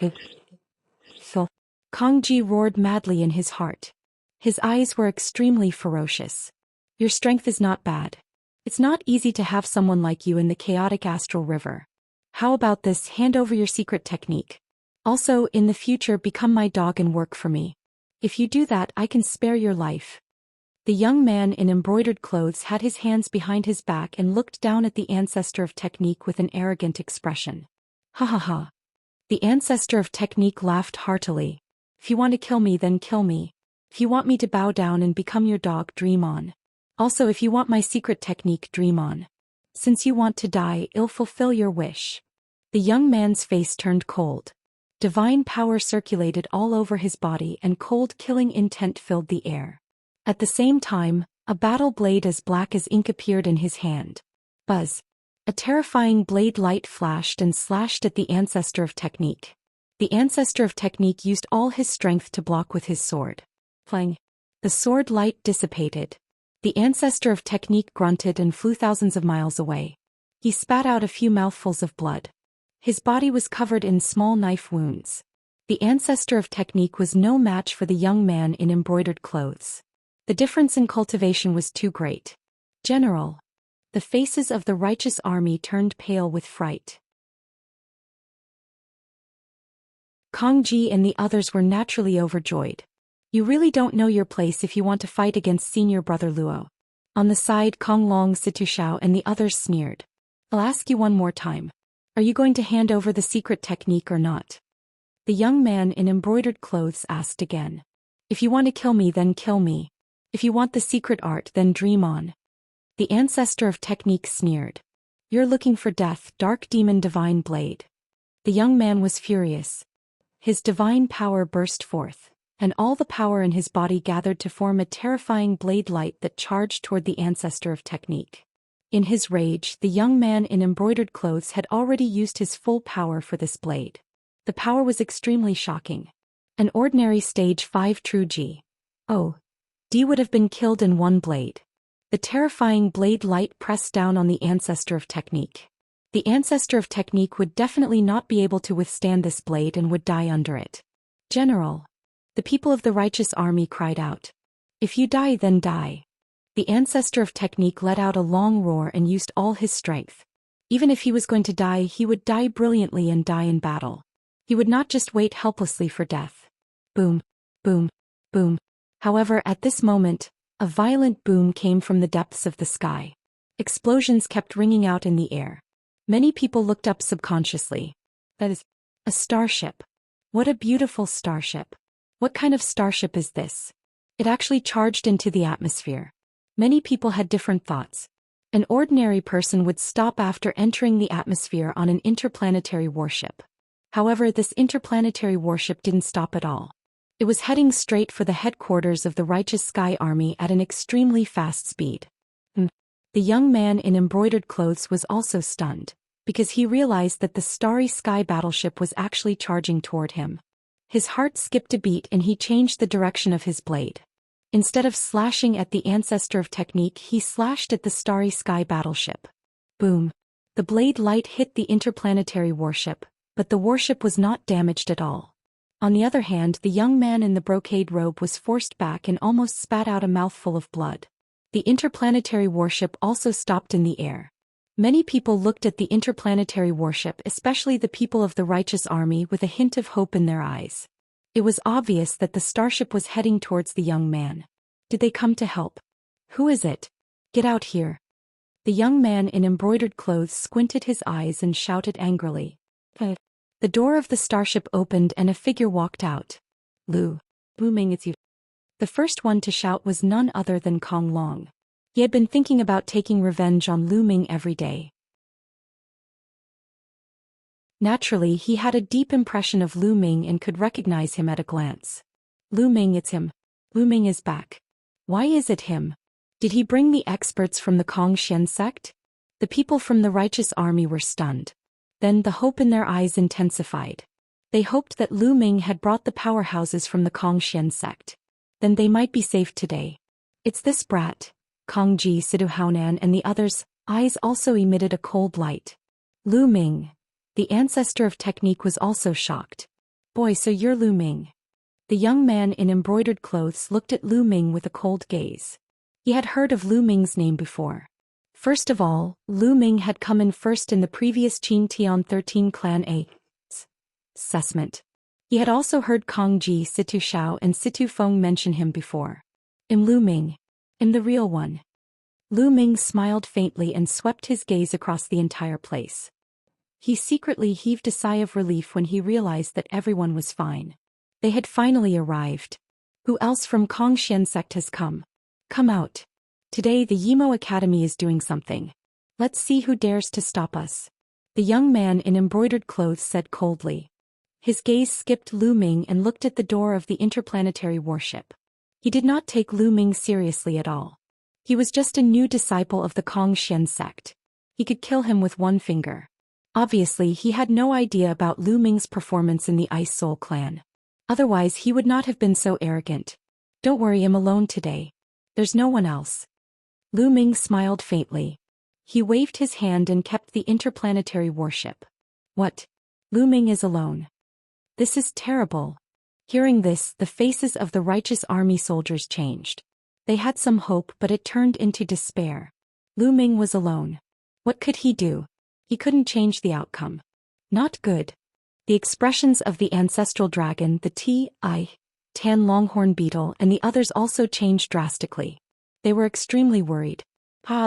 So. Kong Ji roared madly in his heart. His eyes were extremely ferocious. Your strength is not bad. It's not easy to have someone like you in the chaotic astral river. How about this, hand over your secret technique. Also, in the future become my dog and work for me. If you do that, I can spare your life. The young man in embroidered clothes had his hands behind his back and looked down at the ancestor of technique with an arrogant expression. Ha ha ha. The ancestor of technique laughed heartily. If you want to kill me, then kill me. If you want me to bow down and become your dog, dream on. Also, if you want my secret technique, dream on. Since you want to die, I'll fulfill your wish. The young man's face turned cold. Divine power circulated all over his body and cold killing intent filled the air. At the same time, a battle blade as black as ink appeared in his hand. Buzz. A terrifying blade light flashed and slashed at the ancestor of technique. The ancestor of technique used all his strength to block with his sword. Clang. The sword light dissipated. The ancestor of technique grunted and flew thousands of miles away. He spat out a few mouthfuls of blood. His body was covered in small knife wounds. The ancestor of technique was no match for the young man in embroidered clothes. The difference in cultivation was too great. General. The faces of the righteous army turned pale with fright. Kong Ji and the others were naturally overjoyed. You really don't know your place if you want to fight against senior brother Luo. On the side, Kong Long, Situ Xiao and the others sneered. I'll ask you one more time. Are you going to hand over the secret technique or not? The young man in embroidered clothes asked again. If you want to kill me, then kill me. If you want the secret art, then dream on. The ancestor of technique sneered. You're looking for death, dark demon divine blade. The young man was furious. His divine power burst forth, and all the power in his body gathered to form a terrifying blade light that charged toward the ancestor of technique. In his rage, the young man in embroidered clothes had already used his full power for this blade. The power was extremely shocking. An ordinary stage 5 true G.O.D. would have been killed in one blade. The terrifying blade light pressed down on the ancestor of technique. The ancestor of technique would definitely not be able to withstand this blade and would die under it. General. The people of the righteous army cried out. If you die, then die. The ancestor of technique let out a long roar and used all his strength. Even if he was going to die, he would die brilliantly and die in battle. He would not just wait helplessly for death. Boom, boom, boom. However, at this moment, a violent boom came from the depths of the sky. Explosions kept ringing out in the air. Many people looked up subconsciously. That is a starship. What a beautiful starship. What kind of starship is this? It actually charged into the atmosphere. Many people had different thoughts. An ordinary person would stop after entering the atmosphere on an interplanetary warship. However, this interplanetary warship didn't stop at all. It was heading straight for the headquarters of the Righteous Sky Army at an extremely fast speed. The young man in embroidered clothes was also stunned, because he realized that the Starry Sky battleship was actually charging toward him. His heart skipped a beat and he changed the direction of his blade. Instead of slashing at the ancestor of technique, he slashed at the Starry Sky battleship. Boom. The blade light hit the interplanetary warship, but the warship was not damaged at all. On the other hand, the young man in the brocade robe was forced back and almost spat out a mouthful of blood. The interplanetary warship also stopped in the air. Many people looked at the interplanetary warship, especially the people of the righteous army, with a hint of hope in their eyes. It was obvious that the starship was heading towards the young man. Did they come to help? Who is it? Get out here. The young man in embroidered clothes squinted his eyes and shouted angrily. The door of the starship opened and a figure walked out. Lu. Booming, it's you. The first one to shout was none other than Kong Long. He had been thinking about taking revenge on Lu Ming every day. Naturally, he had a deep impression of Lu Ming and could recognize him at a glance. Lu Ming, it's him. Lu Ming is back. Why is it him? Did he bring the experts from the Kong Xian sect? The people from the righteous army were stunned. Then the hope in their eyes intensified. They hoped that Lu Ming had brought the powerhouses from the Kong Xian sect. Then they might be safe today. It's this brat. Kong Ji, Sidu Haonan and the others' eyes also emitted a cold light. Lu Ming. The ancestor of technique was also shocked. Boy, so you're Lu Ming. The young man in embroidered clothes looked at Lu Ming with a cold gaze. He had heard of Lu Ming's name before. First of all, Lu Ming had come in first in the previous Qing Tian 13 Clan A assessment. He had also heard Kong Ji, Situ Shao and Situ Feng mention him before. Lu Ming. The real one. Lu Ming smiled faintly and swept his gaze across the entire place. He secretly heaved a sigh of relief when he realized that everyone was fine. They had finally arrived. Who else from Kong Xian sect has come? Come out. Today the Yimo Academy is doing something. Let's see who dares to stop us. The young man in embroidered clothes said coldly. His gaze skipped Lu Ming and looked at the door of the interplanetary warship. He did not take Lu Ming seriously at all. He was just a new disciple of the Kong Xian sect. He could kill him with one finger. Obviously, he had no idea about Lu Ming's performance in the Ice Soul clan. Otherwise, he would not have been so arrogant. Don't worry, I'm alone today. There's no one else. Lu Ming smiled faintly. He waved his hand and kept the interplanetary warship. What? Lu Ming is alone. This is terrible. Hearing this, the faces of the righteous army soldiers changed. They had some hope, but it turned into despair. Lu Ming was alone. What could he do? He couldn't change the outcome. Not good. The expressions of the ancestral dragon, the Tan longhorn beetle, and the others also changed drastically. They were extremely worried.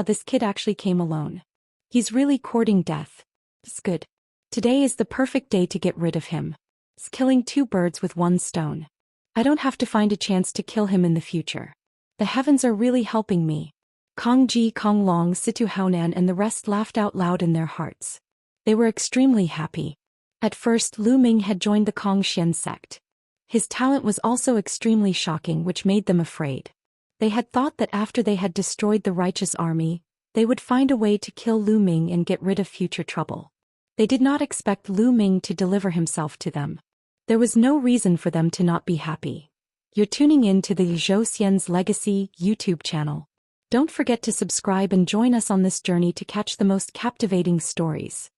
This kid actually came alone. He's really courting death. It's good. Today is the perfect day to get rid of him. It's killing two birds with one stone. I don't have to find a chance to kill him in the future. The heavens are really helping me. Kong Ji, Kong Long, Situ Haonan and the rest laughed out loud in their hearts. They were extremely happy. At first Lu Ming had joined the Kong Xian sect. His talent was also extremely shocking, which made them afraid. They had thought that after they had destroyed the righteous army, they would find a way to kill Lu Ming and get rid of future trouble. They did not expect Lu Ming to deliver himself to them. There was no reason for them to not be happy. You're tuning in to the Zhou Xian's Legacy YouTube channel. Don't forget to subscribe and join us on this journey to catch the most captivating stories.